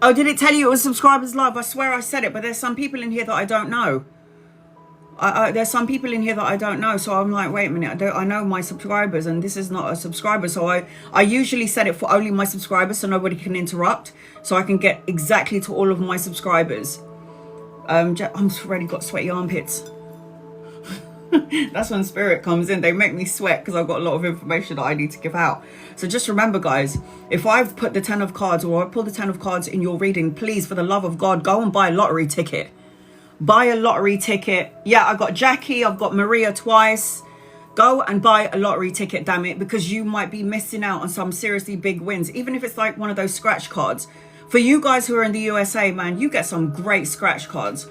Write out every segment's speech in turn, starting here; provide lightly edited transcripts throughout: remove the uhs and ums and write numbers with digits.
Oh, did it tell you it was subscribers live? I swear I said it, but there's some people in here that I don't know. There's some people in here that I don't know, so I'm like, wait a minute, I know my subscribers, and this is not a subscriber. So I usually set it for only my subscribers, so nobody can interrupt, so I can get exactly to all of my subscribers. I'm already got sweaty armpits. That's when spirit comes in. They make me sweat because I've got a lot of information that I need to give out. So just remember, guys, if I've put the 10 of cards, or I pull the 10 of cards in your reading, please, for the love of God, go and buy a lottery ticket. Buy a lottery ticket. Yeah, I got Jackie, I've got Maria twice. Go and buy a lottery ticket, damn it, because you might be missing out on some seriously big wins, even if it's like one of those scratch cards. For you guys who are in the USA, man, you get some great scratch cards.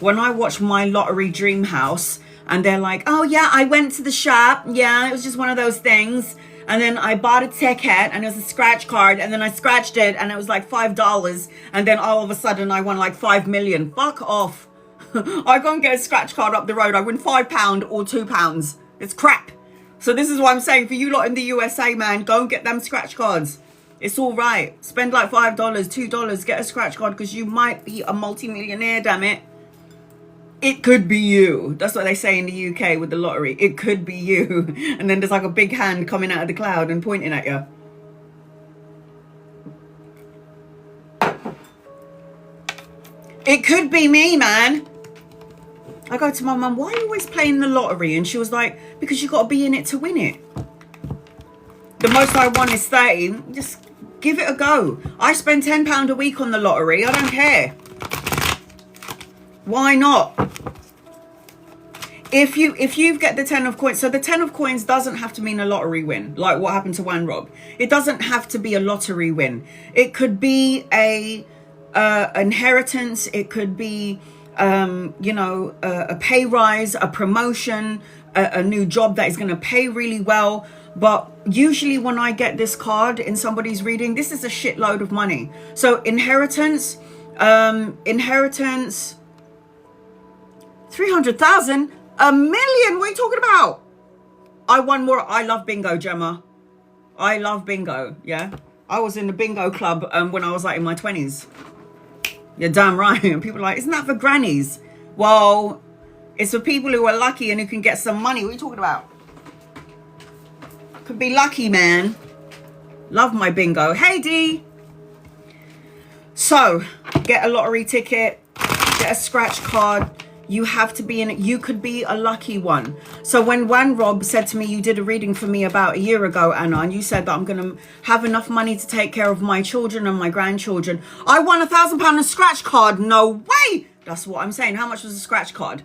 When I watch My Lottery Dream House, and they're like, oh yeah, I went to the shop. Yeah, it was just one of those things. And then I bought a ticket, and it was a scratch card, and then I scratched it, and it was like $5. And then all of a sudden I won like 5 million. Fuck off. I go and get a scratch card up the road. I win £5 or £2. It's crap. So this is what I'm saying for you lot in the USA, man. Go and get them scratch cards. It's all right. Spend like $5, $2. Get a scratch card, because you might be a multi-millionaire, damn it. It could be you. That's what they say in the UK with the lottery. It could be you. And then there's like a big hand coming out of the cloud and pointing at you. It could be me, man. I go to my mum, why are you always playing the lottery? And she was like, because you got to be in it to win it. The most I won is 30. Just give it a go. I spend £10 a week on the lottery. I don't care. Why not? If you get the 10 of coins, so the 10 of coins doesn't have to mean a lottery win, like what happened to Wan Rob. It doesn't have to be a lottery win. It could be a inheritance. It could be a pay rise, a promotion, a new job that is going to pay really well. But usually when I get this card in somebody's reading, this is a shitload of money. So inheritance, 300,000, a million. What are you talking about? I won more. I love bingo, Gemma. I love bingo. Yeah, I was in the bingo club when I was like in my 20s. You're damn right. And people are like, isn't that for grannies? Well, it's for people who are lucky and who can get some money. What are you talking about? Could be lucky, man. Love my bingo. Hey, D. So, get a lottery ticket. Get a scratch card. You have to be in it. You could be a lucky one. So when Wan Rob said to me, you did a reading for me about a year ago, Anna, and you said that I'm going to have enough money to take care of my children and my grandchildren. I won £1,000 scratch card. No way. That's what I'm saying. How much was the scratch card?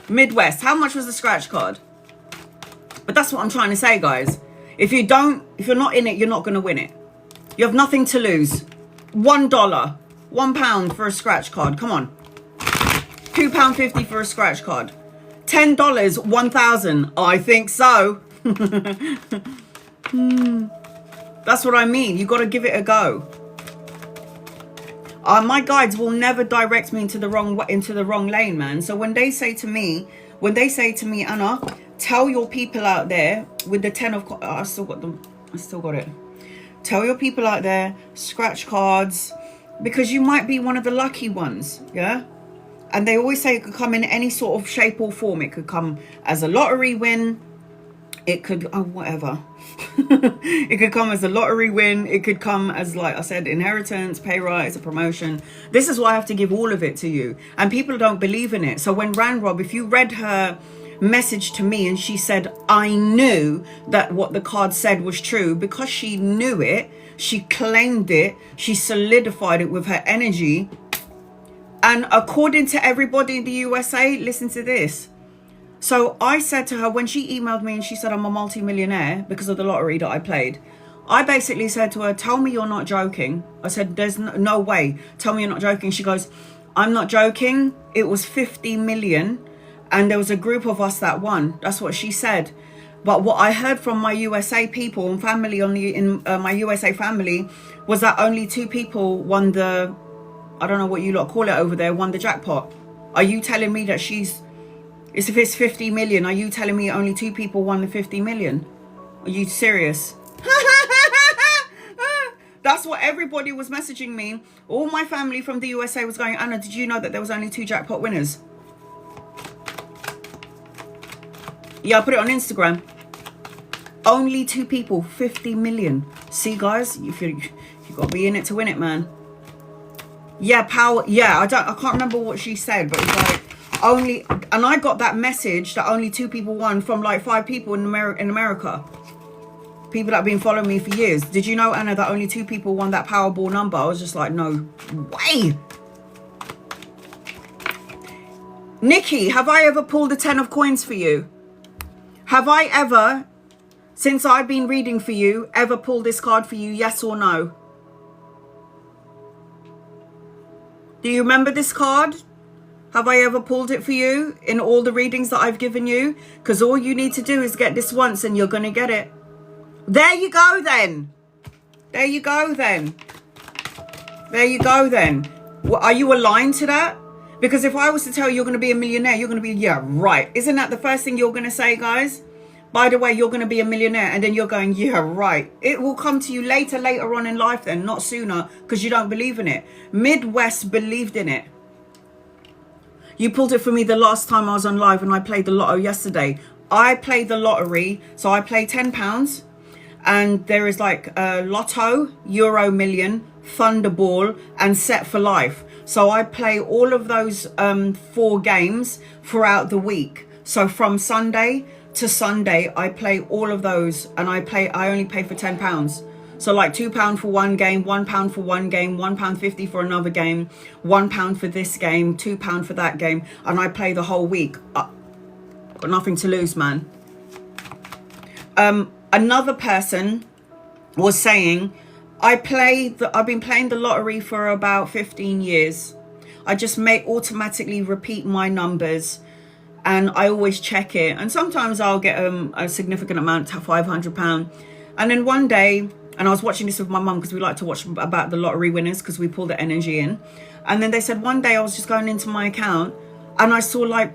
Midwest. How much was the scratch card? But that's what I'm trying to say, guys. If you're not in it, you're not going to win it. You have nothing to lose. $1, £1 for a scratch card. Come on. £2.50 for a scratch card. $10, 1,000. I think so. That's what I mean. You got to give it a go. My guides will never direct me into the wrong lane, man. So when they say to me, Anna, tell your people out there with the 10 of, I still got it. Tell your people out there, scratch cards, because you might be one of the lucky ones, yeah? And they always say it could come in any sort of shape or form. It could come as a lottery win. It could, whatever. It could come as a lottery win. It could come as, like I said, inheritance, pay rise, a promotion. This is why I have to give all of it to you. And people don't believe in it. So when Wan Rob, if you read her message to me and she said, I knew that what the card said was true, because she knew it, she claimed it, she solidified it with her energy. And according to everybody in the USA, listen to this. So I said to her, when she emailed me and she said I'm a multi-millionaire because of the lottery that I played, I basically said to her, tell me you're not joking. I said, there's no way. Tell me you're not joking. She goes, I'm not joking. It was 50 million. And there was a group of us that won. That's what she said. But what I heard from my USA people and family in my USA family was that only 2 people won the, I don't know what you lot call it over there, won the jackpot. Are you telling me that if it's 50 million, are you telling me only 2 people won the 50 million? Are you serious? That's what everybody was messaging me. All my family from the USA was going, Anna, did you know that there was only 2 jackpot winners? Yeah, I put it on Instagram. Only 2 people, 50 million. See, guys, you got to be in it to win it, man. Yeah, power. Yeah, I can't remember what she said, but it's like only, and I got that message that only 2 people won from like 5 people in America. People that have been following me for years. Did you know, Anna, that only 2 people won that Powerball number? I was just like, no way. Nikki, have I ever pulled a 10 of coins for you? Have I ever, since I've been reading for you, ever pulled this card for you? Yes or no? Do you remember this card? Have I ever pulled it for you in all the readings that I've given you? Because all you need to do is get this once and you're going to get it. There you go then. There you go then. There you go then. Are you aligned to that? Because if I was to tell you you're going to be a millionaire, you're going to be, yeah, right. Isn't that the first thing you're going to say, guys? By the way, you're going to be a millionaire. And then you're going, yeah, right. It will come to you later on in life then, not sooner, because you don't believe in it. Midwest believed in it. You pulled it for me the last time I was on live and I played the lotto yesterday. I played the lottery. So I play £10. And there is like a lotto, Euro Million, Thunderball, and Set for Life. So I play all of those 4 games throughout the week. So from Sunday to Sunday, I play all of those, and I only pay for £10. So like £2 for one game, £1 for one game, £1.50 for another game, £1 for this game, £2 for that game, and I play the whole week. Got nothing to lose, man. Another person was saying, I've been playing the lottery for about 15 years. I just may automatically repeat my numbers and I always check it. And sometimes I'll get a significant amount, £500. And then one day, and I was watching this with my mum because we like to watch about the lottery winners because we pull the energy in. And then they said one day I was just going into my account and I saw like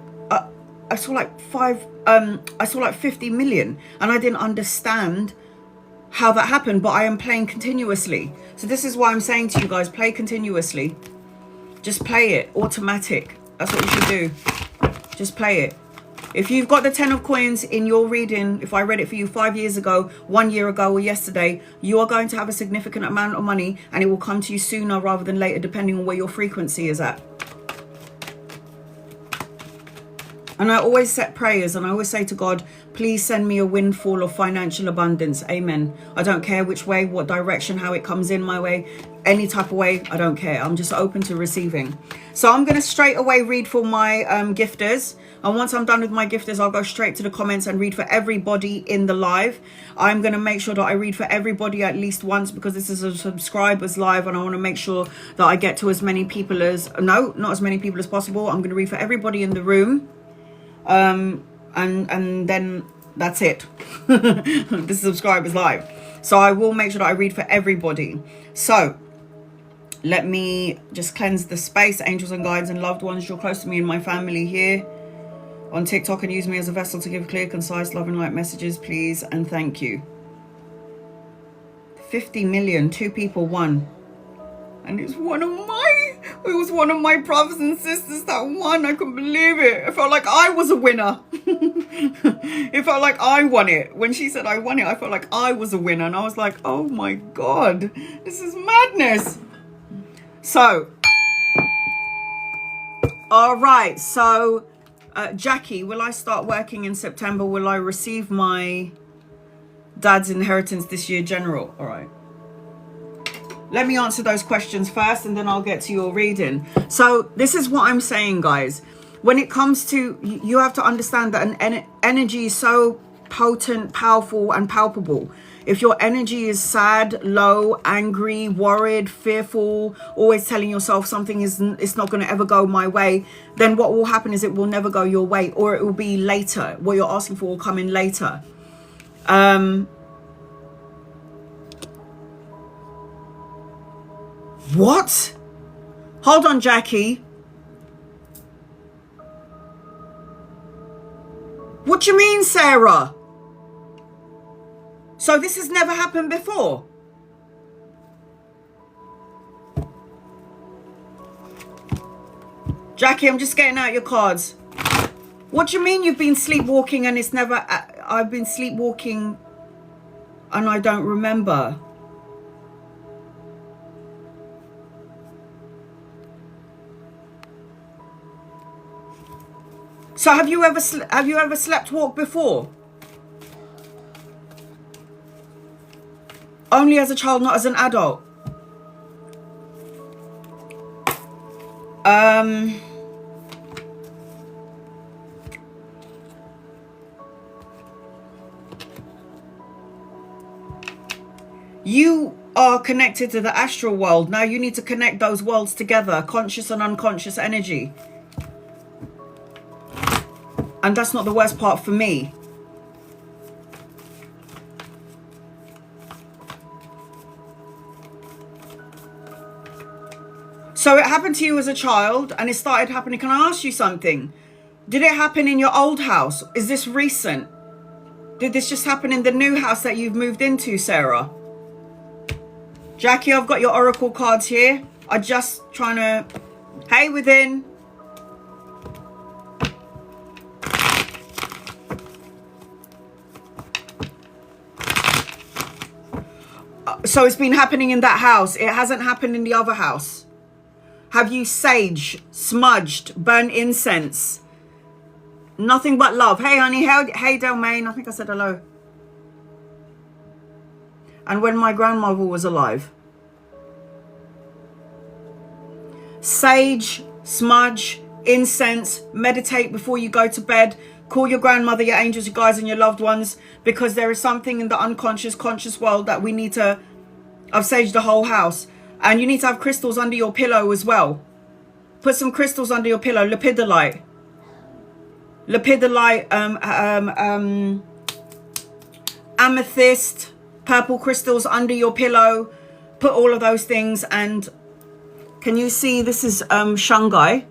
50 million, and I didn't understand how that happened, but I am playing continuously. So this is why I'm saying to you guys, play continuously. Just play it, automatic. That's what you should do. Just play it. If you've got the 10 of coins in your reading, if I read it for you 5 years ago, 1 year ago, or yesterday, you are going to have a significant amount of money and it will come to you sooner rather than later, depending on where your frequency is at. And I always set prayers and I always say to God, please send me a windfall of financial abundance. Amen. I don't care which way, what direction, how it comes in my way, any type of way. I don't care. I'm just open to receiving. So I'm going to straight away read for my gifters. And once I'm done with my gifters, I'll go straight to the comments and read for everybody in the live. I'm going to make sure that I read for everybody at least once because this is a subscribers live and I want to make sure that I get to as many people as, no, not as many people as possible. I'm going to read for everybody in the room. And then that's it. This subscribers live. So I will make sure that I read for everybody. So let me just cleanse the space. Angels and guides and loved ones, you're close to me and my family here on TikTok, and use me as a vessel to give clear, concise, love and light messages, please and thank you. 50 million, 2 people won. And it was one of my brothers and sisters that won. I couldn't believe it. It felt like I was a winner. It felt like I won it. When she said I won it, I felt like I was a winner. And I was like, oh my God, this is madness. So, all right. So, Jackie, will I start working in September? Will I receive my dad's inheritance this year, General? All right. Let me answer those questions first and then I'll get to your reading. So this is what I'm saying, guys. When it comes to, you have to understand that an energy is so potent, powerful and palpable. If your energy is sad, low, angry, worried, fearful, always telling yourself something it's not going to ever go my way, then what will happen is it will never go your way, or it will be later. What you're asking for will come in later. What? Hold on, Jackie. What do you mean, Sarah? So this has never happened before? Jackie, I'm just getting out your cards. What do you mean you've been sleepwalking and it's never... I've been sleepwalking and I don't remember. So have you ever slept walk before? Only as a child, not as an adult. You are connected to the astral world. Now you need to connect those worlds together, conscious and unconscious energy. And that's not the worst part for me. So it happened to you as a child and it started happening. Can I ask you something? Did it happen in your old house? Is this recent? Did this just happen in the new house that you've moved into, Sarah? Jackie, I've got your oracle cards here. I'm just trying to... Hey, within. So it's been happening in that house. It hasn't happened in the other house. Have you sage, smudged, burnt incense? Nothing but love. Hey, honey. Hey, Delmaine. I think I said hello. And when my grandmother was alive. Sage, smudge, incense, meditate before you go to bed. Call your grandmother, your angels, your guides, and your loved ones. Because there is something in the unconscious, conscious world that we need to... I've saged the whole house. And you need to have crystals under your pillow as well. Put some crystals under your pillow. Lepidolite. Lepidolite, amethyst, purple crystals under your pillow. Put all of those things. And can you see this is shungai?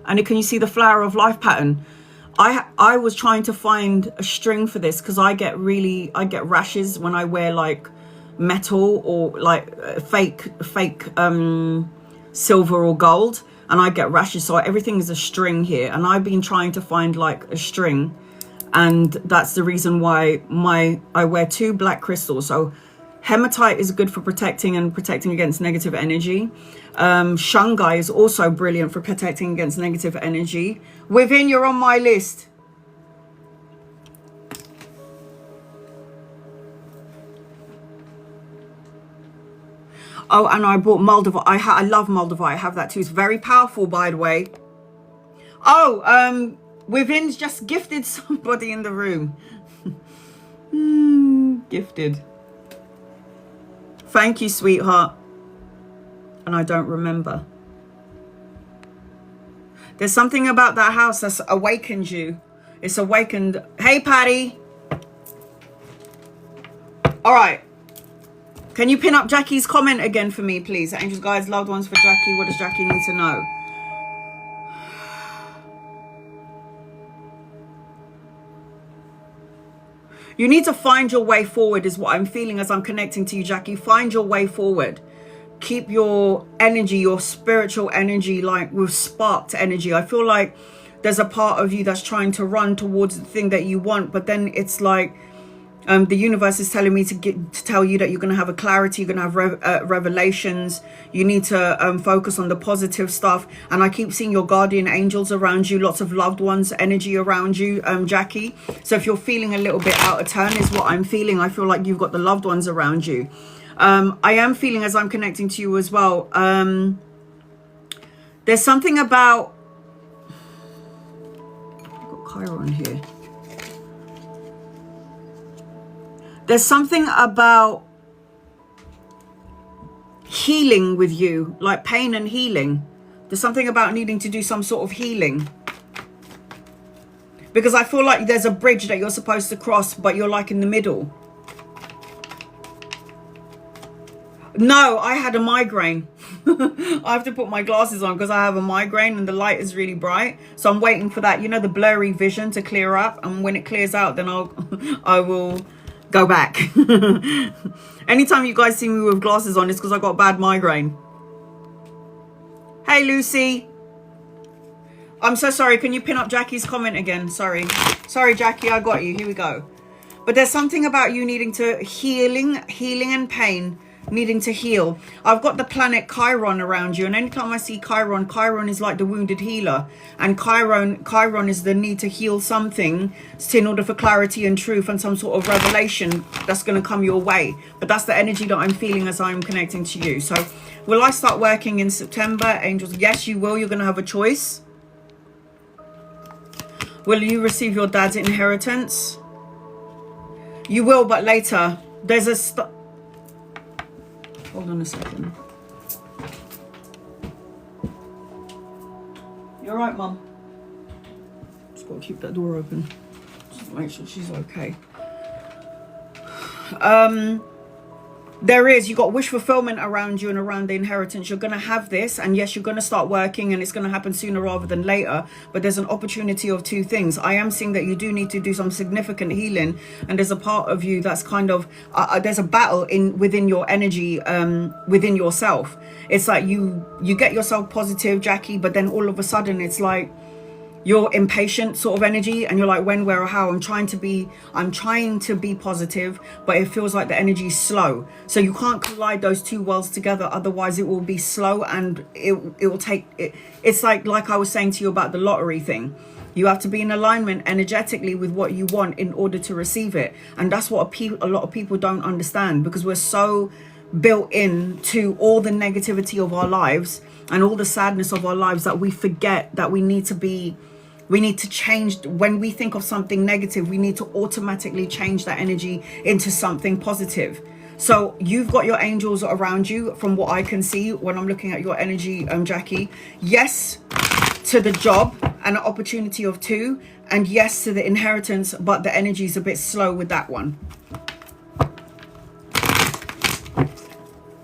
And can you see the flower of life pattern? I was trying to find a string for this because I get rashes when I wear like metal or like fake silver or gold, and I get rashes. So everything is a string here, and I've been trying to find like a string, and that's the reason why I wear 2 black crystals. So hematite is good for protecting against negative energy. Shungai is also brilliant for protecting against negative energy. Within, you're on my list. Oh, and I bought Moldavite. I love Moldavite. I have that too. It's very powerful, by the way. Oh, Within's just gifted somebody in the room. Gifted. Thank you, sweetheart. And I don't remember. There's something about that house that's awakened you. It's awakened. Hey, Patty. All right. Can you pin up Jackie's comment again for me, please? Angels, guides, loved ones for Jackie. What does Jackie need to know? You need to find your way forward is what I'm feeling as I'm connecting to you, Jackie. Find your way forward. Keep your energy, your spiritual energy, like with sparked energy. I feel like there's a part of you that's trying to run towards the thing that you want, but then it's like the universe is telling me to tell you that you're going to have a clarity, you're going to have revelations. You need to focus on the positive stuff. And I keep seeing your guardian angels around you, lots of loved ones energy around you, Jackie. So if you're feeling a little bit out of turn is what I'm feeling. I feel like you've got the loved ones around you. I am feeling as I'm connecting to you as well. There's something about... I've got Chiron here. There's something about healing with you, like pain and healing. There's something about needing to do some sort of healing. Because I feel like there's a bridge that you're supposed to cross, but you're like in the middle. No, I had a migraine. I have to put my glasses on because I have a migraine and the light is really bright. So I'm waiting for that, you know, the blurry vision to clear up. And when it clears out, then I will go back. Anytime you guys see me with glasses on, it's because I got a bad migraine. Hey, Lucy. I'm so sorry. Can you pin up Jackie's comment again? Sorry, Jackie, I got you. Here we go. But there's something about you needing to healing and pain, needing to heal. I've got the planet Chiron around you, and anytime I see Chiron is like the wounded healer, and Chiron is the need to heal something in order for clarity and truth and some sort of revelation that's going to come your way. But that's the energy that I'm feeling as I'm connecting to you. So will I start working in September, angels? Yes, you will. You're going to have a choice. Will you receive your dad's inheritance? You will, but later. There's a hold on a second. You're right, Mum. Just got to keep that door open. Just make sure she's okay. You got wish fulfillment around you and around the inheritance. You're going to have this, and yes, you're going to start working, and it's going to happen sooner rather than later. But there's an opportunity of two things. I am seeing that you do need to do some significant healing, and there's a part of you that's kind of there's a battle within your energy, within yourself. It's like you get yourself positive, Jackie, but then all of a sudden it's like you're impatient sort of energy, and you're like, when, where, or how. I'm trying to be positive, but it feels like the energy is slow. So you can't collide those two worlds together, otherwise it will be slow, and it will take it. It's like I was saying to you about the lottery thing. You have to be in alignment energetically with what you want in order to receive it. And that's what a lot of people don't understand, because we're so built in to all the negativity of our lives and all the sadness of our lives that we forget that we need to change. When we think of something negative, we need to automatically change that energy into something positive. So you've got your angels around you from what I can see when I'm looking at your energy, Jackie. Yes to the job and an opportunity of two, and yes to the inheritance, but the energy is a bit slow with that one.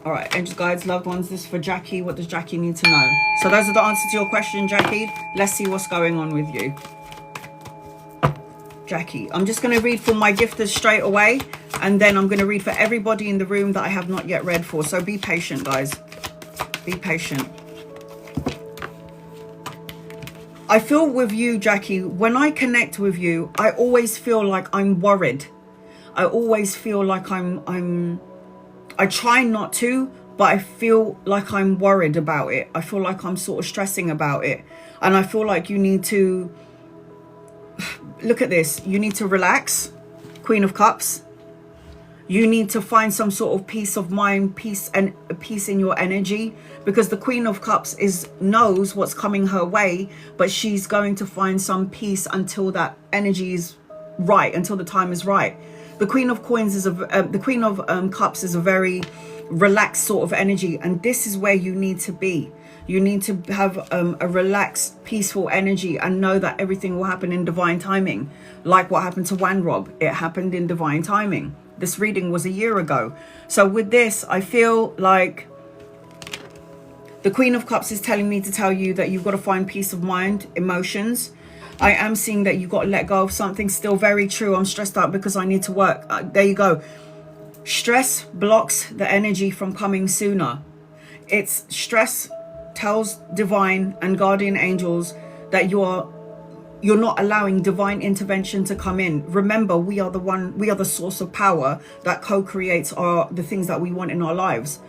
All right, angels, guides, loved ones, this is for Jackie. What does Jackie need to know? So those are the answers to your question, Jackie. Let's see what's going on with you. Jackie, I'm just going to read for my gifters straight away, and then I'm going to read for everybody in the room that I have not yet read for. So be patient, guys. Be patient. I feel with you, Jackie, when I connect with you, I always feel like I'm worried. I always feel like I try not to, but I feel like I'm worried about it. I feel like I'm sort of stressing about it. And I feel like you need to, look at this. You need to relax, Queen of Cups. You need to find some sort of peace of mind, peace in your energy, because the Queen of Cups knows what's coming her way, but she's going to find some peace until that energy is right, until the time is right. The Queen of Coins the Queen of Cups is a very relaxed sort of energy, and this is where you need to be. You need to have a relaxed, peaceful energy and know that everything will happen in divine timing. Like what happened to Wanrob, it happened in divine timing. This reading was a year ago. So with this, I feel like the Queen of Cups is telling me to tell you that you've got to find peace of mind, emotions. I am seeing that you've got to let go of something. Still very true. I'm stressed out because I need to work. There you go. Stress blocks the energy from coming sooner. It's stress tells divine and guardian angels that you're not allowing divine intervention to come in. Remember, we are the source of power that co-creates the things that we want in our lives.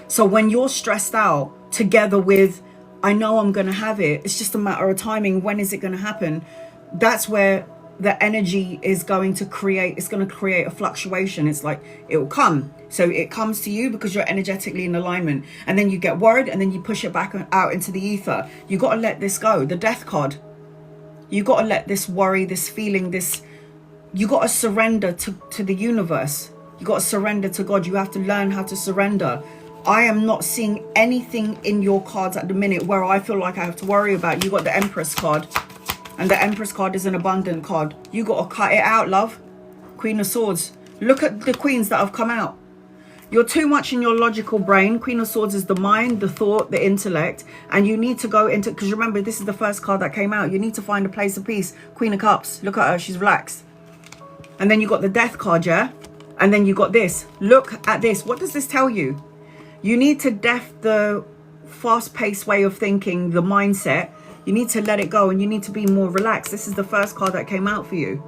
So when you're stressed out together with, I know I'm going to have it, it's just a matter of timing, when is it going to happen? That's where the energy is going to create, it's going to create a fluctuation. It's like, it will come. So it comes to you because you're energetically in alignment, and then you get worried, and then you push it back out into the ether. You got to let this go. The Death card. You got to let this worry, this feeling, you got to surrender to the universe. You got to surrender to God. You have to learn how to surrender. I am not seeing anything in your cards at the minute where I feel like I have to worry about. You got the Empress card, and the Empress card is an abundant card. You got to cut it out, love. Queen of Swords. Look at the queens that have come out. You're too much in your logical brain. Queen of Swords is the mind, the thought, the intellect. And you need to go into, because remember, this is the first card that came out. You need to find a place of peace. Queen of Cups. Look at her. She's relaxed. And then you got the Death card, yeah? And then you got this. Look at this. What does this tell you? You need to deaf the fast-paced way of thinking, the mindset. You need to let it go and you need to be more relaxed. This is the first card that came out for you.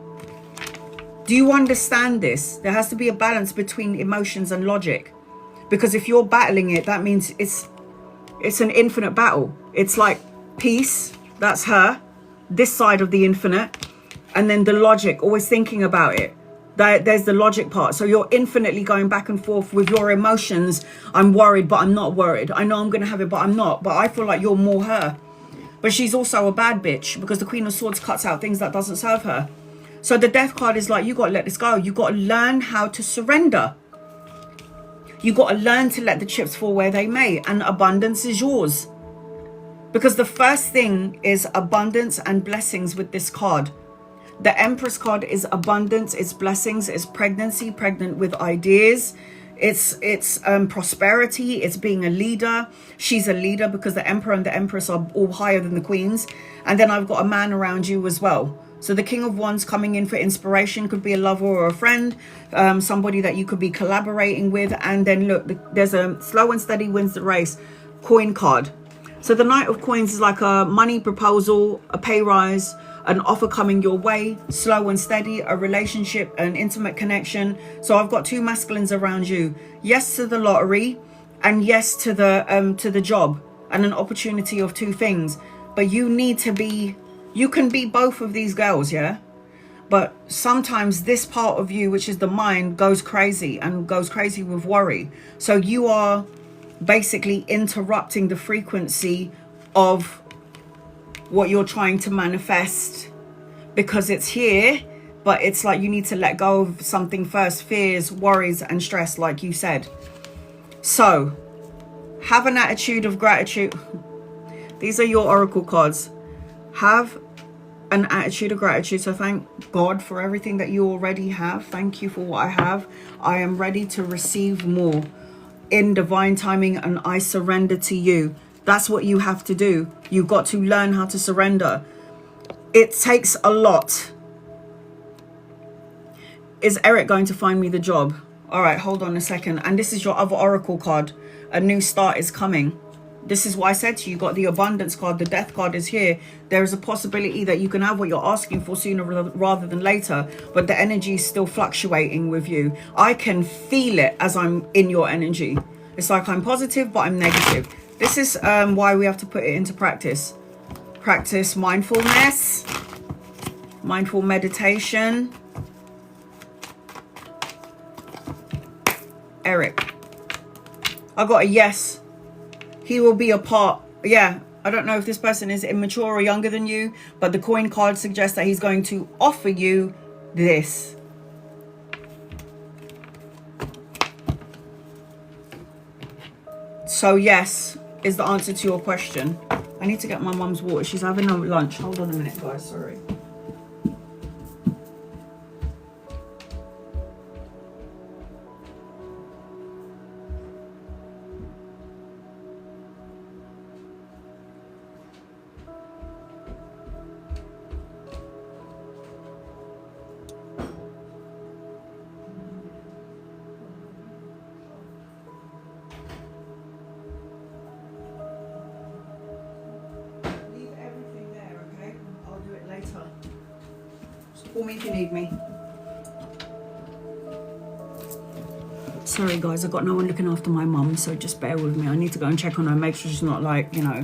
Do you understand this? There has to be a balance between emotions and logic. Because if you're battling it, that means it's an infinite battle. It's like peace, that's her, this side of the infinite, and then the logic, always thinking about it. There's the logic part. So you're infinitely going back and forth with your emotions. I'm worried, but I'm not worried. I know I'm going to have it, but I'm not. But I feel like you're more her. But she's also a bad bitch because the Queen of Swords cuts out things that doesn't serve her. So the Death card is like, you got to let this go. You got to learn how to surrender. You got to learn to let the chips fall where they may. And abundance is yours. Because the first thing is abundance and blessings with this card. The Empress card is abundance, it's blessings, it's pregnancy, pregnant with ideas. It's prosperity, it's being a leader. She's a leader because the Emperor and the Empress are all higher than the Queens. And then I've got a man around you as well. So the King of Wands coming in for inspiration, could be a lover or a friend, somebody that you could be collaborating with. And then look, there's a slow and steady wins the race coin card. So the Knight of Coins is like a money proposal, a pay rise, an offer coming your way, slow and steady, a relationship, an intimate connection. So I've got two masculines around you. Yes to the lottery and yes to the job, and an opportunity of two things. But you need to be, you can be both of these girls, yeah? But sometimes this part of you, which is the mind, goes crazy and goes crazy with worry. So you are basically interrupting the frequency of what you're trying to manifest, because it's here, but it's like you need to let go of something first. Fears, worries, and stress, like you said. So have an attitude of gratitude. These are your oracle cards. Have an attitude of gratitude. So thank God for everything that you already have. Thank you for what I have. I am ready to receive more in divine timing, and I surrender to you. That's what you have to do. You've got to learn how to surrender. It takes a lot. Is Eric going to find me the job? All right, hold on a second. And this is your other oracle card. A new start is coming. This is what I said to you. You got the abundance card. The death card is here. There is a possibility that you can have what you're asking for sooner rather than later. But the energy is still fluctuating with you. I can feel it as I'm in your energy. It's like I'm positive, but I'm negative. This is why we have to put it into practice. Practice mindfulness, mindful meditation. Eric, I got a yes. He will be a part. Yeah, I don't know if this person is immature or younger than you, but the coin card suggests that he's going to offer you this. So yes is the answer to your question. I need to get my mum's water. She's having a lunch. Hold on a minute, guys. Sorry. Call me if you need me. Sorry guys, I've got no one looking after my mum, so just bear with me. I need to go and check on her, make sure she's not like, you know.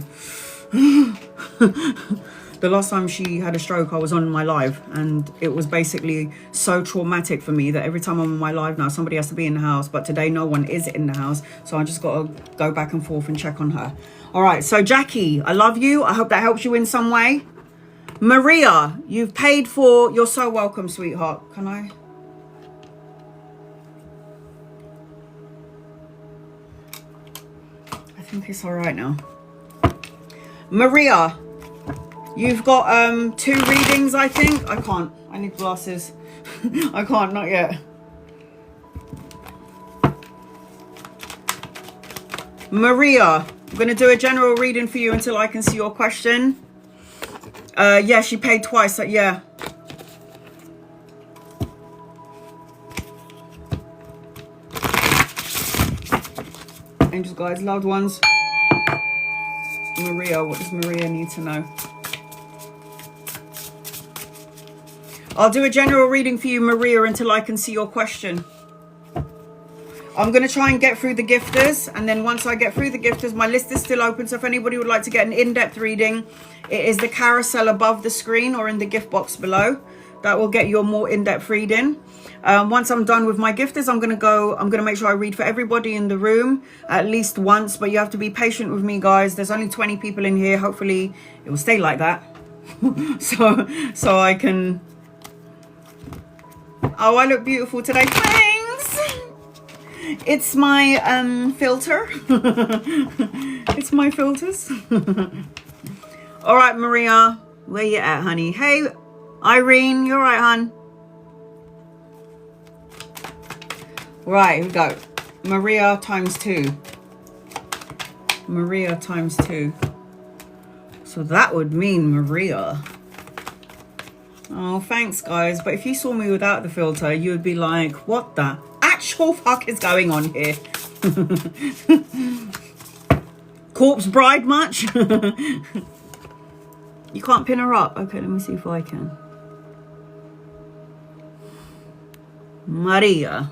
The last time she had a stroke, I was on my live, and it was basically so traumatic for me that every time I'm on my live now, somebody has to be in the house. But today no one is in the house, so I just got to go back and forth and check on her. All right, so Jackie, I love you. I hope that helps you in some way. Maria, you've paid for... You're so welcome, sweetheart. Can I? I think it's all right now. Maria, you've got 2 readings, I think. I can't. I need glasses. I can't, not yet. Maria, I'm going to do a general reading for you until I can see your question. Yeah, she paid twice. Yeah. Angels, guides, loved ones. Maria, what does Maria need to know? I'll do a general reading for you, Maria, until I can see your question. I'm going to try and get through the gifters, and then once I get through the gifters, my list is still open. So if anybody would like to get an in-depth reading, it is the carousel above the screen or in the gift box below. That will get you a more in-depth reading. Once I'm done with my gifters, I'm going to make sure I read for everybody in the room at least once, but you have to be patient with me, guys. There's only 20 people in here. Hopefully it will stay like that. so I can... Oh, I look beautiful today. Thanks. It's my filter. It's my filters. All right, Maria, where you at, honey? Hey, Irene, you're right, hon. Right, here we go. Maria times 2. Maria times 2. So that would mean Maria. Oh, thanks, guys. But if you saw me without the filter, you would be like, what the actual fuck is going on here? Corpse bride much? You can't pin her up. Okay, let me see if I can. Maria.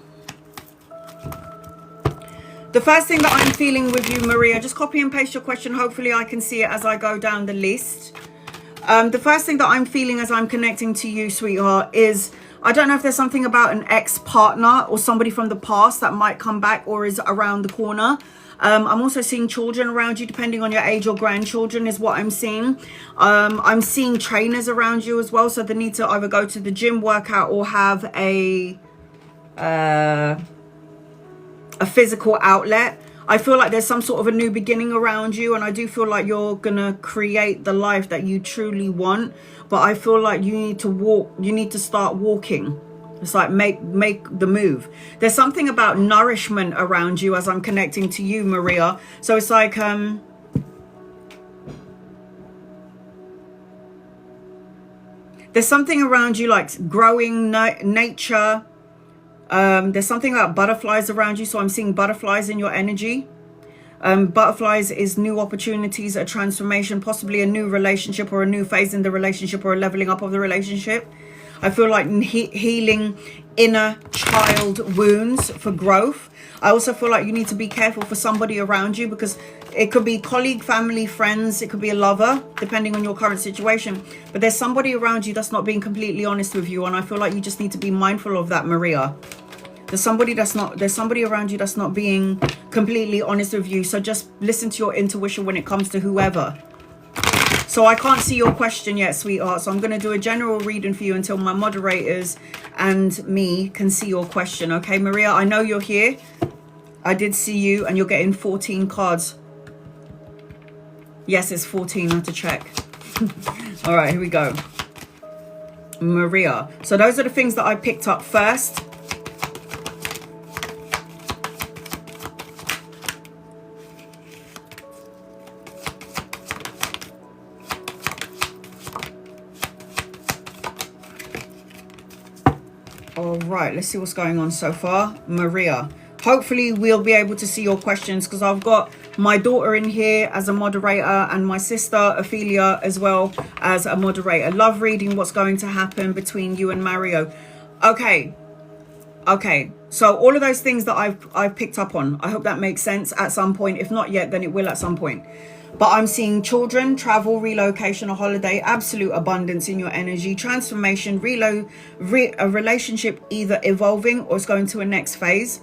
The first thing that I'm feeling with you, Maria, just copy and paste your question. Hopefully I can see it as I go down the list. The first thing that I'm feeling as I'm connecting to you, sweetheart, is I don't know if there's something about an ex-partner or somebody from the past that might come back or is around the corner. I'm also seeing children around you, depending on your age, or grandchildren is what I'm seeing. I'm seeing trainers around you as well. So they need to either go to the gym, workout, or have a physical outlet. I feel like there's some sort of a new beginning around you, and I do feel like you're gonna create the life that you truly want. But I feel like you need to walk, you need to start walking. It's like make the move. There's something about nourishment around you as I'm connecting to you, Maria. So it's like there's something around you like growing nature. There's something about butterflies around you. So I'm seeing butterflies in your energy. Butterflies is new opportunities, a transformation, possibly a new relationship or a new phase in the relationship or a leveling up of the relationship. I feel like healing inner child wounds for growth. I also feel like you need to be careful for somebody around you, because it could be colleague, family, friends. It could be a lover, depending on your current situation. But there's somebody around you that's not being completely honest with you. And I feel like you just need to be mindful of that, Maria. There's somebody around you that's not being completely honest with you. So just listen to your intuition when it comes to whoever. So I can't see your question yet, sweetheart. So I'm going to do a general reading for you until my moderators and me can see your question. Okay, Maria, I know you're here. I did see you, and you're getting 14 cards. Yes, it's 14. I have to check. All right, here we go. Maria. So those are the things that I picked up first. All right, let's see what's going on so far. Maria, hopefully we'll be able to see your questions, because I've got my daughter in here as a moderator and my sister Ophelia as well as a moderator. Love reading what's going to happen between you and Mario. Okay, so all of those things that I've picked up on, I hope that makes sense at some point. If not yet, then it will at some point. But I'm seeing children, travel, relocation, a holiday, absolute abundance in your energy, transformation, a relationship either evolving or it's going to a next phase,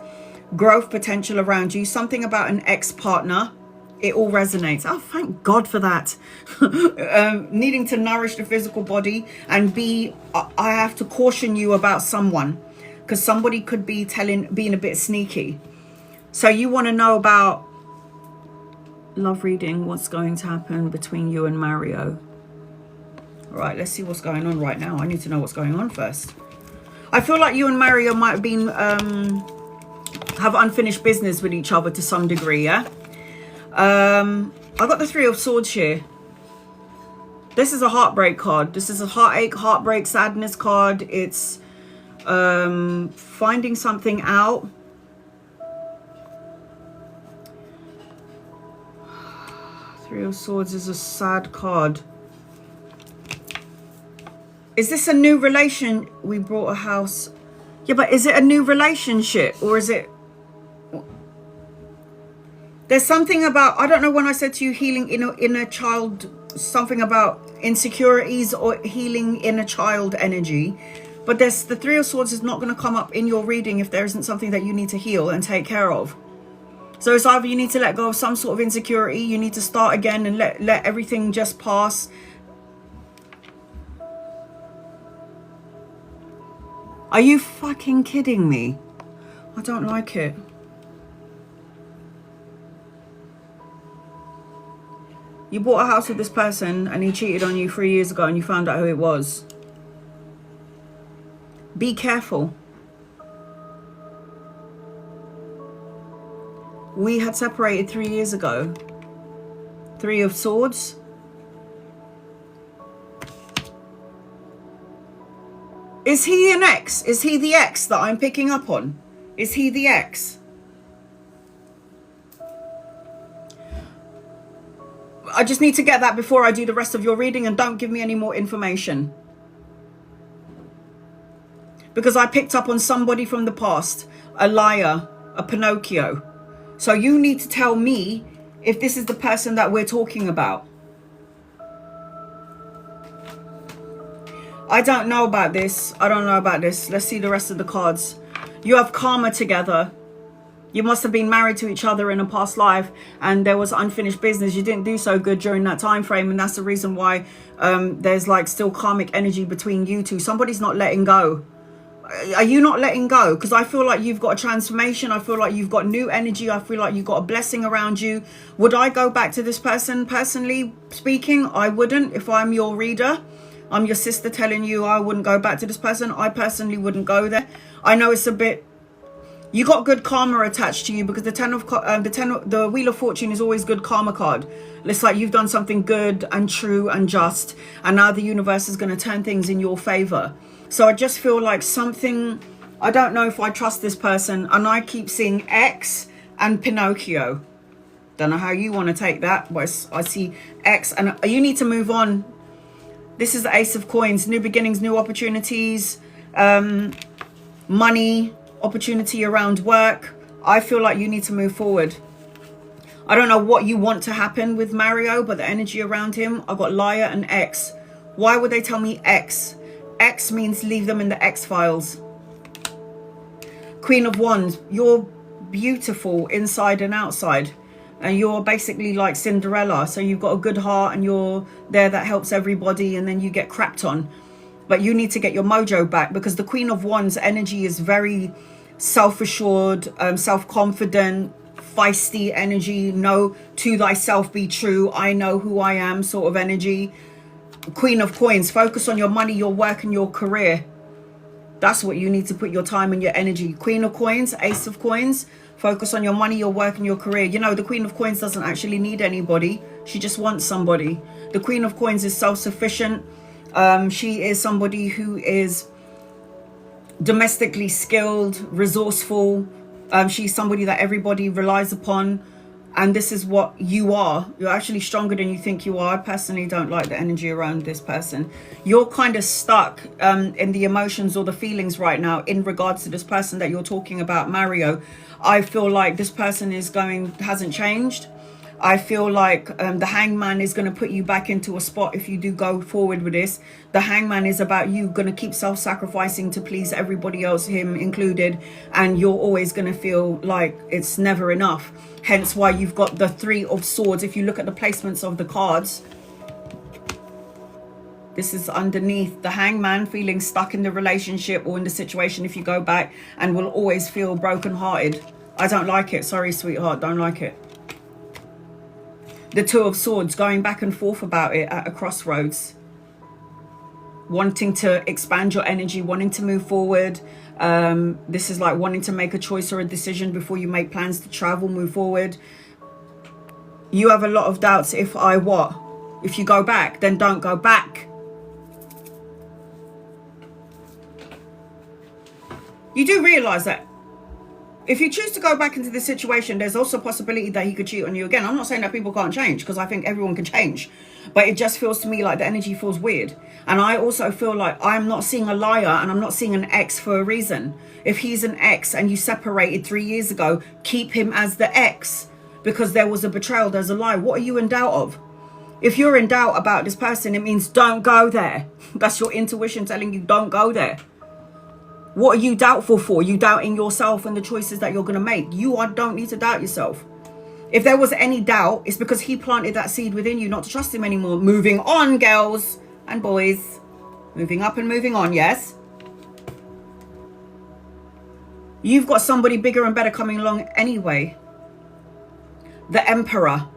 growth potential around you, something about an ex-partner. It all resonates. Oh, thank God for that. Needing to nourish the physical body and I have to caution you about someone, because somebody could be being a bit sneaky. So you want to know about love reading, what's going to happen between you and Mario. All right, let's see what's going on right now. I need to know what's going on first. I feel like you and Mario might have been have unfinished business with each other to some degree. Yeah, I got the 3 of Swords here. This is a heartbreak card. This is a heartache, heartbreak, sadness card. It's finding something out. Three of Swords is a sad card. Is this a new relation? We bought a house. Yeah, but is it a new relationship or is it? There's something about, I don't know when I said to you healing inner child, something about insecurities or healing inner child energy. But there's the Three of Swords is not going to come up in your reading if there isn't something that you need to heal and take care of. So it's either you need to let go of some sort of insecurity, you need to start again and let everything just pass. Are you fucking kidding me? I don't like it. You bought a house with this person and he cheated on you 3 years ago and you found out who it was. Be careful. We had separated 3 years ago. Three of Swords. Is he an ex? Is he the ex that I'm picking up on? Is he the ex? I just need to get that before I do the rest of your reading, and don't give me any more information. Because I picked up on somebody from the past, a liar, a Pinocchio. So you need to tell me if this is the person that we're talking about. I don't know about this. I don't know about this. Let's see the rest of the cards. You have karma together. You must have been married to each other in a past life and there was unfinished business. You didn't do so good during that time frame, and that's the reason why there's like still karmic energy between you two. Somebody's not letting go. Are you not letting go? Because I feel like you've got a transformation. I feel like you've got new energy. I feel like you've got a blessing around you. Would I go back to this person? Personally speaking, I wouldn't. If I'm your reader, I'm your sister telling you I wouldn't go back to this person. I personally wouldn't go there. I know it's a bit... You got good karma attached to you because the Wheel of Fortune is always good karma card. It's like you've done something good and true and just, and now the universe is going to turn things in your favor. So I just feel like something, I don't know if I trust this person, and I keep seeing X and Pinocchio. Don't know how you want to take that, but I see X, and you need to move on. This is the Ace of Coins, new beginnings, new opportunities, money, opportunity around work. I feel like you need to move forward. I don't know what you want to happen with Mario, but the energy around him, I got liar and X. Why would they tell me X? X means leave them in the X files. Queen of Wands, you're beautiful inside and outside, and you're basically like Cinderella. So you've got a good heart and you're there that helps everybody, and then you get crapped on. But you need to get your mojo back, because the Queen of Wands energy is very self-assured, self-confident, feisty energy. Know to thyself be true. I know who I am sort of energy. Queen of Coins, focus on your money, your work and your career. That's what you need to put your time and your energy. Queen of Coins, Ace of Coins, focus on your money, your work and your career. You know, the Queen of Coins doesn't actually need anybody. She just wants somebody. The Queen of Coins is self-sufficient. She is somebody who is domestically skilled, resourceful. She's somebody that everybody relies upon, and this is what you are. You're actually stronger than you think you are. I personally don't like the energy around this person. You're kind of stuck in the emotions or the feelings right now in regards to this person that you're talking about, Mario. I feel like this person hasn't changed. I feel like the Hangman is going to put you back into a spot if you do go forward with this. The Hangman is about you going to keep self-sacrificing to please everybody else, him included, and you're always going to feel like it's never enough. Hence why you've got the Three of Swords. If you look at the placements of the cards, this is underneath the Hangman, feeling stuck in the relationship or in the situation if you go back, and will always feel brokenhearted. I don't like it. Sorry, sweetheart. Don't like it. The Two of Swords, going back and forth about it at a crossroads. Wanting to expand your energy, wanting to move forward. This is like wanting to make a choice or a decision before you make plans to travel, move forward. You have a lot of doubts. If you go back, then don't go back. You do realize that if you choose to go back into this situation, there's also a possibility that he could cheat on you again. I'm not saying that people can't change, because I think everyone can change. But it just feels to me like the energy feels weird. And I also feel like I'm not seeing a liar and I'm not seeing an ex for a reason. If he's an ex and you separated 3 years ago, keep him as the ex because there was a betrayal, there's a lie. What are you in doubt of? If you're in doubt about this person, it means don't go there. That's your intuition telling you don't go there. What are you doubtful for? You doubting yourself and the choices that you're going to make. You don't need to doubt yourself. If there was any doubt, it's because he planted that seed within you not to trust him anymore. Moving on, girls and boys. Moving up and moving on, yes? You've got somebody bigger and better coming along anyway. The Emperor.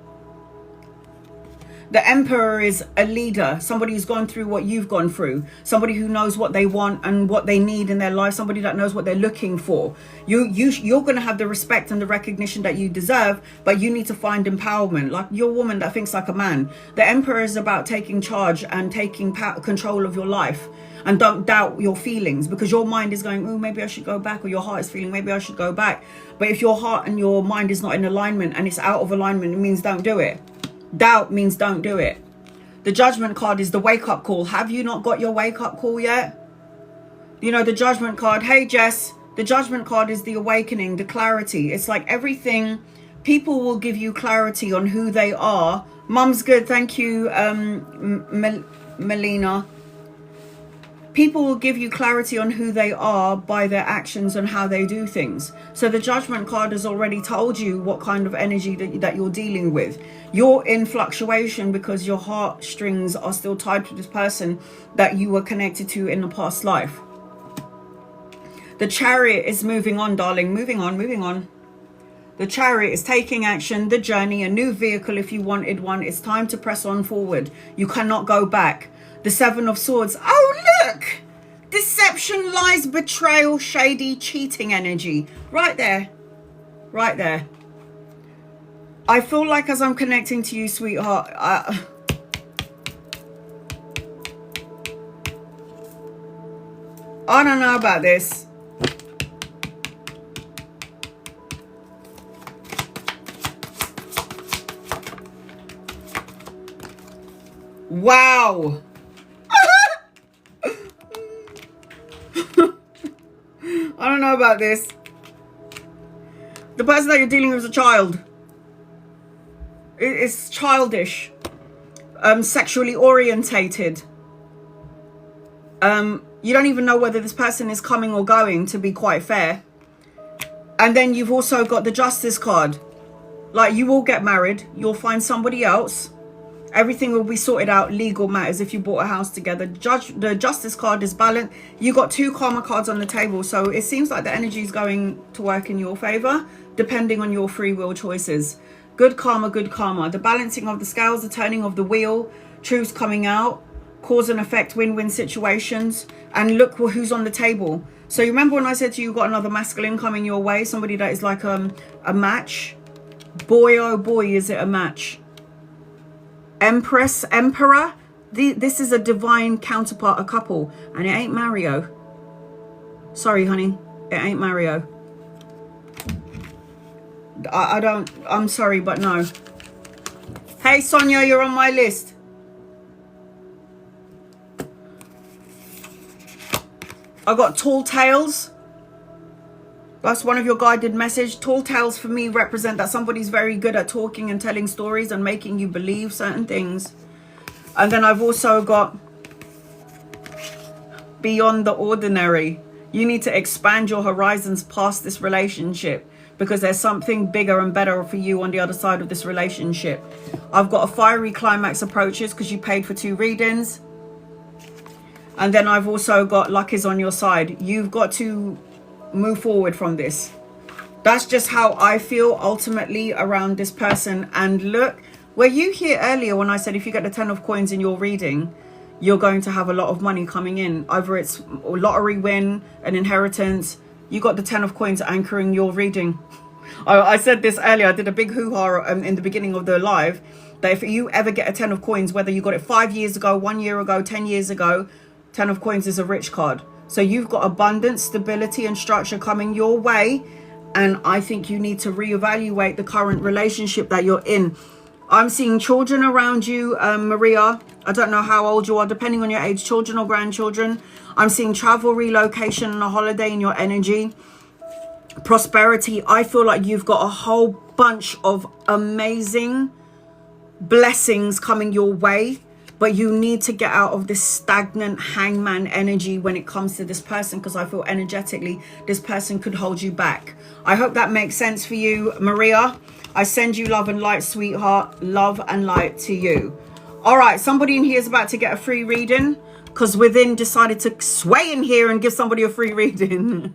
The Emperor is a leader, somebody who's gone through what you've gone through, somebody who knows what they want and what they need in their life, somebody that knows what they're looking for. You're going to have the respect and the recognition that you deserve, but you need to find empowerment. Like, you're a woman that thinks like a man. The Emperor is about taking charge and taking control of your life. And don't doubt your feelings, because your mind is going, oh, maybe I should go back, or your heart is feeling, maybe I should go back. But if your heart and your mind is not in alignment and it's out of alignment, it means don't do it. Doubt means don't do it. The Judgment card is the wake-up call. Have you not got your wake-up call yet? You know, the Judgment card. Hey, Jess. The Judgment card is the awakening, the clarity. It's like everything. People will give you clarity on who they are. Mum's good. Thank you, Melina. People will give you clarity on who they are by their actions and how they do things. So the Judgment card has already told you what kind of energy that you're dealing with. You're in fluctuation because your heartstrings are still tied to this person that you were connected to in the past life. The Chariot is moving on, darling. Moving on, moving on. The Chariot is taking action, the journey, a new vehicle if you wanted one. It's time to press on forward. You cannot go back. The Seven of Swords. Oh, look! Deception, lies, betrayal, shady, cheating energy. Right there. Right there. I feel like as I'm connecting to you, sweetheart, I don't know about this. Wow. I don't know about this. The person that you're dealing with is a child. It's childish. Sexually orientated. You don't even know whether this person is coming or going, to be quite fair. And then you've also got the Justice card. Like, you will get married. You'll find somebody else. Everything will be sorted out, legal matters, if you bought a house together. The Justice card is balanced. You got 2 karma cards on the table. So it seems like the energy is going to work in your favor, depending on your free will choices. Good karma, good karma. The balancing of the scales, the turning of the wheel, truths coming out, cause and effect, win-win situations. And look who's on the table. So you remember when I said to you, you got another masculine coming your way? Somebody that is like a match. Boy, oh boy, is it a match. Empress, Emperor, this is a divine counterpart, a couple, and it ain't Mario. Sorry, honey, it ain't Mario. I'm sorry, but no. Hey, Sonia, you're on my list. I got Tall Tales. That's one of your guided message. Tall tales for me represent that somebody's very good at talking and telling stories and making you believe certain things. And then I've also got Beyond the Ordinary. You need to expand your horizons past this relationship, because there's something bigger and better for you on the other side of this relationship. I've got a Fiery Climax approaches, because you paid for 2 readings. And then I've also got Luck is on your side. You've got to move forward from this. That's just how I feel ultimately around this person. And look, were you here earlier when I said if you get the 10 of coins in your reading, you're going to have a lot of money coming in? Either it's a lottery win, an inheritance. You got the 10 of coins anchoring your reading. I said this earlier. I did a big hoo-ha in the beginning of the live, that if you ever get a 10 of coins, whether you got it 5 years ago, 1 year ago, 10 years ago, 10 of coins is a rich card. So you've got abundance, stability and structure coming your way. And I think you need to reevaluate the current relationship that you're in. I'm seeing children around you, Maria. I don't know how old you are, depending on your age, children or grandchildren. I'm seeing travel, relocation, and a holiday in your energy. Prosperity. I feel like you've got a whole bunch of amazing blessings coming your way, but you need to get out of this stagnant hangman energy when it comes to this person, because I feel energetically this person could hold you back. I hope that makes sense for you, Maria. I send you love and light, sweetheart. Love and light to you. All right, somebody in here is about to get a free reading, because Within decided to sway in here and give somebody a free reading.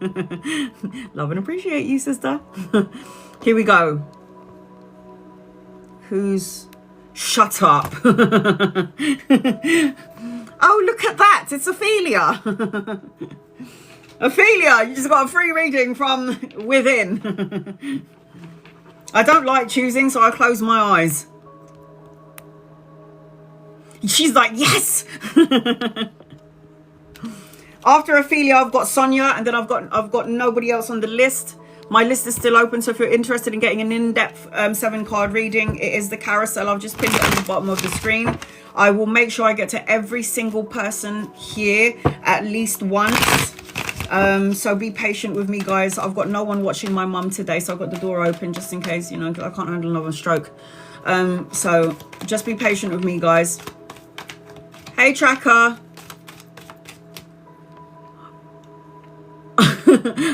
Love and appreciate you, sister. Here we go. Who's... Shut up. Oh, look at that. It's Ophelia. Ophelia, you just got a free reading from Within. I don't like choosing, so I close my eyes. She's like, yes. After Ophelia, I've got Sonia, and then I've got nobody else on the list. My list is still open, so if you're interested in getting an in-depth 7-card reading, it is the carousel. I've just pinned it on the bottom of the screen. I will make sure I get to every single person here at least once. So be patient with me, guys. I've got no one watching my mum today, so I've got the door open just in case, you know, I can't handle another stroke. So just be patient with me, guys. Hey, Tracker.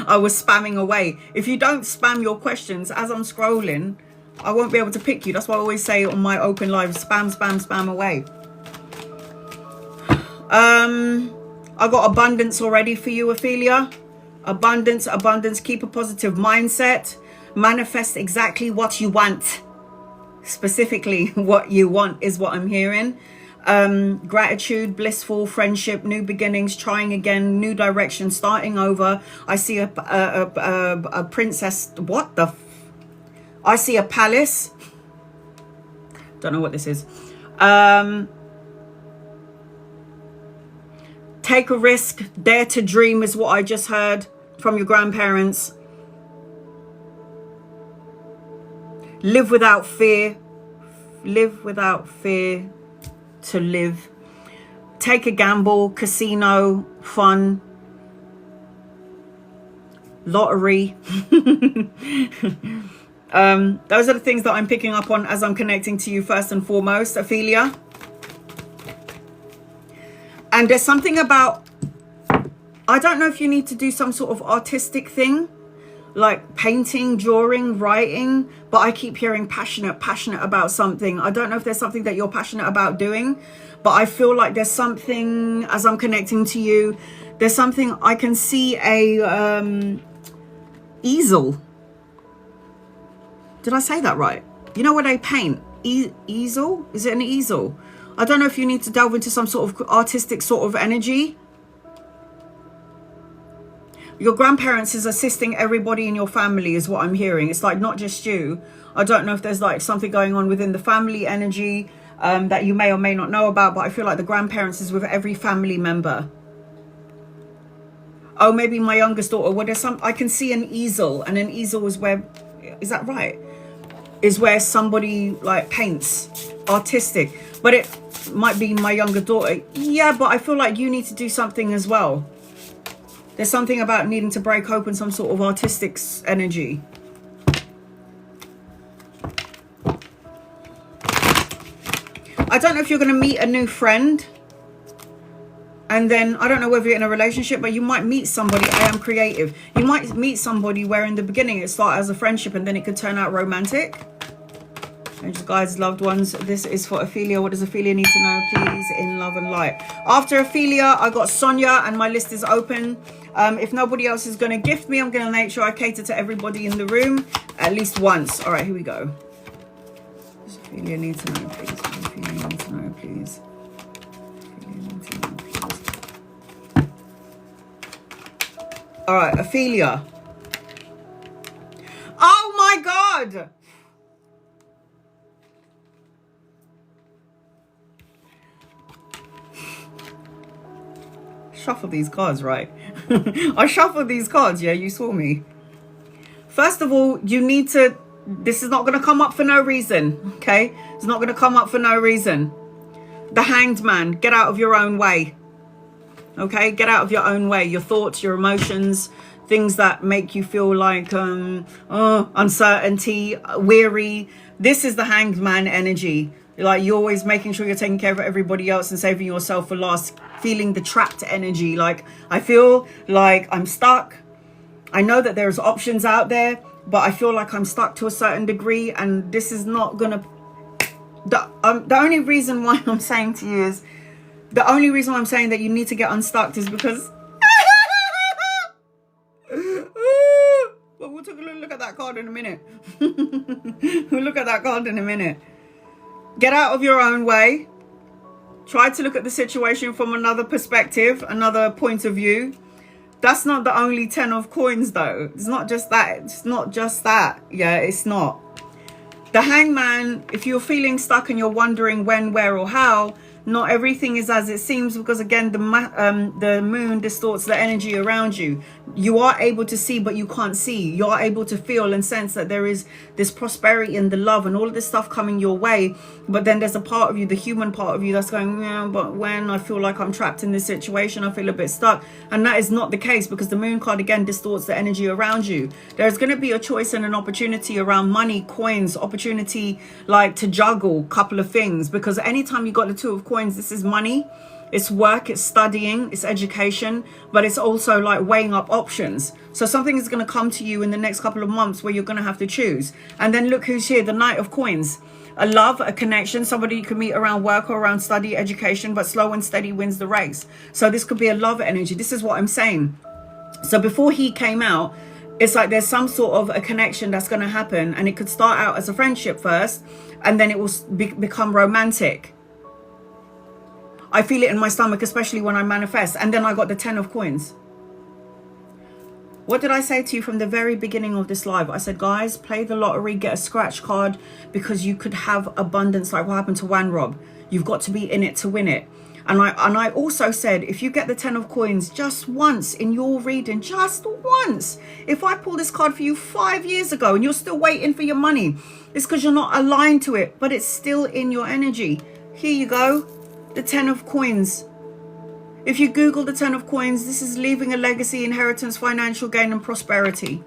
I was spamming away. If you don't spam your questions as I'm scrolling, I won't be able to pick you. That's why I always say on my open live, spam, spam, spam away. I got abundance already for you, Ophelia. Abundance, abundance. Keep a positive mindset. Manifest exactly what you want. Specifically what you want is what I'm hearing. Gratitude, blissful, friendship, new beginnings, trying again, new direction, starting over. I see a princess. What the I see a palace. Don't know what this is. Take a risk, dare to dream is what I just heard from your grandparents. Live without fear. Live without fear to live. Take a gamble, casino, fun, lottery. Those are the things that I'm picking up on as I'm connecting to you first and foremost, Ophelia. And there's something about, I don't know if you need to do some sort of artistic thing, like painting, drawing, writing, but I keep hearing passionate about something. I don't know if there's something that you're passionate about doing, but I feel like there's something, as I'm connecting to you, there's something, I can see a easel. Did I say that right? You know where they paint? Easel? Is it an easel? I don't know if you need to delve into some sort of artistic sort of energy. Your grandparents is assisting everybody in your family is what I'm hearing. It's like not just you. I don't know if there's like something going on within the family energy that you may or may not know about, but I feel like the grandparents is with every family member. Oh, maybe my youngest daughter. Well, there's some, I can see an easel, and an easel is where, is that right? Is where somebody like paints, artistic. But it might be my younger daughter. Yeah, but I feel like you need to do something as well. There's something about needing to break open some sort of artistic energy. I don't know if you're going to meet a new friend. And then, I don't know whether you're in a relationship, but you might meet somebody. I am creative. You might meet somebody where in the beginning it started as a friendship and then it could turn out romantic. And guys, loved ones, this is for Ophelia. What does Ophelia need to know, please, in love and light? After Ophelia, I got Sonia, and my list is open. If nobody else is going to gift me, I'm going to make sure I cater to everybody in the room at least once. All right, here we go. Does Ophelia need to know, please? Ophelia need to know, please. Ophelia need to know, please. All right, Ophelia. Oh my God! Shuffle these cards, right? I shuffled these cards, yeah, you saw me. First of all, you need to, this is not going to come up for no reason, okay? It's not going to come up for no reason. The Hanged Man, get out of your own way, okay? Get out of your own way. Your thoughts, your emotions, things that make you feel like uncertainty, weary. This is the Hanged Man energy. Like, you're always making sure you're taking care of everybody else and saving yourself for last, feeling the trapped energy. Like, I feel like I'm stuck. I know that there's options out there, but I feel like I'm stuck to a certain degree, and this is not gonna, the only reason why I'm saying to you is, the only reason why I'm saying that you need to get unstuck is because but we'll take a look at that card in a minute. We'll look at that card in a minute. Get out of your own way. Try to look at the situation from another perspective, another point of view. That's not the only 10 of coins, though. It's not just that. It's not just that. Yeah, it's not. The Hangman, if you're feeling stuck and you're wondering when, where, or how, not everything is as it seems, because again, the moon distorts the energy around you. You are able to see, but you can't see. You are able to feel and sense that there is this prosperity and the love and all of this stuff coming your way. But then there's a part of you, the human part of you, that's going, yeah, but when I feel like I'm trapped in this situation, I feel a bit stuck. And that is not the case, because the moon card again distorts the energy around you. There's going to be a choice and an opportunity around money, coins, opportunity, like to juggle a couple of things, because anytime you got the 2 of coins, this is money, it's work, it's studying, it's education, but it's also like weighing up options. So something is going to come to you in the next couple of months where you're going to have to choose. And then look who's here, the Knight of Coins. A love, a connection, somebody you can meet around work or around study, education, but slow and steady wins the race. So this could be a love energy. This is what I'm saying. So before he came out, it's like there's some sort of a connection that's going to happen, and it could start out as a friendship first, and then it will become romantic. I feel it in my stomach, especially when I manifest. And then I got the 10 of coins. What did I say to you from the very beginning of this live? I said, guys, play the lottery, get a scratch card, because you could have abundance like what happened to Wan Rob. You've got to be in it to win it. And I also said, if you get the 10 of coins just once in your reading, just once, if I pull this card for you 5 years ago and you're still waiting for your money, it's because you're not aligned to it, but it's still in your energy. Here you go. The 10 of coins. If you Google the 10 of coins, this is leaving a legacy, inheritance, financial gain and prosperity.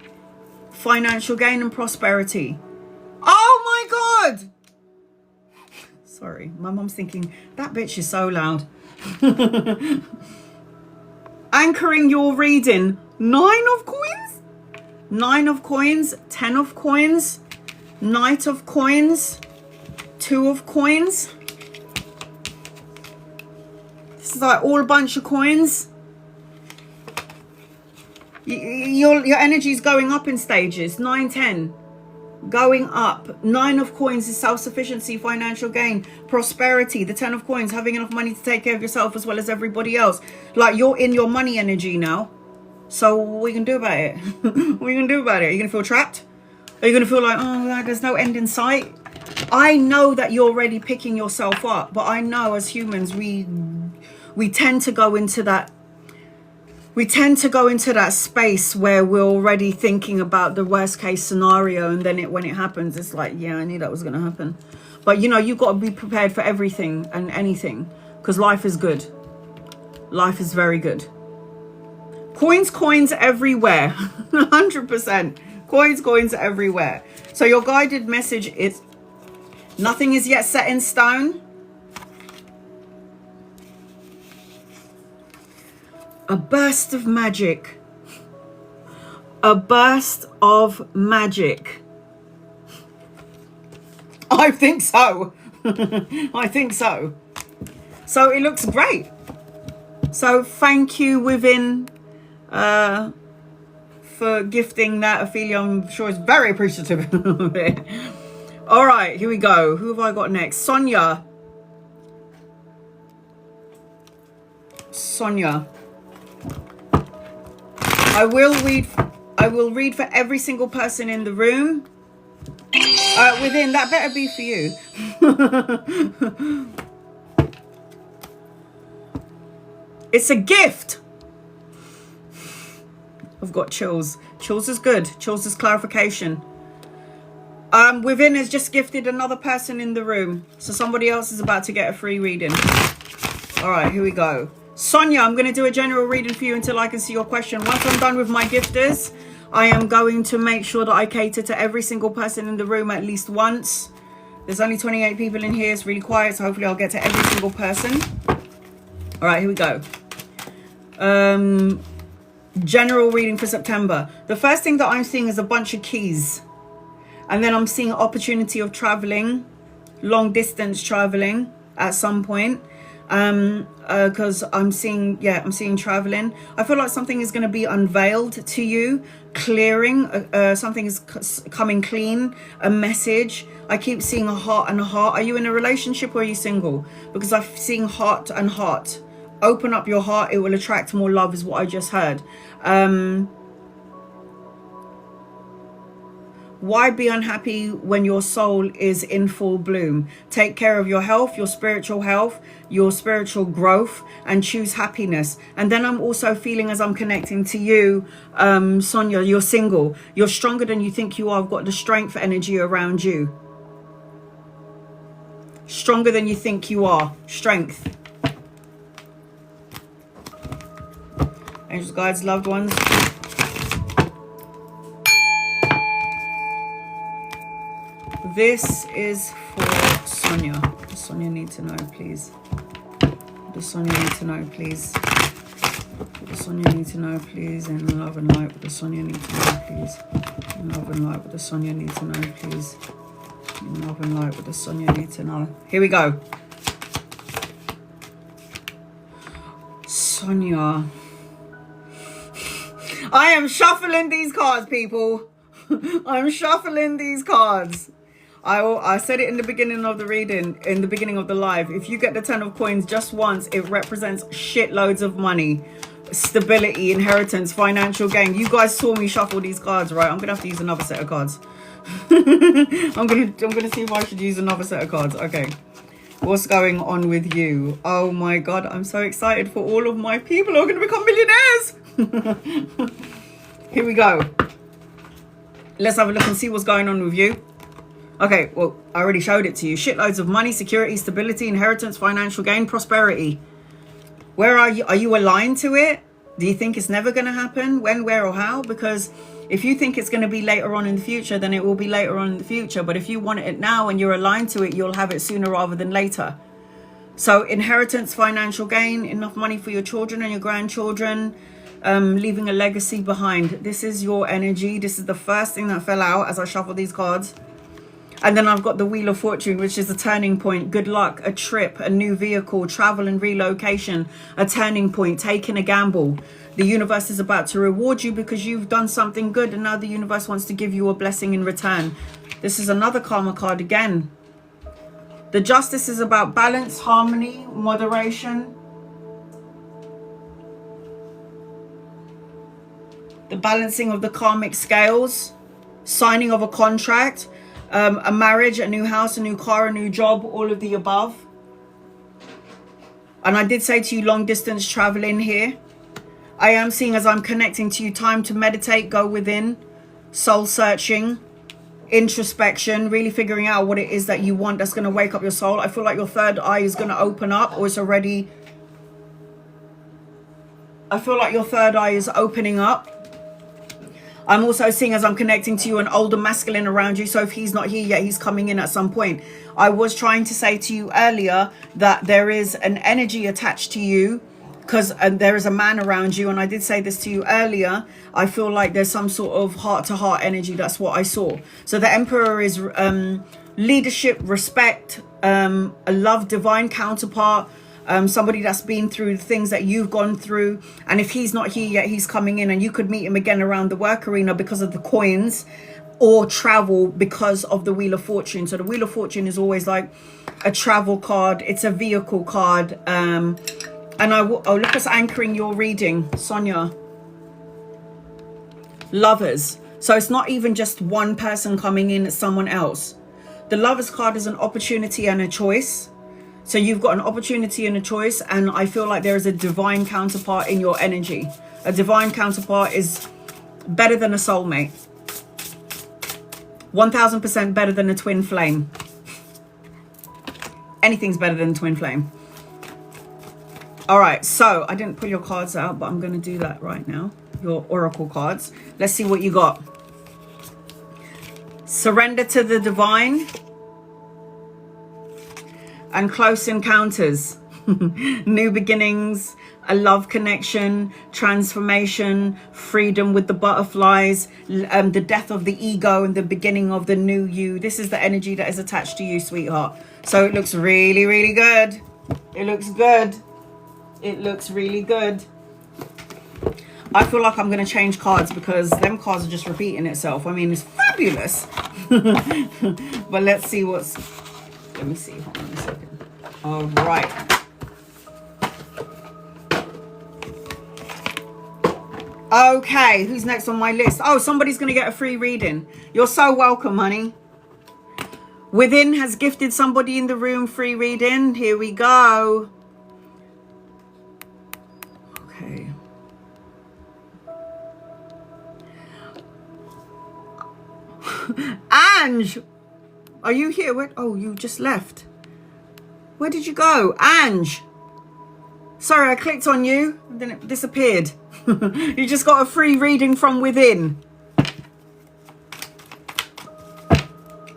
Financial gain and prosperity. Oh my God. Sorry, my mom's thinking, that bitch is so loud. Anchoring your reading. 9 of coins. 9 of coins. 10 of coins. Knight of coins. 2 of coins. This is like all a bunch of coins. Your energy is going up in stages. 9, 10. Going up. 9 of coins is self-sufficiency, financial gain, prosperity. The 10 of coins, having enough money to take care of yourself as well as everybody else. Like, you're in your money energy now. So what are you going to do about it? What are you going to do about it? Are you going to feel trapped? Are you going to feel like, oh, there's no end in sight? I know that you're already picking yourself up, but I know as humans, we tend to go into that. We tend to go into that space where we're already thinking about the worst case scenario, and then when it happens, it's like, yeah, I knew that was going to happen. But you know, you've got to be prepared for everything and anything, because life is good. Life is very good. Coins everywhere. 100%. Coins everywhere. So your guided message is, nothing is yet set in stone. A burst of magic. A burst of magic. I think so. I think so. So it looks great. So thank you, Within, for gifting that. Ophelia, I'm sure is very appreciative of it. All right, here we go. Who have I got next? Sonia. I will read for every single person in the room. Within, that better be for you. It's a gift. I've got chills. Chills is good. Chills is clarification. Within has just gifted another person in the room. So somebody else is about to get a free reading. All right, here we go. Sonia, I'm going to do a general reading for you until I can see your question. Once I'm done with my gifters, I am going to make sure that I cater to every single person in the room at least once. There's only 28 people in here. It's really quiet, so hopefully I'll get to every single person. All right, here we go. General reading for September. The first thing that I'm seeing is a bunch of keys. And then I'm seeing opportunity of traveling, long distance traveling at some point. Because I'm seeing traveling. I feel like something is going to be unveiled to you, clearing, something is coming clean, a message. I keep seeing a heart and a heart. Are you in a relationship or are you single? Because I'm seeing heart and heart. Open up your heart, it will attract more love, is what I just heard. Why be unhappy when your soul is in full bloom? Take care of your health, your spiritual growth, and choose happiness. And then I'm also feeling, as I'm connecting to you, Sonia, you're single. You're stronger than you think you are. I've got the strength energy around you. Stronger than you think you are. Strength. Angels, guides, loved ones. This is for Sonia. What does Sonia need to know, please? What does Sonia need to know, please? What does Sonia need to know, please? In love and light, what does Sonia need to know, please? In love and light, what does Sonia need to know, please? In love and light, what does Sonia need to know? Here we go. Sonia. I am shuffling these cards, people. I'm shuffling these cards. I said it in the beginning of the reading, in the beginning of the live. If you get the 10 of coins just once, it represents shitloads of money, stability, inheritance, financial gain. You guys saw me shuffle these cards, right? I'm gonna have to use another set of cards. I'm gonna see if I should use another set of cards. Okay. What's going on with you? Oh my God, I'm so excited for all of my people who are gonna become millionaires. Here we go. Let's have a look and see what's going on with you. Okay, well, I already showed it to you. Shitloads of money, security, stability, inheritance, financial gain, prosperity. Where are you? Are you aligned to it? Do you think it's never going to happen? When, where, or how? Because if you think it's going to be later on in the future, then it will be later on in the future. But if you want it now and you're aligned to it, you'll have it sooner rather than later. So inheritance, financial gain, enough money for your children and your grandchildren, leaving a legacy behind. This is your energy. This is the first thing that fell out as I shuffle these cards. And then I've got the Wheel of Fortune, which is a turning point, good luck, a trip, a new vehicle, travel and relocation, a turning point, taking a gamble. The universe is about to reward you because you've done something good, and now the universe wants to give you a blessing in return. This is another karma card again. The Justice is about balance, harmony, moderation. The balancing of the karmic scales, signing of a contract, a marriage, a new house, a new car, a new job, all of the above. And I did say to you, long distance traveling here. I am seeing, as I'm connecting to you, time to meditate, go within, soul searching, introspection, really figuring out what it is that you want that's going to wake up your soul. I feel like your third eye is going to open up, or it's already... I feel like your third eye is opening up. I'm also seeing, as I'm connecting to you, an older masculine around you. So if he's not here yet, he's coming in at some point. I was trying to say to you earlier that there is an energy attached to you because there is a man around you. And I did say this to you earlier. I feel like there's some sort of heart-to-heart energy. That's what I saw. So the Emperor is leadership, respect, a love, divine counterpart. Somebody that's been through the things that you've gone through. And if he's not here yet, he's coming in, and you could meet him again around the work arena because of the coins, or travel because of the Wheel of Fortune. So the Wheel of Fortune is always like a travel card. It's a vehicle card. And oh, look what's anchoring your reading, Sonia. Lovers. So it's not even just one person coming in, it's someone else. The Lovers card is an opportunity and a choice. So you've got an opportunity and a choice, and I feel like there is a divine counterpart in your energy. A divine counterpart is Better than a soulmate. 1000% better than a twin flame. Anything's better than a twin flame. All right, so I didn't pull your cards out, but I'm going to do that right now. Your oracle cards. Let's see what you got. Surrender to the divine. And close encounters. New beginnings. A love connection, transformation, freedom with the butterflies, the death of the ego and the beginning of the new you. This is the energy that is attached to you, sweetheart. So it looks really, really good. It looks good. It looks really good. I feel like I'm going to change cards because them cards are just repeating itself. I mean, it's fabulous. But let's see what's... Let me see. Hold on a second. All right. Okay, who's next on my list? Oh, somebody's going to get a free reading. You're so welcome, honey. Within has gifted somebody in the room free reading. Here we go. Okay. Ange, are you here? Where? Oh, you just left. Where did you go? Ange. Sorry, I clicked on you and then it disappeared. You just got a free reading from within.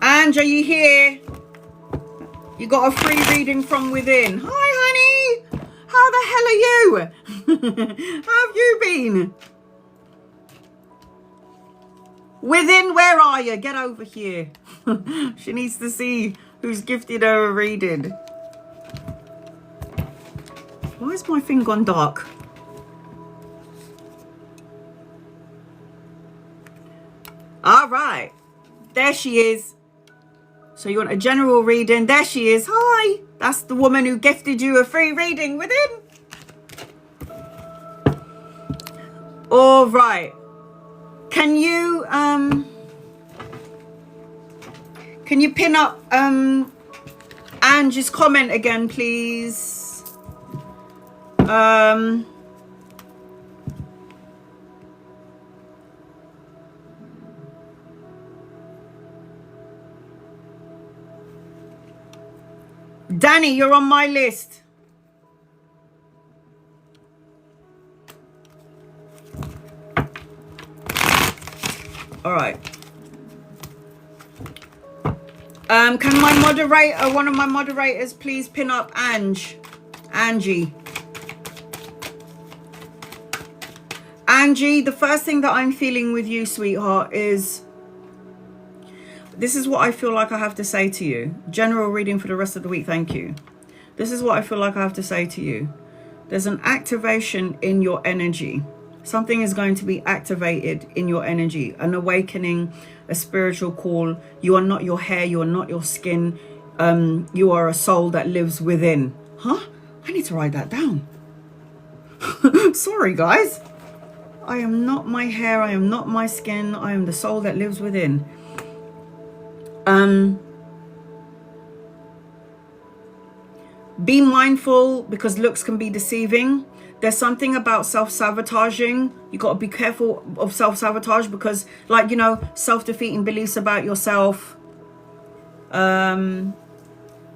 Ange, are you here? You got a free reading from within. Hi, honey. How the hell are you? How have you been? Within, where are you? Get over here. She needs to see who's gifted her a reading. Why is my thing gone dark? All right. There she is. So you want a general reading? There she is. Hi. That's the woman who gifted you a free reading within. All right. Can you pin up Angie's comment again, please? Danny, you're on my list. All right. Can my moderator, one of my moderators, please pin up Angie. Angie, the first thing that I'm feeling with you, sweetheart, is this is what I feel like I have to say to you. General reading for the rest of the week, thank you. This is what I feel like I have to say to you. There's an activation in your energy. Something is going to be activated in your energy. An awakening, a spiritual call. You are not your hair, you are not your skin. You are a soul that lives within. Huh? I need to write that down. Sorry, guys. I am not my hair, I am not my skin. I am the soul that lives within. Be mindful because looks can be deceiving. There's something about self-sabotaging. You got to be careful of self-sabotage because, like, you know, self-defeating beliefs about yourself.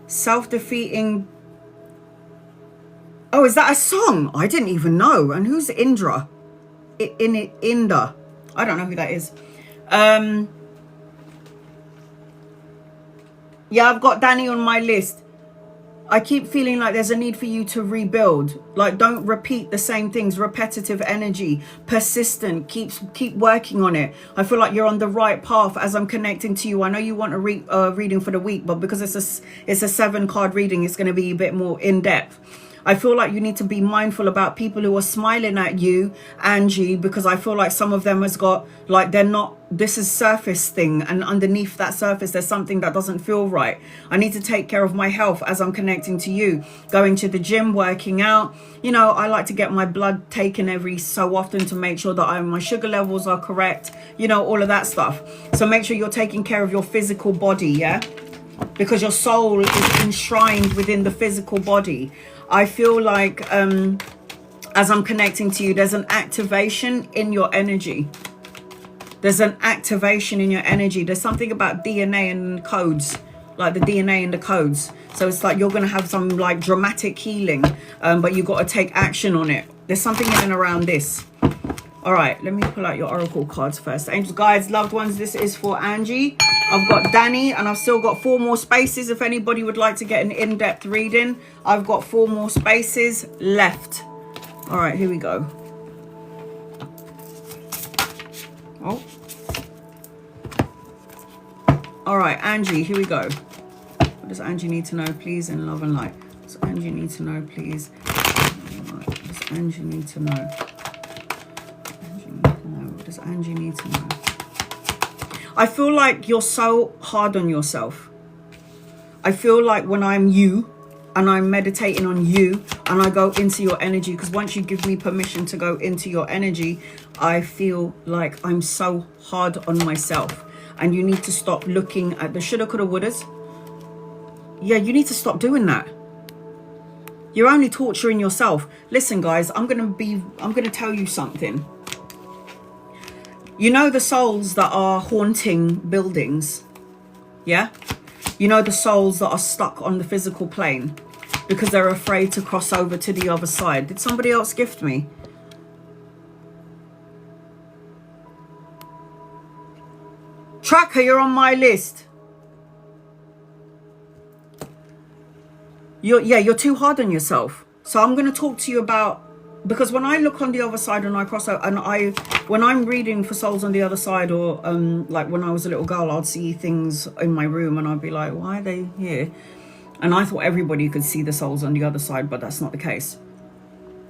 Self-defeating. Oh, is that a song? I didn't even know. And who's Indra? Inda. I don't know who that is. Yeah, I've got Danny on my list. I keep feeling like there's a need for you to rebuild. Like, don't repeat the same things. Repetitive energy, persistent. Keep working on it. I feel like you're on the right path as I'm connecting to you. I know you want a reading for the week, but because it's a 7-card reading, it's going to be a bit more in depth. I feel like you need to be mindful about people who are smiling at you, Angie, because I feel like some of them has got, like, they're not, this is surface thing. And underneath that surface, there's something that doesn't feel right. I need to take care of my health as I'm connecting to you. Going to the gym, working out. You know, I like to get my blood taken every so often to make sure that my sugar levels are correct. You know, all of that stuff. So make sure you're taking care of your physical body, yeah? Because your soul is enshrined within the physical body. I feel like as I'm connecting to you, there's an activation in your energy. There's an activation in your energy. There's something about DNA and codes, like the DNA and the codes. So it's like you're going to have some like dramatic healing, but you've got to take action on it. There's something in and around this. All right, let me pull out your oracle cards first. Angels, guides, loved ones, this is for Angie. I've got Danny, and I've still got 4 more spaces. If anybody would like to get an in-depth reading, I've got 4 more spaces left. All right, here we go. Oh. All right, Angie, here we go. What does Angie need to know, please, in love and light? What does Angie need to know, please? What does Angie need to know? What does Angie need to know? I feel like you're so hard on yourself. I feel like when I'm you and I'm meditating on you and I go into your energy, because once you give me permission to go into your energy, I feel like I'm so hard on myself. And you need to stop looking at the shoulda, coulda, wouldas. Yeah, you need to stop doing that. You're only torturing yourself. Listen, guys, I'm gonna tell you something. You know the souls that are haunting buildings? Yeah? You know the souls that are stuck on the physical plane because they're afraid to cross over to the other side. Did somebody else gift me? Tracker, you're on my list. You're too hard on yourself. So I'm going to talk to you about, because when I look on the other side and I cross out, and when I'm reading for souls on the other side, or like when I was a little girl, I'd see things in my room and I'd be like, why are they here? And I thought everybody could see the souls on the other side, but that's not the case.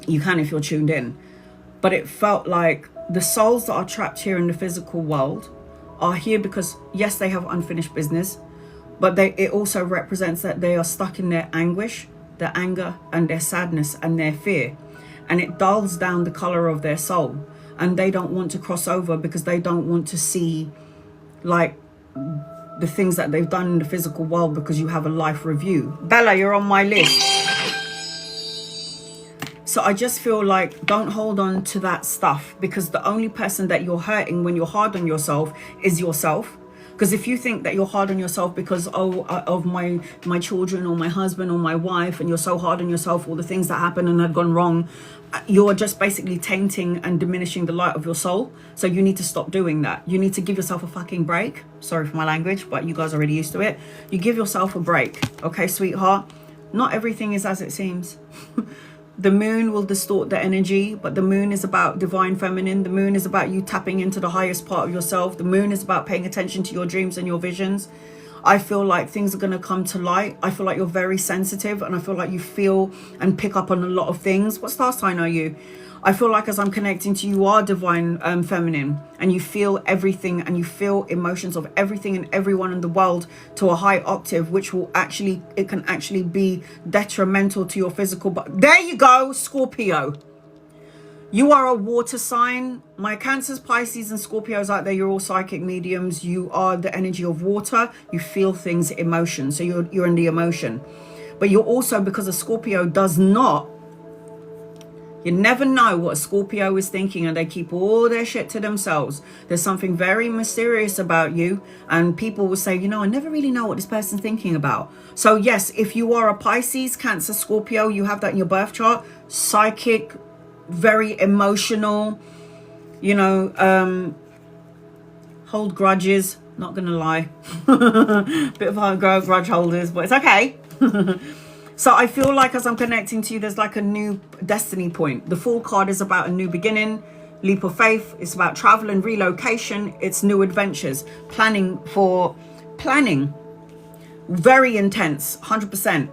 You can if you're tuned in. But it felt like the souls that are trapped here in the physical world are here because, yes, they have unfinished business, but it also represents that they are stuck in their anguish, their anger, and their sadness and their fear. And it dulls down the color of their soul. And they don't want to cross over because they don't want to see like the things that they've done in the physical world, because you have a life review. Bella, you're on my list. So I just feel like don't hold on to that stuff, because the only person that you're hurting when you're hard on yourself is yourself. Because if you think that you're hard on yourself because of my children or my husband or my wife, and you're so hard on yourself, all the things that happened and had gone wrong, you're just basically tainting and diminishing the light of your soul. So you need to stop doing that. You need to give yourself a fucking break. Sorry for my language, but you guys are already used to it. You give yourself a break. Okay, sweetheart? Not everything is as it seems. The moon will distort the energy, but the moon is about divine feminine. The moon is about you tapping into the highest part of yourself. The moon is about paying attention to your dreams and your visions. I feel like things are going to come to light. I feel like you're very sensitive, and I feel like you feel and pick up on a lot of things. What star sign are you? I feel like as I'm connecting to you, you are divine feminine, and you feel everything, and you feel emotions of everything and everyone in the world to a high octave, which will actually, it can actually be detrimental to your physical. But there you go, Scorpio. You are a water sign. My Cancers, Pisces, and Scorpios out there, you're all psychic mediums. You are the energy of water. You feel things, emotion. So you're in the emotion. But you're also, because a Scorpio does not, you never know what a Scorpio is thinking, and they keep all their shit to themselves. There's something very mysterious about you, and people will say, you know, I never really know what this person's thinking about. So yes, if you are a Pisces, Cancer, Scorpio, you have that in your birth chart. Psychic, very emotional, you know, hold grudges, not gonna lie. Bit of hard grudge holders, but it's okay. So I feel like as I'm connecting to you, there's like a new destiny point. The Fool card is about a new beginning, leap of faith. It's about travel and relocation. It's new adventures, planning. Very intense, 100%.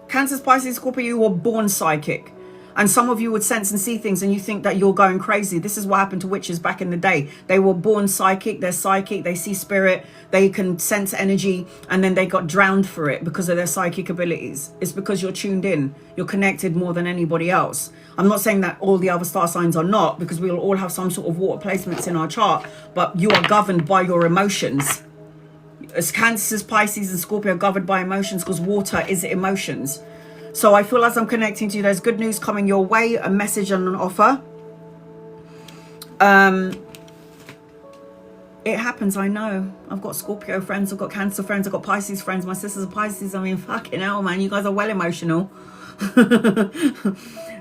Cancers, Pisces, Scorpio, you were born psychic. And some of you would sense and see things, and you think that you're going crazy. This is what happened to witches back in the day. They were born psychic. They're psychic. They see spirit. They can sense energy. And then they got drowned for it because of their psychic abilities. It's because you're tuned in. You're connected more than anybody else. I'm not saying that all the other star signs are not, because we'll all have some sort of water placements in our chart. But you are governed by your emotions. As Cancers, Pisces, and Scorpio are governed by emotions, because water is emotions. So I feel as I'm connecting to you, there's good news coming your way, a message and an offer. It happens, I know. I've got Scorpio friends, I've got Cancer friends, I've got Pisces friends. My sister's a Pisces. I mean, fucking hell, man. You guys are well emotional.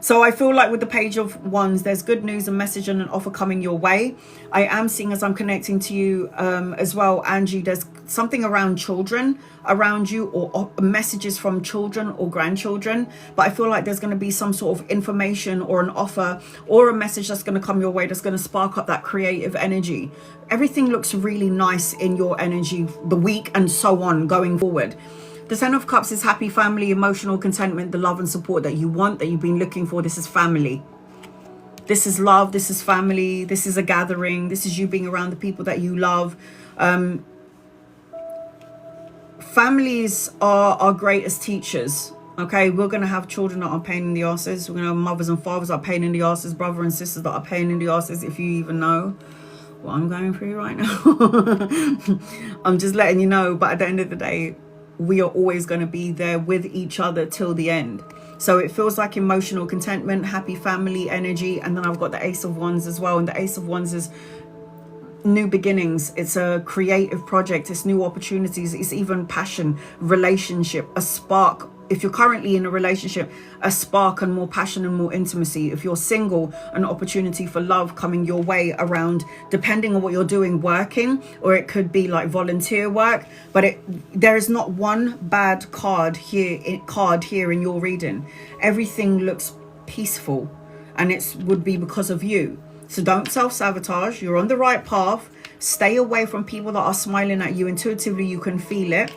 So I feel like with the Page of Wands, there's good news, a message and an offer coming your way. I am seeing, as I'm connecting to you as well, Angie, there's something around children around you, or messages from children or grandchildren. But I feel like there's going to be some sort of information or an offer or a message that's going to come your way that's going to spark up that creative energy. Everything looks really nice in your energy, the week and so on going forward. The Ten of Cups is happy, family, emotional contentment, the love and support that you want, that you've been looking for. This is family. This is love. This is family. This is a gathering. This is you being around the people that you love. Families are our greatest teachers. Okay, we're going to have children that are pain in the asses. We're going to have mothers and fathers that are pain in the asses, brother and sisters that are pain in the asses, if you even know what I'm going through right now. I'm just letting you know. But at the end of the day, we are always going to be there with each other till the end. So it feels like emotional contentment, happy family energy. And then I've got the Ace of Wands as well. And the Ace of Wands is new beginnings. It's a creative project. It's new opportunities. It's even passion, relationship, a spark. If you're currently in a relationship, a spark and more passion and more intimacy. If you're single, an opportunity for love coming your way around, depending on what you're doing, working, or it could be like volunteer work. But there is not one bad card here in your reading. Everything looks peaceful, and it would be because of you. So don't self-sabotage. You're on the right path. Stay away from people that are smiling at you. Intuitively, you can feel it.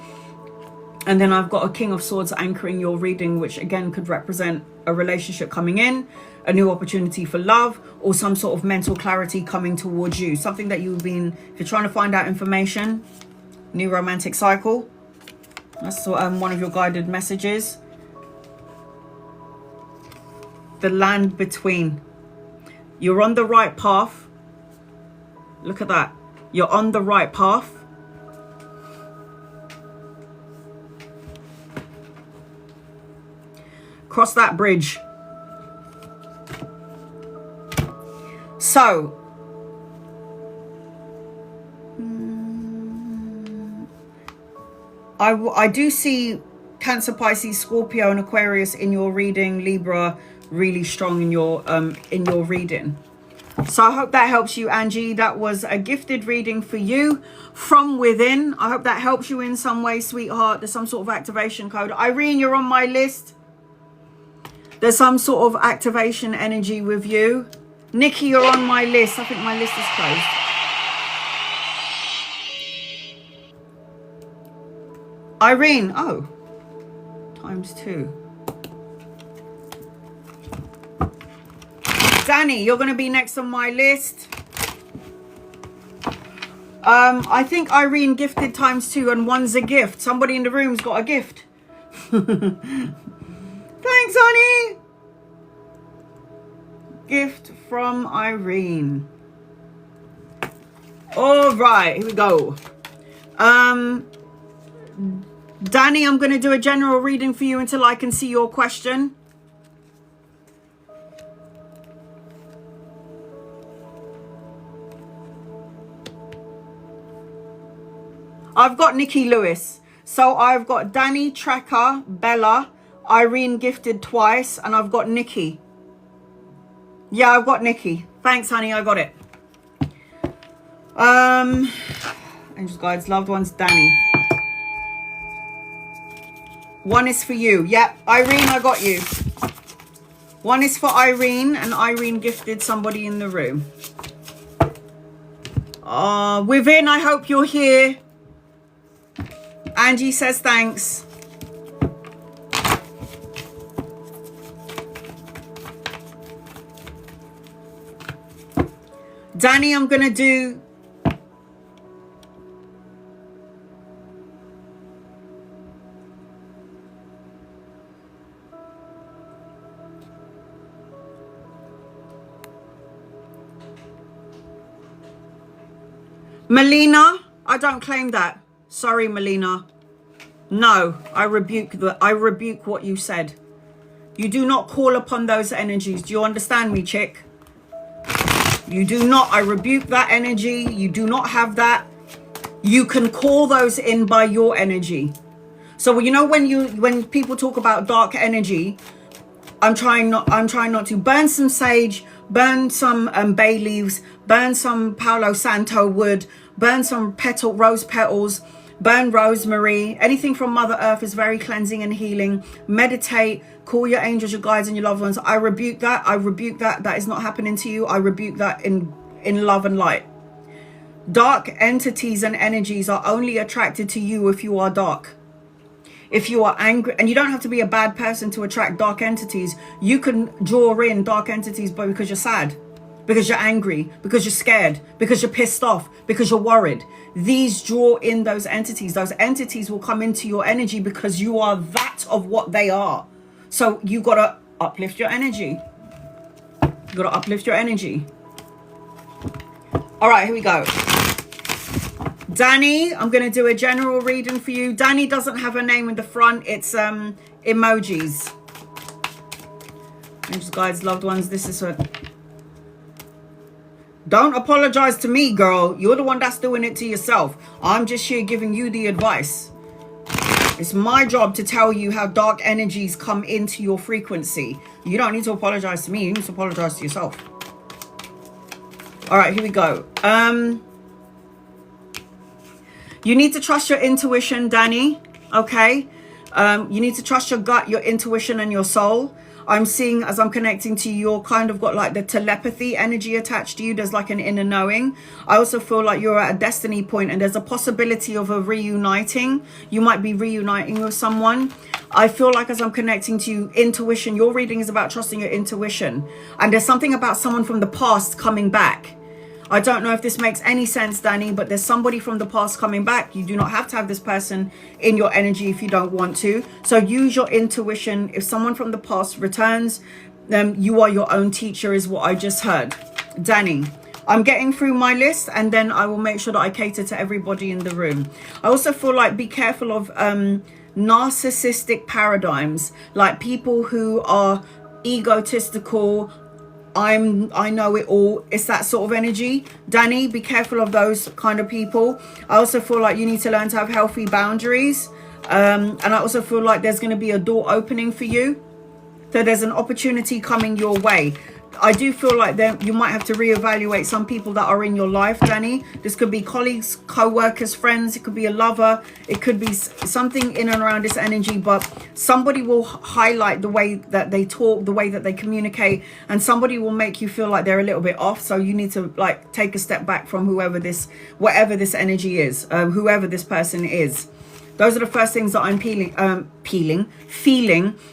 And then I've got a King of Swords anchoring your reading, which again could represent a relationship coming in, a new opportunity for love, or some sort of mental clarity coming towards you. Something that you've been, if you're trying to find out information, new romantic cycle. That's one of your guided messages. The land between. You're on the right path. Look at that. You're on the right path. Cross that bridge. So, I do see Cancer, Pisces, Scorpio, and Aquarius in your reading. Libra really strong in your reading. So I hope that helps you, Angie. That was a gifted reading for you from within. I hope that helps you in some way, sweetheart. There's some sort of activation code. Irene, you're on my list. There's some sort of activation energy with you. Nikki, you're on my list. I think my list is closed. Irene, oh, ×2. Danny, you're going to be next on my list. I think Irene gifted ×2 and 1's a gift. Somebody in the room's got a gift. Thanks, honey. Gift from Irene. All right, here we go. Danny, I'm going to do a general reading for you until I can see your question. I've got Nikki Lewis. So I've got Danny, Tracker, Bella, Irene gifted twice, and I've got Nikki. Yeah, I've got Nikki. Thanks, honey. I got it. Angels, guides, loved ones, Danny. 1 is for you. Yep, Irene, I got you. 1 is for Irene, and Irene gifted somebody in the room. Within, I hope you're here. Angie says thanks. Danny, I'm going to do... Melina, I don't claim that. Sorry, Melina. No, I rebuke what you said. You do not call upon those energies. Do you understand me, chick? You do not. I rebuke that energy. You do not have that. You can call those in by your energy. So you know when people talk about dark energy, I'm trying not to. Burn some sage, burn some bay leaves, burn some Palo Santo wood, burn some rose petals, burn rosemary. Anything from Mother Earth is very cleansing and healing. Meditate, call your angels, your guides, and your loved ones. I rebuke that. I rebuke that. That is not happening to you. I rebuke that in love and light. Dark entities and energies are only attracted to you if you are dark. If you are angry, and you don't have to be a bad person to attract dark entities. You can draw in dark entities but because you're sad, because you're angry, because you're scared, because you're pissed off, because you're worried. These draw in those entities. Those entities will come into your energy because you are that of what they are. So you got to uplift your energy. You got to uplift your energy. All right, here we go. Danny, I'm going to do a general reading for you. Danny doesn't have a name in the front. It's emojis. Angels, guides, loved ones. This is what... Don't apologize to me, girl. You're the one that's doing it to yourself. I'm just here giving you the advice. It's my job to tell you how dark energies come into your frequency. You don't need to apologize to me. You need to apologize to yourself. All right, here we go. You need to trust your intuition, Danny. Okay. You need to trust your gut, your intuition, and your soul. I'm seeing as I'm connecting to you, you're kind of got like the telepathy energy attached to you. There's like an inner knowing. I also feel like you're at a destiny point and there's a possibility of a reuniting. You might be reuniting with someone. I feel like as I'm connecting to you, intuition, your reading is about trusting your intuition. And there's something about someone from the past coming back. I don't know if this makes any sense, Danny, but there's somebody from the past coming back. You do not have to have this person in your energy if you don't want to. So use your intuition. If someone from the past returns, then you are your own teacher is what I just heard. Danny, I'm getting through my list and then I will make sure that I cater to everybody in the room. I also feel like be careful of narcissistic paradigms, like people who are egotistical, I know it all. It's that sort of energy. Danny, be careful of those kind of people. I also feel like you need to learn to have healthy boundaries. And I also feel like there's going to be a door opening for you. So there's an opportunity coming your way. I do feel like you might have to reevaluate some people that are in your life, Danny. This could be colleagues, co-workers, friends. It could be a lover. It could be something in and around this energy. But somebody will highlight the way that they talk, the way that they communicate. And somebody will make you feel like they're a little bit off. So you need to like take a step back from whatever this energy is, whoever this person is. Those are the first things that I'm feeling.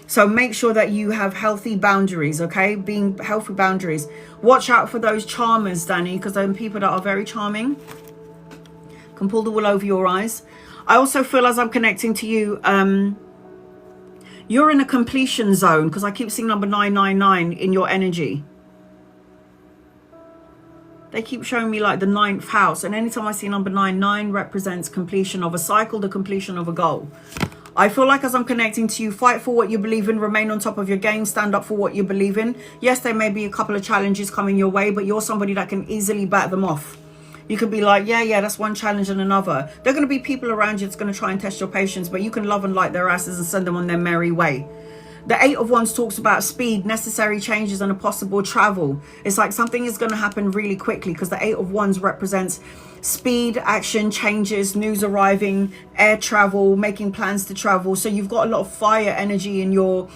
So make sure that you have healthy boundaries, okay? Being healthy boundaries. Watch out for those charmers, Danny, because they're people that are very charming. Can pull the wool over your eyes. I also feel as I'm connecting to you, you're in a completion zone because I keep seeing number 999 in your energy. They keep showing me like the 9th house. And anytime I see number 9 represents completion of a cycle, the completion of a goal. I feel like as I'm connecting to you, fight for what you believe in, remain on top of your game, stand up for what you believe in. Yes, there may be a couple of challenges coming your way, but you're somebody that can easily bat them off. You could be like, yeah, that's one challenge and another. There are going to be people around you that's going to try and test your patience, but you can love and light their asses and send them on their merry way. The 8 of Wands talks about speed, necessary changes, and a possible travel. It's like something is going to happen really quickly because the 8 of Wands represents speed, action, changes, news arriving, air travel, making plans to travel. So you've got a lot of fire energy in your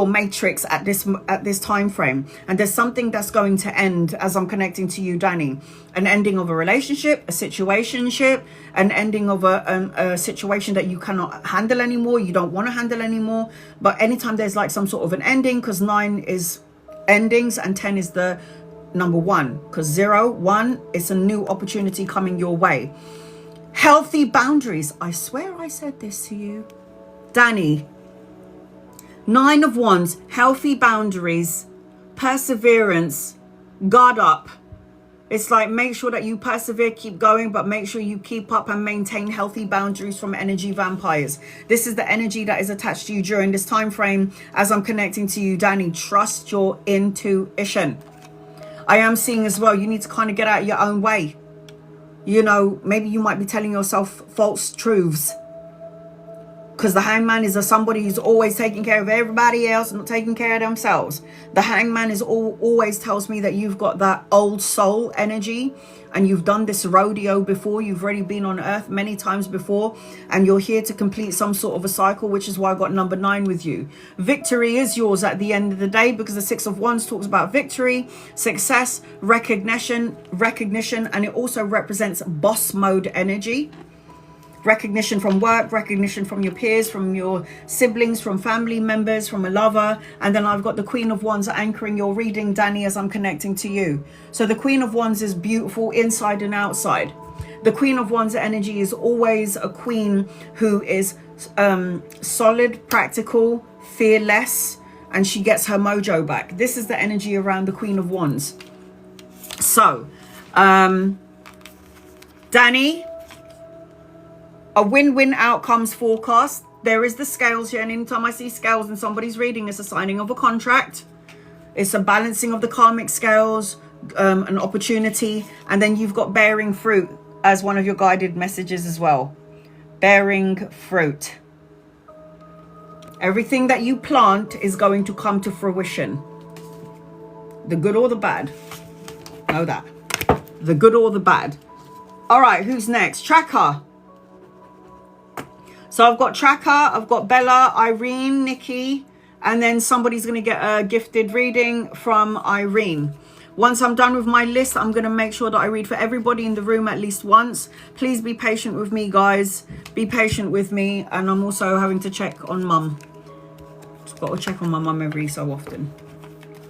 matrix at this time frame, and there's something that's going to end as I'm connecting to you, Danny. An ending of a relationship, a situationship, an ending of a situation that you cannot handle anymore, you don't want to handle anymore. But anytime there's like some sort of an ending, because 9 is endings and 10 is the number 1, because 0, 1, it's a new opportunity coming your way. Healthy boundaries. I swear I said this to you, Danny. 9 of Wands, healthy boundaries, perseverance, guard up. It's like make sure that you persevere, keep going, but make sure you keep up and maintain healthy boundaries from energy vampires. This is the energy that is attached to you during this time frame as I'm connecting to you, Danny. Trust your intuition. I am seeing as well, you need to kind of get out of your own way. You know, maybe you might be telling yourself false truths. Because the hangman is somebody who's always taking care of everybody else and not taking care of themselves. The hangman is always tells me that you've got that old soul energy and you've done this rodeo before. You've already been on earth many times before and you're here to complete some sort of a cycle, which is why I got number 9 with you. Victory is yours at the end of the day because the 6 of Wands talks about victory, success, recognition, and it also represents boss mode energy. Recognition from work, recognition from your peers, from your siblings, from family members, from a lover. And then I've got the Queen of Wands anchoring your reading, Danny, as I'm connecting to you. So the Queen of Wands is beautiful inside and outside. The Queen of Wands energy is always a queen who is solid, practical, fearless, and she gets her mojo back. This is the energy around the Queen of Wands. So, Danny, a win-win outcomes forecast. There is the scales here, and anytime I see scales in somebody's reading, it's a signing of a contract. It's a balancing of the karmic scales, an opportunity, and then you've got bearing fruit as one of your guided messages as well. Bearing fruit. Everything that you plant is going to come to fruition. The good or the bad. Know that. The good or the bad. All right, who's next? Tracker. So I've got Tracker, I've got Bella, Irene, Nikki, and then somebody's going to get a gifted reading from Irene. Once I'm done with my list, I'm going to make sure that I read for everybody in the room at least once. Please be patient with me, guys. Be patient with me. And I'm also having to check on Mum. Just got to check on my mum every so often.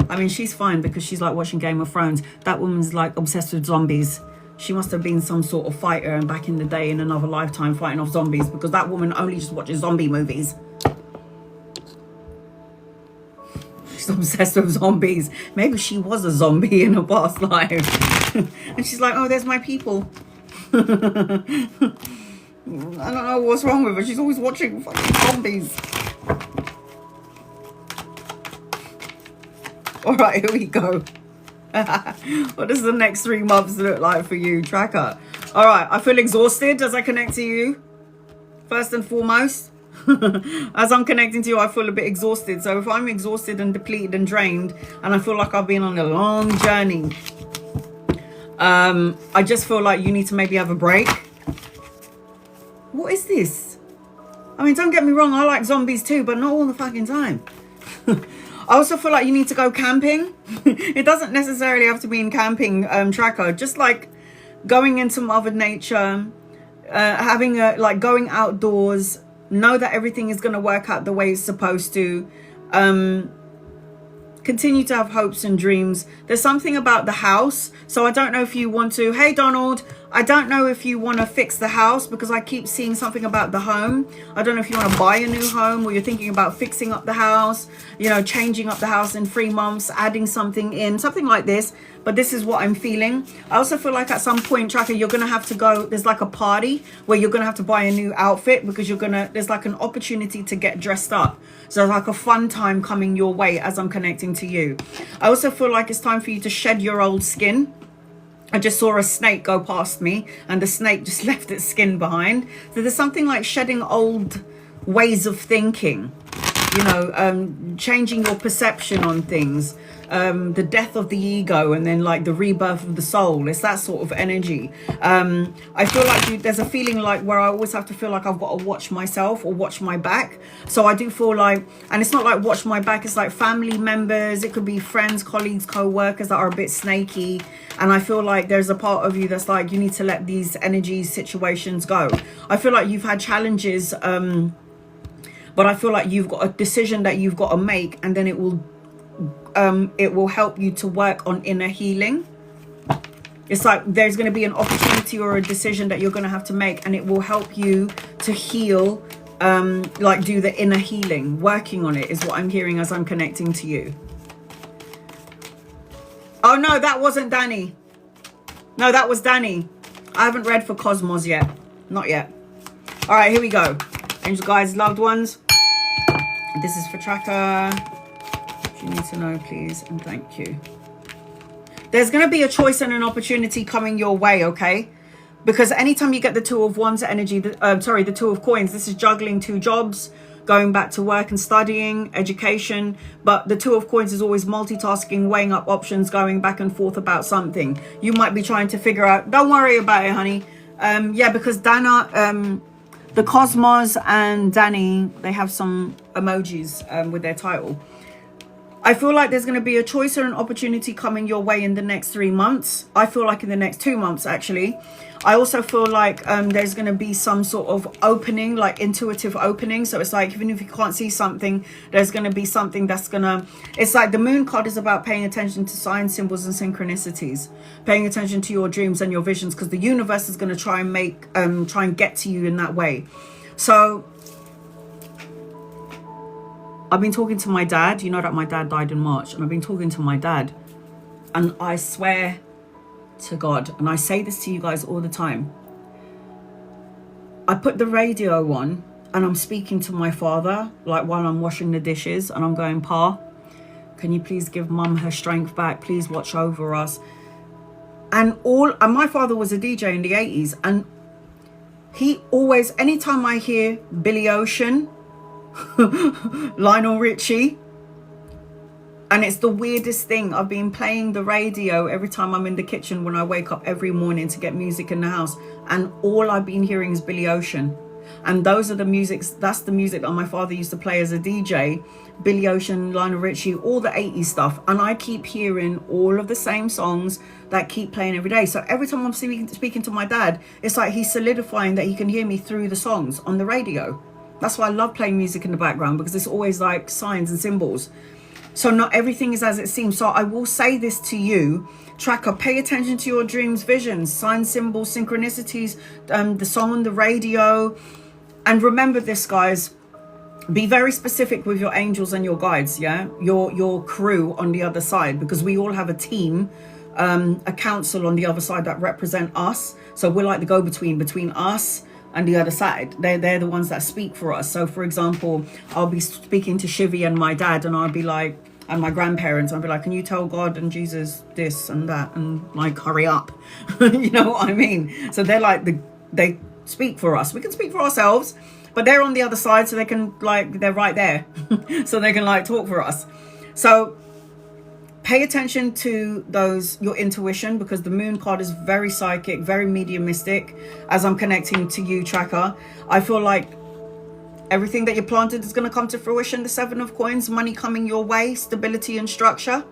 I mean, she's fine because she's like watching Game of Thrones. That woman's like obsessed with zombies. She must have been some sort of fighter and back in the day in another lifetime fighting off zombies because that woman only just watches zombie movies. She's obsessed with zombies. Maybe she was a zombie in a past life. And she's like, oh, there's my people. I don't know what's wrong with her. She's always watching fucking zombies. All right, here we go. What does the next 3 months look like for you, Tracker? All right, I feel exhausted as I connect to you. First and foremost, as I'm connecting to you, I feel a bit exhausted. So if I'm exhausted and depleted and drained, and I feel like I've been on a long journey, I just feel like you need to maybe have a break. What is this? I mean, don't get me wrong, I like zombies too, but not all the fucking time. I also feel like you need to go camping. It doesn't necessarily have to be in camping, Tracker. Just like going into Mother Nature, having a like going outdoors. Know that everything is going to work out the way it's supposed to. Continue to have hopes and dreams. There's something about the house. So I don't know if you want to. Hey, Donald. I don't know if you want to fix the house because I keep seeing something about the home. I don't know if you want to buy a new home or you're thinking about fixing up the house, you know, changing up the house in 3 months, adding something in, something like this. But this is what I'm feeling. I also feel like at some point, Tracker, you're going to have to go. There's like a party where you're going to have to buy a new outfit because there's like an opportunity to get dressed up. So there's like a fun time coming your way as I'm connecting to you. I also feel like it's time for you to shed your old skin. I just saw a snake go past me and the snake just left its skin behind. So there's something like shedding old ways of thinking, you know, changing your perception on things, the death of the ego and then like the rebirth of the soul. It's that sort of energy. I feel like there's a feeling like where I always have to feel like I've got to watch myself or watch my back. So I do feel like, and it's not like watch my back, it's like family members, it could be friends, colleagues, co-workers that are a bit snaky. And I feel like there's a part of you that's like, you need to let these energies, situations go. I feel like you've had challenges, but I feel like you've got a decision that you've got to make, and then it will help you to work on inner healing. It's like there's going to be an opportunity or a decision that you're going to have to make, and it will help you to heal, like do the inner healing. Working on it is what I'm hearing as I'm connecting to you. Oh no, that wasn't Danny. No, that was Danny. I haven't read for Cosmos yet. Not yet. All right, here we go. Angel guides, loved ones. This is for Tracker. You need to know, please, and thank you. There's going to be a choice and an opportunity coming your way, okay? Because anytime you get the Two of Wands energy, the Two of Coins, this is juggling 2 jobs, going back to work and studying, education. But the Two of Coins is always multitasking, weighing up options, going back and forth about something. You might be trying to figure out, don't worry about it, honey. Yeah, because Dana, the Cosmos and Danny, they have some emojis with their title. I feel like there's going to be a choice or an opportunity coming your way in the next 3 months. I feel like in the next 2 months, actually. I also feel like there's going to be some sort of opening, like intuitive opening. So it's like, even if you can't see something, there's going to be something that's going to... It's like the moon card is about paying attention to signs, symbols, and synchronicities. Paying attention to your dreams and your visions, because the universe is going to try and get to you in that way. So... I've been talking to my dad. You know that my dad died in March. And I've been talking to my dad. And I swear to God, and I say this to you guys all the time. I put the radio on and I'm speaking to my father, like while I'm washing the dishes. And I'm going, Pa, can you please give Mum her strength back? Please watch over us. And my father was a DJ in the 80s. And he always, anytime I hear Billy Ocean, Lionel Richie, and it's the weirdest thing, I've been playing the radio every time I'm in the kitchen when I wake up every morning to get music in the house, and all I've been hearing is Billy Ocean. And that's the music that my father used to play as a DJ. Billy Ocean, Lionel Richie, all the 80s stuff. And I keep hearing all of the same songs that keep playing every day. So every time I'm speaking to my dad, it's like he's solidifying that he can hear me through the songs on the radio. That's why I love playing music in the background, because it's always like signs and symbols. So not everything is as it seems. So I will say this to you, tracker, pay attention to your dreams, visions, signs, symbols, synchronicities, the song on the radio. And remember this, guys, be very specific with your angels and your guides, yeah? Your crew on the other side, because we all have a team, a council on the other side that represent us. So we're like the go-between between us and the other side. They're the ones that speak for us. So for example, I'll be speaking to Shivy and my dad, and I'll be like, and my grandparents, I'll be like, can you tell God and Jesus this and that, and like, hurry up. You know what I mean? So they're like, they speak for us. We can speak for ourselves, but they're on the other side, so they can, like, they're right there. So they can like talk for us. So pay attention to your intuition, because the moon card is very psychic, very mediumistic. As I'm connecting to you, tracker, I feel like everything that you planted is going to come to fruition. The 7 of Coins, money coming your way, stability and structure.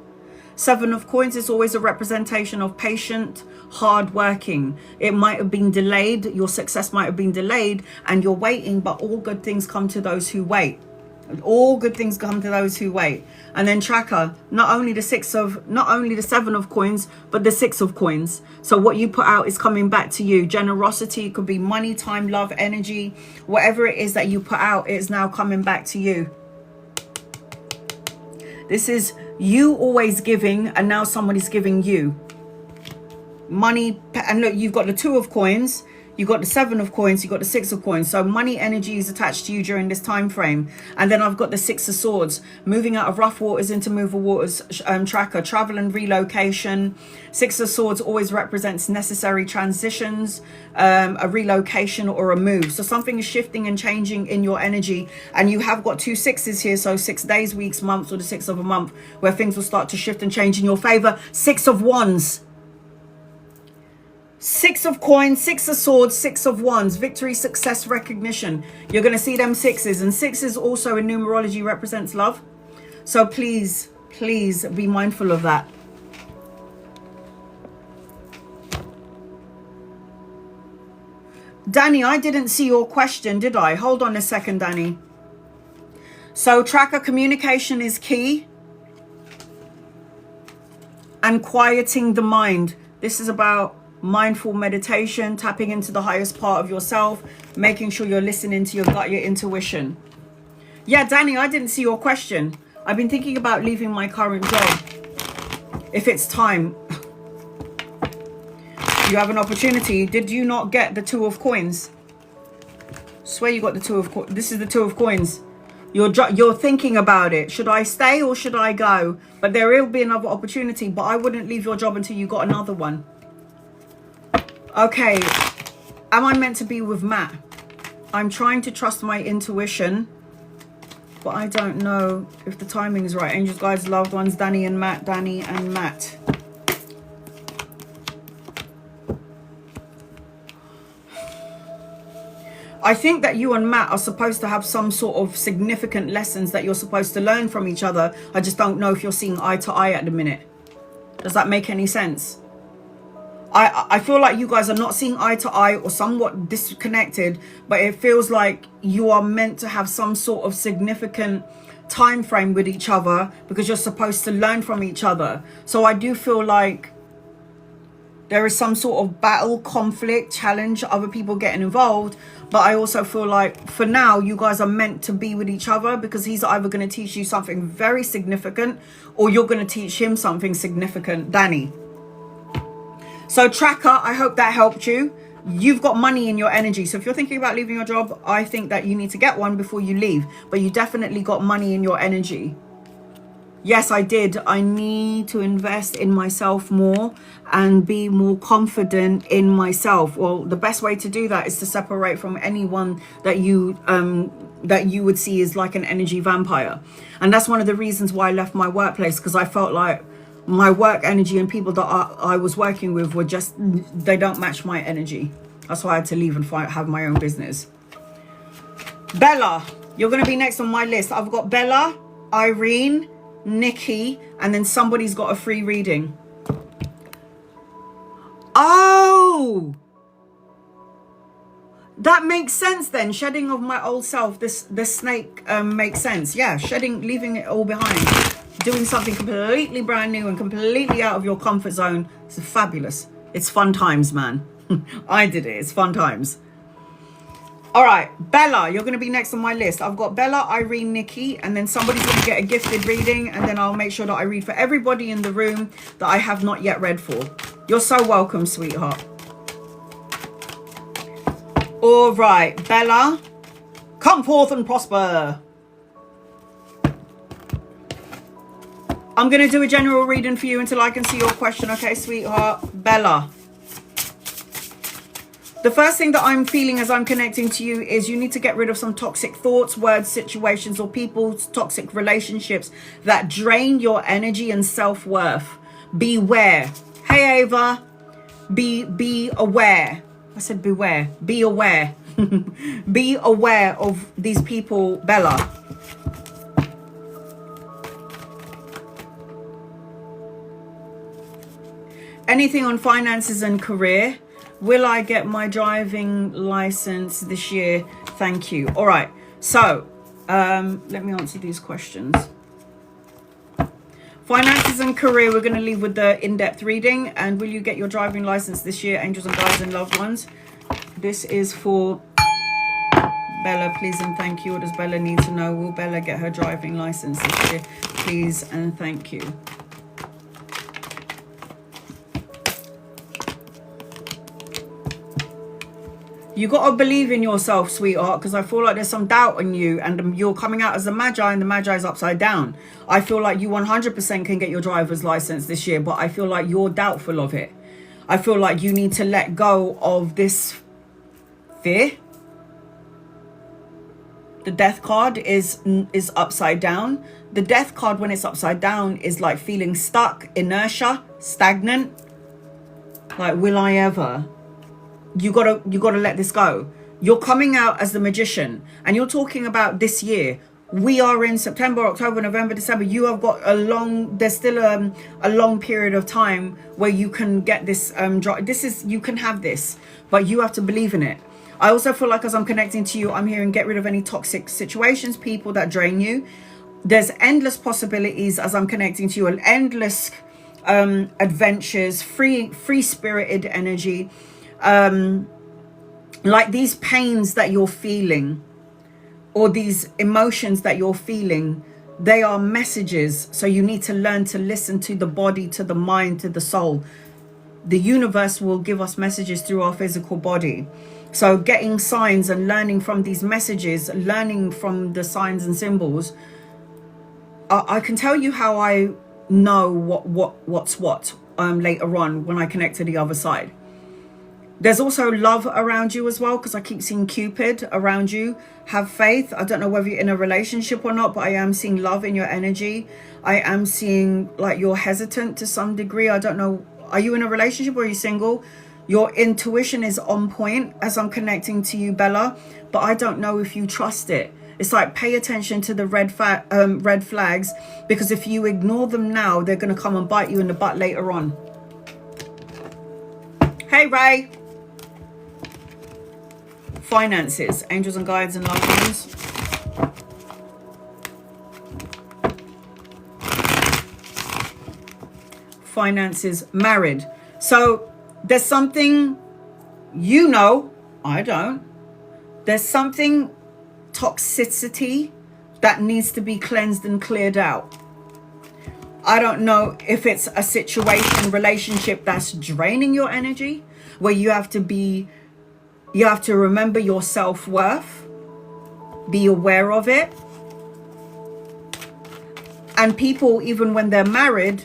7 of Coins is always a representation of patient, hard working. It might have been delayed. Your success might have been delayed and you're waiting, but all good things come to those who wait. All good things come to those who wait. And then tracker, not only the 7 of Coins, but the 6 of Coins. So what you put out is coming back to you. Generosity, it could be money, time, love, energy, whatever it is that you put out, it is now coming back to you. This is you always giving, and now somebody's giving you money. And look, you've got the 2 of Coins, you've got the 7 of Coins, you've got the 6 of Coins. So money energy is attached to you during this time frame. And then I've got the 6 of Swords, moving out of rough waters into movable waters, tracker, travel and relocation. 6 of Swords always represents necessary transitions, a relocation or a move. So something is shifting and changing in your energy. And you have got 2 6s here. So 6 days, weeks, months, or the 6th of a month, where things will start to shift and change in your favor. 6 of Wands. 6 of Coins, 6 of Swords, 6 of Wands, victory, success, recognition. You're going to see them 6s, and 6s also in numerology represents love. So please, please be mindful of that. Danny, I didn't see your question, did I? Hold on a second, Danny. So tracker, communication is key. And quieting the mind. This is about mindful meditation, tapping into the highest part of yourself, making sure you're listening to your gut, your intuition. Yeah, Danny, I didn't see your question. I've been thinking about leaving my current job. If it's time. You have an opportunity. Did you not get the 2 of Coins? Swear you got the 2 of Coins. This is the 2 of Coins. You're thinking about it. Should I stay or should I go? But there will be another opportunity, but I wouldn't leave your job until you got another one. Okay. Am I meant to be with Matt? I'm trying to trust my intuition, but I don't know if the timing is right. Angels, guides, loved ones, Danny and Matt, Danny and Matt. I think that you and Matt are supposed to have some sort of significant lessons that you're supposed to learn from each other. I just don't know if you're seeing eye to eye at the minute. Does that make any sense? I feel like you guys are not seeing eye to eye or somewhat disconnected, but it feels like you are meant to have some sort of significant time frame with each other because you're supposed to learn from each other. So I do feel like there is some sort of battle, conflict, challenge, other people getting involved. But I also feel like for now, you guys are meant to be with each other because he's either going to teach you something very significant or you're going to teach him something significant, Danny. So tracker, I hope that helped you. You've got money in your energy. So if you're thinking about leaving your job, I think that you need to get one before you leave. But you definitely got money in your energy. Yes, I did. I need to invest in myself more and be more confident in myself. Well, the best way to do that is to separate from anyone that you would see as like an energy vampire. And that's one of the reasons why I left my workplace, because I felt like my work energy and people that I was working with were just, they don't match my energy. That's why I had to leave and have my own business. Bella, you're going to be next on my list. I've got Bella, Irene, Nikki, and then somebody's got a free reading. Oh, that makes sense then. Shedding of my old self, this snake makes sense. Yeah, shedding, leaving it all behind, doing something completely brand new and completely out of your comfort zone. It's fabulous. It's fun times, man. I did it. It's fun times. All right, Bella, you're going to be next on my list. I've got Bella, Irene, Nikki, and then somebody's going to get a gifted reading, and then I'll make sure that I read for everybody in the room that I have not yet read for. You're so welcome, sweetheart. All right, Bella, come forth and prosper. I'm going to do a general reading for you until I can see your question, okay, sweetheart? Bella. The first thing that I'm feeling as I'm connecting to you is you need to get rid of some toxic thoughts, words, situations, or people's toxic relationships that drain your energy and self-worth. Beware. Hey, Ava. Be aware. I said beware. Be aware. Be aware of these people, Bella. Anything on finances and career. Will I get my driving license this year? Thank you. All right. So let me answer these questions. Finances and career, we're going to leave with the in-depth reading. And will you get your driving license this year? Angels and guides and loved ones. This is for Bella. Please and thank you. What does Bella need to know? Will Bella get her driving license this year? Please and thank you. You got to believe in yourself, sweetheart, because I feel like there's some doubt in you and you're coming out as the Magi and the Magi is upside down. I feel like you 100% can get your driver's license this year, but I feel like you're doubtful of it. I feel like you need to let go of this fear. The death card is upside down. The death card, when it's upside down, is like feeling stuck, inertia, stagnant. Like, will I ever? You gotta let this go. You're coming out as the magician and you're talking about this year. We are in September, October, November, December. You have got there's still a long period of time where you can get this you can have this, but you have to believe in it. I also feel like as I'm connecting to you, I'm hearing get rid of any toxic situations, people that drain you. There's endless possibilities as I'm connecting to you, and endless adventures, free spirited energy. Like these pains that you're feeling or these emotions that you're feeling, they are messages. So you need to learn to listen to the body, to the mind, to the soul. The universe will give us messages through our physical body. So getting signs and learning from these messages, learning from the signs and symbols, I can tell you how I know what's what later on when I connect to the other side. There's also love around you as well, because I keep seeing Cupid around you. Have faith. I don't know whether you're in a relationship or not, but I am seeing love in your energy. I am seeing like you're hesitant to some degree. I don't know. Are you in a relationship or are you single? Your intuition is on point as I'm connecting to you, Bella, but I don't know if you trust it. It's like, pay attention to the red flags, because if you ignore them now, they're going to come and bite you in the butt later on. Hey, Ray. Finances, angels and guides and loved ones. Finances, married. So there's something, you know, I don't. There's something toxicity that needs to be cleansed and cleared out. I don't know if it's a situation, relationship that's draining your energy, where you have to remember your self-worth, be aware of it. And people, even when they're married,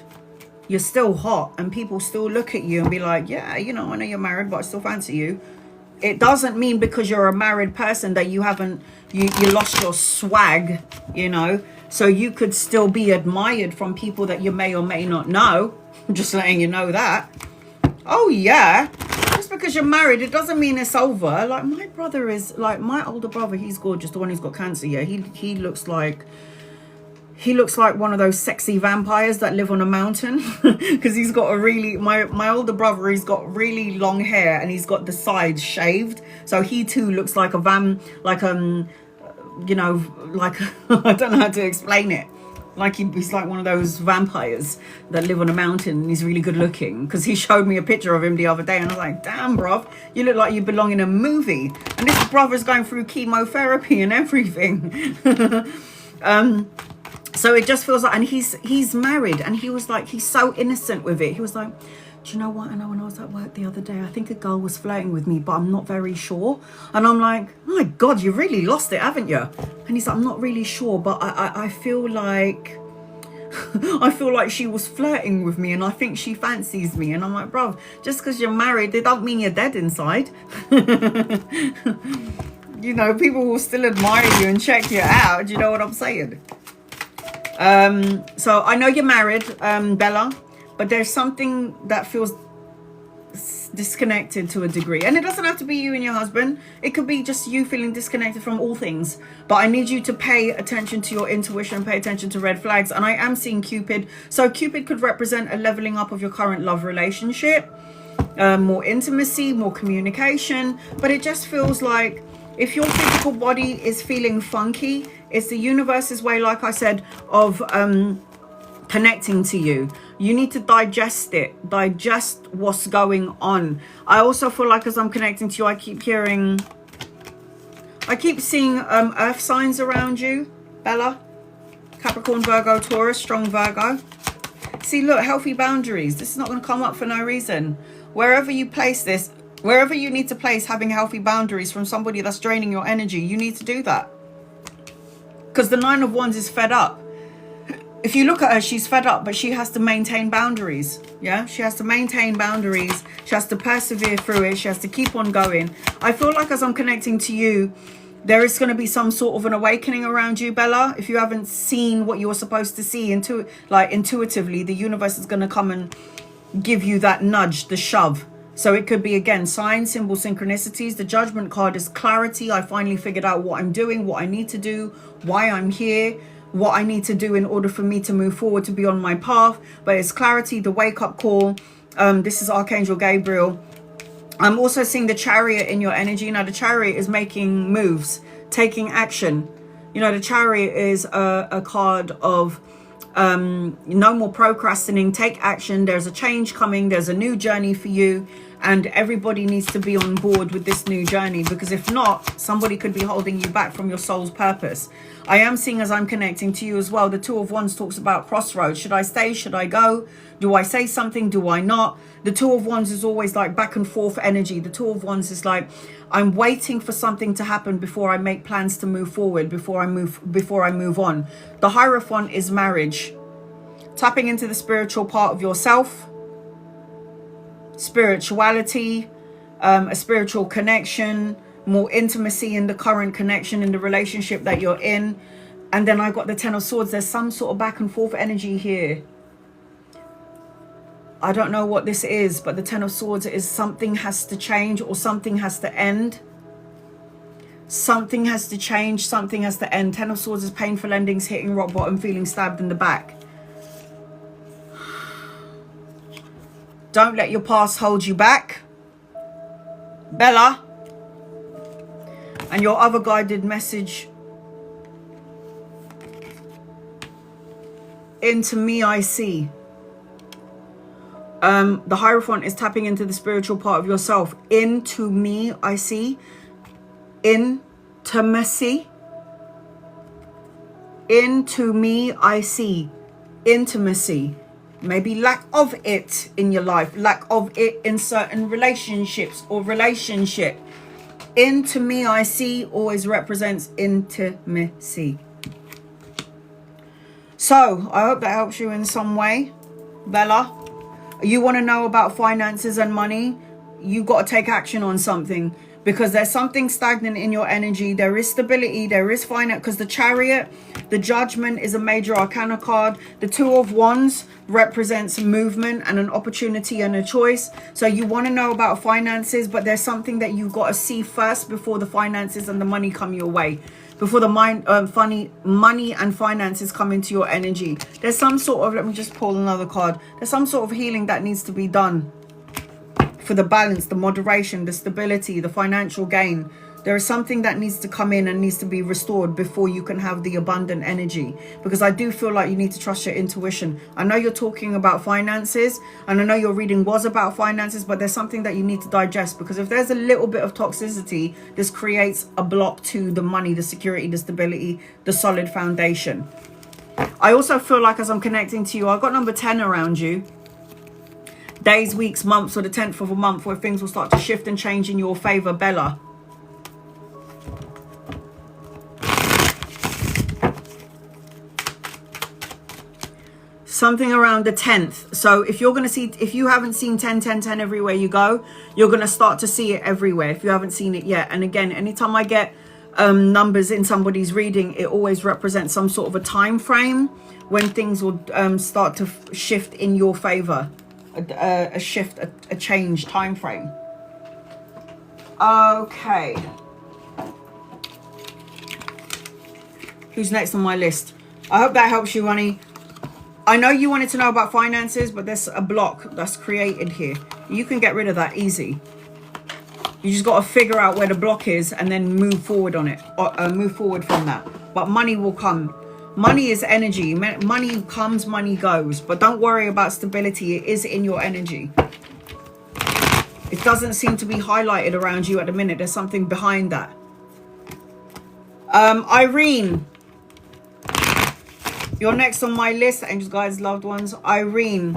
you're still hot and people still look at you and be like, yeah, you know, I know you're married, but I still fancy you. It doesn't mean because you're a married person that you haven't, you lost your swag, you know. So you could still be admired from people that you may or may not know. I'm just letting you know that. Oh, yeah. Just because you're married, it doesn't mean it's over. Like, my brother is, like, my older brother, he's gorgeous, the one who's got cancer, yeah. He looks like one of those sexy vampires that live on a mountain, because he's got a really, my older brother, he's got really long hair and he's got the sides shaved. So he too looks like you know, like, I don't know how to explain it. Like he's like one of those vampires that live on a mountain, and he's really good looking, because he showed me a picture of him the other day and I was like, damn, bruv, you look like you belong in a movie. And this brother's going through chemotherapy and everything. So it just feels like, and he's married, and he was like, he's so innocent with it. He was like, do you know what? I know when I was at work the other day, I think a girl was flirting with me, but I'm not very sure. And I'm like, oh my God, you really lost it, haven't you? And he's like, I'm not really sure, but I feel like, I feel like she was flirting with me and I think she fancies me. And I'm like, bruv, just because you're married, they don't mean you're dead inside. You know, people will still admire you and check you out. Do you know what I'm saying? So I know you're married, Bella, but there's something that feels disconnected to a degree. And it doesn't have to be you and your husband. It could be just you feeling disconnected from all things. But I need you to pay attention to your intuition, pay attention to red flags. And I am seeing Cupid. So Cupid could represent a leveling up of your current love relationship, more intimacy, more communication. But it just feels like if your physical body is feeling funky, it's the universe's way, like I said, of connecting to you. You need to digest it, digest what's going on. I also feel like as I'm connecting to you, I keep seeing earth signs around you, Bella. Capricorn, Virgo, Taurus, strong Virgo. See, look, healthy boundaries. This is not going to come up for no reason. Wherever you place this, wherever you need to place having healthy boundaries from somebody that's draining your energy, you need to do that. Because the Nine of Wands is fed up. If you look at her, she's fed up, but she has to maintain boundaries. Yeah, she has to maintain boundaries. She has to persevere through it. She has to keep on going. I feel like as I'm connecting to you, there is going to be some sort of an awakening around you, Bella. If you haven't seen what you were supposed to see intuitively, the universe is going to come and give you that nudge, the shove. So it could be, again, signs, symbols, synchronicities. The Judgment card is clarity. I finally figured out what I'm doing, what I need to do, why I'm here, what I need to do in order for me to move forward, to be on my path. But it's clarity, the wake-up call. This is Archangel Gabriel. I'm also seeing the Chariot in your energy. Now, the Chariot is making moves, taking action. You know, the Chariot is a card of No more procrastinating. Take action. There's a change coming. There's a new journey for you. And everybody needs to be on board with this new journey, because if not, somebody could be holding you back from your soul's purpose. I am seeing, as I'm connecting to you as well, the Two of Wands talks about crossroads. Should I stay? Should I go? Do I say something? Do I not? The Two of Wands is always like back and forth energy. The Two of Wands is like, I'm waiting for something to happen before I make plans to move forward, before I move on. The Hierophant is marriage. Tapping into the spiritual part of yourself. Spirituality, a spiritual connection, more intimacy in the current connection, in the relationship that you're in. And then I got the Ten of Swords. There's some sort of back and forth energy here. I don't know what this is, but the Ten of Swords is something has to change, or something has to end. Something has to change, something has to end. Ten of Swords is painful endings, hitting rock bottom, feeling stabbed in the back. Don't let your past hold you back, Bella. And your other guided message. Into me I see. The Hierophant is tapping into the spiritual part of yourself. Into me I see. Intimacy. Into me I see. Intimacy. Maybe lack of it in your life, lack of it in certain relationships or relationship. Into me I see always represents intimacy. So I hope that helps you in some way, Bella. You want to know about finances and money? You got to take action on something, because there's something stagnant in your energy. There is stability, there is finance, because the Chariot, the Judgment is a major arcana card. The Two of Wands represents movement and an opportunity and a choice. So you want to know about finances, but there's something that you've got to see first before the finances and the money come your way. Before the money and finances come into your energy. There's some sort of, let me just pull another card. There's some sort of healing that needs to be done for the balance, the moderation, the stability, the financial gain. There is something that needs to come in and needs to be restored before you can have the abundant energy. Because I do feel like you need to trust your intuition. I know you're talking about finances, and I know your reading was about finances, but there's something that you need to digest. Because if there's a little bit of toxicity, this creates a block to the money, the security, the stability, the solid foundation. I also feel like, as I'm connecting to you, I've got number 10 around you. Days, weeks, months, or the 10th of a month where things will start to shift and change in your favor, Bella. Something around the 10th. So if you're going to see, if you haven't seen 10, 10, 10 everywhere you go, you're going to start to see it everywhere if you haven't seen it yet. And again, anytime I get numbers in somebody's reading, it always represents some sort of a time frame when things will start to shift in your favor. A shift, a change time frame. Okay. Who's next on my list? I hope that helps you, honey. I know you wanted to know about finances, but there's a block that's created here. You can get rid of that easy. You just got to figure out where the block is and then move forward on it, or move forward from that. But money will come. Money is energy. Money comes, money goes. But don't worry about stability. It is in your energy. It doesn't seem to be highlighted around you at the minute. There's something behind that. Irene. You're next on my list, angels, guides, loved ones. Irene.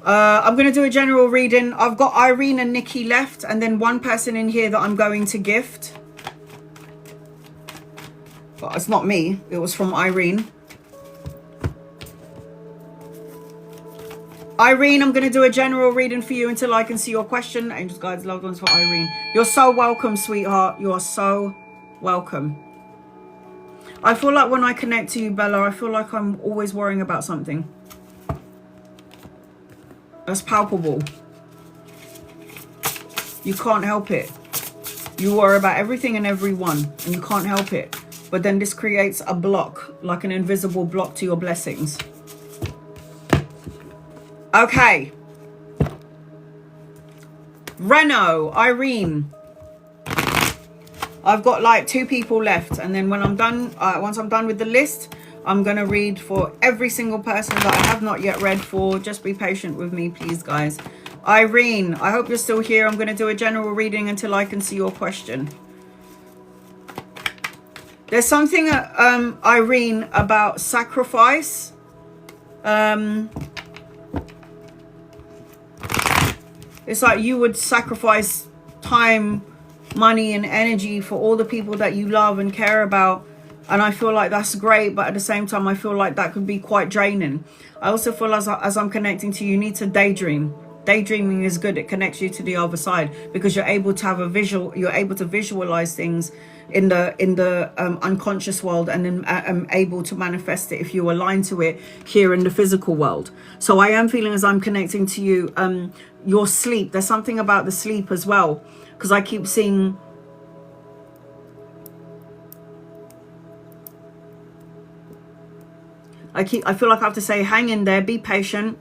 I'm going to do a general reading. I've got Irene and Nikki left, and then one person in here that I'm going to gift. But it's not me. It was from Irene. Irene, I'm going to do a general reading for you until I can see your question. Angels, guides, loved ones for Irene. You're so welcome, sweetheart. You are so welcome. I feel like when I connect to you, Bella, I feel like I'm always worrying about something. That's palpable. You can't help it. You worry about everything and everyone, and you can't help it. But then this creates a block, like an invisible block to your blessings. Okay. Reno, Irene. I've got like 2 people left, and then when I'm done, once I'm done with the list, I'm gonna read for every single person that I have not yet read for. Just be patient with me, please, guys. Irene, I hope you're still here. I'm gonna do a general reading until I can see your question. There's something, Irene, about sacrifice. It's like you would sacrifice time, money, and energy for all the people that you love and care about. And I feel like that's great, but at the same time, I feel like that could be quite draining. I also feel as I'm connecting to you, you need to daydream. Daydreaming is good. It connects you to the other side because you're able to have a visual. You're able to visualize things in the unconscious world, and then able to manifest it if you align to it here in the physical world. So I am feeling as I'm connecting to you, your sleep. There's something about the sleep as well, because I keep seeing. I feel like I have to say, hang in there, be patient.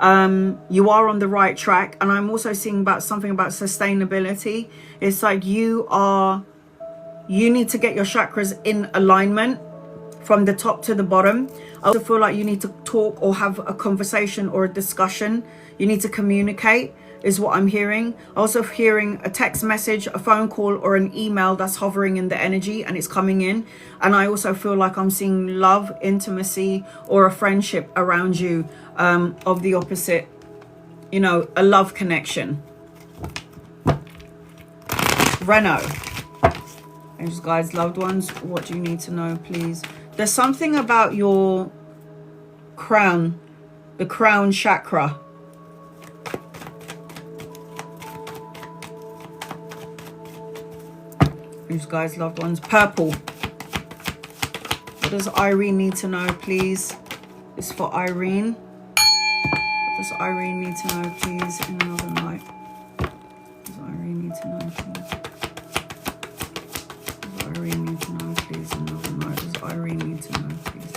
You are on the right track. And I'm also seeing about something about sustainability. It's like you need to get your chakras in alignment from the top to the bottom. I also feel like you need to talk or have a conversation or a discussion. You need to communicate, is what I'm hearing. Also hearing a text message, a phone call, or an email that's hovering in the energy and it's coming in. And I also feel like I'm seeing love, intimacy, or a friendship around you, of the opposite, you know, a love connection. Renault. Angels, guides, loved ones, what do you need to know, please? There's something about your crown, the crown chakra. Angels, guides, loved ones, purple. What does Irene need to know, please? It's for Irene. What does Irene need to know, please, in another night? What does Irene need to know, please? Irene need to know, please, another night. Does Irene need to know, please?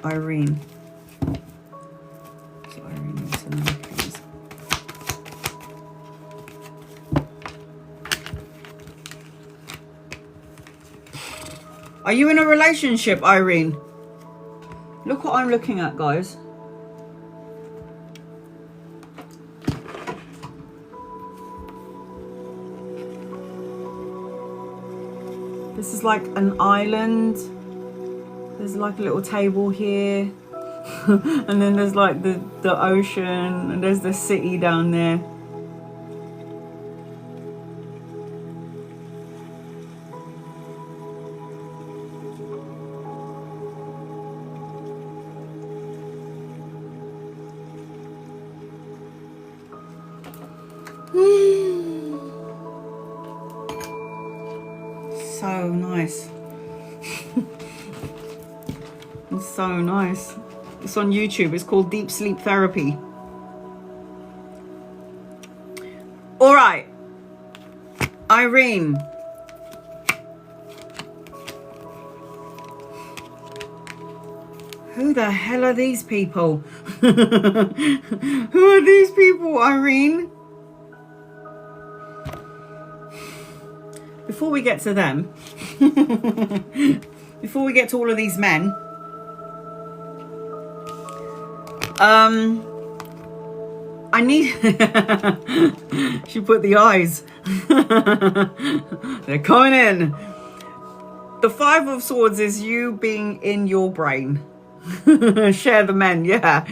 Irene. Does Irene need to know, please? Are you in a relationship, Irene? Look what I'm looking at, guys. This is like an island. There's like a little table here. And then there's like the ocean. And there's the city down there. So nice. It's so nice. It's on YouTube. It's called Deep Sleep Therapy. All right, Irene. Who the hell are these people? Who are these people, Irene? Before we get to them, before we get to all of these men, I need... She put the eyes. They're coming in. The 5 of Swords is you being in your brain. Share the men, yeah.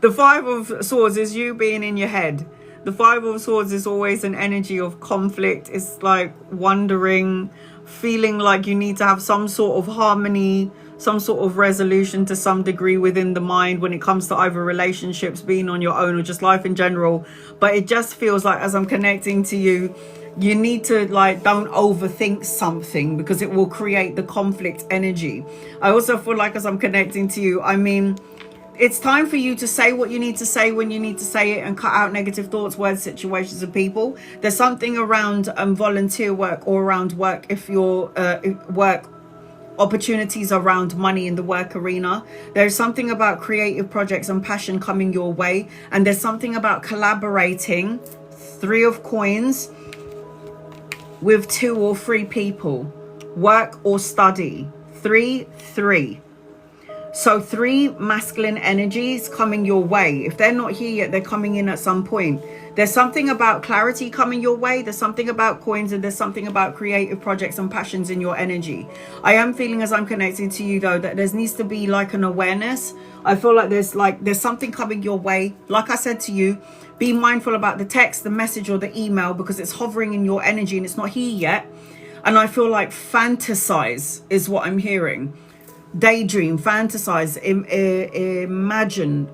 The 5 of Swords is you being in your head. The 5 of Swords is always an energy of conflict. It's like wondering, feeling like you need to have some sort of harmony, some sort of resolution to some degree within the mind when it comes to either relationships, being on your own, or just life in general. But it just feels like as I'm connecting to you, you need to like, don't overthink something because it will create the conflict energy. I also feel like as I'm connecting to you, I mean, it's time for you to say what you need to say when you need to say it and cut out negative thoughts, words, situations, and people. There's something around volunteer work or around work if you're work opportunities around money in the work arena. There's something about creative projects and passion coming your way. And there's something about collaborating. 3 of Coins. with 2 or 3 people. Work or study. 3, 3. So 3 masculine energies coming your way. If they're not here yet, they're coming in at some point. There's something about clarity coming your way. There's something about coins, and there's something about creative projects and passions in your energy. I am feeling, as I'm connecting to you though, that there needs to be like an awareness. I feel like there's something coming your way. Like I said to you, be mindful about the text, the message, or the email, because it's hovering in your energy and it's not here yet. And I feel like fantasize is what I'm hearing. Daydream, fantasize,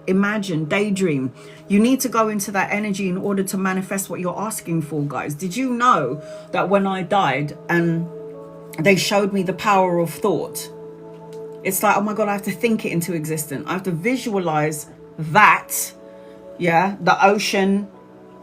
imagine, daydream. You need to go into that energy in order to manifest what you're asking for, guys. Did you know that when I died and they showed me the power of thought, it's like, oh my God, I have to think it into existence. I have to visualize that, yeah, the ocean,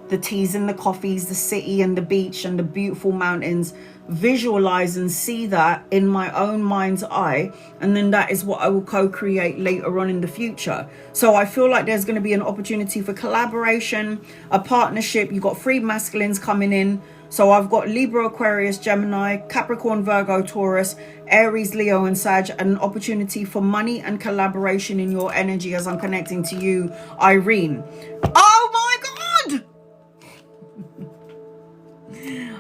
the teas and the coffees, the city and the beach and the beautiful mountains. Visualize and see that in my own mind's eye, and then that is what I will co-create later on in the future. So I feel like there's going to be an opportunity for collaboration, a partnership. You got 3 masculines coming in. So I've got Libra, Aquarius, Gemini, Capricorn, Virgo, Taurus, Aries, Leo, and Sag. An opportunity for money and collaboration in your energy as I'm connecting to you, Irene. Oh my God!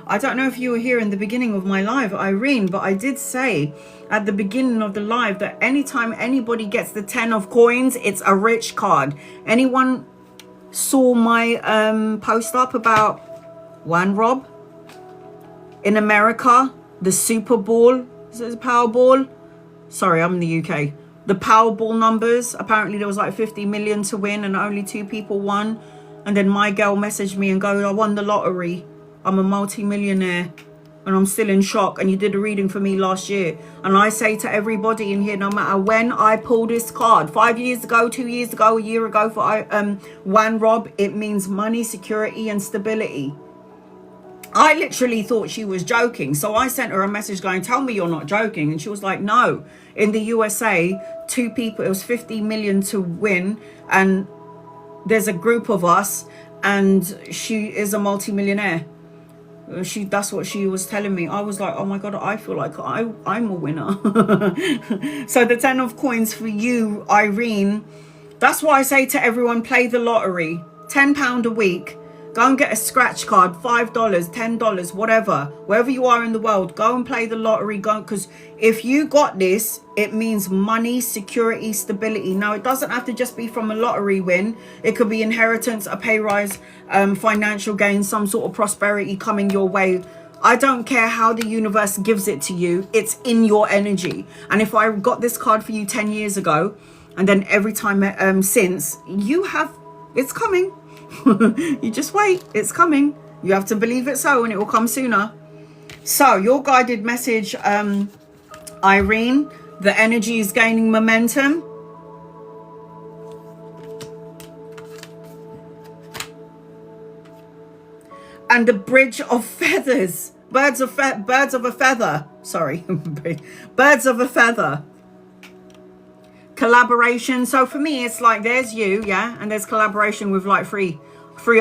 I don't know if you were here in the beginning of my live, Irene, but I did say at the beginning of the live that anytime anybody gets the 10 of coins, it's a rich card. Anyone saw my post up about One Rob in America, the Super Bowl? Is it the Powerball? Sorry, I'm in the UK. The Powerball numbers. Apparently there was like 50 million to win and only 2 people won. And then my girl messaged me and go, I won the lottery. I'm a multi-millionaire and I'm still in shock. And you did a reading for me last year. And I say to everybody in here, no matter when I pull this card, 5 years ago, 2 years ago, a year ago for One Rob, it means money, security and stability. I literally thought she was joking. So I sent her a message going, tell me you're not joking. And she was like, no. In the USA, 2 people, it was 50 million to win. And there's a group of us and she is a multi-millionaire. That's what she was telling me. I was like, oh my God, I feel like I'm a winner. So the 10 of coins for you, Irene. That's why I say to everyone, play the lottery. £10 a week. Go and get a scratch card, $5, $10, whatever. Wherever you are in the world, go and play the lottery. Go, because if you got this, it means money, security, stability. Now, it doesn't have to just be from a lottery win. It could be inheritance, a pay rise, financial gain, some sort of prosperity coming your way. I don't care how the universe gives it to you. It's in your energy. And if I got this card for you 10 years ago, and then every time since, you have, it's coming. You just wait, it's coming. You have to believe it so, and it will come sooner. So your guided message, Irene, the energy is gaining momentum. And the bridge of feathers, birds of a feather, sorry. Birds of a feather. Collaboration. So for me, it's like there's you, yeah, and there's collaboration with like three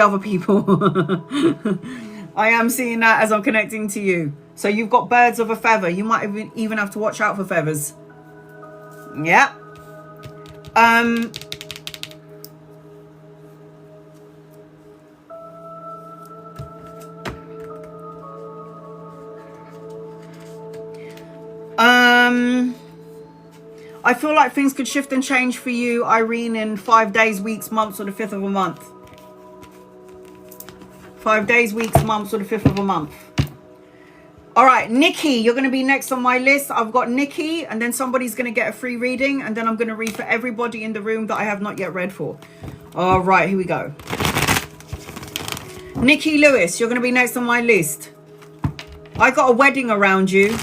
other people. I am seeing that as I'm connecting to you. So you've got birds of a feather. You might even have to watch out for feathers. Yeah. I feel like things could shift and change for you, Irene, in 5 days, weeks, months, or the 5th of a month. 5 days, weeks, months, or the 5th of a month. All right, Nikki, you're going to be next on my list. I've got Nikki, and then somebody's going to get a free reading, and then I'm going to read for everybody in the room that I have not yet read for. All right, here we go. Nikki Lewis, you're going to be next on my list. I got a wedding around you.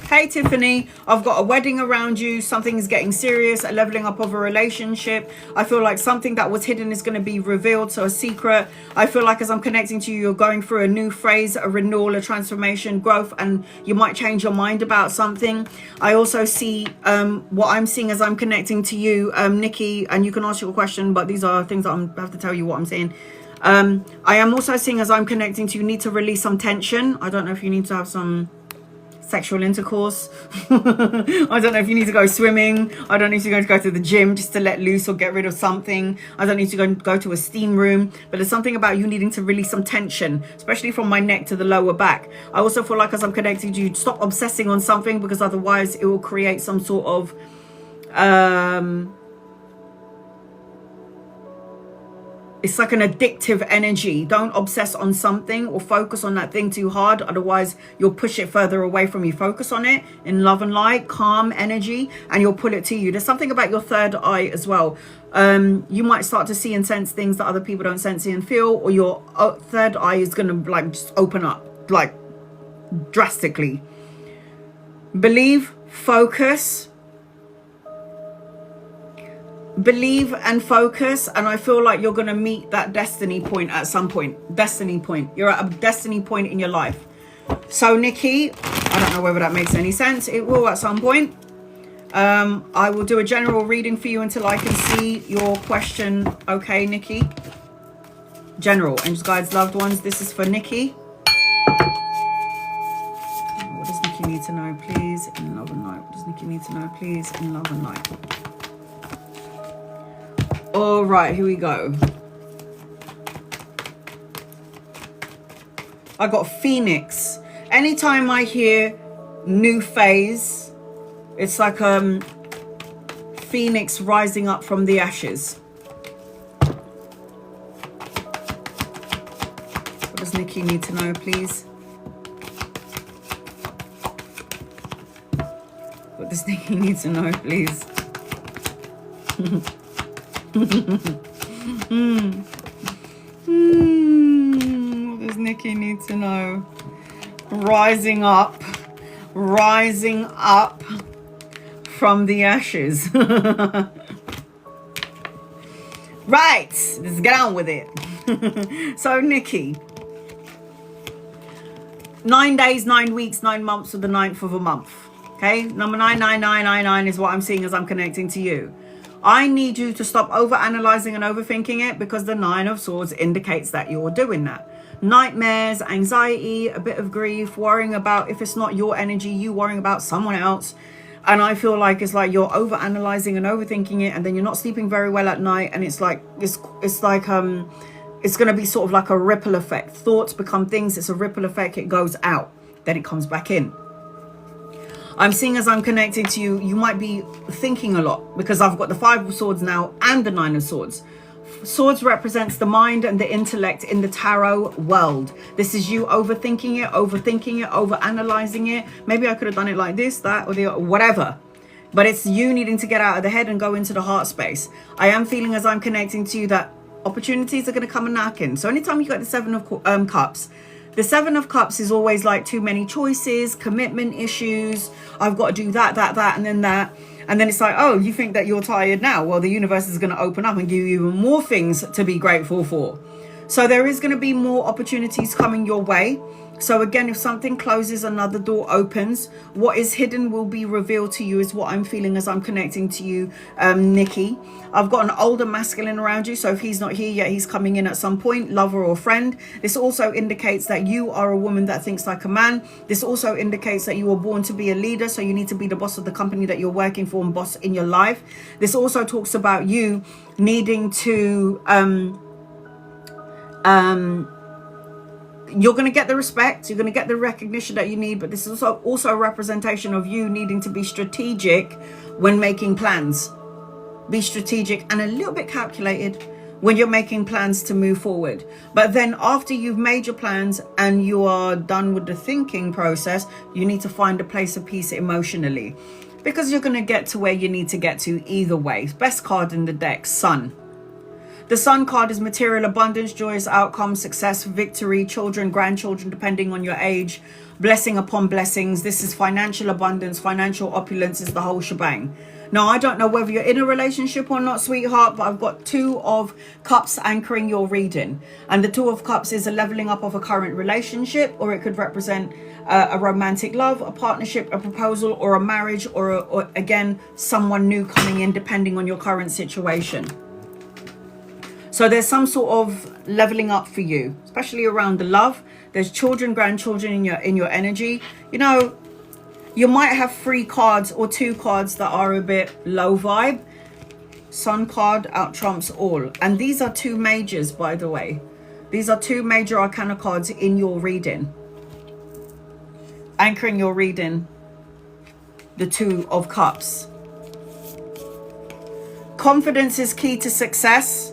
Hey Tiffany, I've got a wedding around you. Something is getting serious, a leveling up of a relationship. I feel like something that was hidden is going to be revealed, so a secret. I feel like as I'm connecting to you, you're going through a new phase, a renewal, a transformation, growth, and you might change your mind about something. I also see what I'm seeing as I'm connecting to you, Nikki, and you can ask your question, but these are things that I have to tell you what I'm seeing. I am also seeing, as I'm connecting to you, need to release some tension. I don't know if you need to have some sexual intercourse. I don't know if you need to go swimming. I don't need to go to the gym just to let loose or get rid of something. I don't need to go to a steam room. But there's something about you needing to release some tension, especially from my neck to the lower back. I also feel like, as I'm connecting to you, stop obsessing on something, because otherwise it will create some sort of it's like an addictive energy. Don't obsess on something or focus on that thing too hard. Otherwise, you'll push it further away from you. Focus on it in love and light, calm energy, and you'll pull it to you. There's something about your third eye as well. You might start to see and sense things that other people don't sense and feel, or your third eye is going to like just open up like drastically. Believe, focus. Believe and focus, and I feel like you're going to meet that destiny point at some point. Destiny point. You're at a destiny point in your life. So Nikki, I don't know whether that makes any sense. It will at some point. I will do a general reading for you until I can see your question. Okay, Nikki. General, angels, guides, loved ones. This is for Nikki. What does Nikki need to know, please, in love and light? What does Nikki need to know, please, in love and light? All right, here we go. I got Phoenix. Anytime I hear new phase, it's like Phoenix rising up from the ashes. What does Nikki need to know, please? What does Nikki need to know, please? What does Nikki need to know? Rising up from the ashes. Right, let's get on with it. So Nikki, 9 days, 9 weeks, 9 months with the 9th of a month. Okay, number 99999 is what I'm seeing as I'm connecting to you. I need you to stop over-analyzing and overthinking it, because the 9 of Swords indicates that you're doing that. Nightmares, anxiety, a bit of grief, worrying about, if it's not your energy, you worrying about someone else. And I feel like it's like you're over-analyzing and overthinking it, and then you're not sleeping very well at night. And it's like, it's going to be sort of like a ripple effect. Thoughts become things. It's a ripple effect. It goes out, then it comes back in. I'm seeing, as I'm connecting to you, you might be thinking a lot, because I've got the 5 of Swords now and the 9 of Swords. Swords represents the mind and the intellect in the tarot world. This is you overthinking it, over-analyzing it. Maybe I could have done it like this, that, or the whatever. But it's you needing to get out of the head and go into the heart space. I am feeling, as I'm connecting to you, that opportunities are going to come and knocking. So anytime you got the 7 of Cups, the 7 of Cups is always like too many choices, commitment issues. I've got to do that, and then that. And then it's like, oh, you think that you're tired now? Well, the universe is going to open up and give you even more things to be grateful for. So there is going to be more opportunities coming your way. So again, if something closes, another door opens. What is hidden will be revealed to you, is what I'm feeling as I'm connecting to you, Nikki. I've got an older masculine around you. So if he's not here yet, he's coming in at some point, lover or friend. This also indicates that you are a woman that thinks like a man. This also indicates that you were born to be a leader. So you need to be the boss of the company that you're working for and boss in your life. This also talks about you needing to... you're going to get the respect, you're going to get the recognition that you need, but this is also a representation of you needing to be strategic when making plans. Be strategic and a little bit calculated when you're making plans to move forward. But then after you've made your plans and you are done with the thinking process, you need to find a place of peace emotionally, because you're going to get to where you need to get to either way. Best card in the deck, Sun. The Sun card is material abundance, joyous outcomes, success, victory, children, grandchildren, depending on your age, blessing upon blessings. This is financial abundance, financial opulence is the whole shebang. Now, I don't know whether you're in a relationship or not, sweetheart, but I've got 2 of Cups anchoring your reading. And the 2 of Cups is a leveling up of a current relationship, or it could represent a romantic love, a partnership, a proposal, or a marriage, or again, someone new coming in, depending on your current situation. So there's some sort of leveling up for you, especially around the love. There's children, grandchildren in your energy. You know, you might have 3 cards or 2 cards that are a bit low vibe. Sun card out trumps all. And these are 2 majors, by the way. These are 2 major arcana cards in your reading. Anchoring your reading, the 2 of Cups. Confidence is key to success.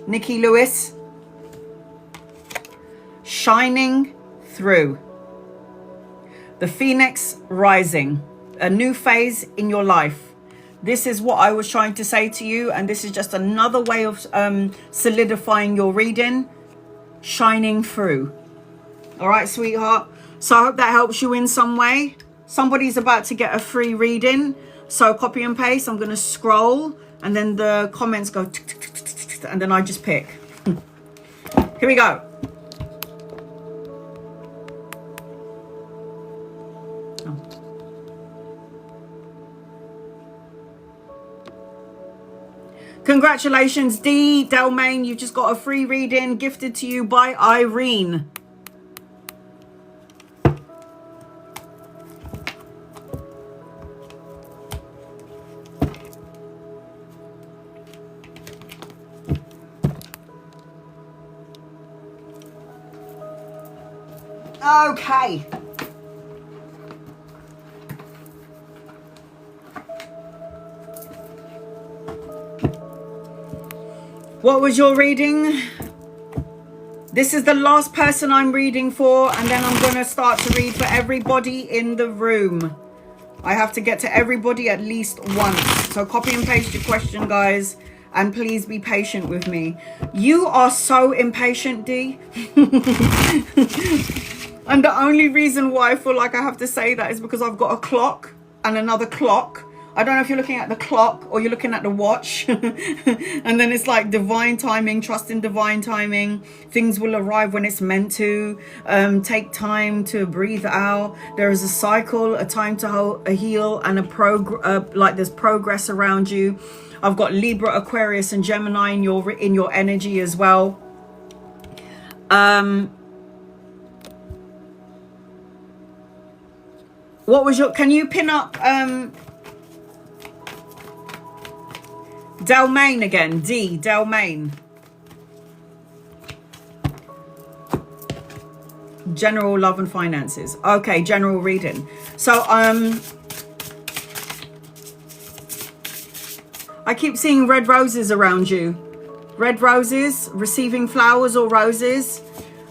Nikki Lewis. Shining through. The Phoenix rising. A new phase in your life. This is what I was trying to say to you, and this is just another way of solidifying your reading. Shining through. All right, sweetheart. So I hope that helps you in some way. Somebody's about to get a free reading. So copy and paste. I'm going to scroll, and then the comments go, and then I just pick. Here we go. Congratulations, D. Delmain. You've just got a free reading gifted to you by Irene. Okay. What was your reading? This is the last person I'm reading for, and then I'm going to start to read for everybody in the room. I have to get to everybody at least once. So copy and paste your question, guys, and please be patient with me. You are so impatient, D. And the only reason why I feel like I have to say that is because I've got a clock and another clock. I don't know if you're looking at the clock or you're looking at the watch. And then it's like divine timing, trust in divine timing. Things will arrive when it's meant to. Take time to breathe out. There is a cycle, a time to heal, and like there's progress around you. I've got Libra, Aquarius, and Gemini in your energy as well. What was your? Can you pin up? Delmain again, D, Delmain. General love and finances. Okay, general reading. So, I keep seeing red roses around you. Red roses, receiving flowers or roses.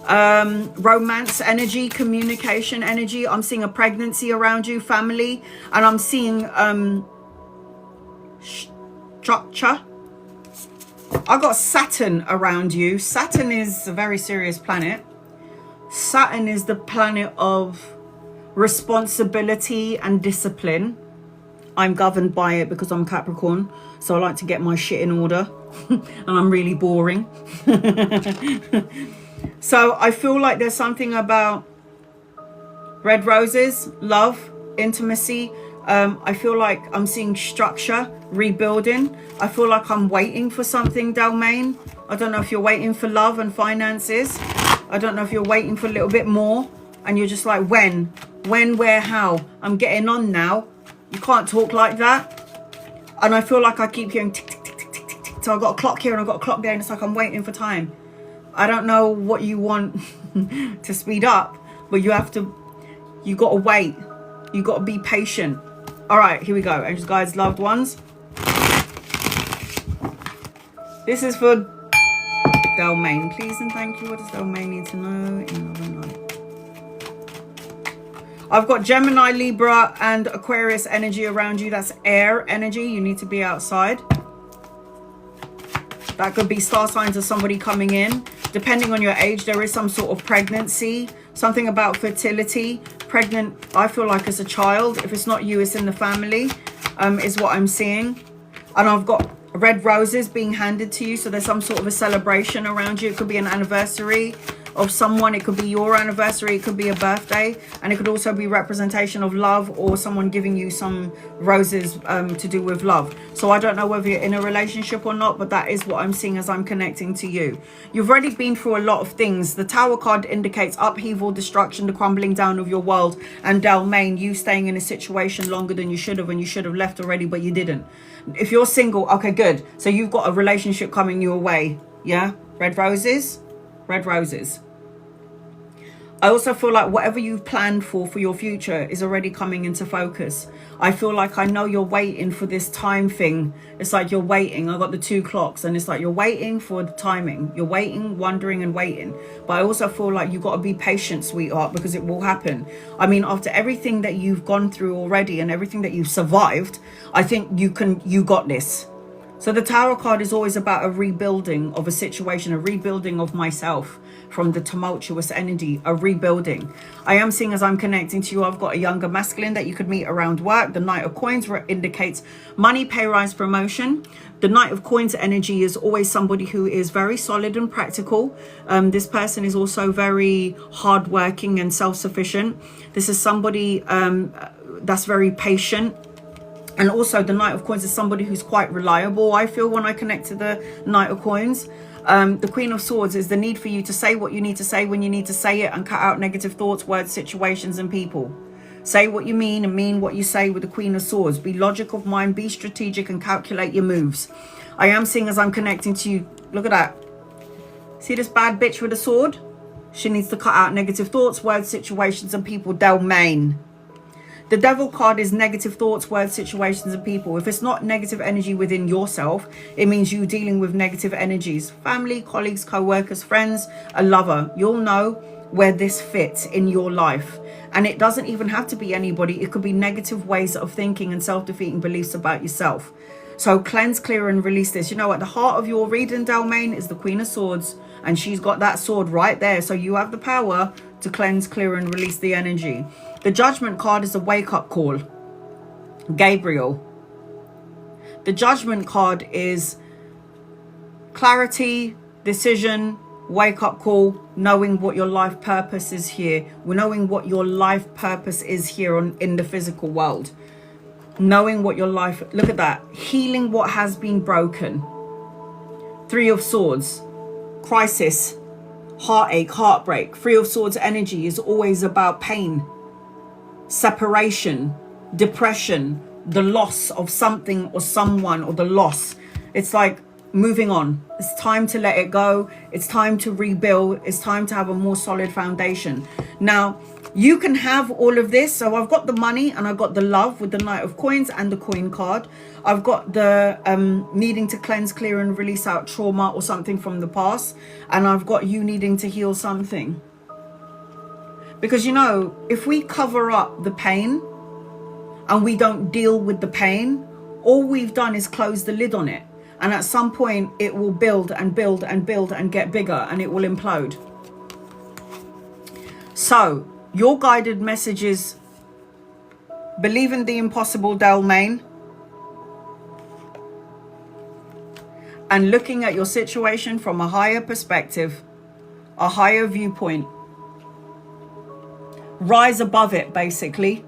Romance energy, communication energy. I'm seeing a pregnancy around you, family. And I'm seeing, structure. I got Saturn around you. Saturn is a very serious planet. Saturn is the planet of responsibility and discipline. I'm governed by it because I'm Capricorn, so I like to get my shit in order. And I'm really boring. So I feel like there's something about red roses, love, intimacy. I feel like I'm seeing structure, rebuilding. I feel like I'm waiting for something, Delmain. I don't know if you're waiting for love and finances. I don't know if you're waiting for a little bit more. And you're just like, when, where, how? I'm getting on now. You can't talk like that. And I feel like I keep hearing tick, tick, tick, tick, tick, tick, tick. So I've got a clock here and I've got a clock there. And it's like I'm waiting for time. I don't know what you want to speed up. But you got to wait. You got to be patient. All right, here we go. Angels, guides, loved ones. This is for Delmain. Please and thank you. What does Delmain need to know in love and life? I've got Gemini, Libra, and Aquarius energy around you. That's air energy. You need to be outside. That could be star signs of somebody coming in. Depending on your age, there is some sort of pregnancy. Something about fertility. Pregnant, I feel like as a child. If it's not you, it's in the family, is what I'm seeing. And I've got red roses being handed to you. So there's some sort of a celebration around you. It could be an anniversary. of someone. It could be your anniversary, it could be a birthday, and it could also be representation of love or someone giving you some roses to do with love. So I don't know whether you're in a relationship or not, but that is what I'm seeing as I'm connecting to you. You've already been through a lot of things. The Tower card indicates upheaval, destruction, the crumbling down of your world, and Delmain, you staying in a situation longer than you should have, and you should have left already, but you didn't. If you're single, okay, good. So you've got a relationship coming your way. Yeah, red roses, red roses. I also feel like whatever you've planned for your future is already coming into focus. I feel like I know you're waiting for this time thing. It's like you're waiting. I got the 2 clocks, and it's like you're waiting for the timing. You're waiting, wondering and waiting. But I also feel like you've got to be patient, sweetheart, because it will happen. I mean, after everything that you've gone through already and everything that you've survived, I think you got this. So the Tower card is always about a rebuilding of a situation, a rebuilding of myself from the tumultuous energy, a rebuilding. I am seeing as I'm connecting to you, I've got a younger masculine that you could meet around work. The Knight of Coins indicates money, pay rise, promotion. The Knight of Coins energy is always somebody who is very solid and practical. This person is also very hardworking and self-sufficient. This is somebody that's very patient. And also the Knight of Coins is somebody who's quite reliable, I feel, when I connect to the Knight of Coins. The Queen of Swords is the need for you to say what you need to say when you need to say it, and cut out negative thoughts, words, situations and people. Say what you mean and mean what you say with the Queen of Swords. Be logical of mind, be strategic and calculate your moves. I am seeing as I'm connecting to you, look at that. See this bad bitch with a sword? She needs to cut out negative thoughts, words, situations and people. Delmain. The Devil card is negative thoughts, words, situations and people. If it's not negative energy within yourself, it means you dealing with negative energies. Family, colleagues, co-workers, friends, a lover. You'll know where this fits in your life. And it doesn't even have to be anybody. It could be negative ways of thinking and self-defeating beliefs about yourself. So cleanse, clear and release this. You know, at the heart of your reading, Delmain, is the Queen of Swords. And she's got that sword right there. So you have the power to cleanse, clear and release the energy. The Judgment card is a wake-up call. Gabriel. The Judgment card is clarity, decision, wake-up call, knowing what your life purpose is here. Knowing what your life purpose is here in the physical world. Knowing what your life... Look at that. Healing what has been broken. 3 of Swords. Crisis. Heartache, heartbreak. 3 of Swords energy is always about pain. Separation, depression, the loss of something or someone, or the loss. It's like moving on. It's time to let it go. It's time to rebuild. It's time to have a more solid foundation. Now, you can have all of this. So I've got the money and I've got the love with the Knight of Coins and the Queen card. I've got the needing to cleanse, clear and release out trauma or something from the past. And I've got you needing to heal something. Because, you know, if we cover up the pain and we don't deal with the pain, all we've done is close the lid on it. And at some point, it will build and build and build and get bigger and it will implode. So, your guided message is believe in the impossible, Delmain. And looking at your situation from a higher perspective, a higher viewpoint. Rise above it, basically.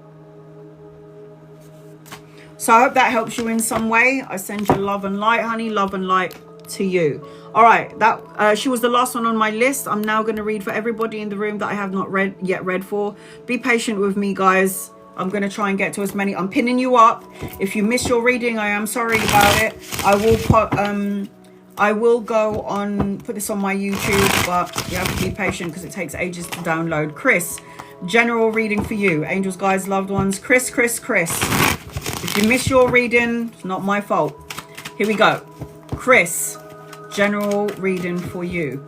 So I hope that helps you in some way. I send you love and light, honey. Love and light to you. All right, that she was the last one on my list. I'm now going to read for everybody in the room that I have not read for. Be patient with me, guys. I'm going to try and get to as many. I'm pinning you up. If you miss your reading, I am sorry about it. I will go on, put this on my YouTube, but you have to be patient because it takes ages to download. Chris, general reading for you. Angels, guides, loved ones. Chris. If you miss your reading, it's not my fault. Here we go. Chris, general reading for you.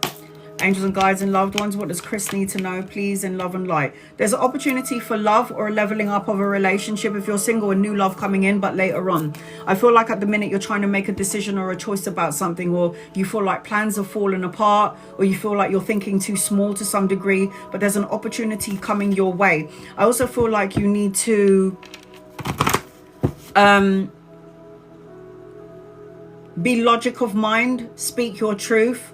Angels and guides and loved ones, what does Chris need to know, please, in love and light? There's an opportunity for love or a leveling up of a relationship. If you're single, a new love coming in, but later on. I feel like at the minute you're trying to make a decision or a choice about something, or you feel like plans have fallen apart, or you feel like you're thinking too small to some degree, but there's an opportunity coming your way. I also feel like you need to be logic of mind, speak your truth.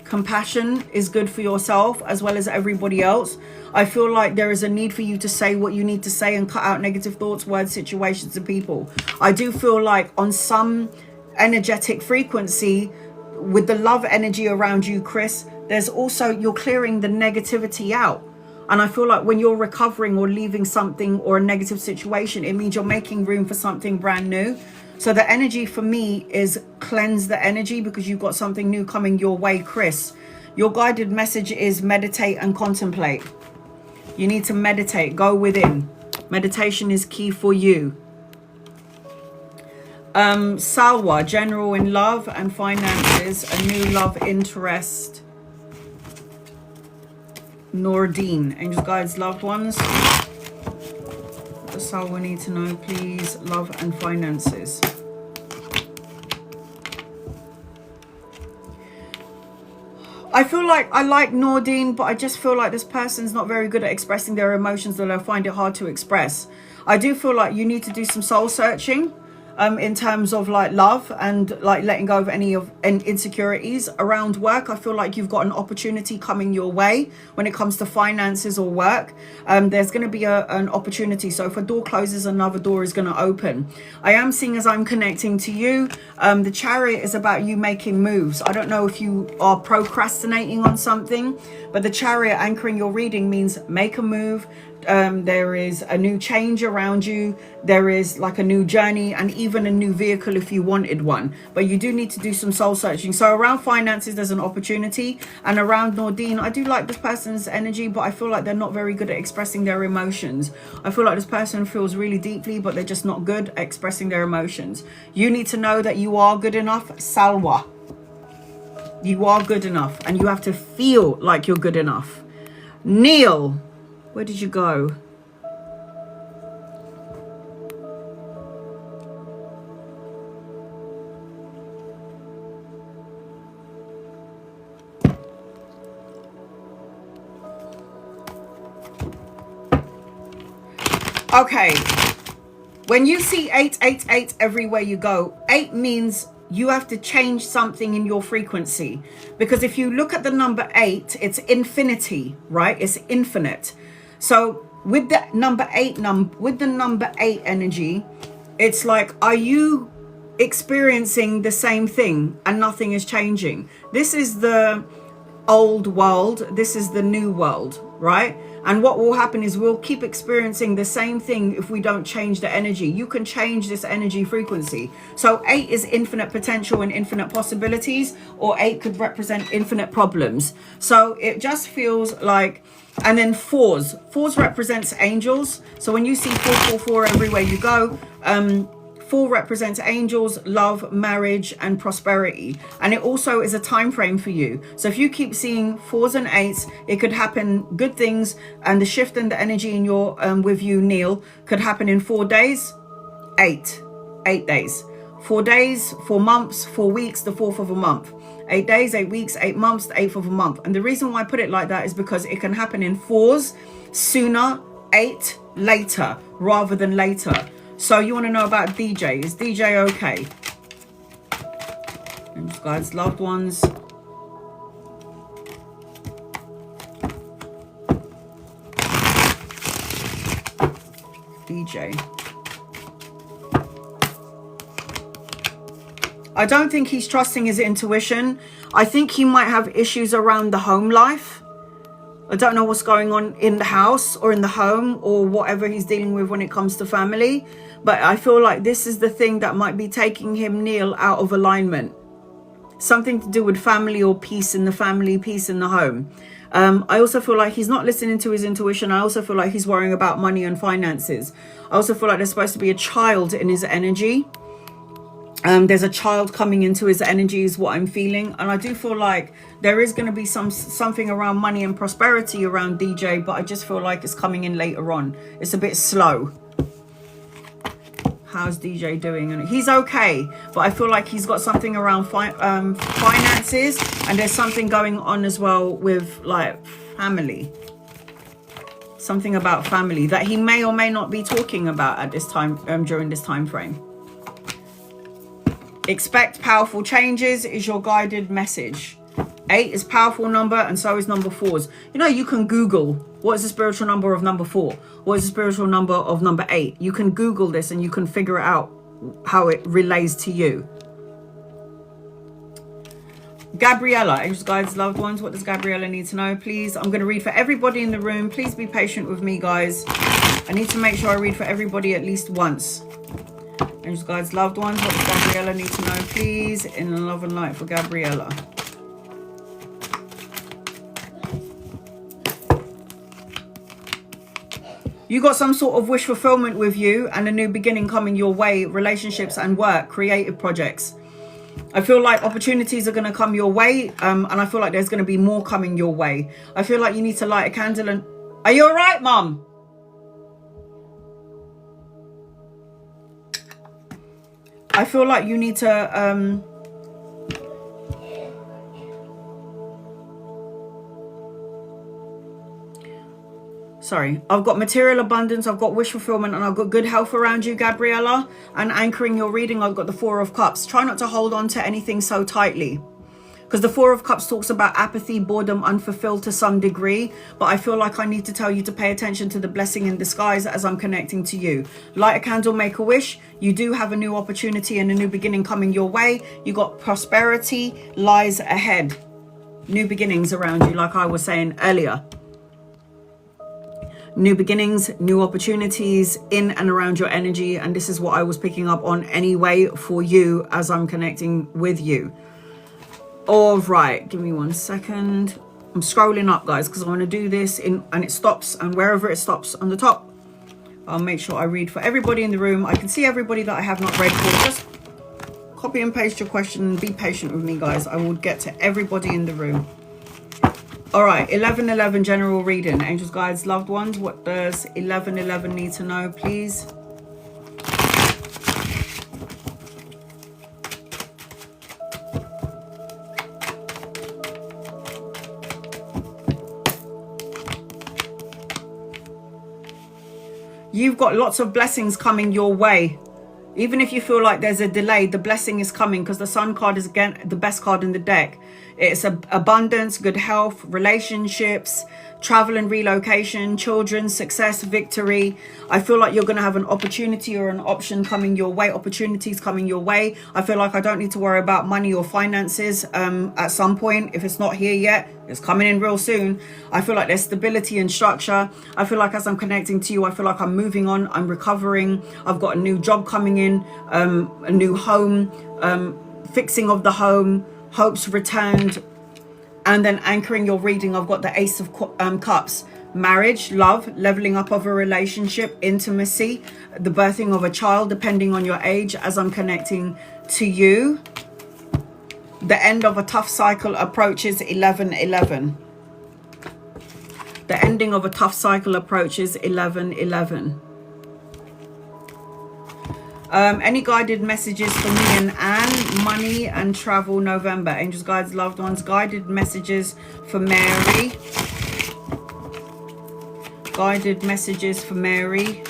compassion is good for yourself as well as everybody else. I feel like there is a need for you to say what you need to say and cut out negative thoughts, words, situations, and people. I do feel like on some energetic frequency with the love energy around you, Chris, there's also, you're clearing the negativity out. And I feel like when you're recovering or leaving something or a negative situation, it means you're making room for something brand new. So the energy for me is cleanse the energy, because you've got something new coming your way, Chris. Your guided message is meditate and contemplate. You need to meditate, go within. Meditation is key for you. Salwa, general in love and finances, a new love interest. Nordine, angels, guides, loved ones. What does Salwa need to know, please? Love and finances. I feel like I like Nordine, but I just feel like this person's not very good at expressing their emotions, or they'll find it hard to express. I do feel like you need to do some soul searching in terms of like love and like letting go of any insecurities around work. I feel like you've got an opportunity coming your way when it comes to finances or work. There's going to be an opportunity. So if a door closes, another door is going to open. I am seeing, as I'm connecting to you, the Chariot is about you making moves. I don't know if you are procrastinating on something, but the Chariot anchoring your reading means make a move. There is a new change around you. There is like a new journey and even a new vehicle if you wanted one. But you do need to do some soul searching. So around finances, there's an opportunity. And around Nordine, I do like this person's energy, but I feel like they're not very good at expressing their emotions. I feel like this person feels really deeply, but they're just not good at expressing their emotions. You need to know that you are good enough, Salwa. You are good enough, and you have to feel like you're good enough. Neil, where did you go? Okay. When you see 888 everywhere you go, 8 means you have to change something in your frequency. Because if you look at the number 8, it's infinity, right? It's infinite. So with the number 8 energy, it's like, are you experiencing the same thing and nothing is changing? This is the old world. This is the new world, right? And what will happen is we'll keep experiencing the same thing if we don't change the energy. You can change this energy frequency. So 8 is infinite potential and infinite possibilities, or 8 could represent infinite problems. So it just feels like, and then 4s. 4s represents angels. So when you see 444 everywhere you go, 4 represents angels, love, marriage, and prosperity. And it also is a time frame for you. So if you keep seeing 4s and 8s, it could happen good things. And the shift in the energy in your with you, Neil, could happen in 4 days, 8 days. 4 days, 4 months, 4 weeks, the 4th of a month. 8 days, 8 weeks, 8 months, the 8th of a month. And the reason why I put it like that is because it can happen in 4s sooner, 8 later, rather than later. So you want to know about DJ. Is DJ okay? And guys, loved ones. DJ. I don't think he's trusting his intuition. I think he might have issues around the home life. I don't know what's going on in the house or in the home or whatever he's dealing with when it comes to family. But I feel like this is the thing that might be taking him, Neil, out of alignment. Something to do with family or peace in the family, peace in the home. I also feel like he's not listening to his intuition. I also feel like he's worrying about money and finances. I also feel like there's supposed to be a child in his energy. There's a child coming into his energy is what I'm feeling. And I do feel like there is going to be something around money and prosperity around DJ, but I just feel like it's coming in later on. It's a bit slow. How's DJ doing? And he's okay, but I feel like he's got something around finances, and there's something going on as well with like family. Something about family that he may or may not be talking about at this time, during this time frame. Expect powerful changes is your guided message. 8 is powerful number, and so is number 4s. You know, you can Google, what is the spiritual number of number 4? What is the spiritual number of number 8? You can Google this and you can figure it out how it relates to you. Gabriella, angels, guides, loved ones, what does Gabriella need to know, please? I'm going to read for everybody in the room. Please be patient with me, guys. I need to make sure I read for everybody at least once. Angels, guides, loved ones, what does Gabriella need to know, please? In love and light for Gabriella. You got some sort of wish fulfillment with you and a new beginning coming your way, relationships and work, creative projects. I feel like opportunities are going to come your way, and I feel like there's going to be more coming your way. I feel like you need to light a candle and... Are you all right, Mum? I feel like you need to... Sorry, I've got material abundance, I've got wish fulfillment, and I've got good health around you, Gabriella. And anchoring your reading, I've got the 4 of Cups. Try not to hold on to anything so tightly, because the 4 of Cups talks about apathy, boredom, unfulfilled to some degree. But I feel like I need to tell you to pay attention to the blessing in disguise as I'm connecting to you. Light a candle, make a wish. You do have a new opportunity and a new beginning coming your way. You got prosperity lies ahead. New beginnings around you, like I was saying earlier. New beginnings, new opportunities in and around your energy. And this is what I was picking up on anyway for you as I'm connecting with you. All right, give me 1 second. I'm scrolling up, guys, because I want to do this and it stops. And wherever it stops on the top, I'll make sure I read for everybody in the room. I can see everybody that I have not read for. Just copy and paste your question and be patient with me, guys. I will get to everybody in the room. All right, 1111 general reading. Angels, guides, loved ones, what does 1111 need to know, please? You've got lots of blessings coming your way. Even if you feel like there's a delay, the blessing is coming, because the Sun card is, again, the best card in the deck. It's abundance, good health, relationships, travel and relocation, children, success, victory. I feel like you're going to have an opportunity or an option coming your way, opportunities coming your way. I feel like I don't need to worry about money or finances at some point. If it's not here yet, it's coming in real soon. I feel like there's stability and structure. I feel like as I'm connecting to you, I feel like I'm moving on, I'm recovering. I've got a new job coming in, a new home, fixing of the home, hopes returned. And then anchoring your reading, I've got the Ace of Cups. Marriage, love, leveling up of a relationship, intimacy, the birthing of a child, depending on your age, as I'm connecting to you. The end of a tough cycle approaches, 1111. The ending of a tough cycle approaches, 1111. Any guided messages for me and Anne? Money and travel, November. Angels, guides, loved ones. Guided messages for Mary. Guided messages for Mary.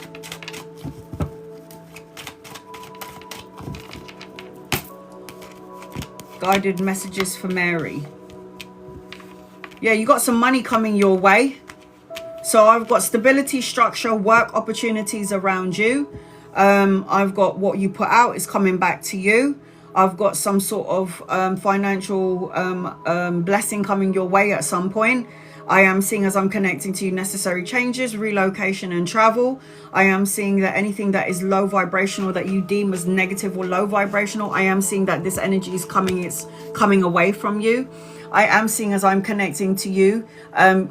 Guided messages for Mary. Yeah, you got some money coming your way. So I've got stability, structure, work opportunities around you. I've got what you put out is coming back to you. I've got some sort of financial blessing coming your way at some point. I am seeing, as I'm connecting to you, necessary changes, relocation and travel. I am seeing that anything that is low vibrational, that you deem as negative or low vibrational, I am seeing that this energy is coming, it's coming away from you. I am seeing, as I'm connecting to you,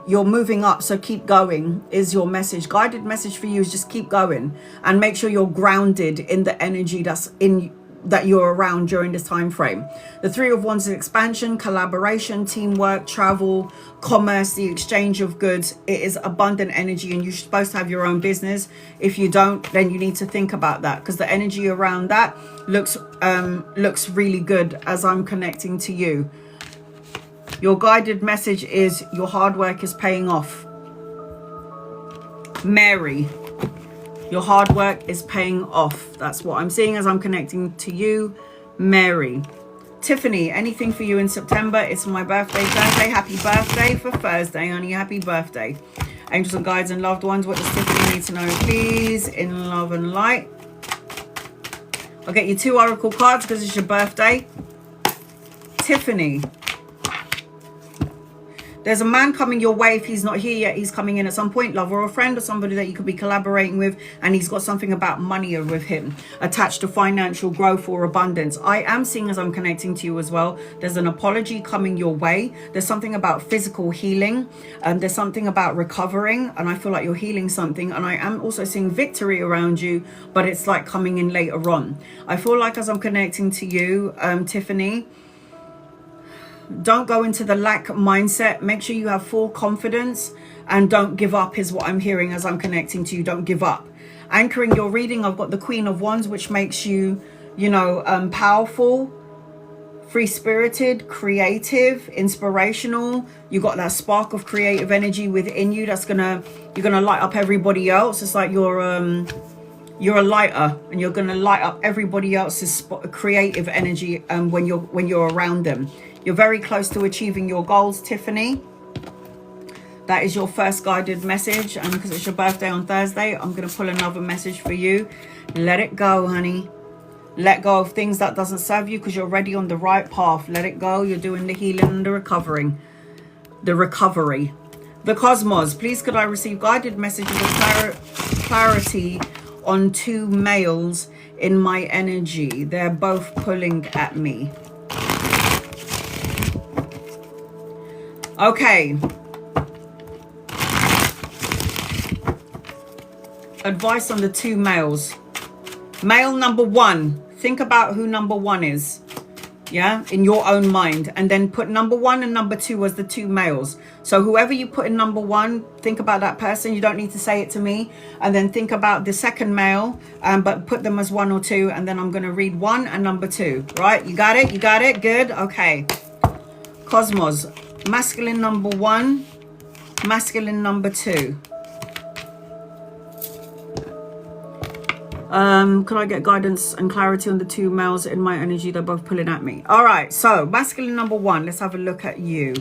you're moving up, so keep going is your message. Guided message for you is just keep going and make sure you're grounded in the energy that you're around during this time frame. The 3 of Wands is expansion, collaboration, teamwork, travel, commerce, the exchange of goods. It is abundant energy, and you're supposed to have your own business. If you don't, then you need to think about that, because the energy around that looks really good as I'm connecting to you. Your guided message is your hard work is paying off. Mary, your hard work is paying off. That's what I'm seeing as I'm connecting to you. Mary, Tiffany, anything for you in September? It's my birthday, Thursday. Happy birthday for Thursday, honey. Happy birthday. Angels and guides and loved ones, what does Tiffany need to know, please? In love and light. I'll get you 2 oracle cards because it's your birthday. Tiffany. There's a man coming your way. If he's not here yet, he's coming in at some point. Lover or friend or somebody that you could be collaborating with. And he's got something about money with him attached to financial growth or abundance. I am seeing as I'm connecting to you as well. There's an apology coming your way. There's something about physical healing. There's something about recovering. And I feel like you're healing something. And I am also seeing victory around you. But it's like coming in later on. I feel like as I'm connecting to you, Tiffany, don't go into the lack mindset. Make sure you have full confidence and don't give up is what I'm hearing as I'm connecting to you. Don't give up. Anchoring your reading, I've got the Queen of Wands, which makes you, you know, powerful, free-spirited, creative, inspirational. You got that spark of creative energy within you that's you're gonna light up everybody else. It's like you're a lighter and you're gonna light up everybody else's creative energy when you're around them. You're very close to achieving your goals, Tiffany. That is your first guided message. And because it's your birthday on Thursday, I'm going to pull another message for you. Let it go, honey. Let go of things that doesn't serve you because you're already on the right path. Let it go. You're doing the healing and the recovering. The recovery. The cosmos. Please could I receive guided messages of clarity on 2 males in my energy. They're both pulling at me. Okay. Advice on the 2 males. Male number 1. Think about who number 1 is. Yeah, in your own mind. And then put number 1 and number 2 as the 2 males. So whoever you put in number 1, think about that person. You don't need to say it to me. And then think about the second male, but put them as 1 or 2. And then I'm going to read 1 and number 2. Right? You got it? You got it? Good. Okay. Cosmos. Masculine number 1, masculine number 2. Could I get guidance and clarity on the 2 males in my energy? They're both pulling at me. All right, so masculine number 1. Let's have a look at you.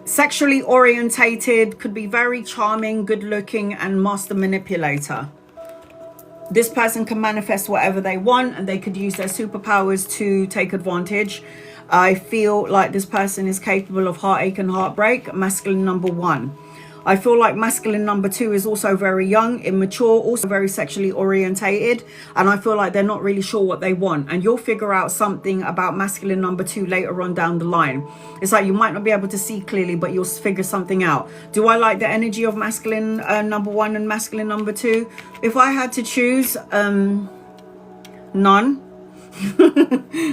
Sexually orientated, could be very charming, good looking, and master manipulator. This person can manifest whatever they want, and they could use their superpowers to take advantage. I feel like this person is capable of heartache and heartbreak. Masculine number 1. I feel like masculine number 2 is also very young, immature, also very sexually orientated. And I feel like they're not really sure what they want. And you'll figure out something about masculine number 2 later on down the line. It's like you might not be able to see clearly, but you'll figure something out. Do I like the energy of masculine number 1 and masculine number 2? If I had to choose, none.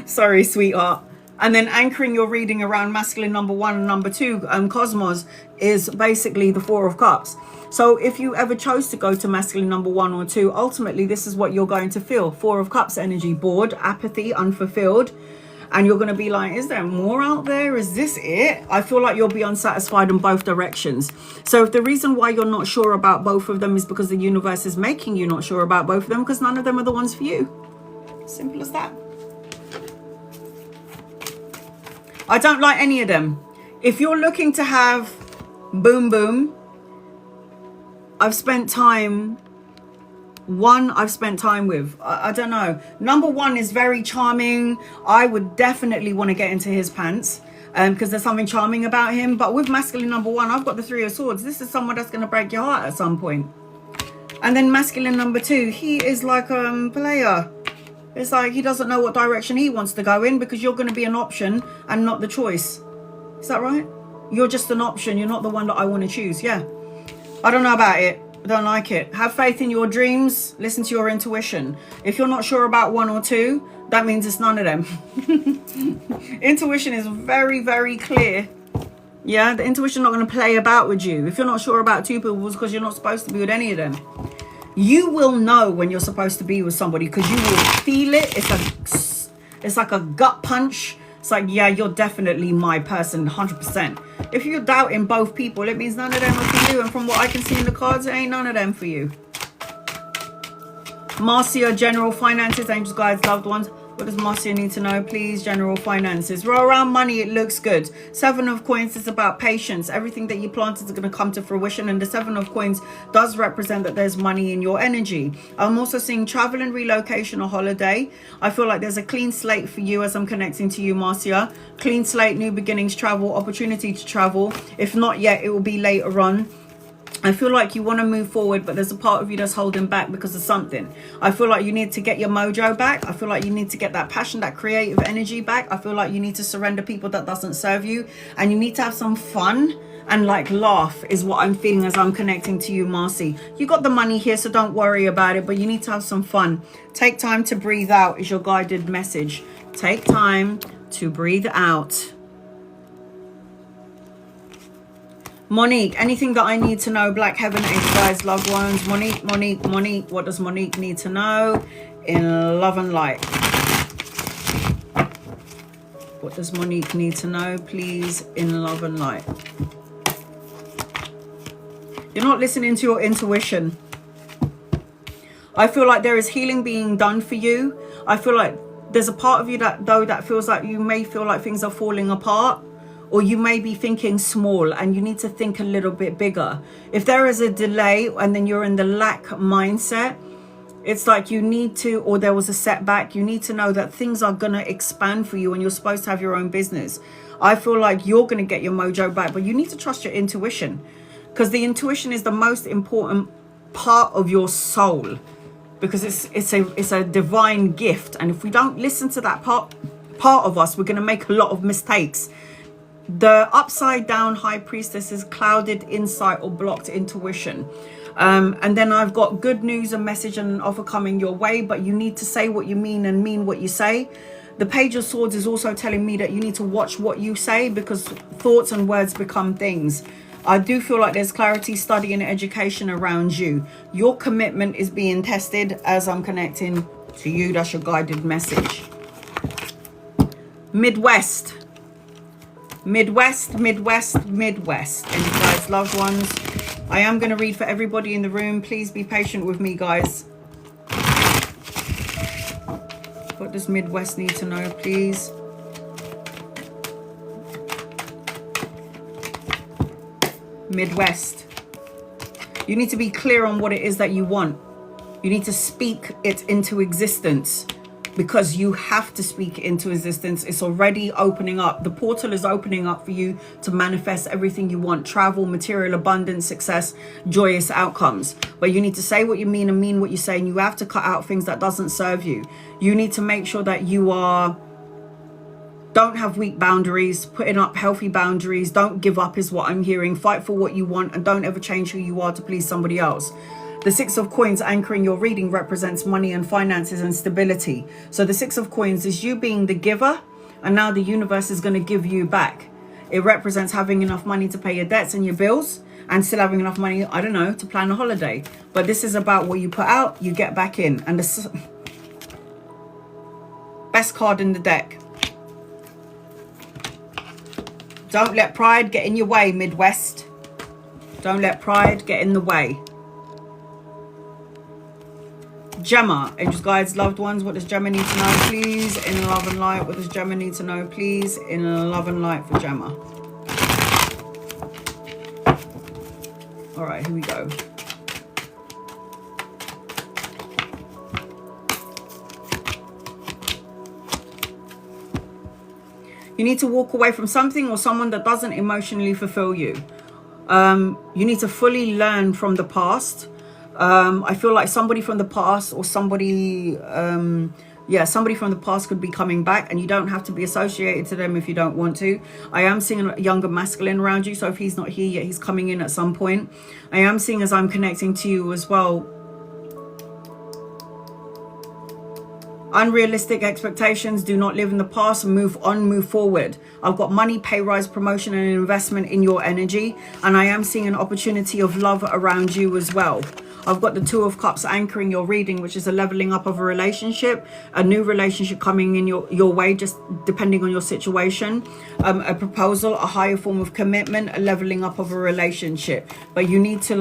Sorry, sweetheart. And then anchoring your reading around masculine number 1 and number 2, Cosmos, is basically the 4 of Cups. So if you ever chose to go to masculine number 1 or 2, ultimately this is what you're going to feel. 4 of Cups energy, bored, apathy, unfulfilled. And you're going to be like, is there more out there? Is this it? I feel like you'll be unsatisfied in both directions. So if the reason why you're not sure about both of them is because the universe is making you not sure about both of them, because none of them are the ones for you. Simple as that. I don't like any of them. If you're looking to have boom boom, I've spent time with. I don't know. Number 1 is very charming. I would definitely want to get into his pants because there's something charming about him. But with masculine number 1, I've got the 3 of Swords. This is someone that's going to break your heart at some point. And then masculine number 2, he is like a player. It's like he doesn't know what direction he wants to go in because you're going to be an option and not the choice. Is that right? You're just an option. You're not the one that I want to choose. Yeah. I don't know about it. I don't like it. Have faith in your dreams. Listen to your intuition. If you're not sure about 1 or 2, that means it's none of them. Intuition is very, very clear. Yeah. The intuition not going to play about with you. If you're not sure about 2 people, it's because you're not supposed to be with any of them. You will know when you're supposed to be with somebody because you will feel it. It's like a gut punch. It's like, yeah, you're definitely my person, 100%. If you're doubting both people, it means none of them are for you. And from what I can see in the cards, it ain't none of them for you. Marcia, general finances, angels, guides, loved ones. What does Marcia need to know, please? General finances. Well, around money, it looks good. Seven of Coins is about patience. Everything that you planted is going to come to fruition. And the Seven of Coins does represent that there's money in your energy. I'm also seeing travel and relocation or holiday. I feel like there's a clean slate for you as I'm connecting to you, Marcia. Clean slate, new beginnings, travel, opportunity to travel. If not yet, it will be later on. I feel like you want to move forward, but there's a part of you that's holding back because of something. I feel like you need to get your mojo back. I feel like you need to get that passion, that creative energy back. I feel like you need to surrender people that doesn't serve you, and you need to have some fun and like laugh is what I'm feeling as I'm connecting to you, Marcy. You got the money here, so don't worry about it, but you need to have some fun. Take time to breathe out is your guided message. Take time to breathe out. Monique, anything that I need to know? Black Heaven, Ace Guys, loved ones. Monique, what does Monique need to know in love and light? What does Monique need to know, please, in love and light? You're not listening to your intuition. I feel like there is healing being done for you. I feel like there's a part of you that feels like you may feel like things are falling apart. Or you may be thinking small and you need to think a little bit bigger. If there is a delay and then you're in the lack mindset, it's like you need to, or there was a setback, you need to know that things are going to expand for you and you're supposed to have your own business. I feel like you're going to get your mojo back, but you need to trust your intuition, because the intuition is the most important part of your soul, because it's a divine gift. And if we don't listen to that part of us, we're going to make a lot of mistakes. The upside down high priestess is clouded insight or blocked intuition. And then I've got good news, a message and an offer coming your way, but you need to say what you mean and mean what you say. The Page of Swords is also telling me that you need to watch what you say, because thoughts and words become things. I do feel like there's clarity, study and education around you. Your commitment is being tested as I'm connecting to you. That's your guided message. Midwest. Midwest. And you guys, loved ones, I am going to read for everybody in the room. Please be patient with me, guys. What does Midwest need to know, please? Midwest. You need to be clear on what it is that you want. You need to speak it into existence, because you have to speak it into existence. It's already opening up. The portal is opening up for you to manifest everything you want. Travel, material abundance, success, joyous outcomes. But you need to say what you mean and mean what you say. And you have to cut out things that doesn't serve you. You need to make sure that you don't have weak boundaries, putting up healthy boundaries. Don't give up is what I'm hearing. Fight for what you want and don't ever change who you are to please somebody else. The Six of Coins anchoring your reading represents money and finances and stability. So the Six of Coins is you being the giver, and now the universe is going to give you back. It represents having enough money to pay your debts and your bills, and still having enough money, I don't know, to plan a holiday. But this is about what you put out, you get back in. And the best card in the deck. Don't let pride get in your way, Midwest. Don't let pride get in the way. Gemma, angels, guides, loved ones, what does Gemma need to know, please, in love and light? What does Gemma need to know, please, in love and light for Gemma? All right, here we go. You need to walk away from something or someone that doesn't emotionally fulfill you. You need to fully learn from the past. I feel like somebody from the past or somebody from the past could be coming back, and you don't have to be associated to them if you don't want to. I am seeing a younger masculine around you, so if he's not here yet, he's coming in at some point. I am seeing, as I'm connecting to you as well, unrealistic expectations. Do not live in the past. Move on, move forward. I've got money, pay rise, promotion and investment in your energy, and I am seeing an opportunity of love around you as well. I've got the Two of Cups anchoring your reading, which is a leveling up of a relationship, a new relationship coming in your way, just depending on your situation, a proposal, a higher form of commitment, a leveling up of a relationship. But you need to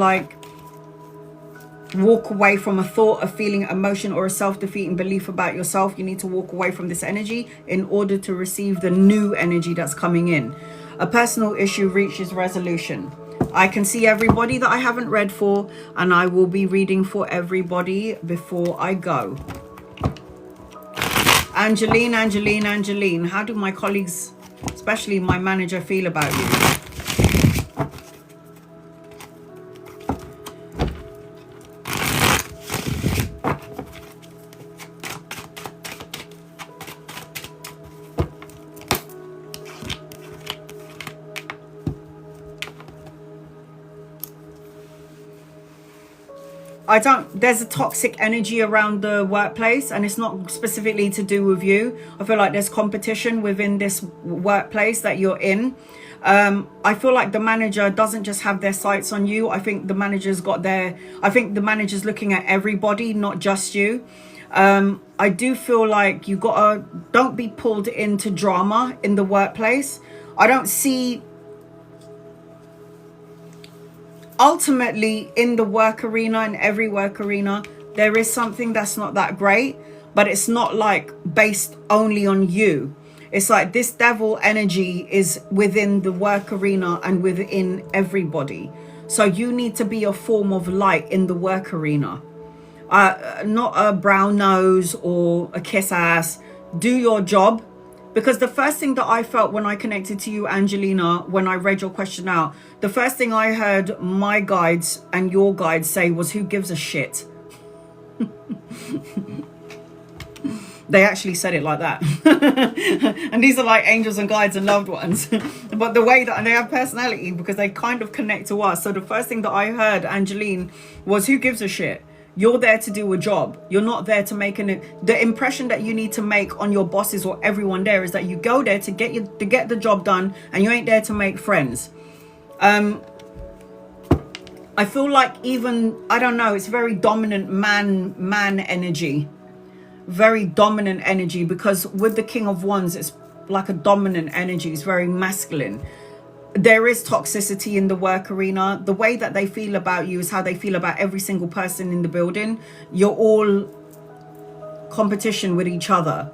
walk away from a thought, a feeling, emotion, or a self-defeating belief about yourself. You need to walk away from this energy in order to receive the new energy that's coming in. A personal issue reaches resolution. I can see everybody that I haven't read for, and I will be reading for everybody before I go. Angeline, Angeline, Angeline, how do my colleagues, especially my manager, feel about you? There's a toxic energy around the workplace, and it's not specifically to do with you. I feel like there's competition within this workplace that you're in. I feel like the manager doesn't just have their sights on you. I think the manager's looking at everybody, not just you. I do feel like don't be pulled into drama in the workplace. I don't see, ultimately, in the work arena, in every work arena, there is something that's not that great, but it's not like based only on you. It's like this devil energy is within the work arena and within everybody. So you need to be a form of light in the work arena. Not a brown nose or a kiss ass. Do your job. Because the first thing that I felt when I connected to you, Angelina, when I read your question out, the first thing I heard my guides and your guides say was, who gives a shit? They actually said it like that. And these are like angels and guides and loved ones. But the way that they have personality, because they kind of connect to us. So the first thing that I heard, Angeline, was, who gives a shit? You're there to do a job. You're not there to make the impression that you need to make on your bosses or everyone there is that you go there to get the job done, and you ain't there to make friends. I feel like even, I don't know, it's very dominant man energy. Very dominant energy, because with the King of Wands, it's like a dominant energy. It's very masculine. There is toxicity in the work arena. The way that they feel about you is how they feel about every single person in the building. You're all competition with each other.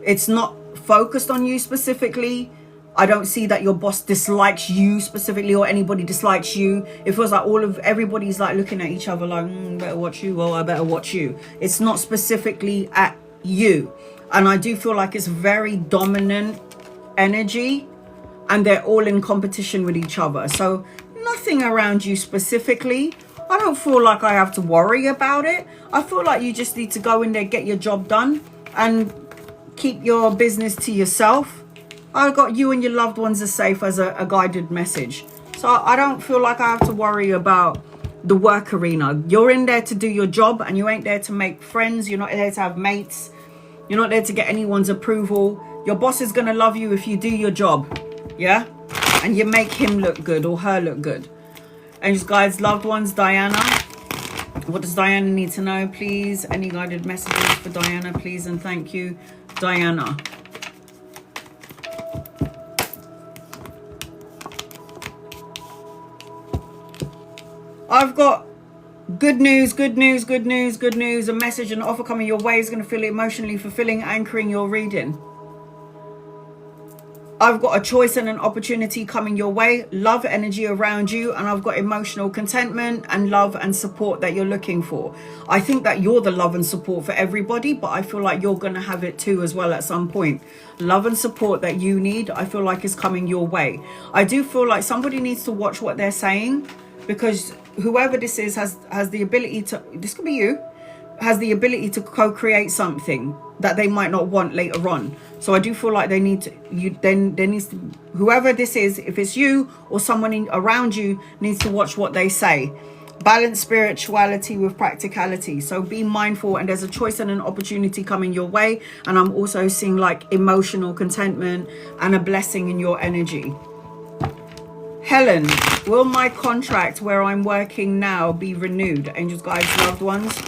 It's not focused on you specifically. I don't see that your boss dislikes you specifically, or anybody dislikes you. It feels like everybody's like looking at each other like, better watch you, well, I better watch you. It's not specifically at you. And I do feel like it's very dominant energy, and they're all in competition with each other. So nothing around you specifically. I don't feel like I have to worry about it. I feel like you just need to go in there, get your job done, and keep your business to yourself. I got you and your loved ones are safe as a guided message. So I don't feel like I have to worry about the work arena. You're in there to do your job, and you ain't there to make friends. You're not there to have mates. You're not there to get anyone's approval. Your boss is going to love you if you do your job. Yeah, and you make him look good or her look good. Angels, guides, loved ones, Diana. What does Diana need to know, please? Any guided messages for Diana, please? And thank you, Diana. I've got good news, good news, good news, good news. A message, an offer coming your way is going to feel emotionally fulfilling, anchoring your reading. I've got a choice and an opportunity coming your way, love energy around you, and I've got emotional contentment and love and support that you're looking for. I think that you're the love and support for everybody, but I feel like you're going to have it too as well at some point. Love and support that you need, I feel like is coming your way. I do feel like somebody needs to watch what they're saying, because whoever this is has the ability to, this could be you, has the ability to co-create something that they might not want later on. So I do feel like they need to, there needs to, whoever this is, if it's you or someone around you, needs to watch what they say. Balance spirituality with practicality. So be mindful, and there's a choice and an opportunity coming your way. And I'm also seeing like emotional contentment and a blessing in your energy. Helen, will my contract where I'm working now be renewed? Angels, guides, loved ones.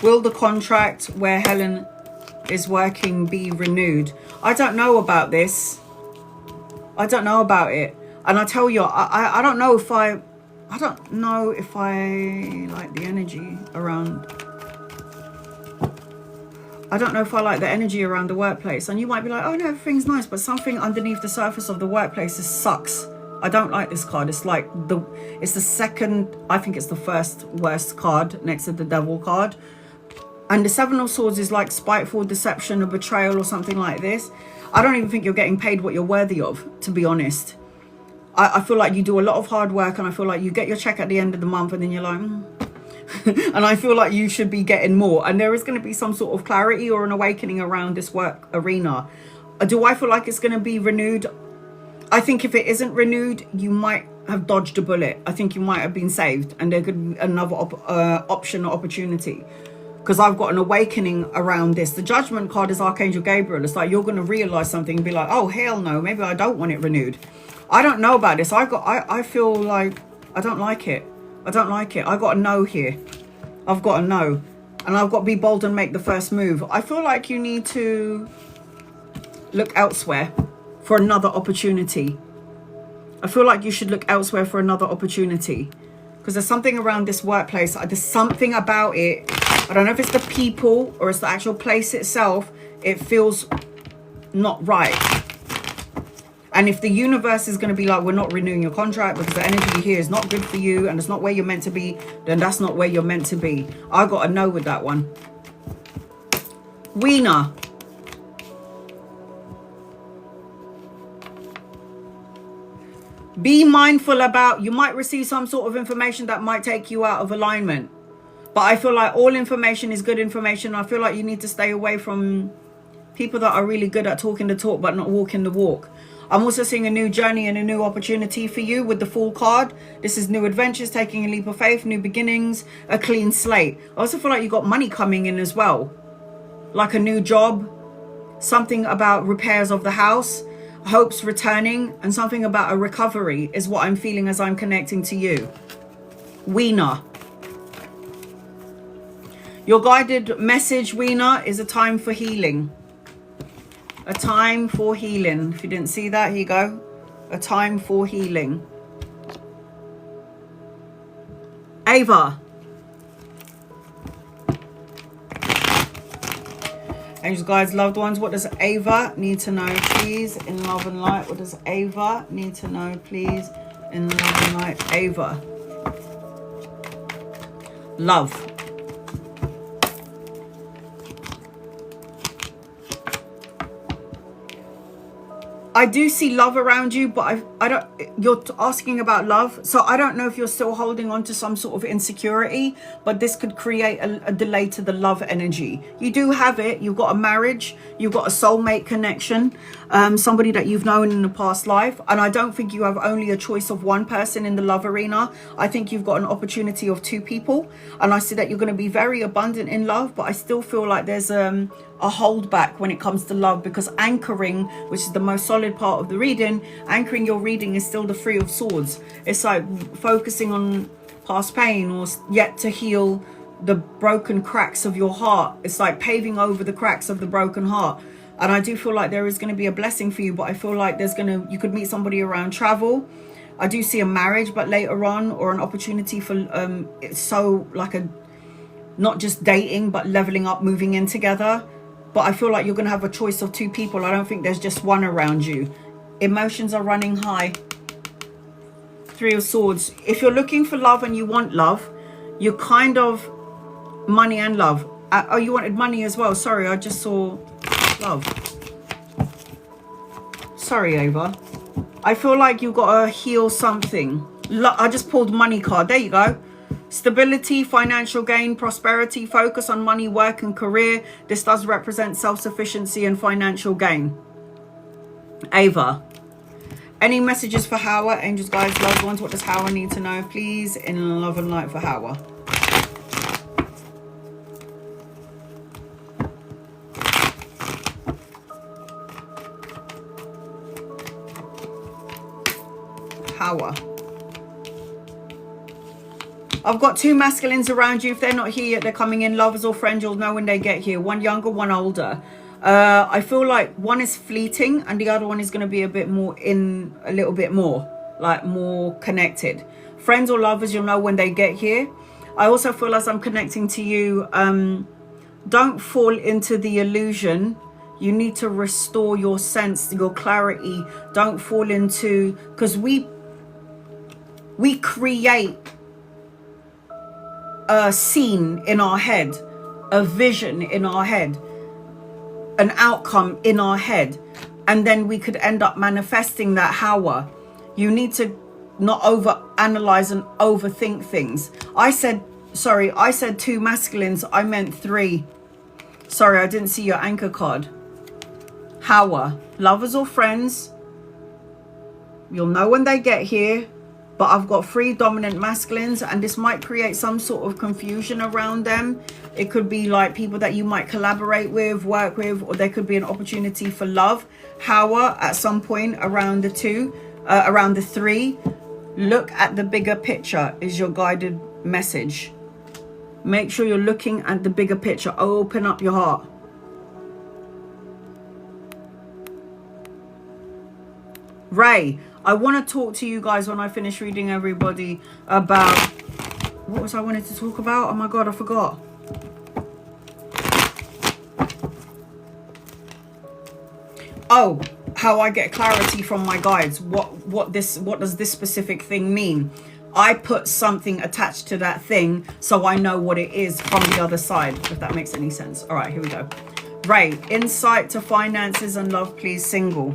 Will the contract where Helen is working be renewed? I don't know about this. I don't know about it. And I tell you, I don't know if I don't know if I like the energy around. I don't know if I like the energy around the workplace. And you might be like, oh no, everything's nice, but something underneath the surface of the workplace sucks. I don't like this card. It's like it's the second, I think it's the first worst card next to the devil card. And the Seven of Swords is like spiteful deception or betrayal or something like this. I don't even think you're getting paid what you're worthy of, to be honest. I feel like you do a lot of hard work, and I feel like you get your check at the end of the month and then you're like, and I feel like you should be getting more. And there is going to be some sort of clarity or an awakening around this work arena. Do I feel like it's going to be renewed? I think if it isn't renewed, you might have dodged a bullet. I think you might have been saved, and there could be another option or opportunity. Because I've got an awakening around this. The Judgment card is Archangel Gabriel. It's like you're going to realize something and be like, oh, hell no, maybe I don't want it renewed. I don't know about this. I feel like I don't like it. I don't like it. I got a no here. I've got a no. And I've got to be bold and make the first move. I feel like you need to look elsewhere for another opportunity. I feel like you should look elsewhere for another opportunity. Because there's something around this workplace. There's something about it. I don't know if it's the people or it's the actual place itself. It feels not right. And if the universe is going to be like, we're not renewing your contract because the energy here is not good for you and it's not where you're meant to be, then that's not where you're meant to be. I got a no with that one. Wiener. Be mindful about, you might receive some sort of information that might take you out of alignment. But I feel like all information is good information. I feel like you need to stay away from people that are really good at talking the talk but not walking the walk. I'm also seeing a new journey and a new opportunity for you with the Fool card. This is new adventures, taking a leap of faith, new beginnings, a clean slate. I also feel like you got money coming in as well. Like a new job, something about repairs of the house, hopes returning, and something about a recovery is what I'm feeling as I'm connecting to you. Wiener. Your guided message, Wiener, is a time for healing. A time for healing. If you didn't see that, here you go. A time for healing. Ava. Angels, guides, loved ones, what does Ava need to know, please, in love and light? What does Ava need to know, please, in love and light? Ava. Love. I do see love around you, but I don't, you're asking about love. So I don't know if you're still holding on to some sort of insecurity, but this could create a delay to the love energy. You do have it. You've got a marriage. You've got a soulmate connection. Somebody that you've known in a past life. And I don't think you have only a choice of one person in the love arena. I think you've got an opportunity of two people. And I see that you're going to be very abundant in love, but I still feel like there's a holdback when it comes to love, because anchoring, which is the most solid part of the reading, anchoring your reading is still the Three of Swords. It's like focusing on past pain or yet to heal the broken cracks of your heart. It's like paving over the cracks of the broken heart. And I do feel like there is going to be a blessing for you, but I feel like you could meet somebody around travel. I do see a marriage, but later on, or an opportunity for it's so like a not just dating but leveling up, moving in together. But I feel like you're going to have a choice of two people. I don't think there's just one around you. Emotions are running high. Three of Swords. If you're looking for love and you want love, you're kind of money and love. Oh, you wanted money as well. Sorry, I just saw love. Sorry, Ava. I feel like you've got to heal something. I just pulled money card. There you go. Stability, financial gain, prosperity, focus on money, work and career. This does represent self-sufficiency and financial gain. Ava. Any messages for Hawa? Angels, guides, loved ones, what does Hawa need to know, please, in love and light for Hawa? Hawa. I've got two masculines around you. If they're not here yet, they're coming in. Lovers or friends, you'll know when they get here. One younger, one older. I feel like one is fleeting and the other one is going to be a little bit more, like more connected. Friends or lovers, you'll know when they get here. I also feel as I'm connecting to you, don't fall into the illusion. You need to restore your sense, your clarity. Don't fall into, because we create a scene in our head, a vision in our head, an outcome in our head, and then we could end up manifesting that. However, you need to not over analyze and overthink things. I said 2 masculines, I meant 3. Sorry, I didn't see your anchor card. However, lovers or friends, you'll know when they get here. But I've got 3 dominant masculines, and this might create some sort of confusion around them. It could be like people that you might collaborate with, work with, or there could be an opportunity for love. However, at some point around the 3, look at the bigger picture is your guided message. Make sure you're looking at the bigger picture. Open up your heart. Ray, I want to talk to you guys when I finish reading everybody about, what was I wanted to talk about? Oh my God, I forgot. Oh, how I get clarity from my guides. What does this specific thing mean? I put something attached to that thing so I know what it is from the other side, if that makes any sense. All right, here we go. Ray, insight to finances and love, please, single.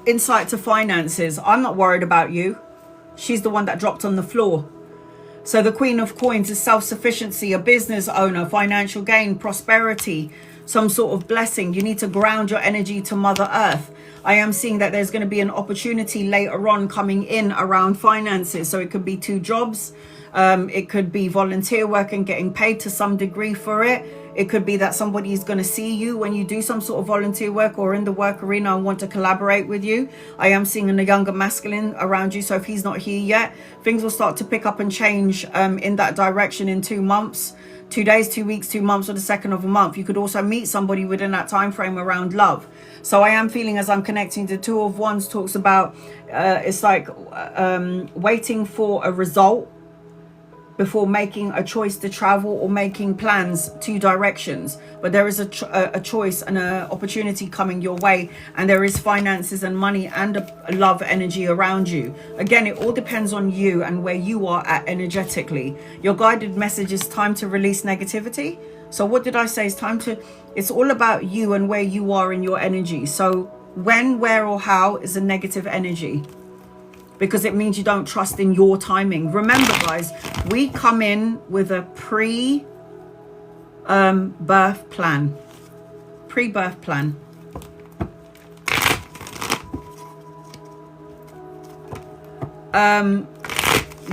Insight to finances. I'm not worried about you. She's the one that dropped on the floor. So the Queen of Coins is self-sufficiency, a business owner, financial gain, prosperity, some sort of blessing. You need to ground your energy to Mother Earth. I am seeing that there's going to be an opportunity later on coming in around finances. So it could be 2 jobs. It could be volunteer work and getting paid to some degree for it. It could be that somebody is going to see you when you do some sort of volunteer work or in the work arena and want to collaborate with you. I am seeing a younger masculine around you. So if he's not here yet, things will start to pick up and change in that direction in 2 months, 2 days, 2 weeks, 2 months, or the second of a month. You could also meet somebody within that time frame around love. So I am feeling, as I'm connecting to 2 of Wands, talks about it's like waiting for a result before making a choice to travel or making plans 2 directions. But there is a choice and an opportunity coming your way, and there is finances and money and a love energy around you. Again, it all depends on you and where you are at energetically. Your guided message is time to release negativity. So what did I say? It's all about you and where you are in your energy. So when, where, or how is a negative energy, because it means you don't trust in your timing. Remember, guys, we come in with a pre-birth plan. Pre-birth plan.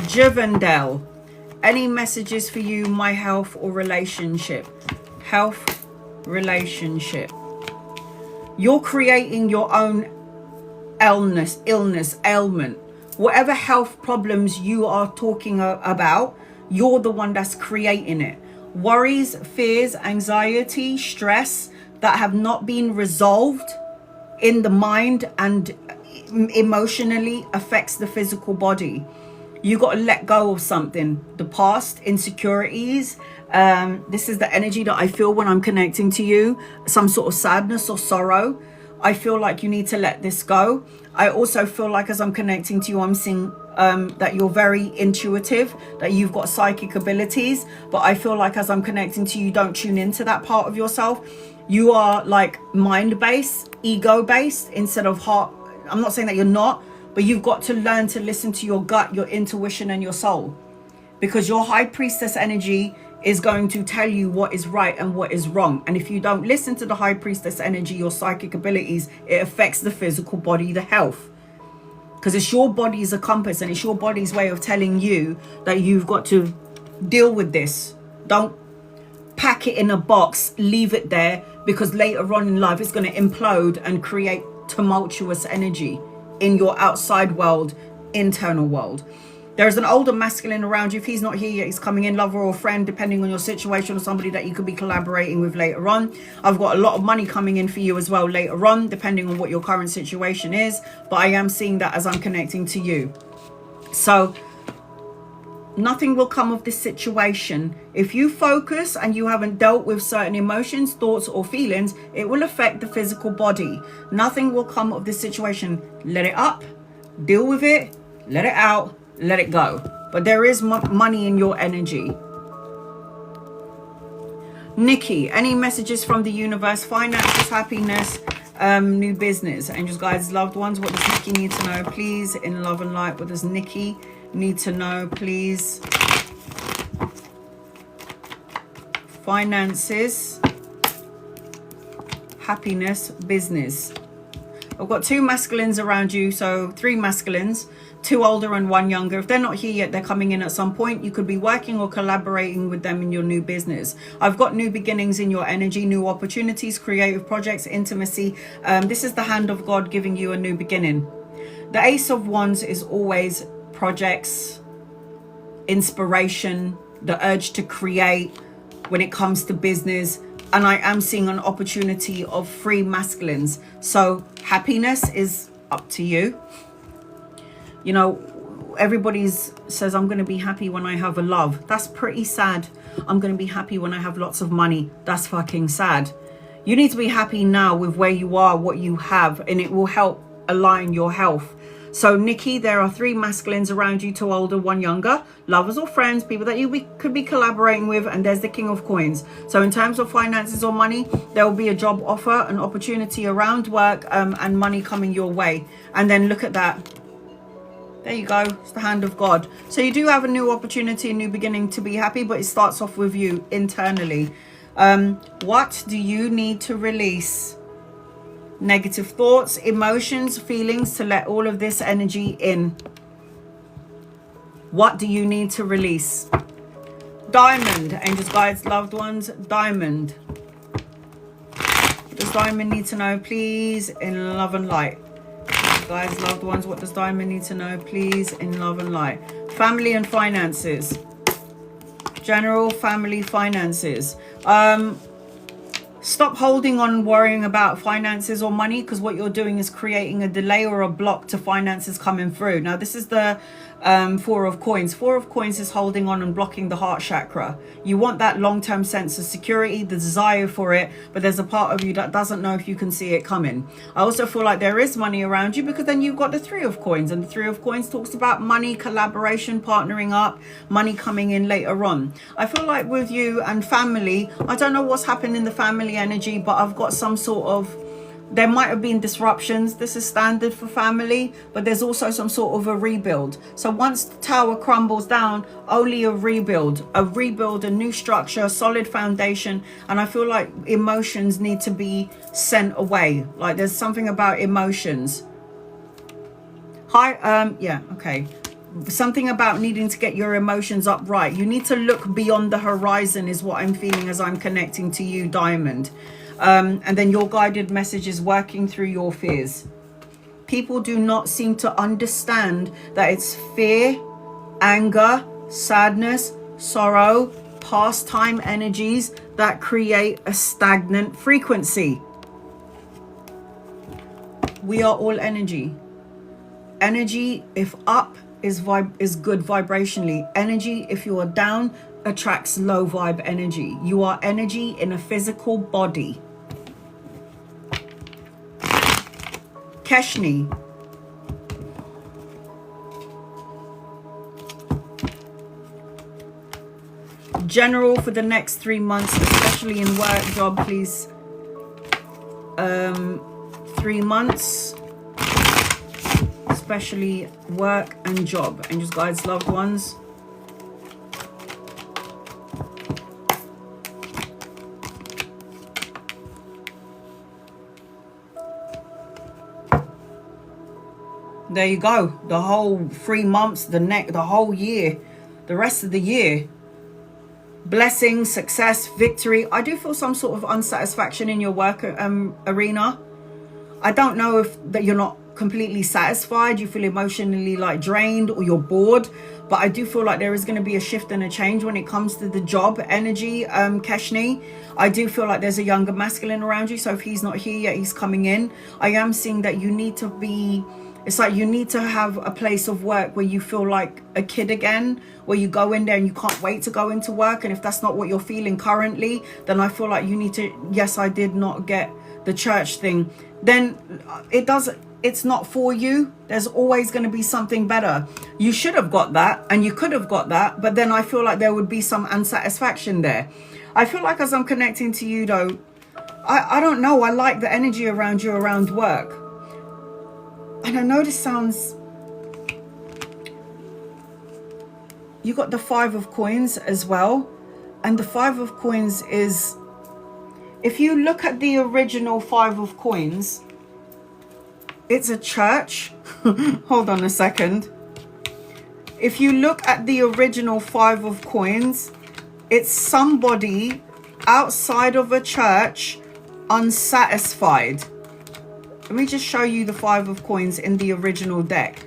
Juvendale, any messages for you, my health or relationship? Health, relationship. You're creating your own illness, ailment. Whatever health problems you are talking about, you're the one that's creating it. Worries, fears, anxiety, stress that have not been resolved in the mind and emotionally affects the physical body. You got to let go of something. The past, insecurities. This is the energy that I feel when I'm connecting to you. Some sort of sadness or sorrow. I feel like you need to let this go. I also feel like as I'm connecting to you, I'm seeing that you're very intuitive, that you've got psychic abilities. But I feel like as I'm connecting to you, don't tune into that part of yourself. You are like mind-based, ego-based instead of heart. I'm not saying that you're not, but you've got to learn to listen to your gut, your intuition, and your soul. Because your high priestess energy is going to tell you what is right and what is wrong. And if you don't listen to the high priestess energy, your psychic abilities, it affects the physical body, the health. Because it's your body's a compass, and it's your body's way of telling you that you've got to deal with this. Don't pack it in a box, leave it there, because later on in life it's going to implode and create tumultuous energy in your outside world, internal world. There's an older masculine around you. If he's not here yet, he's coming in, lover or friend, depending on your situation, or somebody that you could be collaborating with later on. I've got a lot of money coming in for you as well later on, depending on what your current situation is. But I am seeing that as I'm connecting to you. So nothing will come of this situation. If you focus and you haven't dealt with certain emotions, thoughts, or feelings, it will affect the physical body. Nothing will come of this situation. Let it up, deal with it, let it out, let it go. But there is money in your energy. Nikki, any messages from the universe? Finances, happiness, new business, angels, guides, loved ones. What does Nikki need to know, please? In love and light, what does Nikki need to know, please? Finances, happiness, business. I've got 2 masculines around you, so 3 masculines, 2 older and 1 younger. If they're not here yet, they're coming in at some point. You could be working or collaborating with them in your new business. I've got new beginnings in your energy, new opportunities, creative projects, intimacy. This is the hand of God giving you a new beginning. The Ace of Wands is always projects, inspiration, the urge to create when it comes to business. And I am seeing an opportunity of 3 masculines. So happiness is up to you. You know, everybody says, I'm going to be happy when I have a love. That's pretty sad. I'm going to be happy when I have lots of money. That's fucking sad. You need to be happy now with where you are, what you have, and it will help align your health. So Nikki, there are 3 masculines around you, 2 older, 1 younger, lovers or friends, people that you could be collaborating with, and there's the King of Coins. So in terms of finances or money, there will be a job offer, an opportunity around work, and money coming your way. And then look at that. There you go. It's the hand of God. So you do have a new opportunity, a new beginning to be happy, but it starts off with you internally. What do you need to release? Negative thoughts, emotions, feelings, to let all of this energy in. What do you need to release? Diamond, angels, guides, loved ones, diamond. What does diamond need to know, please? In love and light. Guys, loved ones, what does diamond need to know, please? In love and light. Family and finances. General family finances. Stop holding on worrying about finances or money, because what you're doing is creating a delay or a block to finances coming through. Now this is the 4 of Coins. 4 of Coins is holding on and blocking the heart chakra. You want that long-term sense of security, the desire for it, but there's a part of you that doesn't know if you can see it coming. I also feel like there is money around you, because then you've got the 3 of Coins, and the 3 of Coins talks about money, collaboration, partnering up, money coming in later on. I feel like with you and family, I don't know what's happened in the family energy, but I've got some sort of, there might have been disruptions. This is standard for family, but there's also some sort of a rebuild. So once the tower crumbles down, only a rebuild, a new structure, a solid foundation. And I feel like emotions need to be sent away. Like there's something about emotions. Yeah, okay. Something about needing to get your emotions upright. You need to look beyond the horizon is what I'm feeling as I'm connecting to you, Diamond. And then your guided message is working through your fears. People do not seem to understand that it's fear, anger, sadness, sorrow, past time energies that create a stagnant frequency. We are all energy. Energy, if up, is good vibrationally. Energy, if you are down, attracts low vibe energy. You are energy in a physical body. Keshni. General for the next 3 months, especially in work, job, please. 3 months, especially work and job. Angels, guides, loved ones. There you go. The whole 3 months, the whole year, the rest of the year. Blessings, success, victory. I do feel some sort of unsatisfaction in your work arena. I don't know if that you're not completely satisfied, you feel emotionally like drained, or you're bored. But I do feel like there is going to be a shift and a change when it comes to the job energy, Keshni. I do feel like there's a younger masculine around you. So if he's not here yet, he's coming in. I am seeing that you need to be, it's like you need to have a place of work where you feel like a kid again, where you go in there and you can't wait to go into work. And if that's not what you're feeling currently, then I feel like you need to, yes, I did not get the church thing. Then it's not for you. There's always going to be something better. You should have got that and you could have got that, but then I feel like there would be some unsatisfaction there. I feel like as I'm connecting to you though, I don't know, I like the energy around you around work. And I know this sounds, you got the 5 of coins as well, and the 5 of coins is, if you look at the original 5 of coins, it's a church. Hold on a second. If you look at the original 5 of coins, it's somebody outside of a church, unsatisfied. Let me just show you the 5 of coins in the original deck.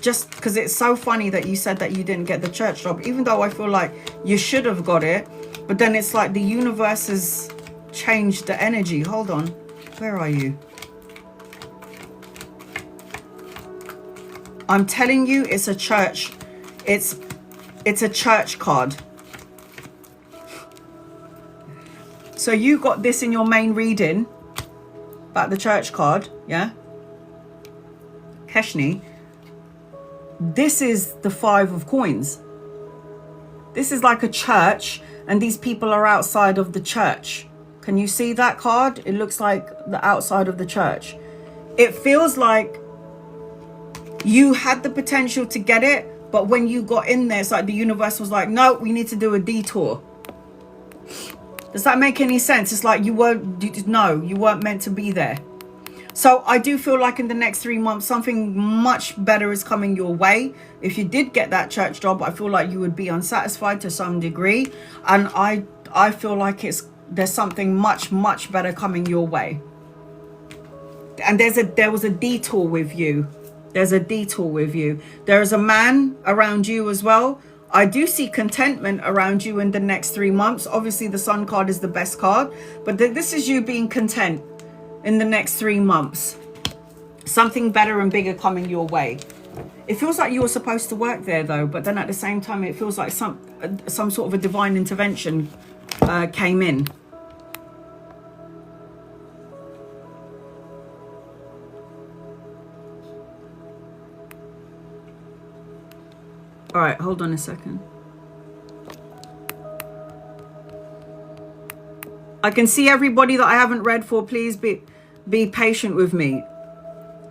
Just because it's so funny that you said that you didn't get the church job, even though I feel like you should have got it. But then it's like the universe has changed the energy. Hold on. Where are you? I'm telling you, it's a church. It's a church card. So you got this in your main reading about the church card, yeah? Keshni. This is the 5 of coins. This is like a church, and these people are outside of the church. Can you see that card? It looks like the outside of the church. It feels like you had the potential to get it, but when you got in there, it's like the universe was like, no, we need to do a detour. Does that make any sense? It's like you weren't meant to be there. So I do feel like in the next 3 months, something much better is coming your way. If you did get that church job, I feel like you would be unsatisfied to some degree. And I feel like there's something much better coming your way. And there was a detour with you. There's a detour with you. There is a man around you as well. I do see contentment around you in the next 3 months. Obviously, the Sun card is the best card. But this is you being content in the next 3 months. Something better and bigger coming your way. It feels like you were supposed to work there, though. But then at the same time, it feels like some sort of a divine intervention came in. All right, hold on a second. I can see everybody that I haven't read for. Please be patient with me.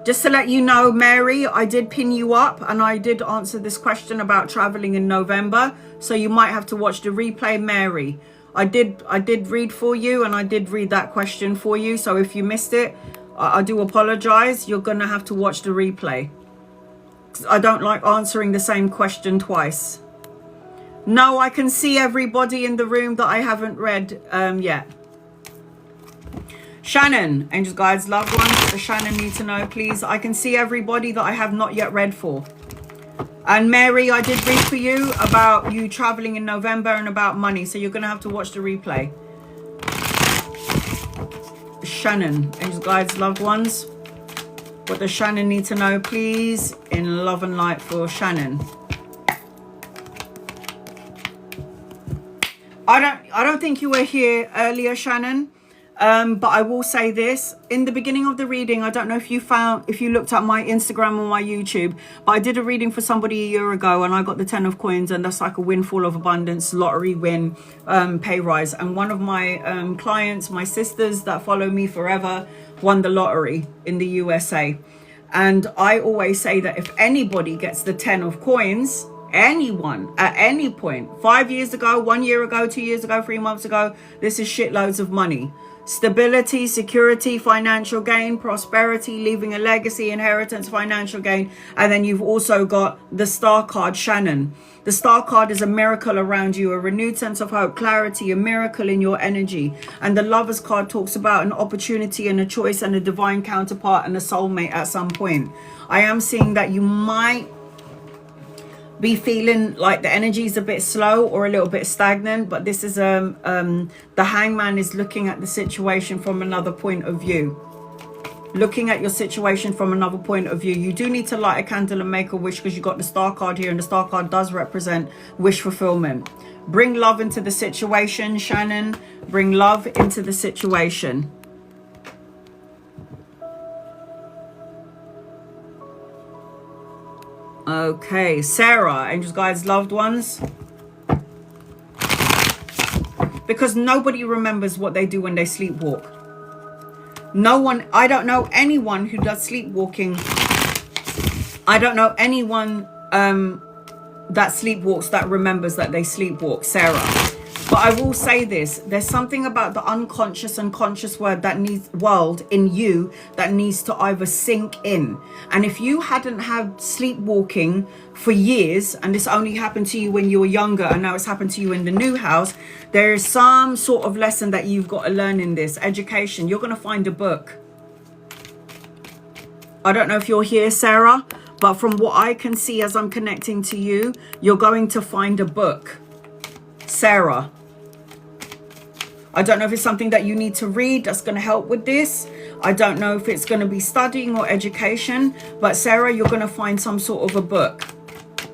Just to let you know, Mary, I did pin you up and I did answer this question about traveling in November. So you might have to watch the replay, Mary. I did read for you and I did read that question for you. So if you missed it, I do apologize. You're going to have to watch the replay. I don't like answering the same question twice. No, I can see everybody in the room that I haven't read yet. Shannon, angels, guides, loved ones, the Shannon need to know, please. I can see everybody that I have not yet read for. And Mary, I did read for you about you traveling in November and about money. So you're going to have to watch the replay. Shannon, angels, guides, loved ones. What does Shannon need to know, please? In love and light for Shannon. I don't think you were here earlier, Shannon. But I will say this. In the beginning of the reading, I don't know if you looked at my Instagram or my YouTube, but I did a reading for somebody a year ago and I got the 10 of coins, and that's like a windfall of abundance, lottery win, pay rise. And one of my clients, my sisters that follow me forever, won the lottery in the USA. And I always say that if anybody gets the 10 of coins, anyone at any point, 5 years ago, 1 year ago, 2 years ago, 3 months ago, this is shitloads of money. Stability, security, financial gain, prosperity, leaving a legacy, inheritance, financial gain. And then you've also got the Star card, Shannon. The Star card is a miracle around you, a renewed sense of hope, clarity, a miracle in your energy. And the Lovers card talks about an opportunity and a choice and a divine counterpart and a soulmate at some point. I am seeing that you might be feeling like the energy is a bit slow or a little bit stagnant, but this is the Hangman is looking at the situation from another point of view. Looking at your situation from another point of view. You do need to light a candle and make a wish, because you got the Star card here, and the Star card does represent wish fulfillment. Bring love into the situation, Shannon. Bring love into the situation. Okay, Sarah, angels, guides, loved ones. Because nobody remembers what they do when they sleepwalk. No one, I don't know anyone who does sleepwalking. I don't know anyone that sleepwalks that remembers that they sleepwalk, Sarah. But I will say this, there's something about the unconscious and conscious world in you that needs to either sink in. And if you hadn't had sleepwalking for years, and this only happened to you when you were younger, and now it's happened to you in the new house, there is some sort of lesson that you've got to learn in this. Education, you're going to find a book. I don't know if you're here, Sarah, but from what I can see as I'm connecting to you, you're going to find a book. Sarah, I don't know if it's something that you need to read that's going to help with this. I don't know if it's going to be studying or education, but Sarah, you're going to find some sort of a book.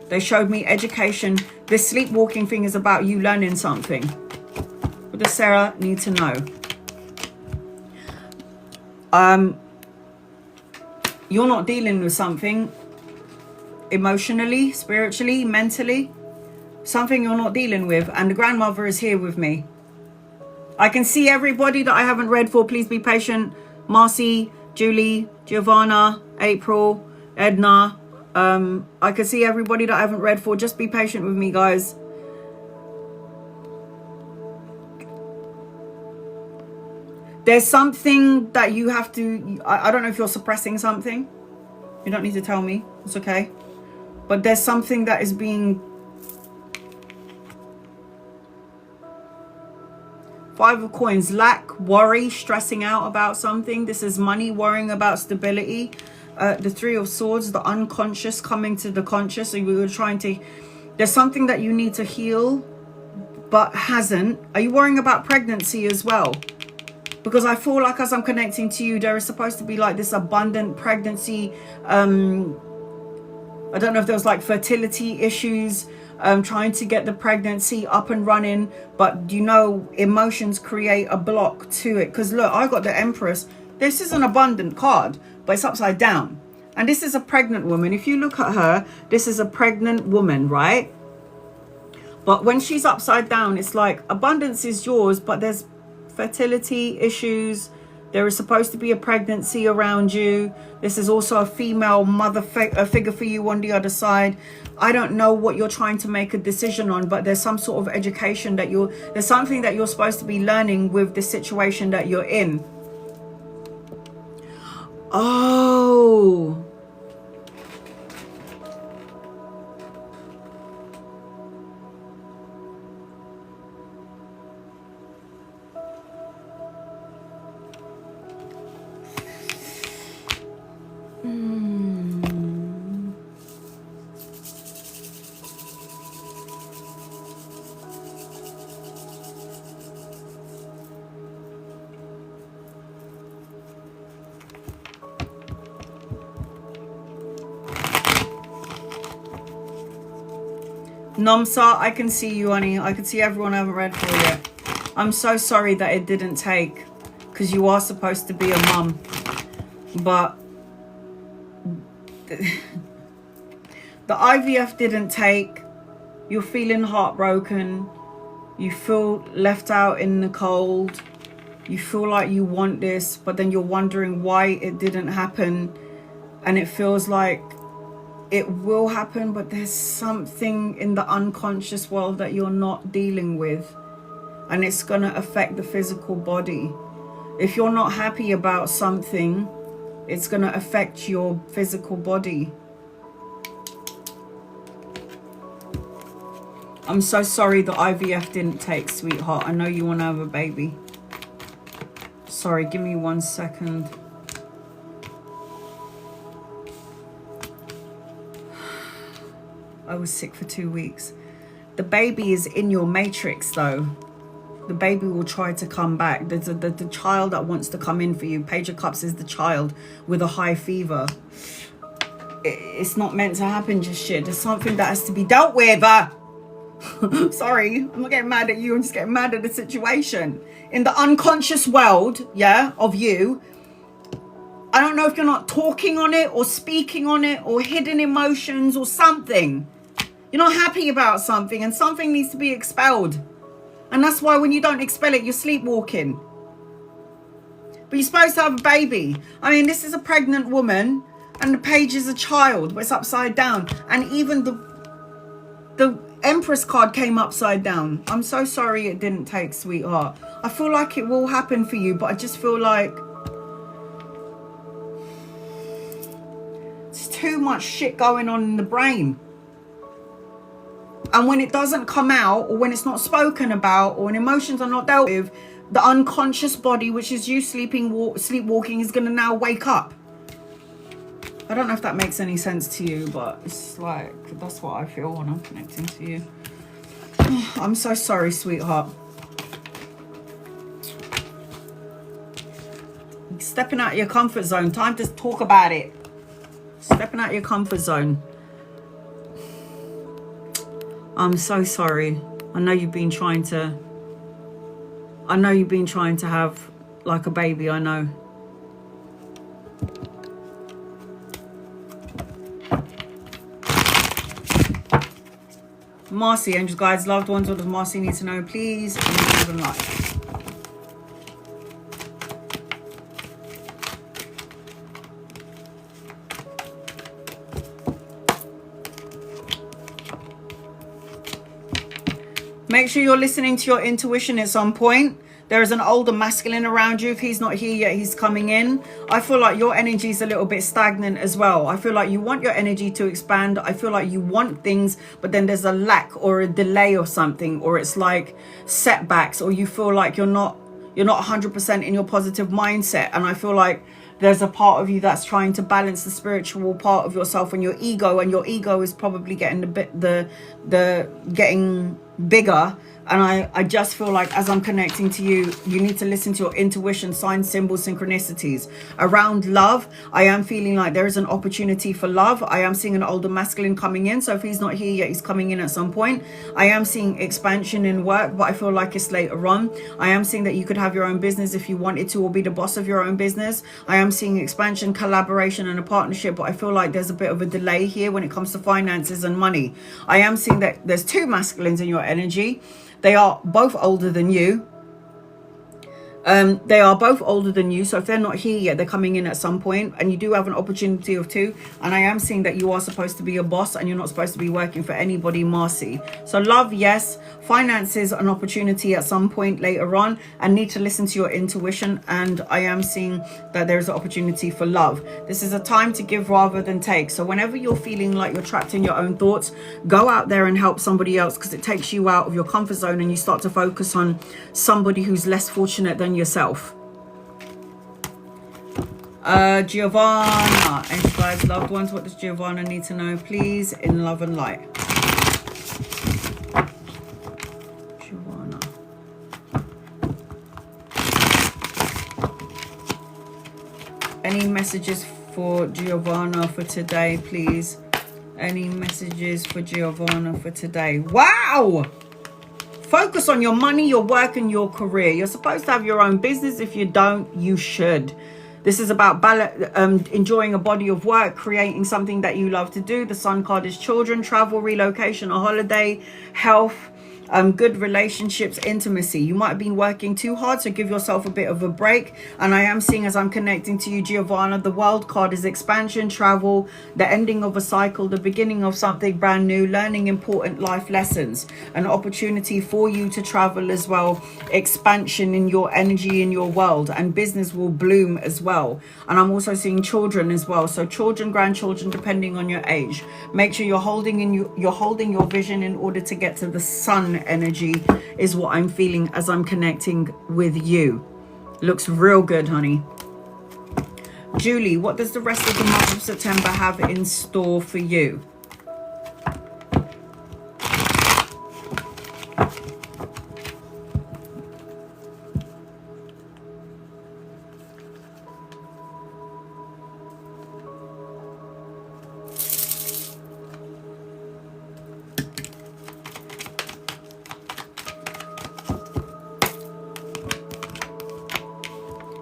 They showed me education. This sleepwalking thing is about you learning something. What does Sarah need to know? You're not dealing with something emotionally, spiritually, mentally. Something you're not dealing with, and the grandmother is here with me. I can see everybody that I haven't read for. Please be patient. Marcy, Julie, Giovanna, April, Edna. I can see everybody that I haven't read for. Just be patient with me, guys. There's something that you have to, I don't know if you're suppressing something. You don't need to tell me. It's okay. But there's something that is being... 5 of Coins, lack, worry, stressing out about something. This is money, worrying about stability. The 3 of Swords, the unconscious coming to the conscious. So we were trying to... There's something that you need to heal, but hasn't. Are you worrying about pregnancy as well? Because I feel like as I'm connecting to you, there is supposed to be like this abundant pregnancy. I don't know if there was like fertility issues. Trying to get the pregnancy up and running, but you know, emotions create a block to it. Because look, I got the Empress. This is an abundant card, but it's upside down, and this is a pregnant woman. If you look at her, this is a pregnant woman, right? But when she's upside down, it's like abundance is yours, but there's fertility issues. There is supposed to be a pregnancy around you. This is also a female mother figure for you on the other side. I don't know what you're trying to make a decision on, but there's some sort of education that there's something that you're supposed to be learning with the situation that you're in. Oh. Nomsa, I can see you, honey. I can see everyone I haven't read for yet. I'm so sorry that it didn't take, because you are supposed to be a mum. But the IVF didn't take. You're feeling heartbroken. You feel left out in the cold. You feel like you want this, but then you're wondering why it didn't happen. And it feels like it will happen, but there's something in the unconscious world that you're not dealing with, and it's going to affect the physical body. If you're not happy about something, it's going to affect your physical body. I'm so sorry the IVF didn't take, sweetheart. I know you want to have a baby. Sorry, give me 1 second. I was sick for 2 weeks. The baby is in your matrix, though. The baby will try to come back. The child that wants to come in for you. Page of Cups is the child with a high fever. It's not meant to happen just yet. There's something that has to be dealt with. Sorry, I'm not getting mad at you. I'm just getting mad at the situation. In the unconscious world, yeah, of you, I don't know if you're not talking on it or speaking on it or hidden emotions or something. You're not happy about something and something needs to be expelled. And that's why when you don't expel it, you're sleepwalking. But you're supposed to have a baby. I mean, this is a pregnant woman and the page is a child, but it's upside down. And even the Empress card came upside down. I'm so sorry it didn't take, sweetheart. I feel like it will happen for you, but I just feel like there's too much shit going on in the brain. And when it doesn't come out, or when it's not spoken about, or when emotions are not dealt with, the unconscious body, which is you sleepwalking, is going to now wake up. I don't know if that makes any sense to you, but it's like, that's what I feel when I'm connecting to you. I'm so sorry, sweetheart. Stepping out of your comfort zone. Time to talk about it. Stepping out of your comfort zone. I'm so sorry. I know you've been trying to have like a baby, I know. Marcy, angels, guides, loved ones, what does Marcy need to know, please? In life. Make sure you're listening to your intuition at some point. There is an older masculine around you. If he's not here yet, he's coming in. I feel like your energy is a little bit stagnant as well. I feel like you want your energy to expand. I feel like you want things, but then there's a lack or a delay or something, or it's like setbacks, or you feel like you're not 100% in your positive mindset. And I feel like there's a part of you that's trying to balance the spiritual part of yourself and your ego is probably getting getting bigger. And I just feel like as I'm connecting to you, you need to listen to your intuition, signs, symbols, synchronicities. Around love, I am feeling like there is an opportunity for love. I am seeing an older masculine coming in. So if he's not here yet, he's coming in at some point. I am seeing expansion in work, but I feel like it's later on. I am seeing that you could have your own business if you wanted to, or be the boss of your own business. I am seeing expansion, collaboration, and a partnership, but I feel like there's a bit of a delay here when it comes to finances and money. I am seeing that there's two masculines in your energy. They are both older than you. They are both older than you. So if they're not here yet, they're coming in at some point. And you do have an opportunity of two. And I am seeing that you are supposed to be a boss and you're not supposed to be working for anybody, Marcy. So love, yes. Finances, an opportunity at some point later on. And need to listen to your intuition. And I am seeing that there is an opportunity for love. This is a time to give rather than take. So whenever you're feeling like you're trapped in your own thoughts, go out there and help somebody else, because it takes you out of your comfort zone and you start to focus on somebody who's less fortunate than yourself. Giovanna, and guys, loved ones, what does Giovanna need to know, please, in love and light? Giovanna. Any messages for Giovanna for today, please? Any messages for Giovanna for today? Wow! Focus on your money, your work, and your career. You're supposed to have your own business. If you don't, you should. This is about enjoying a body of work, creating something that you love to do. The Sun card is children, travel, relocation, a holiday, health, Good relationships, intimacy. You might have been working too hard, so give yourself a bit of a break. And I am seeing, as I'm connecting to you, Giovanna, the world card is expansion, travel, the ending of a cycle, the beginning of something brand new, learning important life lessons, an opportunity for you to travel as well, expansion in your energy, in your world, and business will bloom as well. And I'm also seeing children as well. So children, grandchildren, depending on your age. Make sure you're holding your vision in order to get to the sun energy is what I'm feeling as I'm connecting with you. Looks real good, honey. Julie, what does the rest of the month of September have in store for you?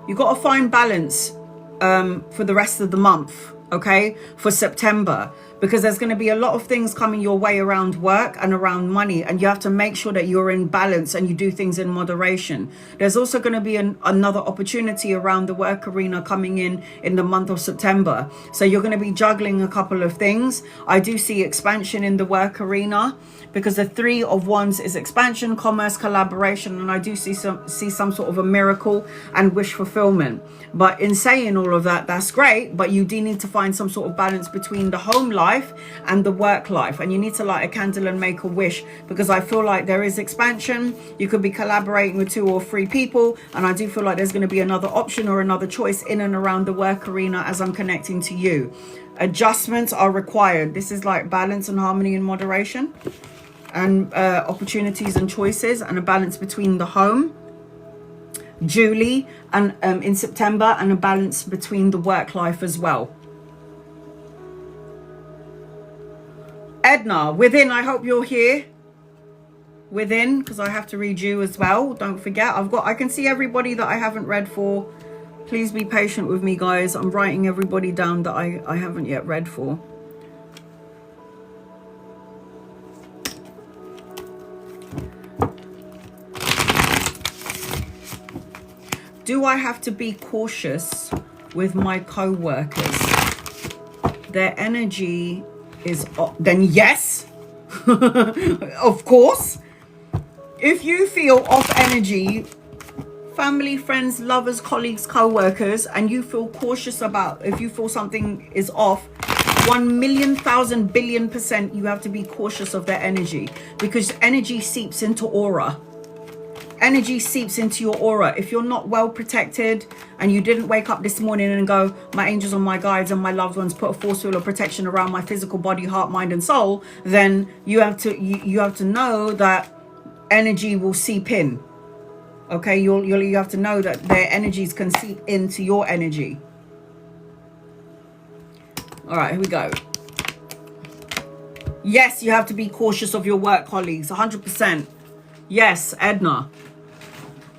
You got to find balance for the rest of the month, okay, for September, because there's going to be a lot of things coming your way around work and around money, and you have to make sure that you're in balance and you do things in moderation. There's also going to be another opportunity around the work arena coming in the month of September, so you're going to be juggling a couple of things. I do see expansion in the work arena, because the 3 of Wands is expansion, commerce, collaboration, and I do see some sort of a miracle and wish fulfillment. But in saying all of that, that's great, but you do need to find some sort of balance between the home life and the work life, and you need to light a candle and make a wish, because I feel like there is expansion. You could be collaborating with 2 or 3 people, and I do feel like there's going to be another option or another choice in and around the work arena as I'm connecting to you. Adjustments are required. This is like balance and harmony and moderation, and opportunities and choices, and a balance between the home, Julie, and in September, and a balance between the work life as well. Edna, within, I hope you're here. Within, because I have to read you as well. Don't forget, I can see everybody that I haven't read for. Please be patient with me, guys. I'm writing everybody down that I haven't yet read for. Do I have to be cautious with my co-workers? Their energy is off. Then yes, of course. If you feel off energy, family, friends, lovers, colleagues, co-workers, and you feel cautious about, if you feel something is off, 1,000,000 billion % you have to be cautious of their energy, because energy seeps into aura. Energy seeps into your aura. If you're not well protected and you didn't wake up this morning and go, my angels and my guides and my loved ones put a force field of protection around my physical body, heart, mind and soul, then you have to know that energy will seep in. Okay, you have to know that their energies can seep into your energy. All right, here we go. Yes, you have to be cautious of your work colleagues, 100%. Yes, Edna.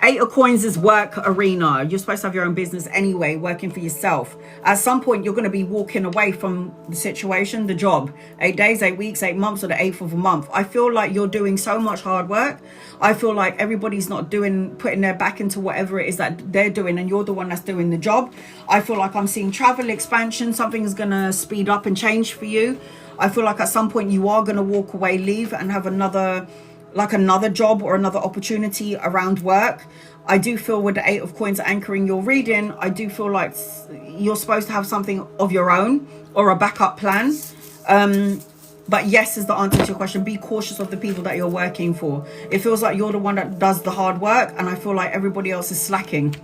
8 of Coins is work arena. You're supposed to have your own business anyway, working for yourself. At some point, you're going to be walking away from the situation, the job. 8 days, 8 weeks, 8 months, or the 8th of a month. I feel like you're doing so much hard work. I feel like everybody's not putting their back into whatever it is that they're doing, and you're the one that's doing the job. I feel like I'm seeing travel expansion. Something's going to speed up and change for you. I feel like at some point you are going to walk away, leave, and have another job or another opportunity around work. I do feel with the 8 of Coins anchoring your reading, I do feel like you're supposed to have something of your own or a backup plan. But yes is the answer to your question. Be cautious of the people that you're working for. It feels like you're the one that does the hard work, and I feel like everybody else is slacking.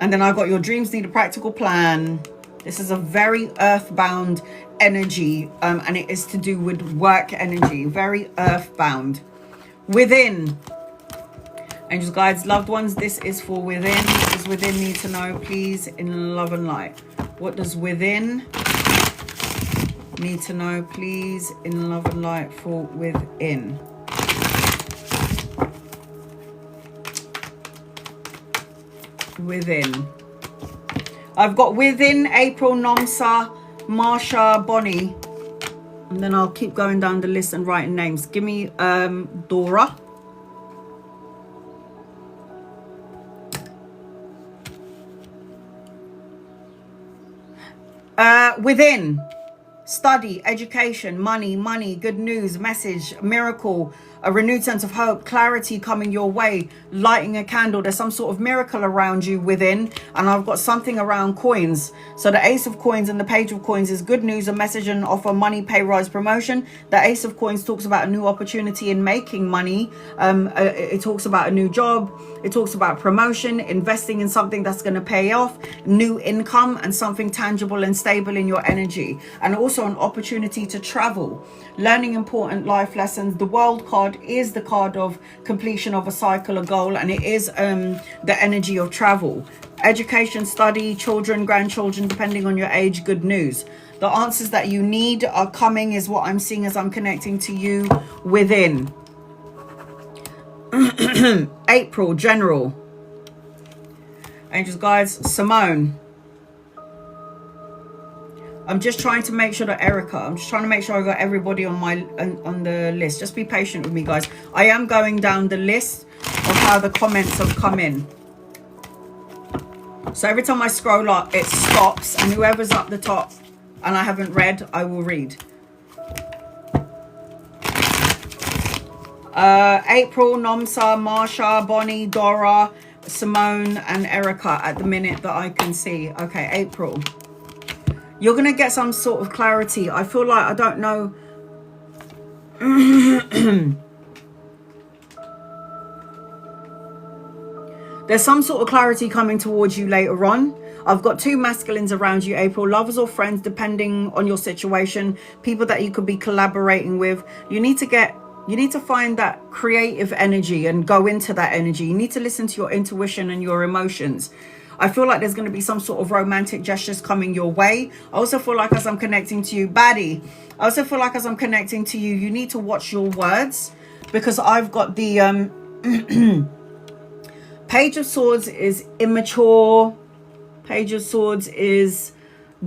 And then I got your dreams need a practical plan. This is a very earthbound energy, and it is to do with work energy. Very earthbound. Within. Angels, guides, loved ones, this is for within. What does within need to know, please, in love and light? What does within need to know, please, in love and light for within? Within. I've got within, April, Nomsa, Marsha, Bonnie. And then I'll keep going down the list and writing names. Give me Dora. Within. Study, education, money, good news, message, miracle, a renewed sense of hope, clarity coming your way, lighting a candle. There's some sort of miracle around you within. And I've got something around coins. So the Ace of Coins and the Page of Coins is good news, a message and offer, money, pay rise, promotion. The Ace of Coins talks about a new opportunity in making money. It talks about a new job. It talks about promotion, investing in something that's going to pay off, new income, and something tangible and stable in your energy. And also an opportunity to travel, learning important life lessons. The World card is the card of completion of a cycle, a goal, and it is the energy of travel. Education, study, children, grandchildren, depending on your age, good news. The answers that you need are coming, is what I'm seeing as I'm connecting to you within. April, general. Angels, guides, Simone. I'm just trying to make sure that Erica, I'm just trying to make sure I got everybody on my on the list. Just be patient with me, guys. I am going down the list of how the comments have come in. So every time I scroll up, it stops, and whoever's up the top and I haven't read, I will read. April, Nomsa, Marsha, Bonnie, Dora, Simone, and Erica at the minute that I can see. Okay, April. You're going to get some sort of clarity. I feel like, I don't know. There's some sort of clarity coming towards you later on. I've got two masculines around you, April. Lovers or friends, depending on your situation. People that you could be collaborating with. You need to find that creative energy and go into that energy. You need to listen to your intuition and your emotions. I feel like there's going to be some sort of romantic gestures coming your way. I also feel like as I'm connecting to you, Baddie, I also feel like as I'm connecting to you, you need to watch your words, because I've got the Page of Swords is immature. Page of Swords is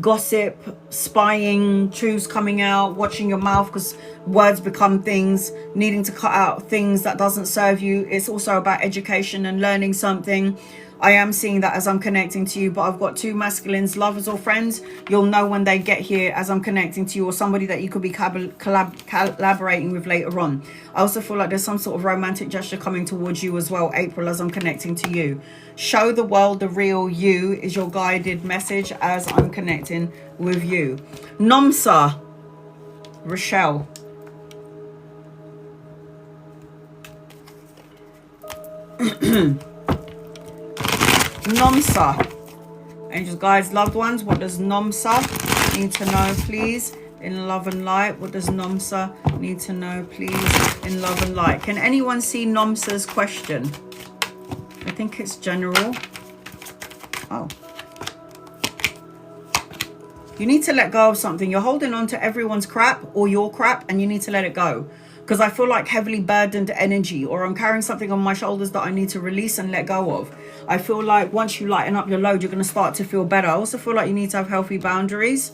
gossip, spying, truths coming out, watching your mouth, because words become things, needing to cut out things that doesn't serve you. It's also about education and learning something. I am seeing that as I'm connecting to you, but I've got two masculines, lovers or friends. You'll know when they get here as I'm connecting to you, or somebody that you could be collaborating with later on. I also feel like there's some sort of romantic gesture coming towards you as well, April, as I'm connecting to you. Show the world the real you is your guided message as I'm connecting with you. Nomsa, Rochelle. Nomsa, angels, guides, loved ones, what does Nomsa need to know, please, in love and light? What does Nomsa need to know, please, in love and light? Can anyone see Nomsa's question? I think it's general. Oh, you need to let go of something. You're holding on to everyone's crap or your crap, and you need to let it go. Because I feel like heavily burdened energy, or I'm carrying something on my shoulders that I need to release and let go of. I feel like once you lighten up your load, you're going to start to feel better. I also feel like you need to have healthy boundaries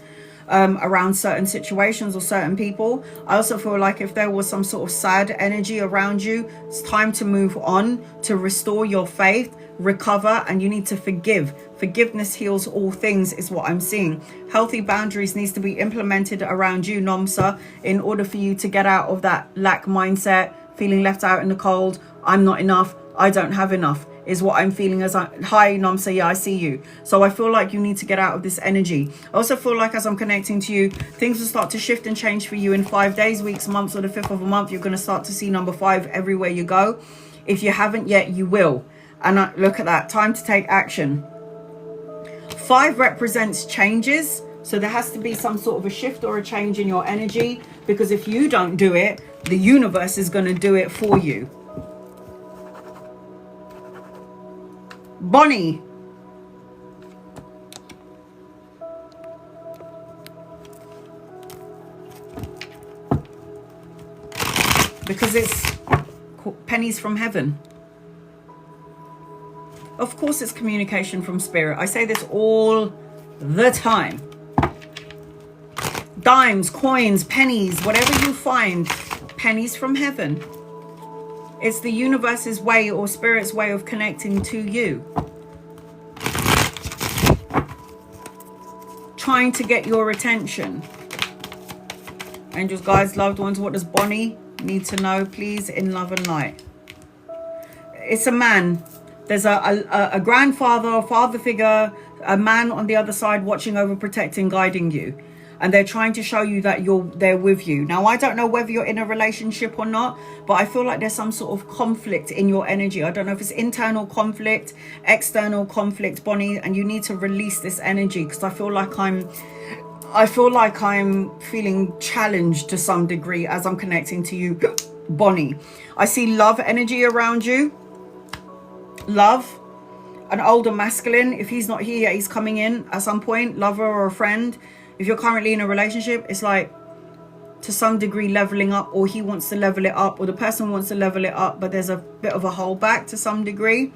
around certain situations or certain people. I also feel like if there was some sort of sad energy around you, it's time to move on, to restore your faith, recover, and you need to forgive. Forgiveness heals all things is what I'm seeing. Healthy boundaries needs to be implemented around you, Nomsa, in order for you to get out of that lack mindset, feeling left out in the cold. I'm not enough, I don't have enough is what I'm feeling as hi Nomsa, yeah, I see you. So I feel like you need to get out of this energy. I also feel like as I'm connecting to you, things will start to shift and change for you in 5 days, weeks, months, or the 5th of a month. You're going to start to see number 5 everywhere you go. If you haven't yet, you will. And look at that, time to take action. 5 represents changes. So there has to be some sort of a shift or a change in your energy, because if you don't do it, the universe is going to do it for you. Bonnie. Because it's pennies from heaven. Of course it's communication from spirit. I say this all the time. dimes, coins, pennies, whatever you find, pennies from heaven. It's the universe's way or spirit's way of connecting to you. Trying to get your attention. Angels, guides, loved ones, what does Bonnie need to know, please, in love and light? It's a man. There's a grandfather, a father figure, a man on the other side watching over, protecting, guiding you. And they're trying to show you that they're with you. Now, I don't know whether you're in a relationship or not, but I feel like there's some sort of conflict in your energy. I don't know if it's internal conflict, external conflict, Bonnie, and you need to release this energy, because I feel like I'm feeling challenged to some degree as I'm connecting to you, Bonnie. I see love energy around you. Love. An older masculine. If he's not here yet, he's coming in at some point. Lover or a friend. If you're currently in a relationship, it's like to some degree leveling up, or he wants to level it up, or the person wants to level it up, but there's a bit of a holdback to some degree.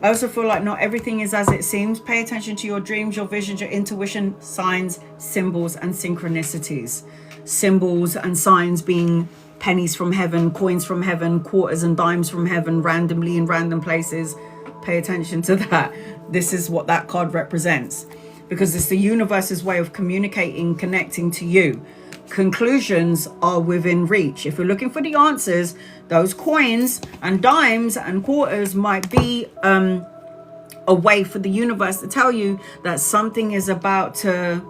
I also feel like not everything is as it seems. Pay attention to your dreams, your visions, your intuition, signs, symbols, and synchronicities. Symbols and signs being pennies from heaven, coins from heaven, quarters and dimes from heaven, randomly in random places. Pay attention to that. This is what that card represents, because it's the universe's way of communicating, connecting to you. Conclusions are within reach. If you're looking for the answers, those coins and dimes and quarters might be a way for the universe to tell you that something is about to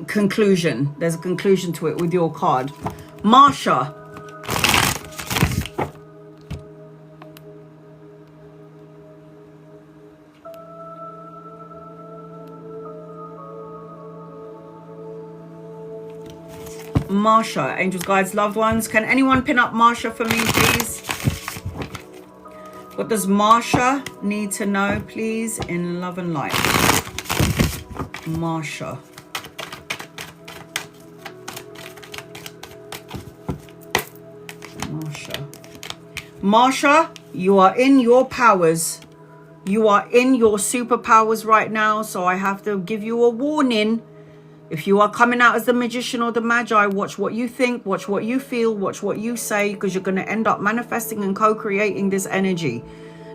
conclusion. There's a conclusion to it with your card. Marsha. Marsha, angels, guides, loved ones. Can anyone pin up Marsha for me, please? What does Marsha need to know, please, in love and light? Marsha. Marsha. Marsha, you are in your powers. You are in your superpowers right now, so I have to give you a warning. If you are coming out as the magician or the magi, watch what you think, watch what you feel, watch what you say, because you're going to end up manifesting and co-creating this energy.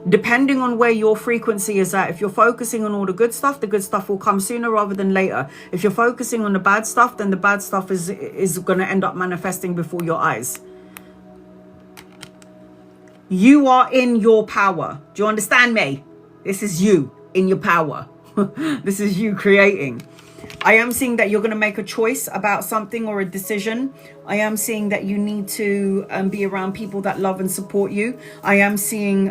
Depending on where your frequency is at, if you're focusing on all the good stuff will come sooner rather than later. If you're focusing on the bad stuff, then the bad stuff is going to end up manifesting before your eyes. You are in your power. Do you understand me? This is you in your power. This is you creating. I am seeing that you're going to make a choice about something or a decision. I am seeing that you need to be around people that love and support you. I am seeing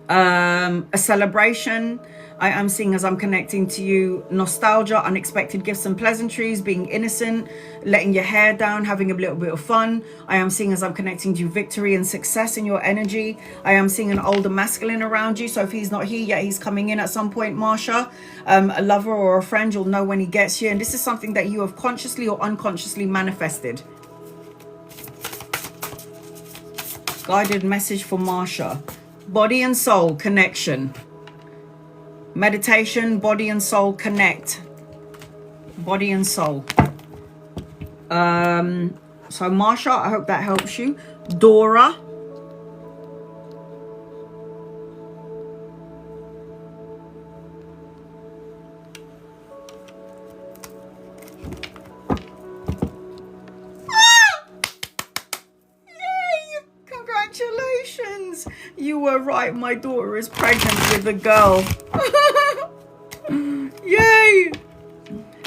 a celebration. I am seeing, as I'm connecting to you, nostalgia, unexpected gifts and pleasantries, being innocent, letting your hair down, having a little bit of fun. I am seeing, as I'm connecting to you, victory and success in your energy. I am seeing an older masculine around you. So if he's not here yet, he's coming in at some point, Marsha. A lover or a friend, you'll know when he gets here. And this is something that you have consciously or unconsciously manifested. Guided message for Marsha. Body and soul connection. Meditation, body and soul connect. Body and soul. So Marsha, I hope that helps you. Dora. Yay! Congratulations. You were right. My daughter is pregnant with a girl. Yay!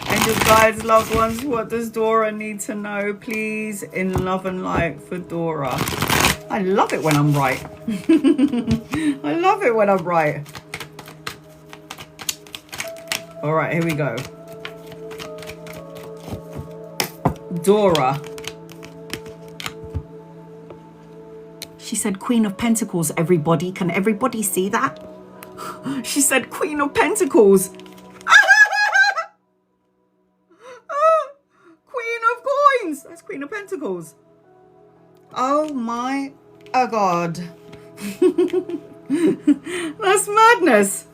And your guys, loved ones, what does Dora need to know, please, in love and light for Dora? I love it when I'm right. I love it when I'm right. All right, here we go. Dora. She said Queen of Pentacles, everybody. Can everybody see that? She said Queen of Pentacles. Queen of Coins. That's Queen of Pentacles. Oh my God. That's madness.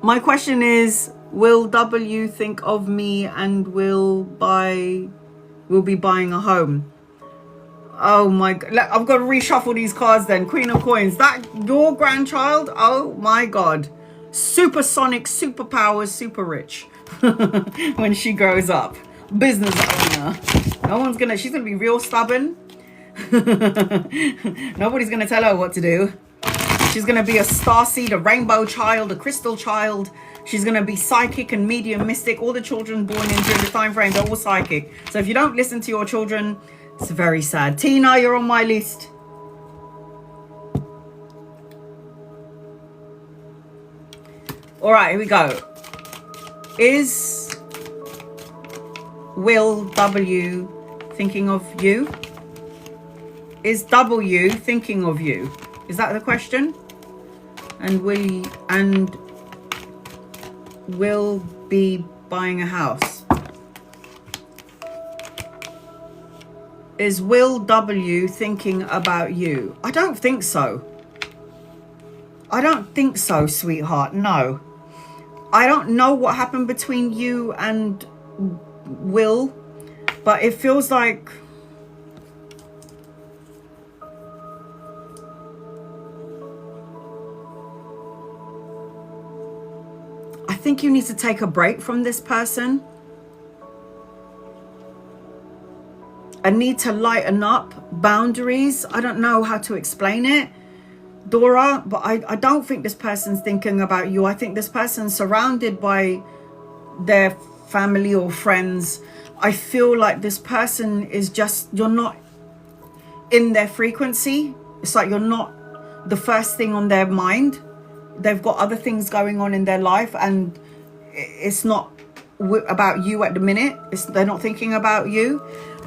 My question is, will W think of me and will be buying a home? Oh my God. I've got to reshuffle these cards then. Queen of Coins. That your grandchild? Oh my God. Supersonic, superpowers, super rich. When she grows up. Business owner. She's gonna be real stubborn. Nobody's gonna tell her what to do. She's gonna be a starseed, a rainbow child, a crystal child. She's gonna be psychic and medium, mystic. All the children born in during the time frame, they're all psychic. So if you don't listen to your children, it's very sad. Tina, you're on my list. All right, here we go. Is Will W thinking of you? Is W thinking of you? Is that the question? And will be buying a house. Is Will W thinking about you? I don't think so. I don't think so, sweetheart. No. I don't know what happened between you and Will, but it feels like I think you need to take a break from this person. A need to lighten up, boundaries. I don't know how to explain it, Dora, but I don't think this person's thinking about you. I think this person's surrounded by their family or friends. I feel like this person is just, you're not in their frequency. It's like you're not the first thing on their mind. They've got other things going on in their life, and it's not about you at the minute. They're not thinking about you.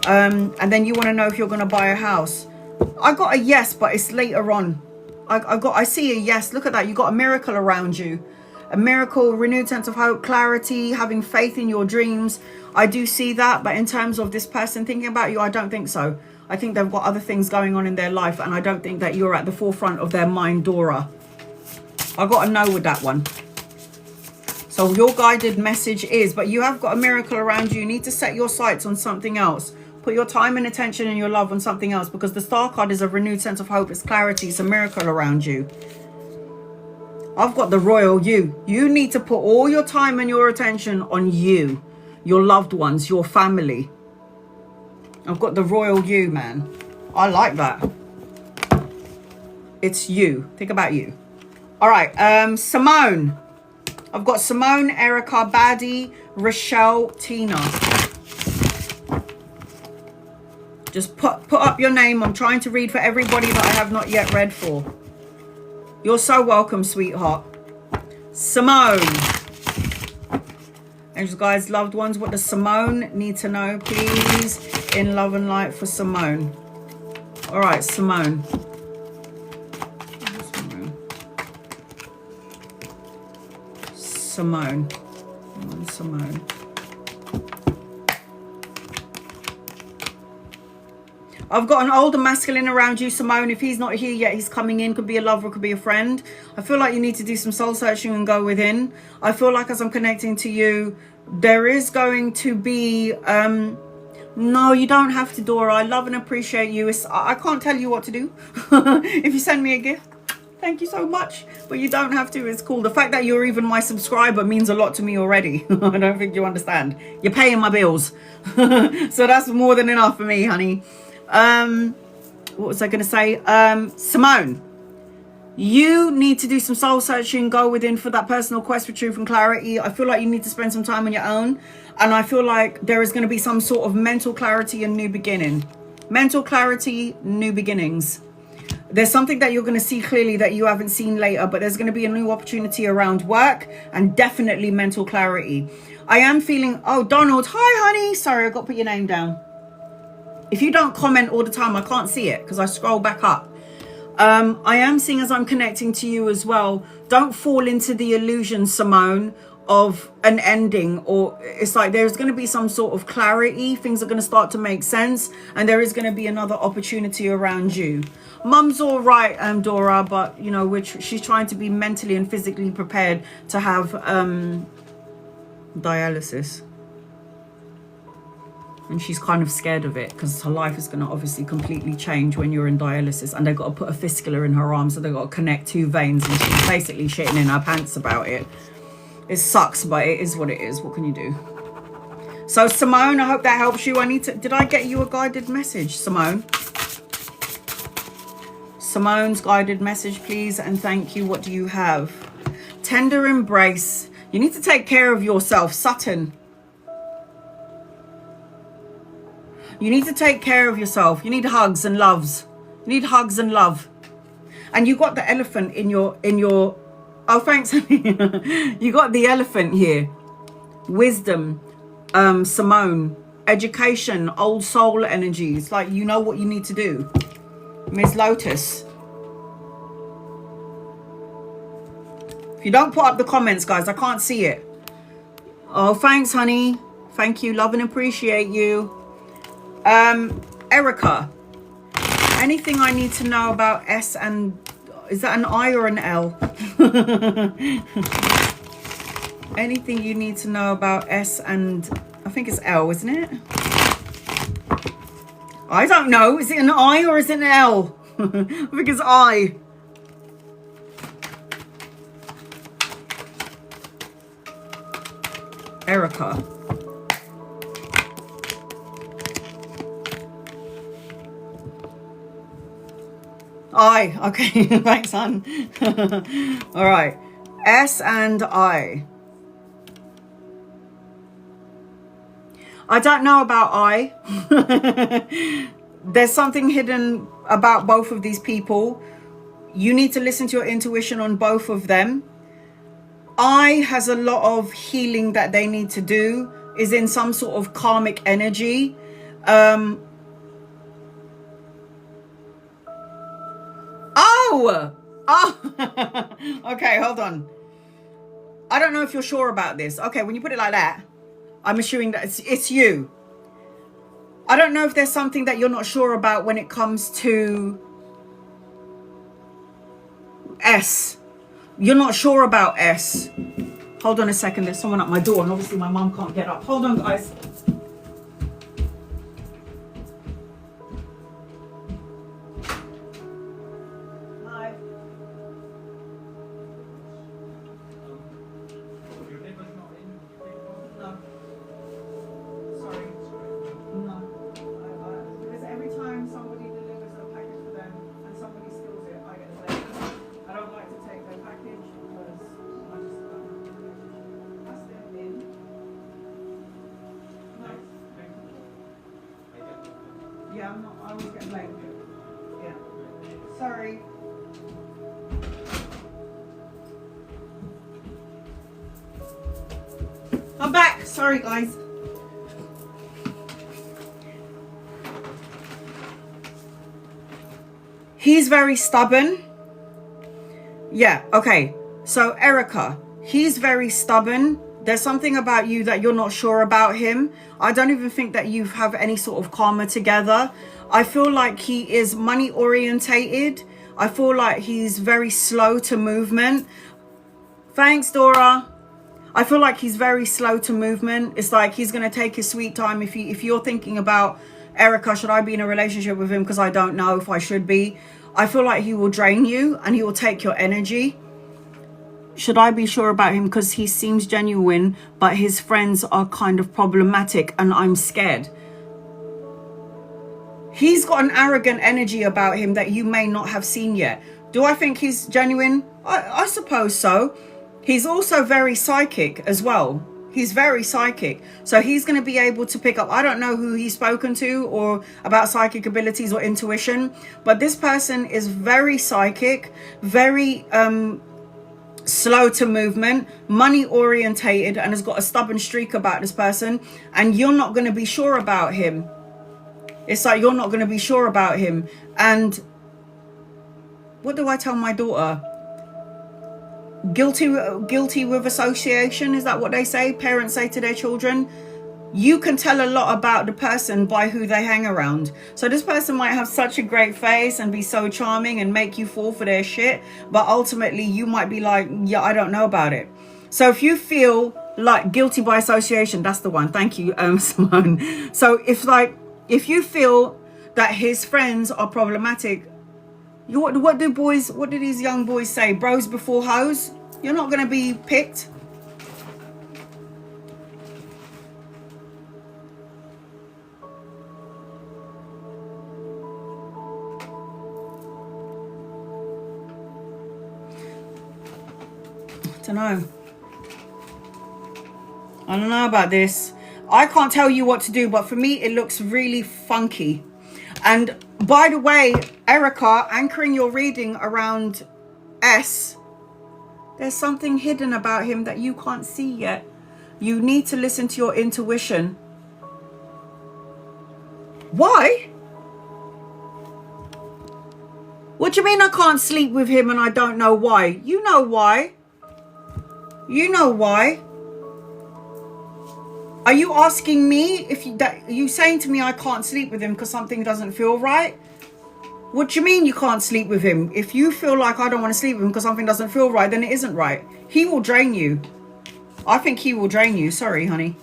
And then you want to know if you're going to buy a house. I got a yes, but it's later on. I see a yes. Look at that. You got a miracle around you. A miracle, renewed sense of hope, clarity, having faith in your dreams. I do see that. But in terms of this person thinking about you, I don't think so. I think they've got other things going on in their life, and I don't think that you're at the forefront of their mind, Dora. I got a no with that one. So your guided message is, but you have got a miracle around you. You need to set your sights on something else. Put your time and attention and your love on something else, because the star card is a renewed sense of hope. It's clarity. It's a miracle around you. I've got the royal you. You need to put all your time and your attention on you, your loved ones, your family. I've got the royal you, man. I like that. It's you. Think about you. All right. Simone. I've got Simone, Erica, Baddie, Rochelle, Tina. Just put up your name. I'm trying to read for everybody that I have not yet read for. You're so welcome, sweetheart. Simone. Angels, guys, loved ones, what does Simone need to know, please? In love and light for Simone. All right, Simone. Simone. Simone. I've got an older masculine around you, Simone. If he's not here yet, he's coming in. Could be a lover, could be a friend. I feel like you need to do some soul searching and go within. I feel like as I'm connecting to you, there is going to be... no, you don't have to, Dora. I love and appreciate you. I can't tell you what to do. If you send me a gift, thank you so much. But you don't have to. It's cool. The fact that you're even my subscriber means a lot to me already. I don't think you understand. You're paying my bills. So that's more than enough for me, honey. What was I going to say? Simone, you need to do some soul searching, go within for that personal quest for truth and clarity. I feel like you need to spend some time on your own, and I feel like there is going to be some sort of mental clarity and new beginning. Mental clarity, new beginnings. There's something that you're going to see clearly that you haven't seen later, but there's going to be a new opportunity around work and definitely mental clarity. I am feeling... Oh, Donald. Hi, honey. Sorry, I got to put your name down. If you don't comment all the time, I can't see it because I scroll back up. I am seeing as I'm connecting to you as well. Don't fall into the illusion, Simone, of an ending, or it's like there's going to be some sort of clarity. Things are going to start to make sense, and there is going to be another opportunity around you. Mum's all right, Dora, but you know, she's trying to be mentally and physically prepared to have dialysis, and she's kind of scared of it because her life is going to obviously completely change when you're in dialysis, and they've got to put a fistula in her arm, so they've got to connect 2 veins, and she's basically shitting in her pants about it. It sucks, but it is what it is. What can you do? So Simone, I hope that helps you. Did I get you a guided message, Simone? Simone's guided message, please, and thank you. What do you have? Tender embrace. You need to take care of yourself, Sutton. You need to take care of yourself. You need hugs and loves. You need hugs and love. And you got the elephant in your oh, thanks. You got the elephant here. Wisdom, Simone, education, old soul energies. Like, you know what you need to do. Miss Lotus. If you don't put up the comments, guys, I can't see it. Oh, thanks, honey. Thank you. Love and appreciate you. Erica. Anything I need to know about S and... Is that an I or an L? Anything you need to know about S and... I think it's L, isn't it? I don't know. Is it an I or is it an L? I think it's I. Erica. I. Okay. Thanks, hon. All right. S and I. I don't know about I. There's something hidden about both of these people. You need to listen to your intuition on both of them. I has a lot of healing that they need to do, is in some sort of karmic energy. Oh! Okay, hold on. I don't know if you're sure about this. Okay, when you put it like that, I'm assuming that it's you. I don't know if there's something that you're not sure about when it comes to S. You're not sure about S. Hold on a second. There's someone at my door, and obviously my mum can't get up. Hold on, guys. Hi. No. Sorry. No. Because every time somebody delivers a package for them and somebody steals it, I get blamed. I don't like to take their package because I just that's their bin. No. Yeah, I'm not. I always get blamed. Yeah. Sorry. I'm back. Sorry, guys. He's very stubborn. Yeah, okay. So, Erica, he's very stubborn. There's something about you that you're not sure about him. I don't even think that you have any sort of karma together. I feel like he is money orientated. I feel like he's very slow to movement. Thanks, Dora. I feel like he's very slow to movement. It's like he's going to take his sweet time. If you're thinking about, Erica, should I be in a relationship with him because I don't know if I should be? I feel like he will drain you and he will take your energy. Should I be sure about him because he seems genuine, but his friends are kind of problematic and I'm scared? He's got an arrogant energy about him that you may not have seen yet. Do I think he's genuine? I suppose so. He's also very psychic as well. He's very psychic. So he's going to be able to pick up. I don't know who he's spoken to or about psychic abilities or intuition, but this person is very psychic, very slow to movement, money orientated, and has got a stubborn streak about this person. And you're not going to be sure about him. It's like you're not going to be sure about him. And what do I tell my daughter? guilty with association. Is that what they say? Parents say to their children. You can tell a lot about the person by who they hang around. So this person might have such a great face and be so charming and make you fall for their shit, but ultimately you might be like, yeah, I don't know about it. So if you feel like guilty by association, that's the one. Thank you, Simone. So if you feel that his friends are problematic, what do these young boys say? Bros before hoes? You're not going to be picked. I don't know about this. I can't tell you what to do, but for me it looks really funky. And by the way, Erica, anchoring your reading around S, there's something hidden about him that you can't see yet. You need to listen to your intuition. Why? What do you mean I can't sleep with him and I don't know why? You know why. You know why. Are you asking me if you saying to me I can't sleep with him because something doesn't feel right? What do you mean you can't sleep with him? If you feel like I don't want to sleep with him because something doesn't feel right, then it isn't right. He will drain you. I think he will drain you. Sorry, honey.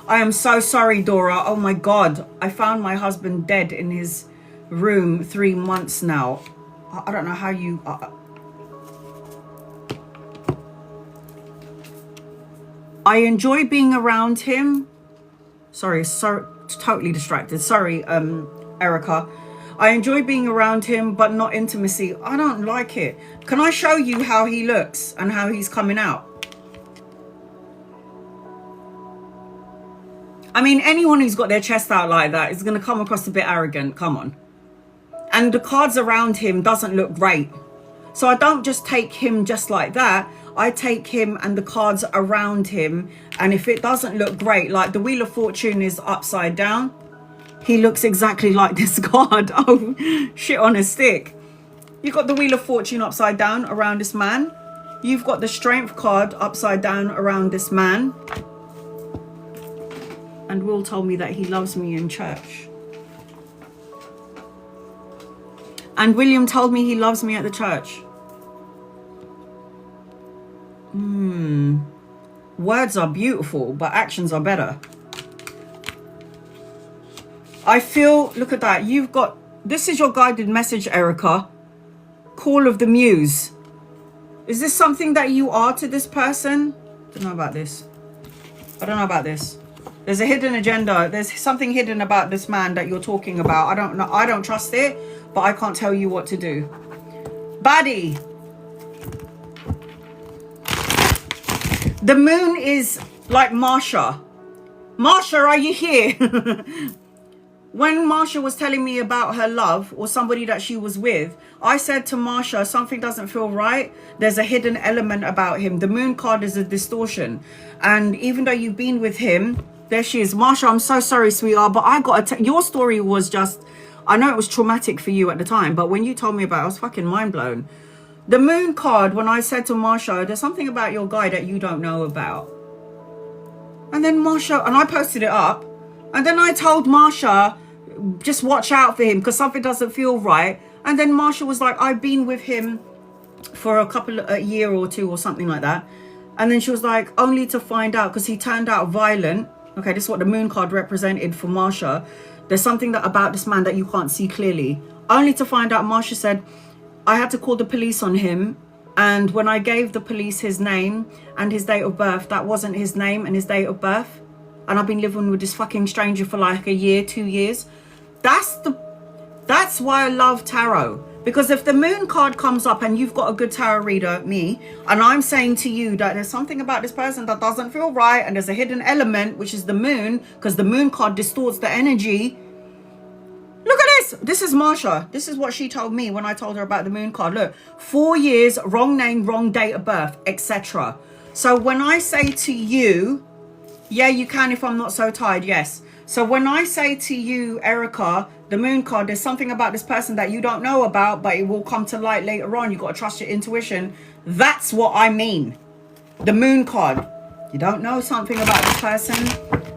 I am so sorry, Dora. Oh my God. I found my husband dead in his room 3 months now. I don't know how you... I enjoy being around him. Sorry, totally distracted. Sorry, Erica. I enjoy being around him, but not intimacy. I don't like it. Can I show you how he looks and how he's coming out? I mean, anyone who's got their chest out like that is going to come across a bit arrogant. Come on. And the cards around him doesn't look great. So I don't just take him just like that. I take him and the cards around him. And if it doesn't look great, like the Wheel of Fortune is upside down, he looks exactly like this card. Oh, shit on a stick. You've got the Wheel of Fortune upside down around this man. You've got the Strength card upside down around this man. And Will told me that he loves me in church. And William told me he loves me at the church. Words are beautiful, but actions are better. I feel, look at that. You've got, this is your guided message, Erica. Call of the Muse. Is this something that you are to this person? I don't know about this. I don't know about this. There's a hidden agenda. There's something hidden about this man that you're talking about. I don't know. I don't trust it, but I can't tell you what to do. Baddie. The moon is like Marsha. Marsha, are you here? When Marsha was telling me about her love or somebody that she was with, I said to Marsha, something doesn't feel right. There's a hidden element about him. The moon card is a distortion. And even though you've been with him, there she is. Marsha, I'm so sorry, sweetheart, but I got to your story was just, I know it was traumatic for you at the time, but when you told me about it, I was fucking mind blown. The moon card, when I said to Marsha, there's something about your guy that you don't know about. And then Marsha, and I posted it up, and then I told Marsha, just watch out for him because something doesn't feel right. And then Marsha was like, I've been with him for a year or two or something like that. And then she was like, only to find out, because he turned out violent. Okay, this is what the moon card represented for Marsha. There's something about this man that you can't see clearly. Only to find out, Marsha said, I had to call the police on him. And when I gave the police his name and his date of birth, that wasn't his name and his date of birth. And I've been living with this fucking stranger for like a year, 2 years. That's why I love tarot. Because if the moon card comes up and you've got a good tarot reader, me, and I'm saying to you that there's something about this person that doesn't feel right, and there's a hidden element, which is the moon, because the moon card distorts the energy. Look at this. This is Marsha. This is what she told me when I told her about the moon card. Look, 4 years, wrong name, wrong date of birth, etc. So when I say to you, yeah, you can if I'm not so tired, yes. So when I say to you, Erica, the moon card, there's something about this person that you don't know about, but it will come to light later on. You got to trust your intuition. That's what I mean. The moon card. You don't know something about this person,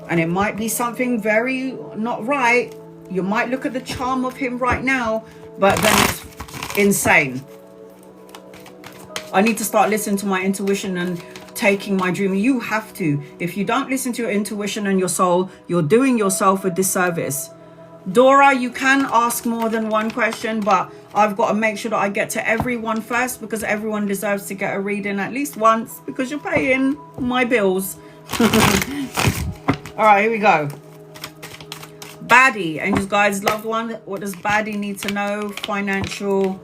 and it might be something very not right. You might look at the charm of him right now, but then it's insane. I need to start listening to my intuition and taking my dream. You have to. If you don't listen to your intuition and your soul, you're doing yourself a disservice. Dora, you can ask more than one question, but I've got to make sure that I get to everyone first, because everyone deserves to get a reading at least once, because you're paying my bills. All right, here we go. Baddie, angels, guides, loved one. What does Baddie need to know? Financial,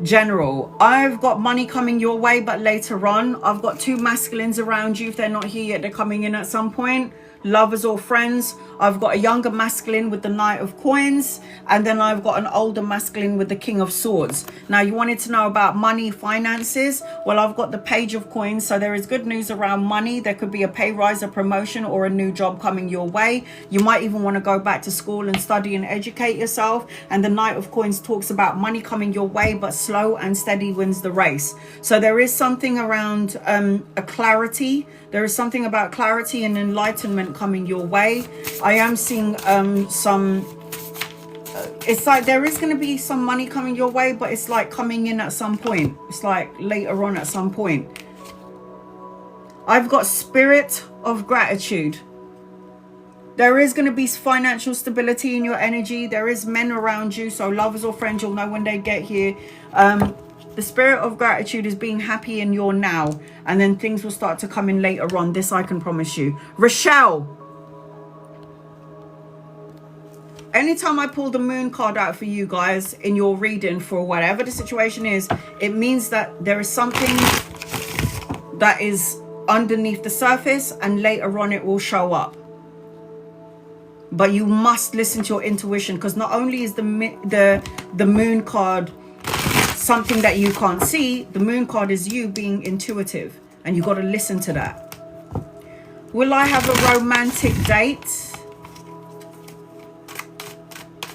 general. I've got money coming your way, but later on. I've got two masculines around you. If they're not here yet, they're coming in at some point. Lovers or friends. I've got a younger masculine with the Knight of Coins, and then I've got an older masculine with the King of Swords. Now, you wanted to know about money, finances. Well, I've got the Page of Coins, so there is good news around money. There could be a pay rise, a promotion, or a new job coming your way. You might even want to go back to school and study and educate yourself. And the Knight of Coins talks about money coming your way, but slow and steady wins the race. So there is something around a clarity. There is something about clarity and enlightenment coming your way. I am seeing it's like there is going to be some money coming your way, but it's like coming in at some point. It's like later on at some point. I've got spirit of gratitude. There is going to be financial stability in your energy. There is men around you, so lovers or friends, you'll know when they get here. The spirit of gratitude is being happy in your now, and then things will start to come in later on. This I can promise you. Rochelle, anytime I pull the moon card out for you guys in your reading for whatever the situation is, it means that there is something that is underneath the surface, and later on it will show up. But you must listen to your intuition, because not only is the moon card something that you can't see, the moon card is you being intuitive, and you got to listen to that. Will I have a romantic date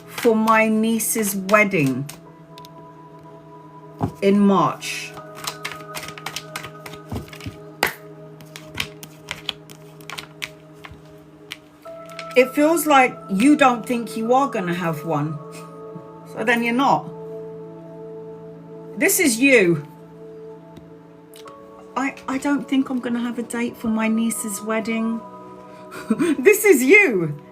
for my niece's wedding in March? It feels like you don't think you are going to have one, so then you're not. This is you. I don't think I'm going to have a date for my niece's wedding. This is you.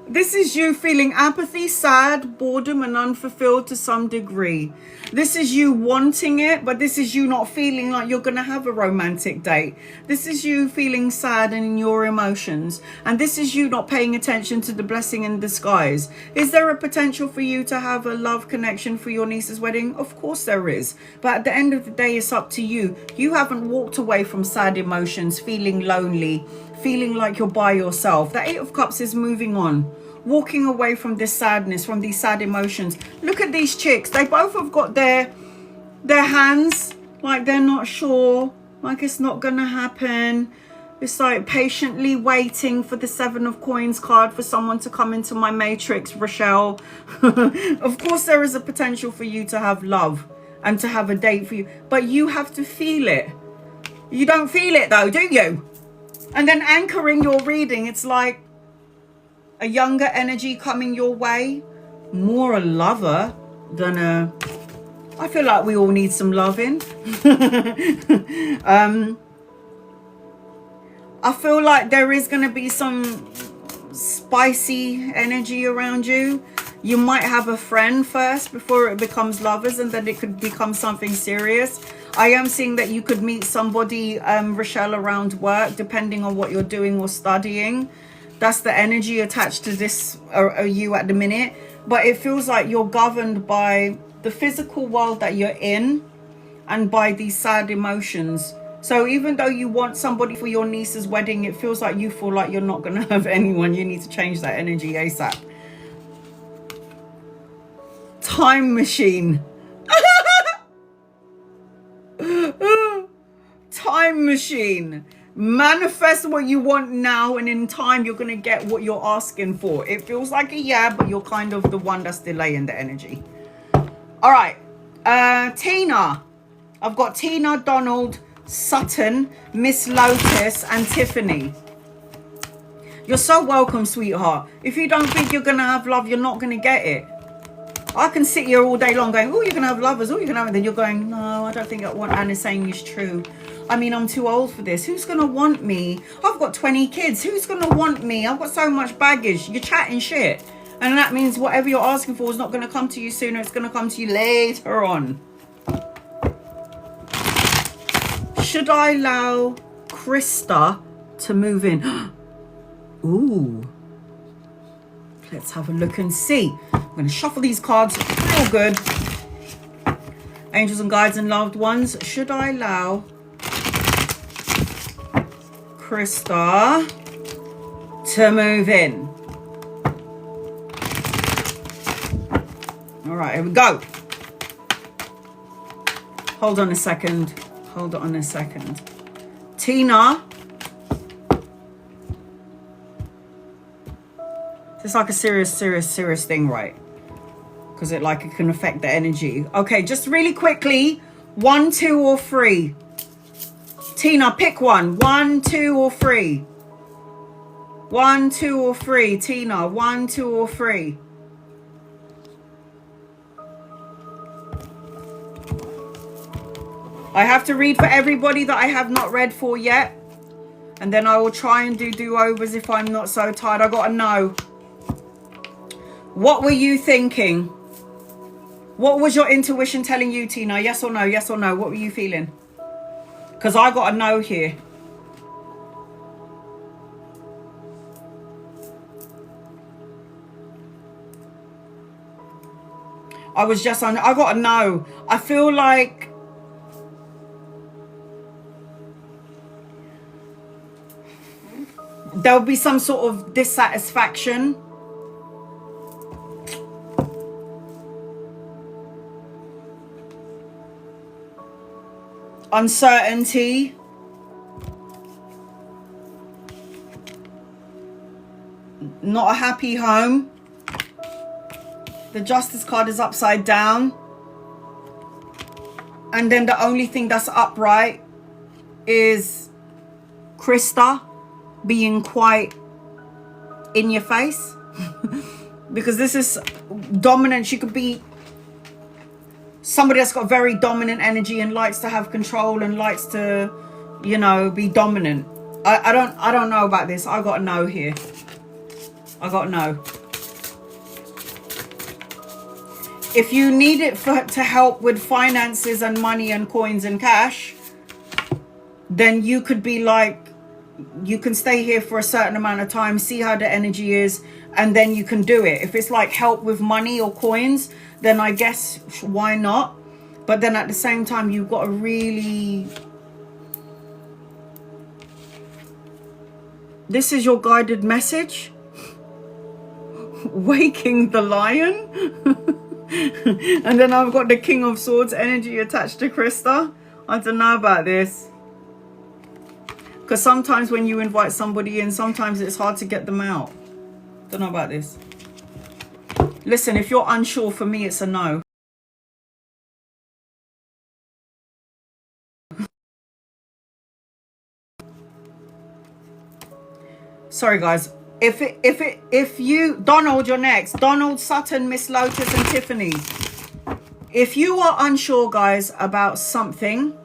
This is you feeling apathy, sad, boredom, and unfulfilled to some degree. This is you wanting it, but this is you not feeling like you're going to have a romantic date. This is you feeling sad and in your emotions. And this is you not paying attention to the blessing in disguise. Is there a potential for you to have a love connection for your niece's wedding? Of course there is. But at the end of the day, it's up to you. You haven't walked away from sad emotions, feeling lonely, feeling like you're by yourself. The Eight of Cups is moving on, walking away from this sadness, from these sad emotions. Look at these chicks. They both have got their hands like they're not sure, like it's not gonna happen. It's like patiently waiting for the Seven of Coins card for someone to come into my matrix, Rochelle. Of course there is a potential for you to have love and to have a date for you, but you have to feel it. You don't feel it though, do you? And then anchoring your reading, it's like a younger energy coming your way, more a lover than a... I feel like we all need some loving. I feel like there is going to be some spicy energy around you. You might have a friend first before it becomes lovers, and then it could become something serious. I am seeing that you could meet somebody, Rochelle, around work, depending on what you're doing or studying. That's the energy attached to this you at the minute. But it feels like you're governed by the physical world that you're in and by these sad emotions. So even though you want somebody for your niece's wedding, it feels like you feel like you're not going to have anyone. You need to change that energy ASAP. Time machine. Time machine. Manifest what you want now, and in time you're going to get what you're asking for. It feels like a yeah, but you're kind of the one that's delaying the energy. All right. Tina. I've got Tina, Donald, Sutton, Miss Lotus, and Tiffany. You're so welcome, sweetheart. If you don't think you're going to have love, you're not going to get it. I can sit here all day long going, oh, you're going to have lovers. Oh, you're going to have... And then you're going, no, I don't think what Anna's saying is true. I mean, I'm too old for this. Who's going to want me? I've got 20 kids. Who's going to want me? I've got so much baggage. You're chatting shit. And that means whatever you're asking for is not going to come to you sooner. It's going to come to you later on. Should I allow Krista to move in? Ooh. Let's have a look and see. I'm going to shuffle these cards real good. Angels and guides and loved ones. Should I allow Krista to move in? All right, here we go. Hold on a second. Hold on a second. Tina. It's like a serious thing, right? Because it can affect the energy. Okay, just really quickly. 1, 2, or 3. Tina, pick one. 1, 2, or 3. 1, 2, or 3. Tina, 1, 2, or 3. I have to read for everybody that I have not read for yet. And then I will try and do do-overs if I'm not so tired. I got to know. What were you thinking? What was your intuition telling you, Tina? Yes or no? Yes or no? What were you feeling? Because I got to know here. I got to know. I feel like there'll be some sort of dissatisfaction. Uncertainty. Not a happy home. The Justice card is upside down. And then the only thing that's upright is Krista being quite in your face. Because this is dominant. She could be somebody that's got very dominant energy and likes to have control and likes to, you know, be dominant. I don't know about this. I got to know here. I got to know. If you need it to help with finances and money and coins and cash, then you could be like, you can stay here for a certain amount of time, see how the energy is, and then you can do it. If it's like help with money or coins, then I guess why not? But then at the same time, you've got to really... This is your guided message. Waking the lion. And then I've got the King of Swords energy attached to Krista. I don't know about this. Because sometimes when you invite somebody in, sometimes it's hard to get them out. Don't know about this. Listen, if you're unsure, for me, it's a no. Sorry, guys. If you, Donald, you're next. Donald, Sutton, Miss Lotus, and Tiffany. If you are unsure, guys, about something,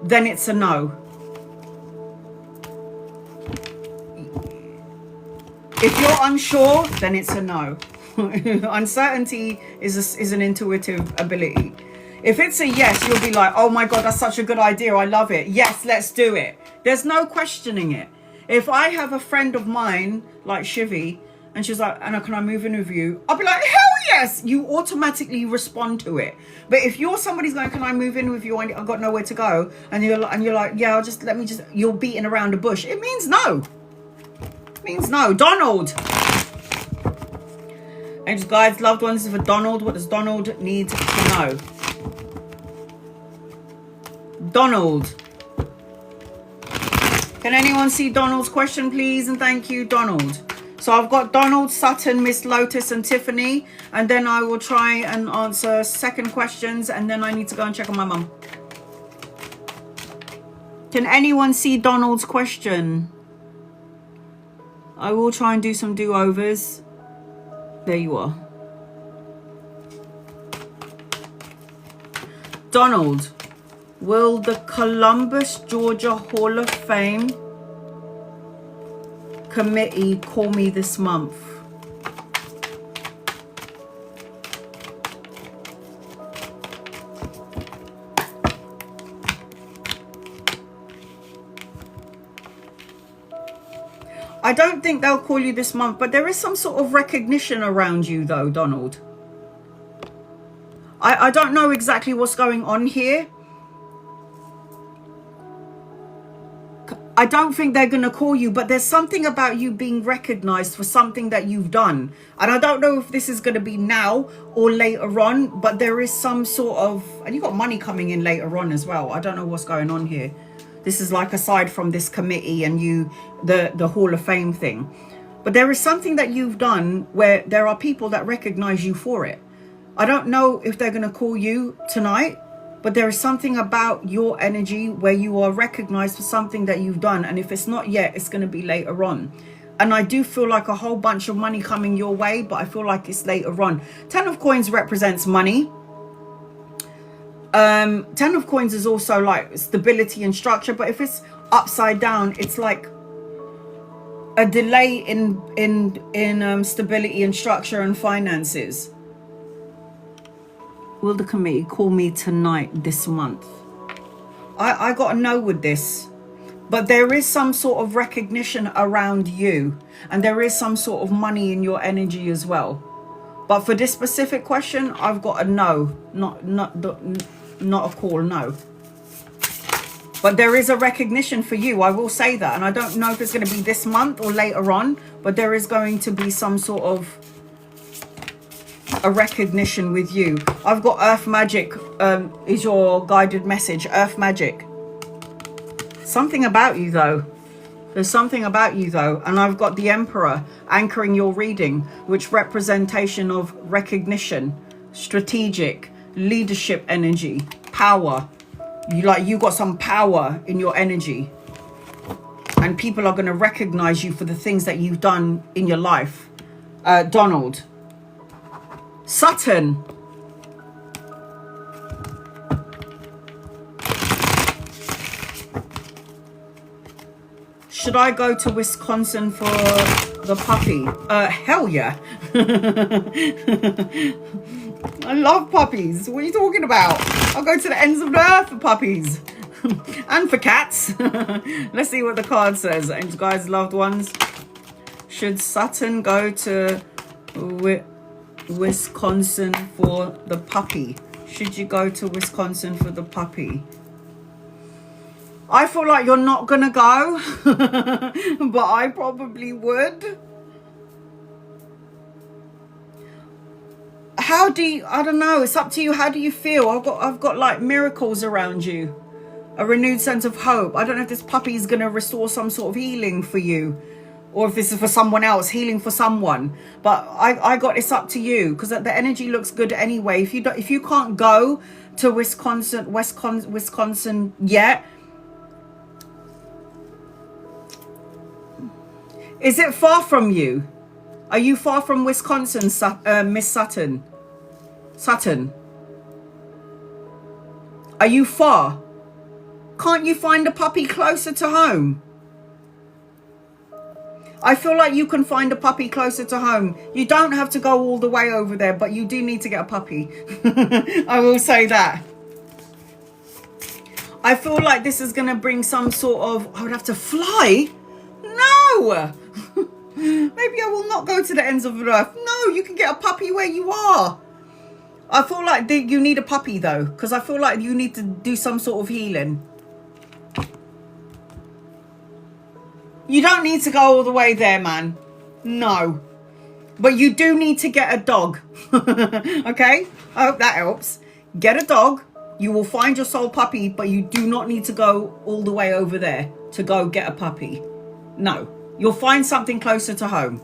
then it's a no. If you're unsure, then it's a no. Uncertainty is an intuitive ability. If it's a yes, you'll be like, oh my God, that's such a good idea. I love it. Yes, let's do it. There's no questioning it. If I have a friend of mine, like Shivy, and she's like, Anna, can I move in with you? I'll be like, hell yes. You automatically respond to it. But if you're somebody's going, can I move in with you? I've got nowhere to go. And you're like, yeah, you're beating around the bush. It means no. It means no. Donald. Angels, guides, loved ones, for Donald. What does Donald need to know? Donald. Can anyone see Donald's question, please? And thank you, Donald. So I've got Donald, Sutton, Miss Lotus, and Tiffany. And then I will try and answer second questions. And then I need to go and check on my mum. Can anyone see Donald's question? I will try and do some do-overs. There you are. Donald, will the Columbus, Georgia Hall of Fame committee call me this month? I don't think they'll call you this month, but there is some sort of recognition around you though, Donald. I don't know exactly what's going on here. I don't think they're going to call you, but there's something about you being recognized for something that you've done. And I don't know if this is going to be now or later on, but there is some sort of, and you got money coming in later on as well. I don't know what's going on here. This is like aside from this committee and you, the Hall of Fame thing. But there is something that you've done where there are people that recognize you for it. I don't know if they're going to call you tonight, but there is something about your energy where you are recognized for something that you've done. And if it's not yet, it's going to be later on. And I do feel like a whole bunch of money coming your way, but I feel like it's later on. 10 of coins represents money. 10 of coins is also like stability and structure. But if it's upside down, it's like a delay in stability and structure and finances. Will the committee call me tonight this month? I got to know with this. But there is some sort of recognition around you. And there is some sort of money in your energy as well. But for this specific question, I've got a no. Not a call, no. But there is a recognition for you. I will say that. And I don't know if it's going to be this month or later on. But there is going to be some sort of a recognition with you. I've got Earth Magic is your guided message. Earth Magic. Something about you though. There's something about you though. And I've got the Emperor anchoring your reading, which representation of recognition, strategic, leadership energy, power. You got some power in your energy. And people are going to recognize you for the things that you've done in your life. Donald. Sutton. Should I go to Wisconsin for the puppy? Hell yeah. I love puppies. What are you talking about? I'll go to the ends of the earth for puppies. And for cats. Let's see what the card says. And guys, loved ones. Should Sutton go to Wisconsin for the puppy? Should you go to Wisconsin for the puppy? I feel like you're not gonna go. But I probably would. How do you, I don't know, it's up to you. How do you feel? I've got like miracles around you. A renewed sense of hope. I don't know if this puppy is gonna restore some sort of healing for you. Or if this is for someone else, healing for someone. But I got this up to you. Because the energy looks good anyway. If you can't go to Wisconsin yet. Is it far from you? Are you far from Wisconsin, Miss Sutton? Sutton? Are you far? Can't you find a puppy closer to home? I feel like you can find a puppy closer to home. You don't have to go all the way over there, but you do need to get a puppy. I will say that. I feel like this is going to bring some sort of... I would have to fly? No! Maybe I will not go to the ends of the earth. No, you can get a puppy where you are. I feel like you need a puppy though, because I feel like you need to do some sort of healing. You don't need to go all the way there, man. No. But you do need to get a dog. Okay? I hope that helps. Get a dog. You will find your soul puppy, but you do not need to go all the way over there to go get a puppy. No, you'll find something closer to home.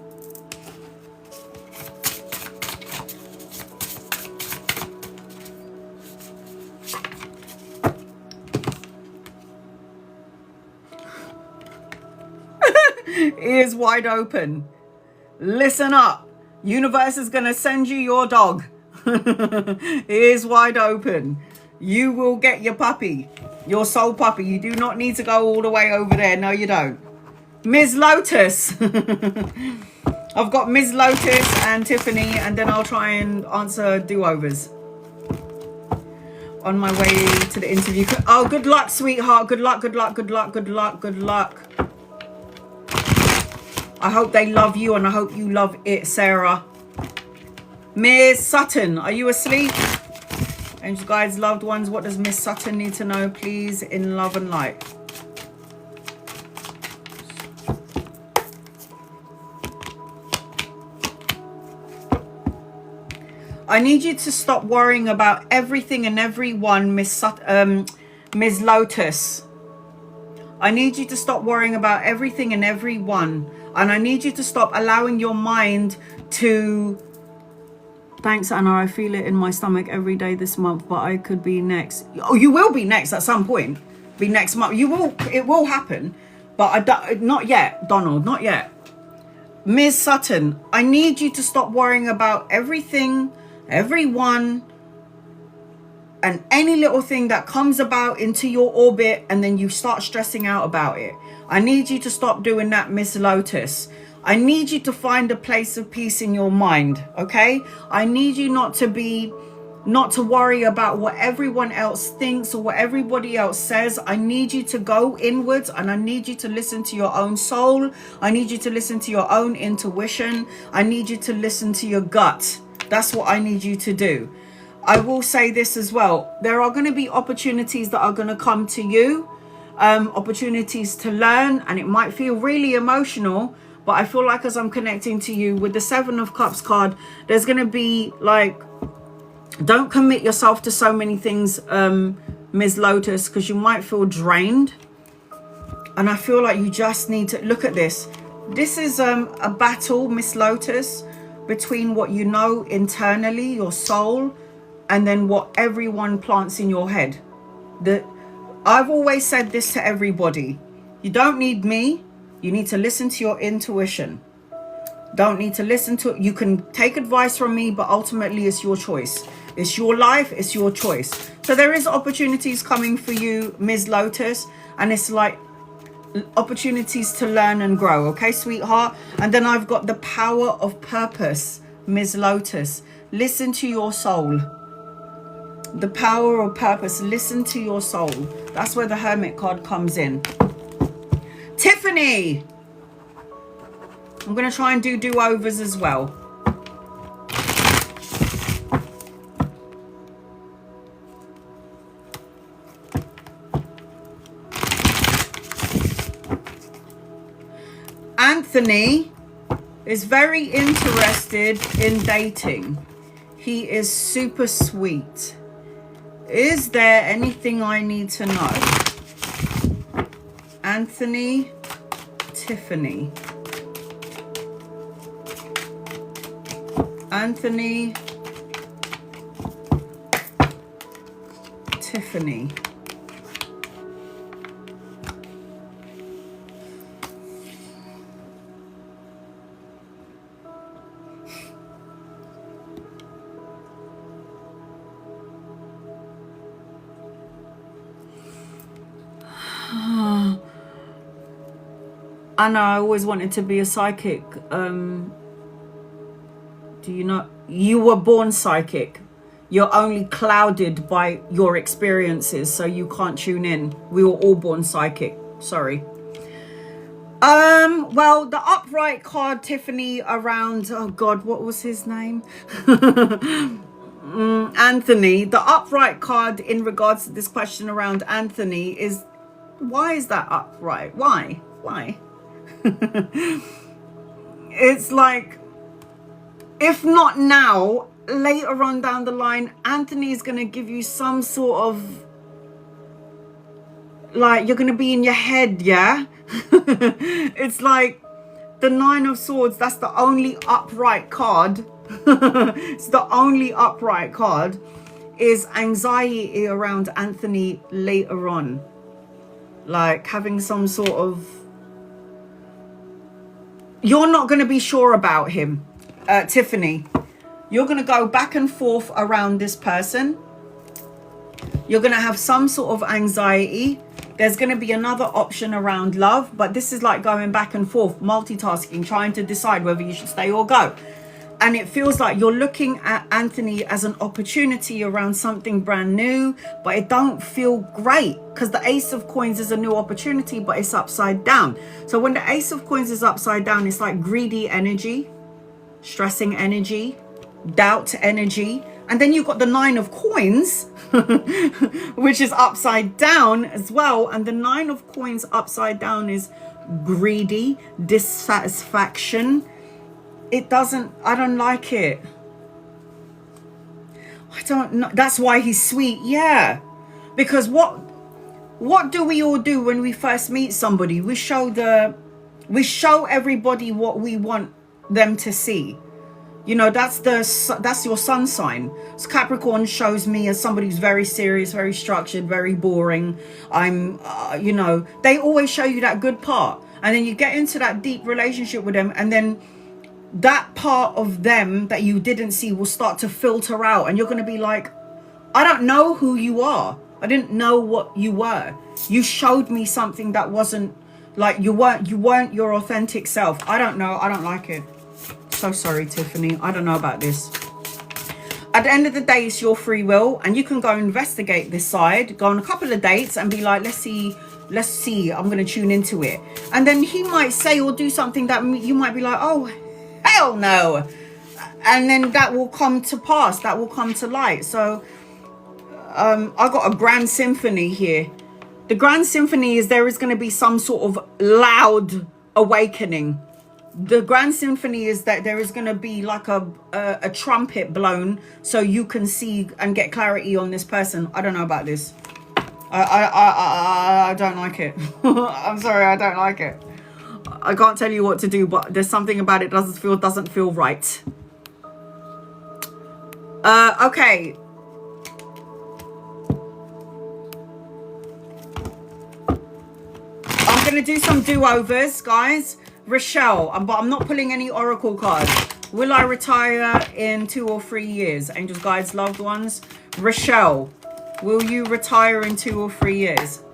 Ears wide open. Listen up. Universe is going to send you your dog. Ears wide open. You will get your puppy, your soul puppy. You do not need to go all the way over there. No, you don't. Ms. Lotus. I've got Ms. Lotus and Tiffany, and then I'll try and answer do-overs on my way to the interview. Oh, good luck, sweetheart. Good luck, good luck, good luck, good luck, good luck. I hope they love you, and I hope you love it, Sarah. Miss Sutton, are you asleep? Angel guides, loved ones, what does Miss Sutton need to know, please, in love and light? I need you to stop worrying about everything and everyone, Miss Lotus. I need you to stop worrying about everything and everyone. And I need you to stop allowing your mind to... Thanks, Anna. I feel it in my stomach every day this month, but I could be next. Oh, you will be next at some point. Be next month. You will. It will happen. But not yet, Donald. Not yet. Ms. Sutton, I need you to stop worrying about everything, everyone, and any little thing that comes about into your orbit, and then you start stressing out about it. I need you to stop doing that, Miss Lotus. I need you to find a place of peace in your mind, okay? I need you not to worry about what everyone else thinks or what everybody else says. I need you to go inwards, and I need you to listen to your own soul. I need you to listen to your own intuition. I need you to listen to your gut. That's what I need you to do. I will say this as well. There are going to be opportunities that are going to come to you, opportunities to learn, and it might feel really emotional, but I feel like as I'm connecting to you with the 7 of Cups card, there's going to be like, don't commit yourself to so many things, Ms. Lotus, because you might feel drained. And I feel like you just need to look at this. This is a battle, Miss Lotus, between what you know internally, your soul, and then what everyone plants in your head. I've always said this to everybody. You don't need me. You need to listen to your intuition. Don't need to listen to... You can take advice from me, but ultimately it's your choice. It's your life. It's your choice. So there is opportunities coming for you, Ms. Lotus. And it's like opportunities to learn and grow. Okay, sweetheart? And then I've got the power of purpose, Ms. Lotus. Listen to your soul. The power of purpose. Listen to your soul. That's where the Hermit card comes in. Tiffany, I'm going to try and do do-overs as well. Anthony is very interested in dating. He is super sweet. Is there anything I need to know? Anthony, Tiffany. Anthony, Tiffany. Anna, I always wanted to be a psychic. Do you know? You were born psychic. You're only clouded by your experiences, so you can't tune in. We were all born psychic. Sorry. Well, the upright card, Tiffany, around... Oh, God, what was his name? Anthony. The upright card in regards to this question around Anthony is... Why is that upright? Why? It's like, if not now, later on down the line, Anthony is going to give you some sort of, like, you're going to be in your head, yeah? It's like the Nine of Swords, that's the only upright card. It's the only upright card, is anxiety around Anthony later on. Like having some sort of, you're not going to be sure about him, Tiffany. You're going to go back and forth around this person. You're going to have some sort of anxiety. There's going to be another option around love, but this is like going back and forth, multitasking, trying to decide whether you should stay or go. And it feels like you're looking at Anthony as an opportunity around something brand new, but it don't feel great because the Ace of Coins is a new opportunity, but it's upside down. So when the Ace of Coins is upside down, it's like greedy energy, stressing energy, doubt energy. And then you've got the Nine of Coins, which is upside down as well. And the Nine of Coins upside down is greedy, dissatisfaction. It doesn't, I don't like it. I don't know. That's why he's sweet. Yeah. Because what do we all do when we first meet somebody? We show everybody what we want them to see. You know, that's your sun sign. So Capricorn shows me as somebody who's very serious, very structured, very boring. I'm, you know, they always show you that good part. And then you get into that deep relationship with them, and then that part of them that you didn't see will start to filter out, and you're going to be like, I don't know who you are. I didn't know what you were. You showed me something that wasn't like, you weren't your authentic self. I don't know. I don't like it. So sorry, Tiffany. I don't know about this. At the end of the day, it's your free will, and you can go investigate this side, go on a couple of dates and be like, let's see, I'm going to tune into it. And then he might say or do something that you might be like, oh, hell no. And then that will come to pass, that will come to light. So I got a grand symphony here. The grand symphony is there is going to be some sort of loud awakening. The grand symphony is that there is going to be like a trumpet blown so you can see and get clarity on this person. I don't know about this. I don't like it. I'm sorry, I don't like it. I can't tell you what to do, but there's something about it doesn't feel right. Okay. I'm going to do some do-overs, guys. Rochelle, but I'm not pulling any oracle cards. Will I retire in 2 or 3 years? Angels, guides, loved ones. Rochelle, will you retire in 2 or 3 years?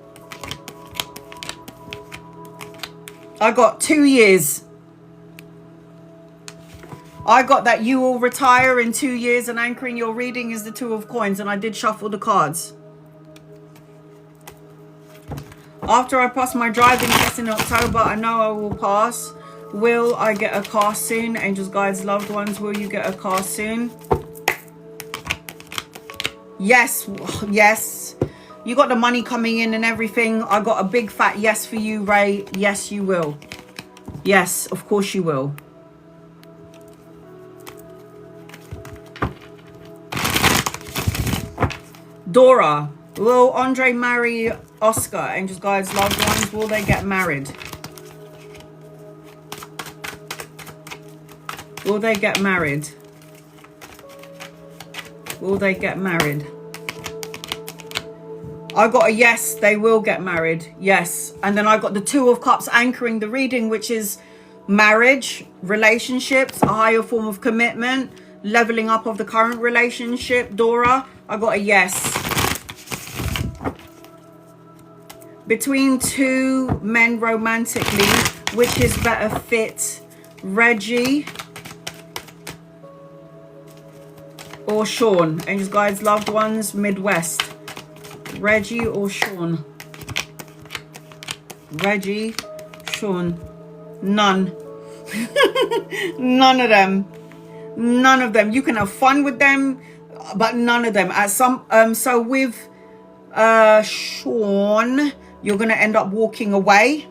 I got 2 years. I got that you will retire in 2 years, and anchoring your reading is the Two of Coins, and I did shuffle the cards. After I pass my driving test in October, I know I will pass. Will I get a car soon? Angels, guides, loved ones, will you get a car soon? Yes, yes. You got the money coming in and everything. I got a big fat yes for you, Ray. Yes, you will. Yes, of course you will. Dora, will Andre marry Oscar? Angels, guides, loved ones, will they get married? Will they get married? Will they get married? I got a yes, they will get married. Yes. And then I got the Two of Cups anchoring the reading, which is marriage, relationships, a higher form of commitment, leveling up of the current relationship. Dora, I got a yes. Between two men romantically, which is better fit? Reggie or Sean? Angels, guides, loved ones, Midwest. Reggie or Sean? Reggie, Sean. None. None of them. None of them. You can have fun with them, but none of them. At some so with Sean, you're gonna end up walking away.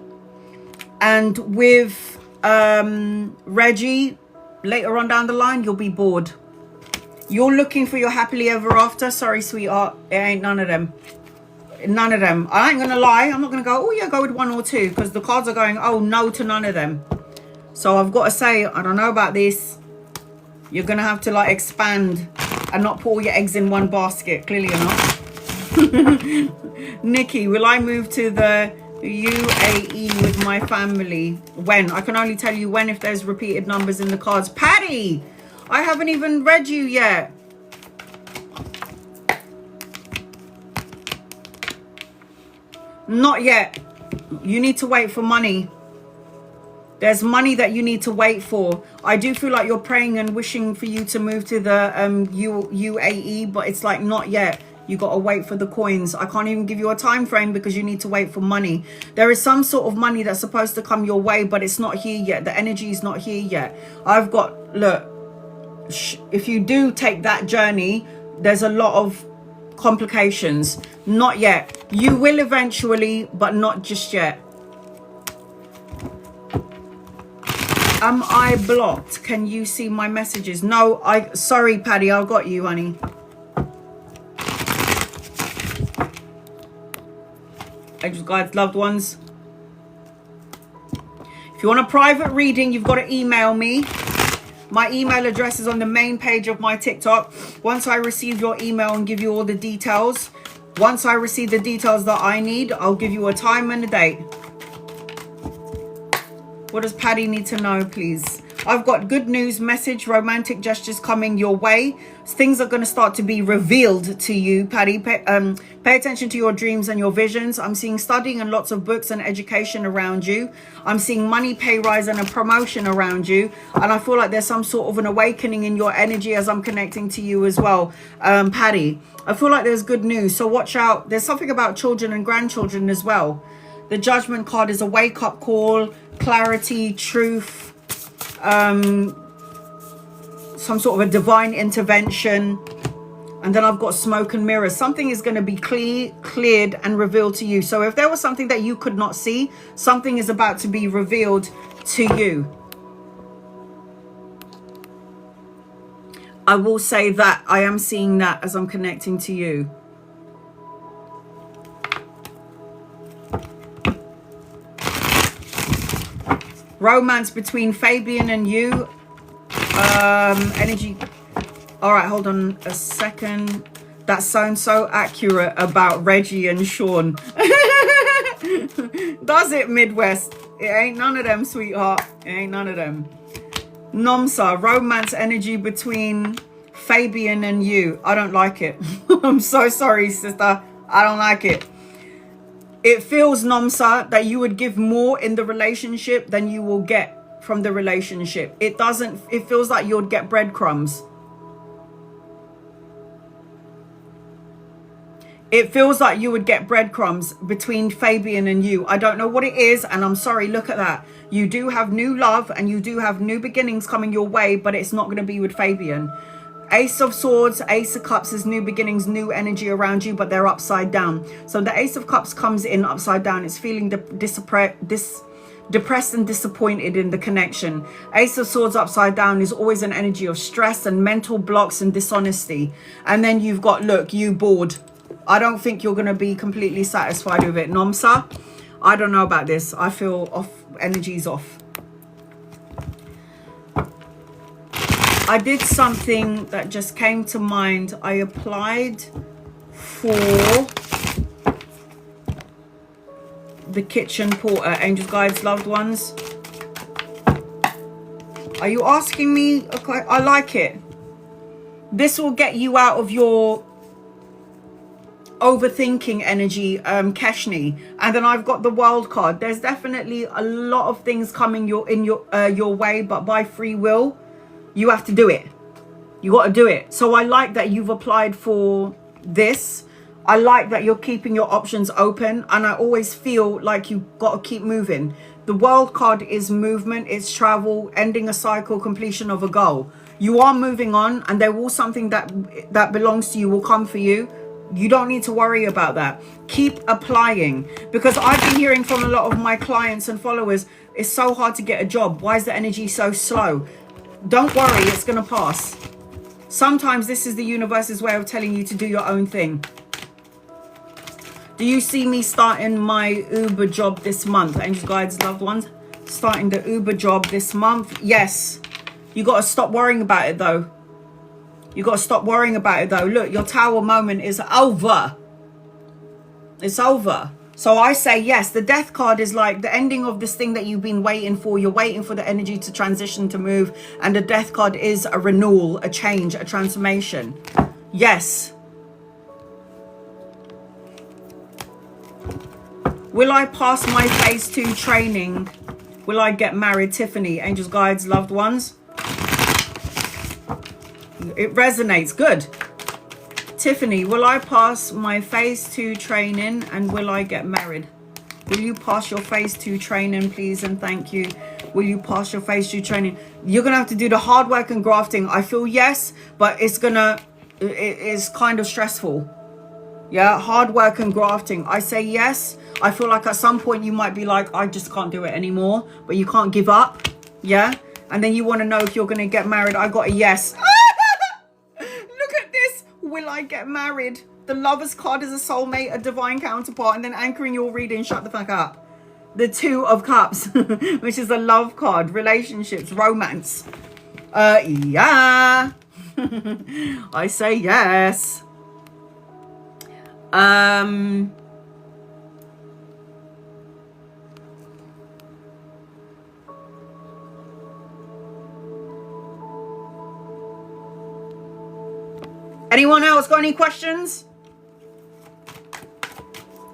And with Reggie, later on down the line, you'll be bored. You're looking for your happily ever after. Sorry, sweetheart. It ain't none of them. None of them. I ain't gonna lie. I'm not gonna go, oh yeah, go with one or two, because the cards are going, oh no, to none of them. So I've got to say, I don't know about this. You're gonna have to like expand and not put all your eggs in one basket. Clearly you're not. Nikki, will I move to the UAE with my family? When? I can only tell you when if there's repeated numbers in the cards. Patty, I haven't even read you yet. Not yet. You need to wait for money. There's money that you need to wait for. I do feel like you're praying and wishing for you to move to the UAE, but it's like not yet. You got to wait for the coins. I can't even give you a time frame because you need to wait for money. There is some sort of money that's supposed to come your way, but it's not here yet. The energy is not here yet. I've got, look, if you do take that journey, there's a lot of complications. Not yet. You will eventually, but not just yet. Am I blocked? Can you see my messages? No, sorry, Paddy, I got you, honey. Angels, guides, loved ones. If you want a private reading, you've got to email me. My email address is on the main page of my TikTok. Once I receive your email and give you all the details, once I receive the details that I need, I'll give you a time and a date. What does Paddy need to know, please? I've got good news, message, romantic gestures coming your way. Things are going to start to be revealed to you, Paddy. Pay attention to your dreams and your visions. I'm seeing studying and lots of books and education around you. I'm seeing money, pay rise and a promotion around you. And I feel like there's some sort of an awakening in your energy as I'm connecting to you as well, Paddy. I feel like there's good news. So watch out. There's something about children and grandchildren as well. The Judgment card is a wake-up call, clarity, truth, some sort of a divine intervention. And then I've got smoke and mirrors. Something is going to be cleared and revealed to you. So if there was something that you could not see, something is about to be revealed to you. I will say that I am seeing that as I'm connecting to you. Romance between Fabian and you. Energy. All right, hold on a second. That sounds so accurate about Reggie and Sean. Does it, Midwest? It ain't none of them, sweetheart. It ain't none of them. Nomsa, romance energy between Fabian and you. I don't like it. I'm so sorry, sister. I don't like it. It feels, Nomsa, that you would give more in the relationship than you will get from the relationship. It doesn't, it feels like you'd get breadcrumbs. It feels like you would get breadcrumbs between Fabian and you. I don't know what it is, and I'm sorry, look at that. You do have new love and you do have new beginnings coming your way, but it's not going to be with Fabian. Ace of Swords, Ace of Cups is new beginnings, new energy around you, but they're upside down. So the Ace of Cups comes in upside down. It's feeling depressed and disappointed in the connection. Ace of Swords upside down is always an energy of stress and mental blocks and dishonesty. And then you've got, look, you bored. I don't think you're going to be completely satisfied with it. Nomsa, I don't know about this. I feel off, energy's off. I did something that just came to mind. I applied for the kitchen porter. Angels, guides, loved ones. Are you asking me? Okay, I like it. This will get you out of your overthinking energy, Kashni. And then I've got the World card. There's definitely a lot of things coming your way, but by free will, you have to do it. You got to do it. So I like that you've applied for this. I like that you're keeping your options open. And I always feel like you've got to keep moving. The World card is movement. It's travel, ending a cycle, completion of a goal. You are moving on, and there will something that belongs to you will come for you. You don't need to worry about that. Keep applying, because I've been hearing from a lot of my clients and followers, it's so hard to get a job. Why is the energy so slow? Don't worry, it's going to pass. Sometimes this is the universe's way of telling you to do your own thing. Do you see me starting my Uber job this month? Angels, guides, loved ones. Starting the Uber job this month. Yes. You got to stop worrying about it though. You got to stop worrying about it though. Look, your tower moment is over. It's over. So I say yes. The death card is like the ending of this thing that you've been waiting for. You're waiting for the energy to transition, to move. And the death card is a renewal, a change, a transformation. Yes. Will I pass my phase 2 training? Will I get married? Tiffany, angels, guides, loved ones. It resonates. Good. Tiffany, will I pass my phase 2 training and will I get married? Will you pass your phase 2 training, please? And thank you. Will you pass your phase 2 training? You're going to have to do the hard work and grafting. I feel yes, but it's kind of stressful. Yeah, hard work and grafting. I say yes. I feel like at some point you might be like, I just can't do it anymore, but you can't give up. Yeah. And then you want to know if you're going to get married. I got a yes. Look at this. Will I get married? The Lover's card is a soulmate, a divine counterpart, and then anchoring your reading. Shut the fuck up. The 2 of Cups, which is a love card, relationships, romance. Yeah. I say yes. Anyone else got any questions?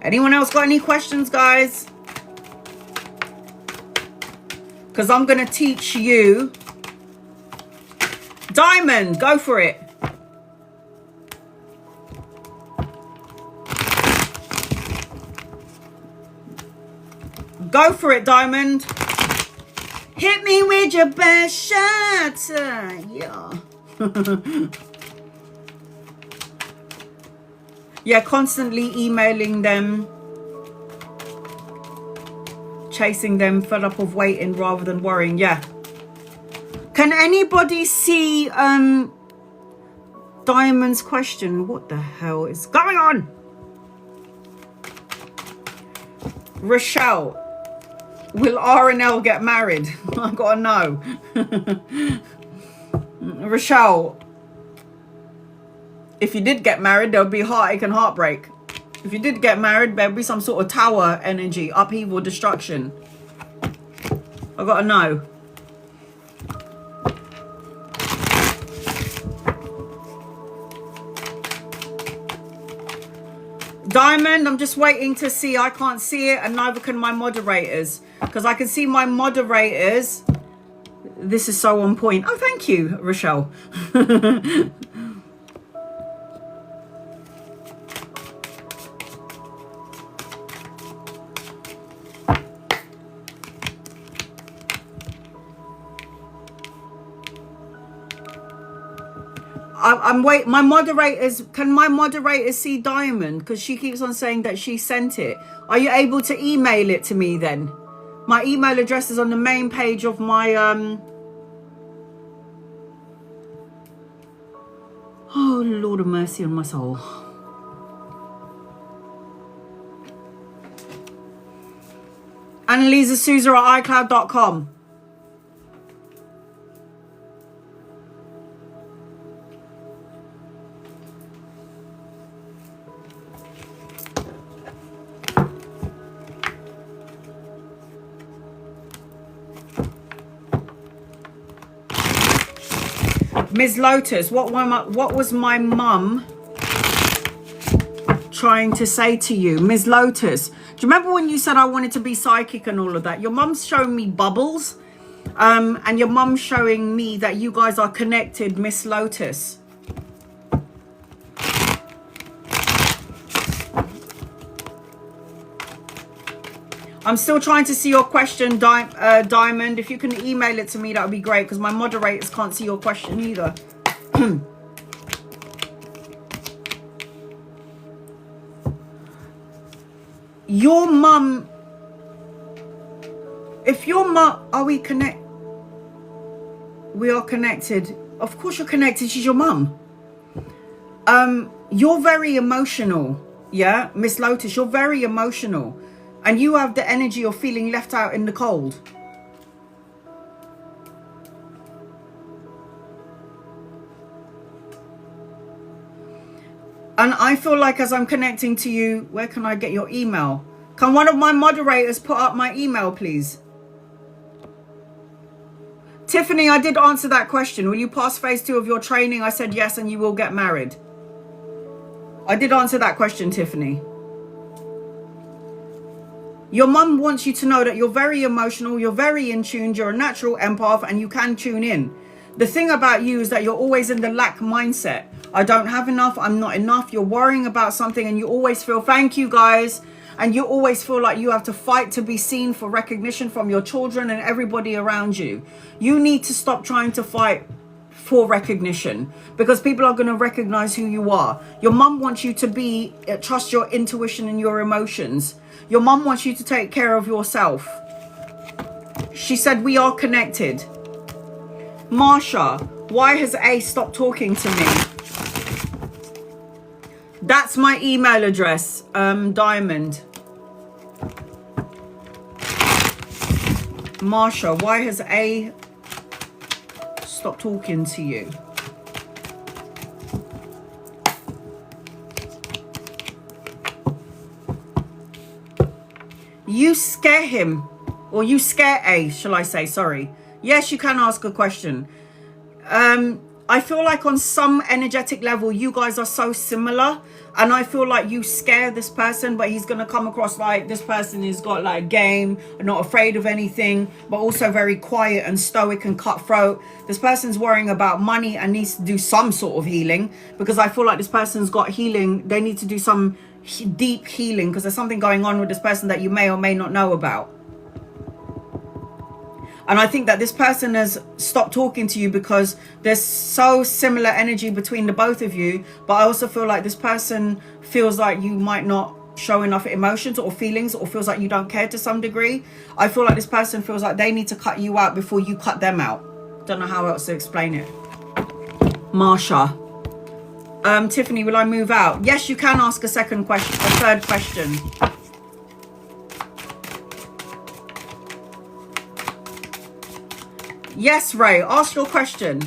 Anyone else got any questions, guys? Because I'm going to teach you. Diamond, go for it. Go for it, Diamond. Hit me with your best shot. Yeah. Yeah, constantly emailing them, chasing them, fed up of waiting rather than worrying. Yeah. Can anybody see Diamond's question? What the hell is going on? Rochelle, will R&L get married? I gotta know. Rochelle, if you did get married, there would be heartache and heartbreak. If you did get married, there would be some sort of tower energy, upheaval, destruction. I gotta know. Diamond, I'm just waiting to see. I can't see it, and neither can my moderators. Because I can see my moderators. This is so on point. Oh, thank you, Rochelle. I'm wait. My moderators, can my moderators see Diamond? Because she keeps on saying that she sent it. Are you able to email it to me then? My email address is on the main page of my Oh Lord of mercy on my soul. annalizasouza at iCloud.com. Ms. Lotus, what was my mum trying to say to you? Ms. Lotus, do you remember when you said I wanted to be psychic and all of that? Your mum's showing me bubbles, and your mum's showing me that you guys are connected, Miss Lotus. I'm still trying to see your question, Diamond. If you can email it to me, that would be great, because my moderators can't see your question either. Your mum, if your mum, are we connected? We are connected. of course you're connected. She's your mum. You're very emotional. Yeah, Miss Lotus, you're very emotional. And you have the energy of feeling left out in the cold. And I feel like as I'm connecting to you, where can I get your email? Can one of my moderators put up my email, please? Tiffany, I did answer that question. Will you pass phase 2 of your training? I said yes, and you will get married. I did answer that question, Tiffany. Your mum wants you to know that you're very emotional, you're very in tune, you're a natural empath, and you can tune in. The thing about you is that you're always in the lack mindset. I don't have enough, I'm not enough. You're worrying about something and you always feel, thank you guys, and you always feel like you have to fight to be seen for recognition from your children and everybody around you. You need to stop trying to fight for recognition, because people are going to recognize who you are. Your mum wants you to trust your intuition and your emotions. Your mum wants you to take care of yourself. She said we are connected. Marsha, why has A stopped talking to me? That's my email address, Diamond. Marsha, why has A stopped talking to you? You scare him, or you scare A, shall I say, sorry. Yes, you can ask a question. I feel like on some energetic level, you guys are so similar. And I feel like you scare this person, but he's going to come across like this person has got like game, not afraid of anything, but also very quiet and stoic and cutthroat. This person's worrying about money and needs to do some sort of healing, because I feel like this person's got healing. They need to do some deep healing because there's something going on with this person that you may or may not know about. And I think that this person has stopped talking to you because there's so similar energy between the both of you. But I also feel like this person feels like you might not show enough emotions or feelings, or feels like you don't care to some degree. I feel like this person feels like they need to cut you out before you cut them out. Don't know how else to explain it. Marsha. Tiffany, will I move out? Yes, you can ask a third question. Yes, Ray, ask your question.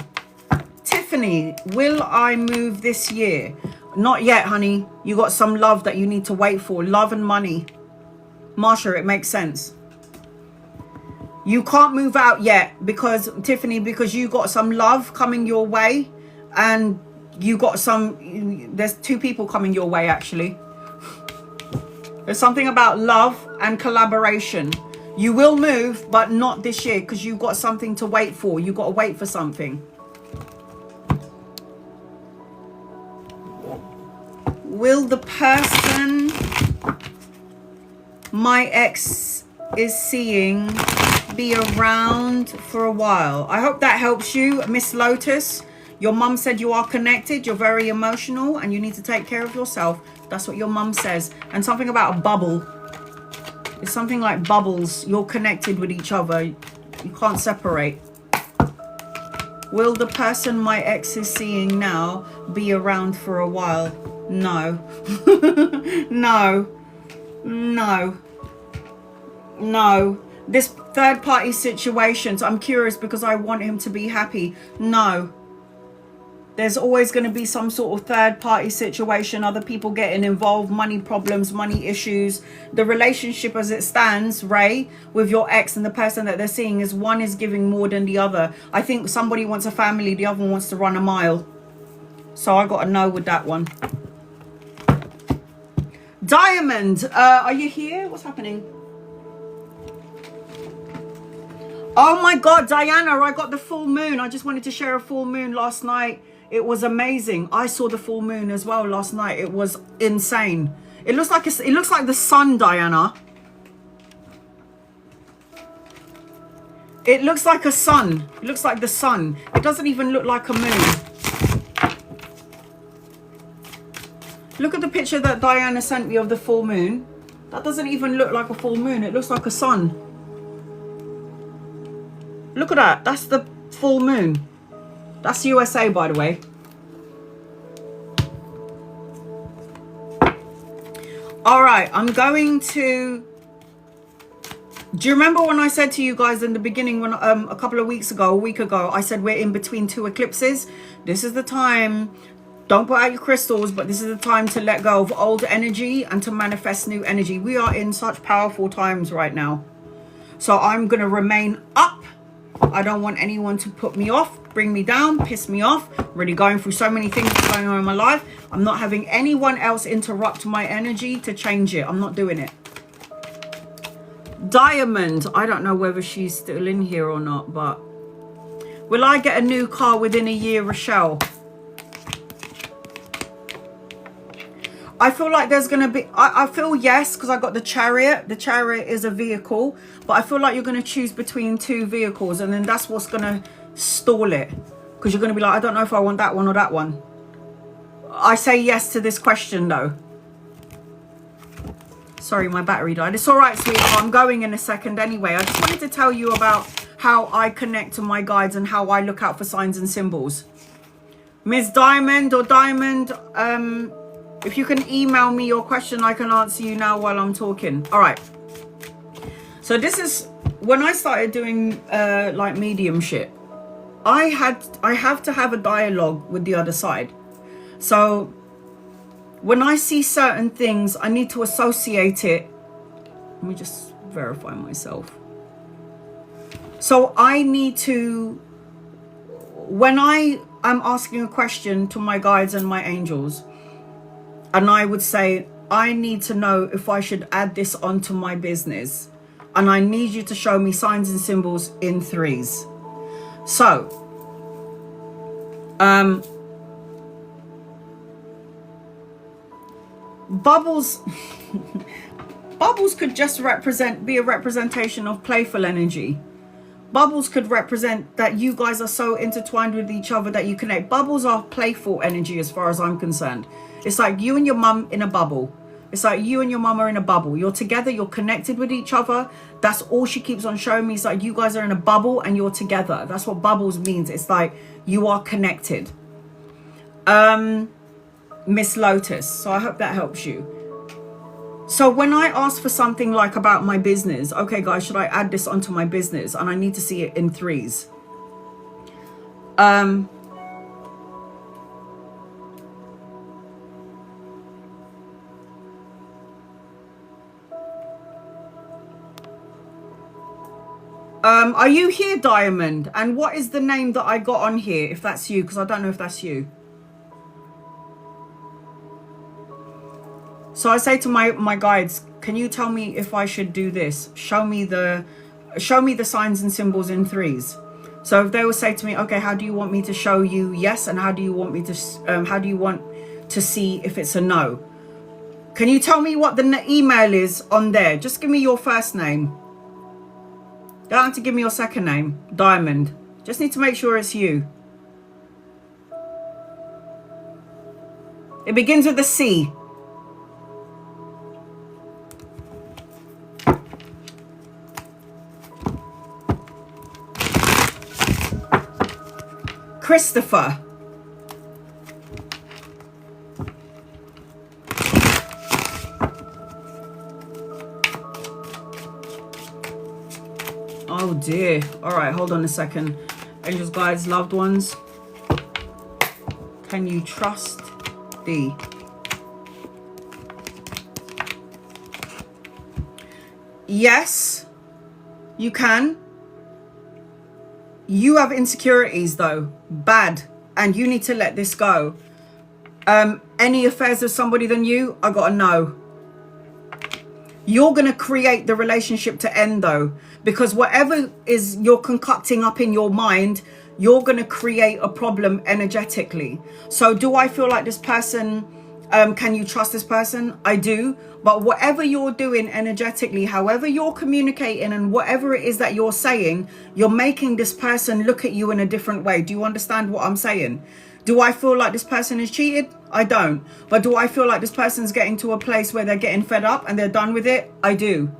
Tiffany, will I move this year? Not yet, honey. You got some love that you need to wait for. Love and money. Marsha, it makes sense. You can't move out yet because, Tiffany, because you got some love coming your way, and you got there's two people coming your way, actually. There's something about love and collaboration. You will move, but not this year, because you've got something to wait for. You've got to wait for something. Will the person my ex is seeing be around for a while? I hope that helps you, Miss Lotus. Your mum said you are connected. You're very emotional and you need to take care of yourself. That's what your mum says. And something about a bubble. It's something like bubbles. You're connected with each other. You can't separate. Will the person my ex is seeing now be around for a while? No. No. No. No. This third party situation, so I'm curious because I want him to be happy. No. There's always going to be some sort of third party situation, other people getting involved, money problems, money issues. The relationship as it stands, Ray, with your ex and the person that they're seeing, is one is giving more than the other. I think somebody wants a family, the other one wants to run a mile. So I got a no with that one. Diamond, are you here? What's happening? Oh my God, Diana, I got the full moon. I just wanted to share a full moon last night. It was amazing. I saw the full moon as well last night. It was insane. It looks like the sun, Diana. It looks like a sun. It looks like the sun. It doesn't even look like a moon. Look at the picture that Diana sent me of the full moon. That doesn't even look like a full moon. It looks like a sun. Look at that. That's the full moon. That's USA, by the way. All right, I'm going to... Do you remember when I said to you guys in the beginning, when a couple of weeks ago, a week ago, I said we're in between 2 eclipses? This is the time. Don't put out your crystals, but this is the time to let go of old energy and to manifest new energy. We are in such powerful times right now. So I'm going to remain up. I don't want anyone to put me off, bring me down, piss me off. I'm really going through so many things going on in my life. I'm not having anyone else interrupt my energy to change it. I'm not doing it. Diamond. I don't know whether she's still in here or not, but will I get a new car within a year, Rochelle? I feel like there's going to be... I feel yes, because I got the Chariot. The Chariot is a vehicle. But I feel like you're going to choose between 2 vehicles. And then that's what's going to stall it. Because you're going to be like, I don't know if I want that one or that one. I say yes to this question, though. Sorry, my battery died. It's all right, sweetheart. I'm going in a second anyway. I just wanted to tell you about how I connect to my guides and how I look out for signs and symbols. Miss Diamond or Diamond... if you can email me your question, I can answer you now while I'm talking. All right. So this is when I started doing like mediumship. I have to have a dialogue with the other side. So when I see certain things, I need to associate it. Let me just verify myself. So I need to, when I am asking a question to my guides and my angels, and I would say, I need to know if I should add this onto my business. And I need you to show me signs and symbols in 3s. So, bubbles, bubbles could just be a representation of playful energy. Bubbles could represent that you guys are so intertwined with each other that you connect. Bubbles are playful energy as far as I'm concerned. It's like you and your mum in a bubble. It's like you and your mum are in a bubble. You're together, you're connected with each other. That's all she keeps on showing me. It's like you guys are in a bubble and you're together. That's what bubbles means. It's like you are connected. Miss Lotus. So I hope that helps you. So when I ask for something like about my business, okay guys, should I add this onto my business? And I need to see it in 3s. Are you here, Diamond? And what is the name that I got on here, if that's you? Because I don't know if that's you. So I say to my guides, can you tell me if I should do this? Show me the signs and symbols in 3s. So if they will say to me, okay, how do you want me to show you yes? And how do you want me to, how do you want to see if it's a no? Can you tell me what the email is on there? Just give me your first name. You don't have to give me your second name, Diamond. Just need to make sure it's you. It begins with a C. Christopher. Oh dear. All right, hold on a second. Angels, guides, loved ones. Can you trust thee? Yes, you can. You have insecurities though, bad, and you need to let this go. Any affairs with somebody than you, I gotta know. You're gonna create the relationship to end though, because whatever is you're concocting up in your mind, you're gonna create a problem energetically. So do I feel like this person, can you trust this person? I do. But whatever you're doing energetically, however you're communicating and whatever it is that you're saying, you're making this person look at you in a different way. Do you understand what I'm saying? Do I feel like this person is cheated? I don't. But do I feel like this person's getting to a place where they're getting fed up and they're done with it? I do.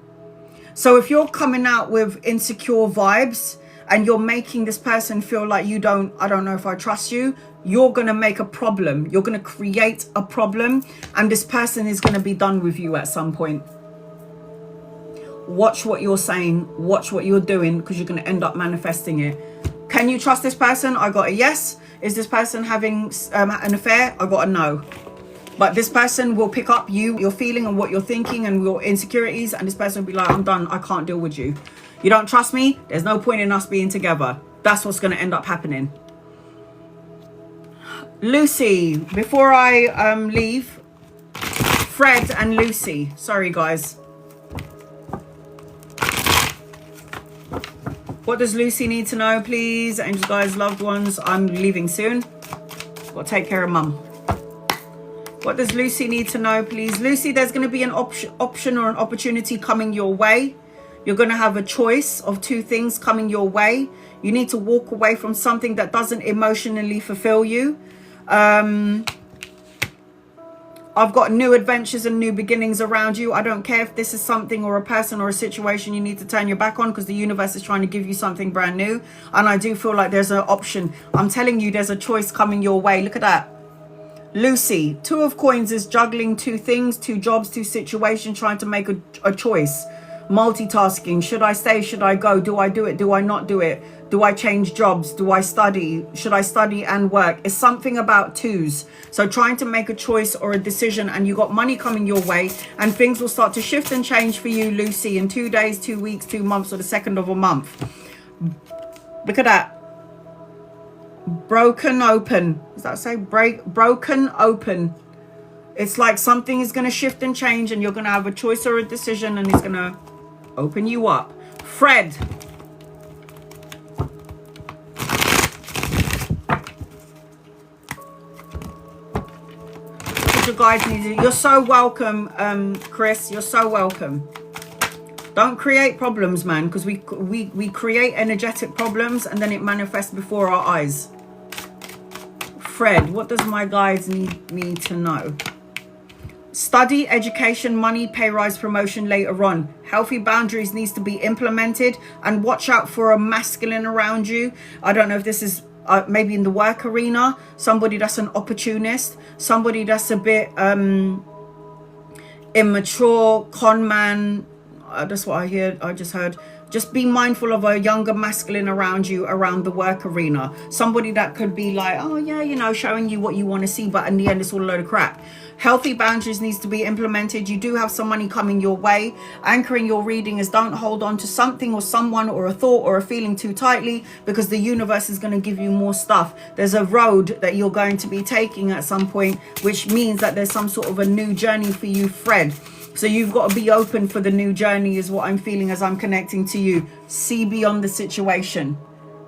So if you're coming out with insecure vibes and you're making this person feel like I don't know if I trust you, you're going to make a problem. You're going to create a problem, and this person is going to be done with you at some point. Watch what you're saying, watch what you're doing, because you're going to end up manifesting it. Can you trust this person? I got a yes. Is this person having an affair? I got a no. But this person will pick up your feeling and what you're thinking and your insecurities, and this person will be like, I'm done, I can't deal with you. You don't trust me? There's no point in us being together. That's what's going to end up happening. Lucy, before I leave, Fred and Lucy. Sorry, guys. What does Lucy need to know, please? Angels, guys, loved ones. I'm leaving soon. Got to take care of mum. What does Lucy need to know, please? Lucy, there's going to be an option or an opportunity coming your way. You're going to have a choice of two things coming your way. You need to walk away from something that doesn't emotionally fulfill you. I've got new adventures and new beginnings around you. I don't care if this is something or a person or a situation you need to turn your back on, because the universe is trying to give you something brand new. And I do feel like there's an option. I'm telling you, there's a choice coming your way. Look at that. Lucy, Two of Coins is juggling two things, two jobs, two situations, trying to make a choice. Multitasking. Should I stay? Should I go? Do I do it? Do I not do it? Do I change jobs? Do I study? Should I study and work? It's something about twos. So trying to make a choice or a decision, and you got money coming your way, and things will start to shift and change for you, Lucy, in 2 days, 2 weeks, 2 months, or the second of a month. Look at that. Broken open. Does that say broken open? It's like something is going to shift and change, and you're going to have a choice or a decision, and it's going to open you up. Fred. What your guys need. You're so welcome, Chris. You're so welcome. Don't create problems, man, because we create energetic problems, and then it manifests before our eyes. Fred, what does my guides need me to know? Study, education, money, pay rise, promotion later on. Healthy boundaries needs to be implemented, and watch out for a masculine around you. I don't know if this is maybe in the work arena, somebody that's an opportunist, somebody that's a bit immature, con man. That's what I just heard. Just be mindful of a younger masculine around you, around the work arena. Somebody that could be like, oh yeah, you know, showing you what you want to see, but in the end it's all a load of crap. Healthy boundaries needs to be implemented. You do have some money coming your way. Anchoring your reading is don't hold on to something or someone or a thought or a feeling too tightly, because the universe is going to give you more stuff. There's a road that you're going to be taking at some point, which means that there's some sort of a new journey for you, Fred. So you've got to be open for the new journey is what I'm feeling as I'm connecting to you. See beyond the situation.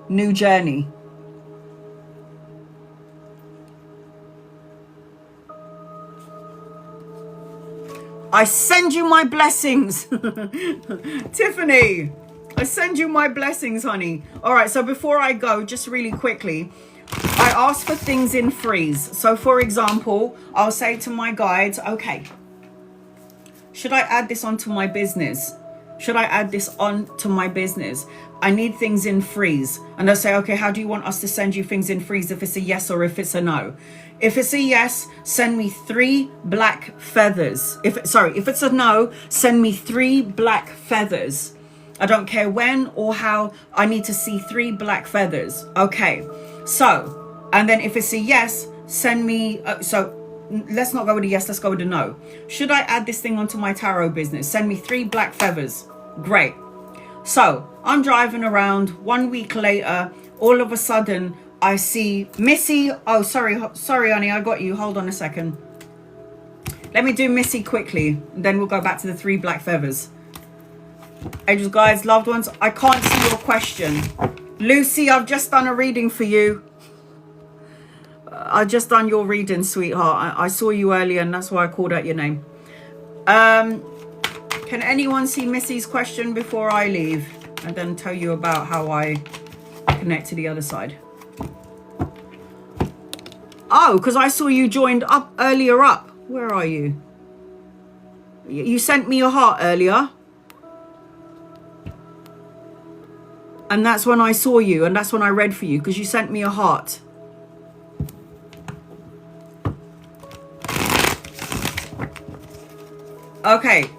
New journey. I send you my blessings. Tiffany, I send you my blessings, honey. All right, so before I go, just really quickly, I ask for things in freeze. So for example, I'll say to my guides, okay, should I add this onto my business? Should I add this on to my business? I need things in freeze. And they'll say, okay, how do you want us to send you things in freeze, if it's a yes or if it's a no? If it's a yes, send me 3 black feathers. If it's a no, send me 3 black feathers. I don't care when or how, I need to see 3 black feathers. Okay, so, and then if it's a yes, send me, let's not go with a yes, let's go with a no. Should I add this thing onto my tarot business? Send me 3 black feathers. Great. So I'm driving around 1 week later, all of a sudden I see Missy. Oh, sorry, honey, I got you. Hold on a second. Let me do Missy quickly, and then we'll go back to the 3 black feathers. Angels, guides, loved ones, I can't see your question. Lucy, I've just done a reading for you. I've just done your reading, sweetheart. I saw you earlier, and that's why I called out your name. Can anyone see Missy's question before I leave? And then tell you about how I connect to the other side. Oh, because I saw you joined up earlier up. Where are you? You sent me a heart earlier. And that's when I saw you, and that's when I read for you, because you sent me a heart. Okay.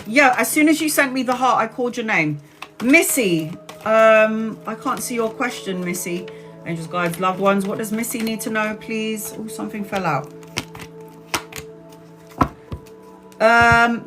Yeah, as soon as you sent me the heart, I called your name. Missy. I can't see your question, Missy. Angels, guides, loved ones. What does Missy need to know, please? Oh, something fell out.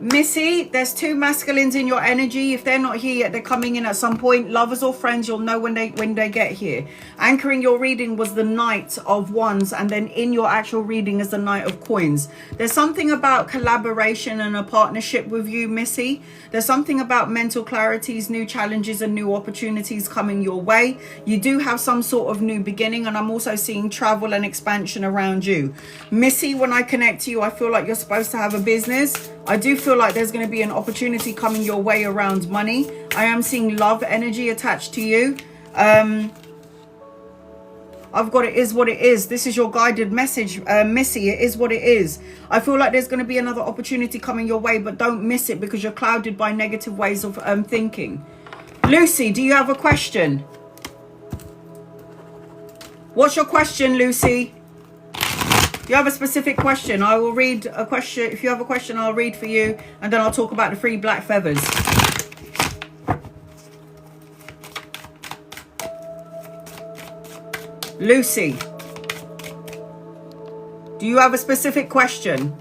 Missy, there's two masculines in your energy. If they're not here yet, they're coming in at some point. Lovers or friends, you'll know when they get here. Anchoring your reading was the Knight of Wands, and then in your actual reading is the Knight of Coins. There's something about collaboration and a partnership with you, Missy. There's something about mental clarities, new challenges and new opportunities coming your way. You do have some sort of new beginning, and I'm also seeing travel and expansion around you. Missy, when I connect to you, I feel like you're supposed to have a business. I do feel like there's going to be an opportunity coming your way around money. I am seeing love energy attached to you. I've got it is what it is. This is your guided message, Missy. It is what it is. I feel like there's going to be another opportunity coming your way, but don't miss it because you're clouded by negative ways of thinking. Lucy, do you have a question? What's your question, Lucy? You have a specific question. I will read a question. If you have a question, I'll read for you, and then I'll talk about the 3 black feathers. Lucy, do you have a specific question?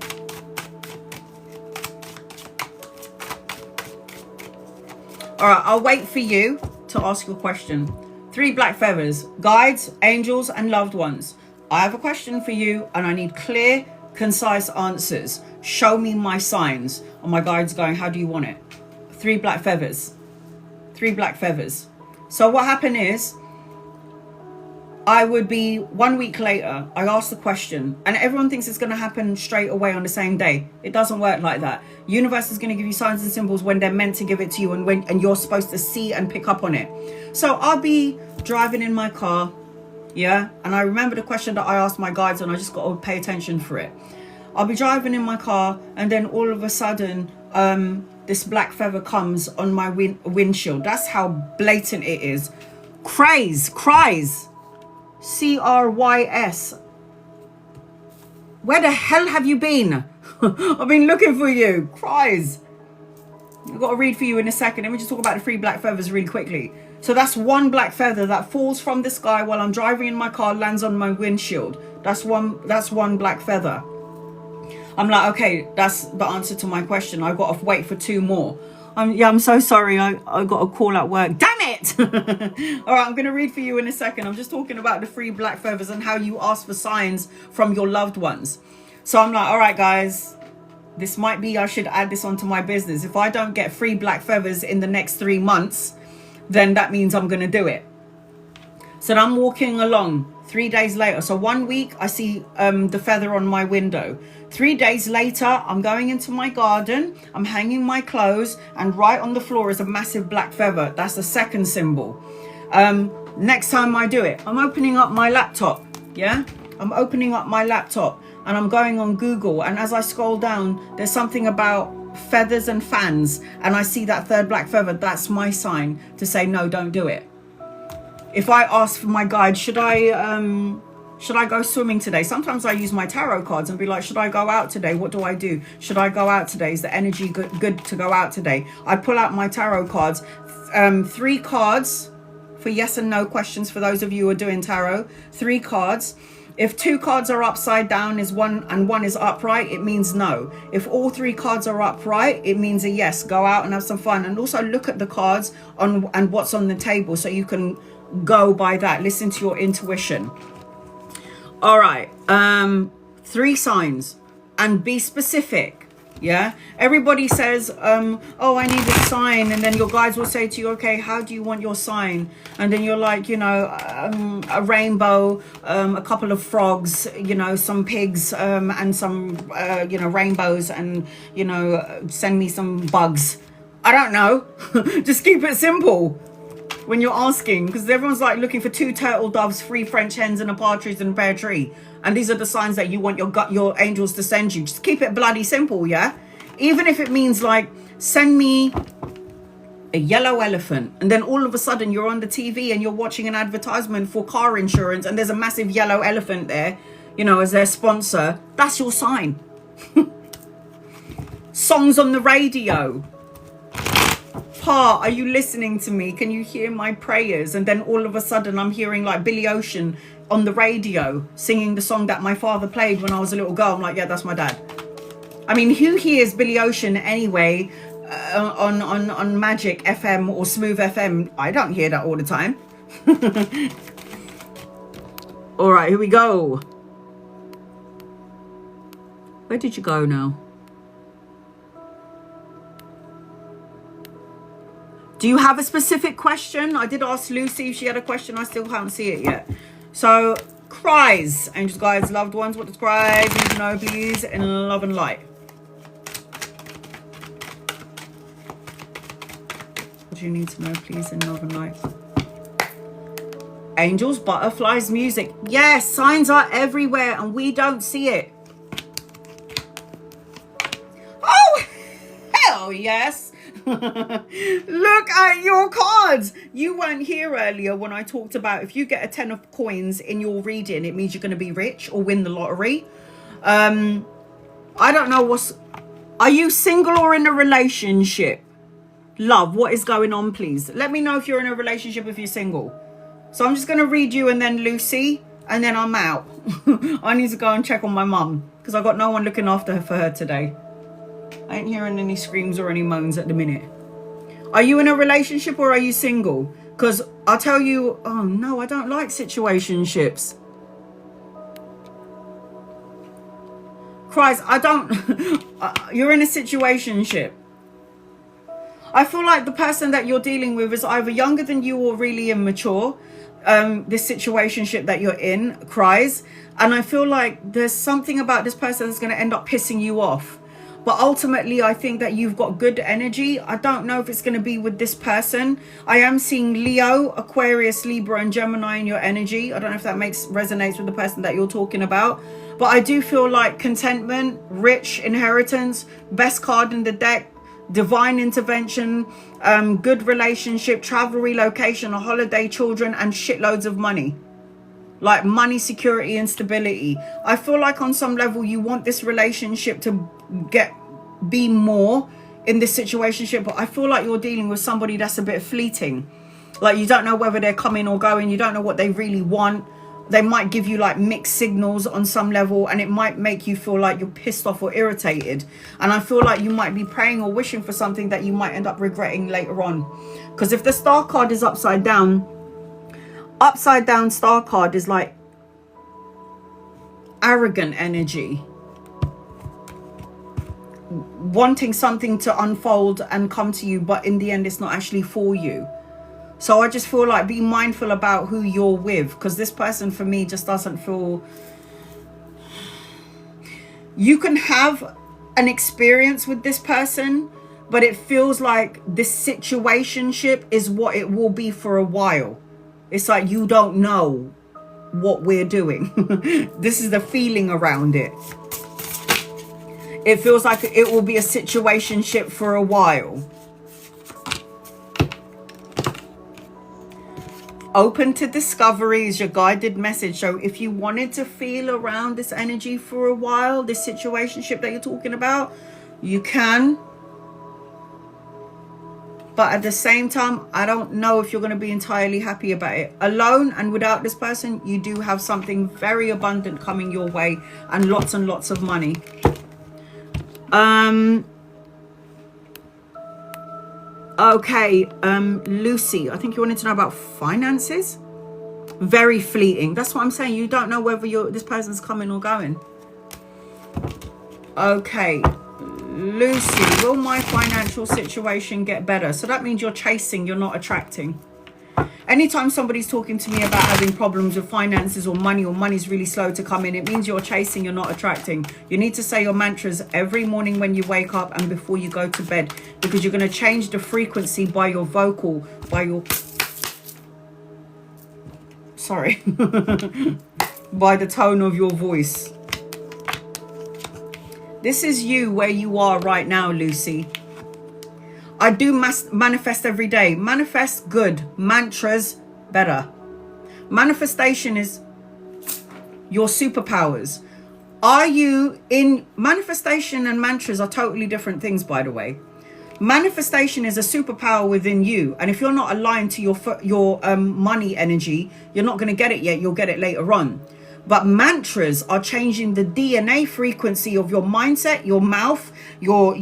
All right, I'll wait for you to ask your question. 3 black feathers, guides, angels, and loved ones. I have a question for you, and I need clear, concise answers. Show me my signs. And my guide's going, how do you want it? 3 black feathers. 3 black feathers. So what happened is, I would be 1 week later, I asked the question, and everyone thinks it's going to happen straight away on the same day. It doesn't work like that. Universe is going to give you signs and symbols when they're meant to give it to you, and you're supposed to see and pick up on it. So I'll be driving in my car. Yeah, and I remember the question that I asked my guides, and I just got to pay attention for it. I'll be driving in my car, and then all of a sudden, this black feather comes on my windshield. That's how blatant it is. Cries. Crys. Where the hell have you been? I've been looking for you. Cries. I've got to read for you in a second. Let me just talk about the 3 black feathers really quickly. So that's 1 black feather that falls from the sky while I'm driving in my car, lands on my windshield. That's one black feather. I'm like, okay, that's the answer to my question. I've got to wait for 2 more. I'm so sorry. I got a call at work. Damn it! All right, I'm going to read for you in a second. I'm just talking about the 3 black feathers and how you ask for signs from your loved ones. So I'm like, all right, guys, this might be, I should add this onto my business. If I don't get 3 black feathers in the next 3 months, then that means I'm going to do it. So I'm walking along 3 days later. So 1 week, I see the feather on my window. 3 days later, I'm going into my garden. I'm hanging my clothes, and right on the floor is a massive black feather. That's the second symbol. Next time I do it, I'm opening up my laptop. Yeah, I'm opening up my laptop, and I'm going on Google. And as I scroll down, there's something about feathers and fans, and I see that 3rd black feather. That's my sign to say no, don't do it. If I ask for my guide, should I go swimming today? Sometimes I use my tarot cards and be like, should I go out today? What do I do? Should I go out today? Is the energy good to go out today? I pull out my tarot cards, 3 cards for yes and no questions for those of you who are doing tarot. 3 cards. If 2 cards are upside down and 1 is upright, it means no. If all 3 cards are upright, it means a yes. Go out and have some fun. And also look at the cards and what's on the table, so you can go by that. Listen to your intuition. All right. 3 signs, and be specific. Yeah, everybody says oh, I need a sign, and then your guides will say to you, okay, how do you want your sign? And then you're like, you know, a rainbow, a couple of frogs, you know, some pigs, and some you know, rainbows, and you know, send me some bugs. I don't know. Just keep it simple when you're asking, because everyone's like looking for 2 turtle doves, 3 French hens, and a partridge and a pear tree. And these are the signs that you want your angels to send you. Just keep it bloody simple, yeah? Even if it means like, send me A yellow elephant. And then all of a sudden you're on the TV and you're watching an advertisement for car insurance and there's a massive yellow elephant there, you know, as their sponsor. That's your sign. Songs on the radio. Pa, are you listening to me? Can you hear my prayers? And then all of a sudden I'm hearing like Billy Ocean on the radio singing the song that my father played when I was a little girl. I'm like, yeah, that's my dad. I mean, who hears Billy Ocean anyway on Magic FM or Smooth FM? I don't hear that all the time. All right, here we go. Where did you go now? Do you have a specific question? I did ask Lucy if she had a question. I still haven't seen it yet. So, cries. Angels, guides, loved ones. What does cries need to know, please? In love and light. What do you need to know, please? In love and light. Angels, butterflies, music. Yes, signs are everywhere and we don't see it. Oh, hell yes. Look at your cards. You weren't here earlier when I talked about if you get a 10 of coins in your reading, it means you're going to be rich or win the lottery. I don't know are you single or in a relationship? Love, what is going on, please? Let me know if you're in a relationship, if you're single. So I'm just going to read you and then Lucy, and then I'm out. I need to go and check on my mum because I got no one looking after her for her today. I ain't hearing any screams or any moans at the minute. Are you in a relationship or are you single? Because I'll tell you, oh no, I don't like situationships. Christ, I don't. You're in a situationship. I feel like the person that you're dealing with is either younger than you or really immature. This situationship that you're in, cries. And I feel like there's something about this person that's going to end up pissing you off. But ultimately, I think that you've got good energy. I don't know if it's going to be with this person. I am seeing Leo, Aquarius, Libra, and Gemini in your energy. I don't know if that resonates with the person that you're talking about. But I do feel like contentment, rich, inheritance, best card in the deck, divine intervention, good relationship, travel, relocation, a holiday, children, and shitloads of money. Like money, security, and stability. I feel like on some level you want this relationship to be more in this situationship, but I feel like you're dealing with somebody that's a bit fleeting. Like you don't know whether they're coming or going. You don't know what they really want. They might give you like mixed signals on some level, and it might make you feel like you're pissed off or irritated. And I feel like you might be praying or wishing for something that you might end up regretting later on. Because if the star card is upside down star card is like arrogant energy, wanting something to unfold and come to you, but in the end it's not actually for you. So I just feel like be mindful about who you're with, because this person for me just doesn't feel. You can have an experience with this person, but it feels like this situationship is what it will be for a while. It's like you don't know what we're doing. This is the feeling around it. It feels like it will be a situationship for a while. Open to discovery is your guided message. So if you wanted to feel around this energy for a while, this situationship that you're talking about, you can. But at the same time, I don't know if you're going to be entirely happy about it. Alone and without this person, you do have something very abundant coming your way and lots of money. Okay, Lucy, I think you wanted to know about finances. Very fleeting. That's what I'm saying. You don't know whether this person's coming or going. Okay, Lucy, will my financial situation get better? So that means you're chasing, you're not attracting. Anytime somebody's talking to me about having problems with finances or money's really slow to come in, it means you're chasing, you're not attracting. You need to say your mantras every morning when you wake up and before you go to bed, because you're going to change the frequency by your vocal, by your... Sorry. By the tone of your voice. This is you where you are right now, Lucy. I do manifest every day. Manifest, good. Mantras, better. Manifestation is your superpowers. Are you in manifestation? And mantras are totally different things, by the way. Manifestation is a superpower within you, and if you're not aligned to your money energy, you're not going to get it yet. You'll get it later on. But mantras are changing the DNA frequency of your mindset, your mouth, your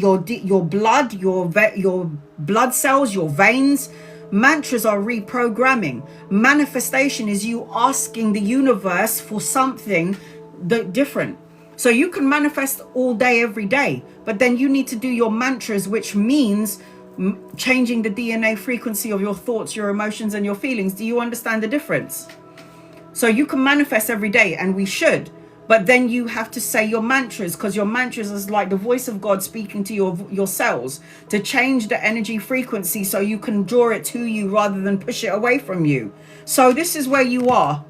blood, your blood cells, your veins. Mantras are reprogramming. Manifestation is you asking the universe for something different. So you can manifest all day, every day, but then you need to do your mantras, which means changing the DNA frequency of your thoughts, your emotions, and your feelings. Do you understand the difference? So you can manifest every day, and we should, but then you have to say your mantras, because your mantras is like the voice of God speaking to your cells to change the energy frequency so you can draw it to you rather than push it away from you. So this is where you are.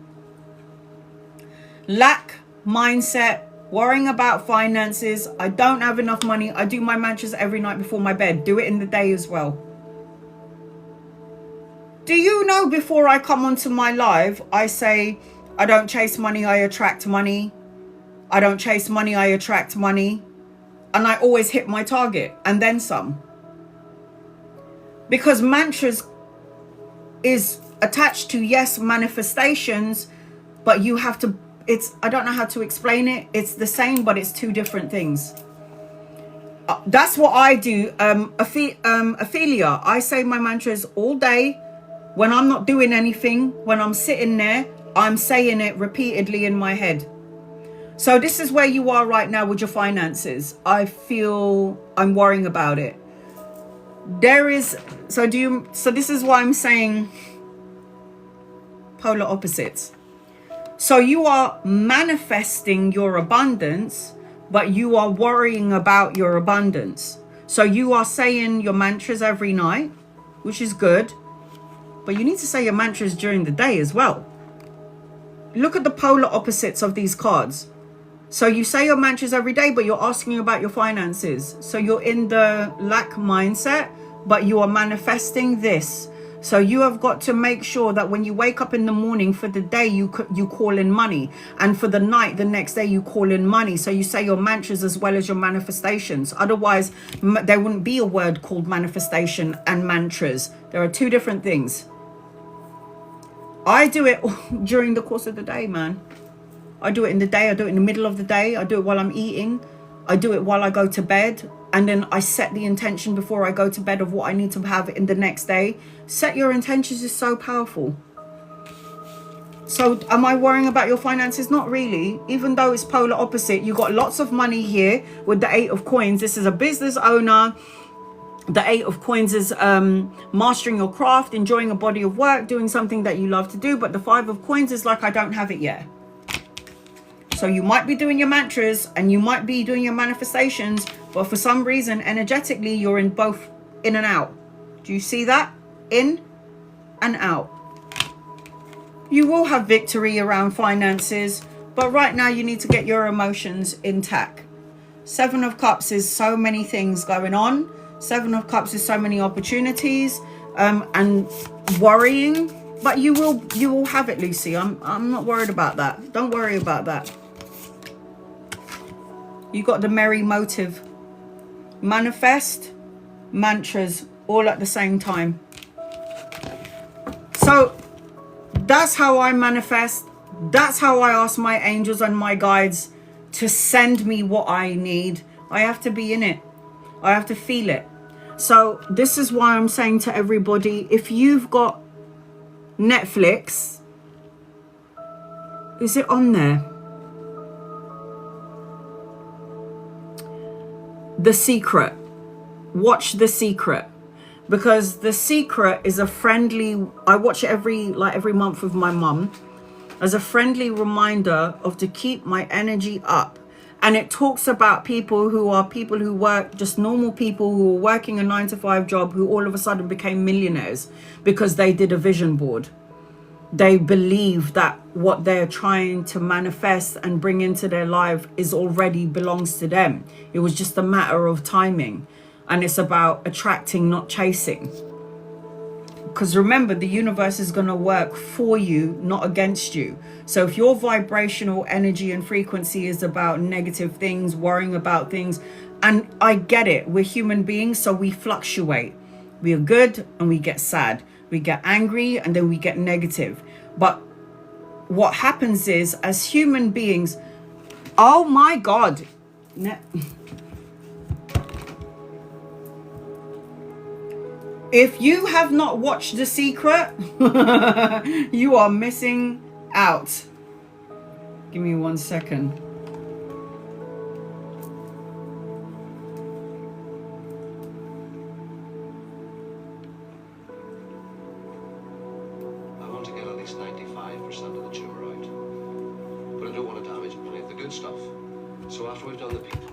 Lack mindset, worrying about finances. I don't have enough money. I do my mantras every night before my bed. Do it in the day as well. Do you know, before I come onto my live, I say, I don't chase money, I attract money. I don't chase money, I attract money. And I always hit my target and then some. Because mantras is attached to, yes, manifestations, but you have to, I don't know how to explain it. It's the same, but it's two different things. That's what I do. Ophelia, I say my mantras all day. When I'm not doing anything, when I'm sitting there, I'm saying it repeatedly in my head. So this is where you are right now with your finances. I feel I'm worrying about it. So this is why I'm saying polar opposites. So you are manifesting your abundance, but you are worrying about your abundance. So you are saying your mantras every night, which is good, but you need to say your mantras during the day as well. Look at the polar opposites of these cards. So you say your mantras every day, but you're asking about your finances. So you're in the lack mindset, but you are manifesting this. So you have got to make sure that when you wake up in the morning for the day, you call in money. And for the night, the next day, you call in money. So you say your mantras as well as your manifestations. Otherwise, there wouldn't be a word called manifestation and mantras. There are two different things. I do it during the course of the day, man. I do it in the day. I do it in the middle of the day. I do it while I'm eating. I do it while I go to bed. And then I set the intention before I go to bed of what I need to have in the next day. Set your intentions is so powerful. So am I worrying about your finances? Not really. Even though it's polar opposite, you got lots of money here with the 8 of coins. This is a business owner. The 8 of coins is mastering your craft, enjoying a body of work, doing something that you love to do. But the 5 of coins is like, I don't have it yet. So you might be doing your mantras and you might be doing your manifestations, but for some reason, energetically, you're in both in and out. Do you see that? In and out. You will have victory around finances, but right now you need to get your emotions intact. 7 of Cups is so many things going on. 7 of Cups is so many opportunities and worrying, but you will have it, Lucy. I'm not worried about that. Don't worry about that. You got the merry motive. Manifest, mantras, all at the same time. So that's how I manifest. That's how I ask my angels and my guides to send me what I need. I have to be in it. I have to feel it. So this is why I'm saying to everybody, if you've got Netflix, is it on there? The Secret. Watch The Secret, because The Secret is a friendly, I watch it every month with my mum as a friendly reminder of to keep my energy up. And it talks about people who work, just normal people who are working a 9-to-5 job, who all of a sudden became millionaires because they did a vision board. They believe that what they're trying to manifest and bring into their life is already belongs to them. It was just a matter of timing. And it's about attracting, not chasing. Because remember, the universe is going to work for you, not against you. So if your vibrational energy and frequency is about negative things, worrying about things, and I get it, we're human beings, so we fluctuate. We are good and we get sad. We get angry and then we get negative. But what happens is, as human beings, oh my God. If you have not watched The Secret, you are missing out. Give me 1 second. I want to get at least 95% of the tumour out. But I don't want to damage any of the good stuff. So after we've done the people.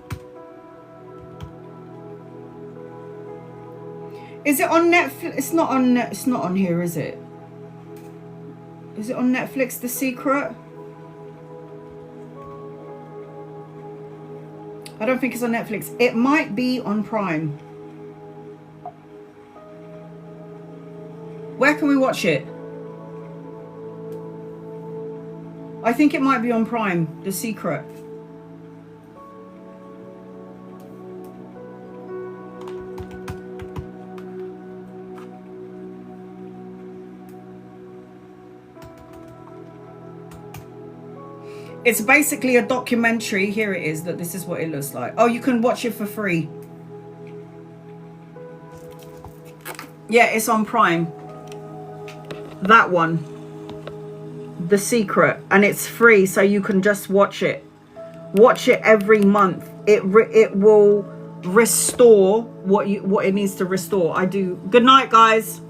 Is it on Netflix? It's not on here, is it? Is it on Netflix, The Secret? I don't think it's on Netflix. It might be on Prime. Where can we watch it? I think it might be on Prime, The Secret. It's basically a documentary. Here it is. That this is what it looks like. Oh, you can watch it for free. Yeah, it's on Prime. That one. The Secret. And it's free, so you can just watch it. Watch it every month. It will restore what it needs to restore. I do. Good night, guys.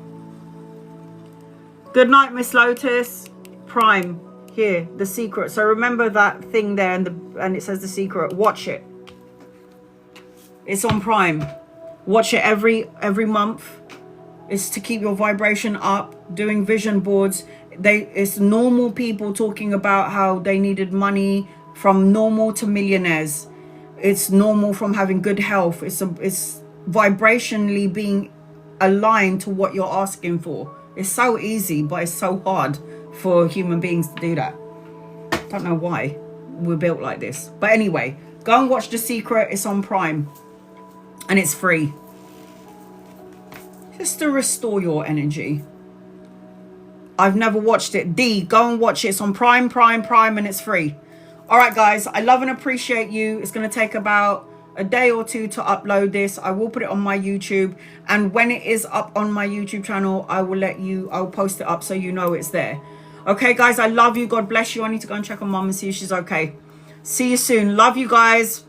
Good night, Miss Lotus. Prime. Here, The Secret. So remember that thing there, and it says The Secret. Watch it. It's on Prime. Watch it every month. It's to keep your vibration up. Doing vision boards. It's normal people talking about how they needed money, from normal to millionaires. It's normal from having good health. It's vibrationally being aligned to what you're asking for. It's so easy, but it's so hard for human beings to do that. Don't know why we're built like this. But anyway, go and watch The Secret. It's on Prime. And it's free. Just to restore your energy. I've never watched it. Go and watch it. It's on Prime, and it's free. Alright guys, I love and appreciate you. It's going to take about a day or two to upload this. I will put it on my YouTube. And when it is up on my YouTube channel, I'll post it up so you know it's there. Okay, guys, I love you. God bless you. I need to go and check on Mum and see if she's okay. See you soon. Love you guys.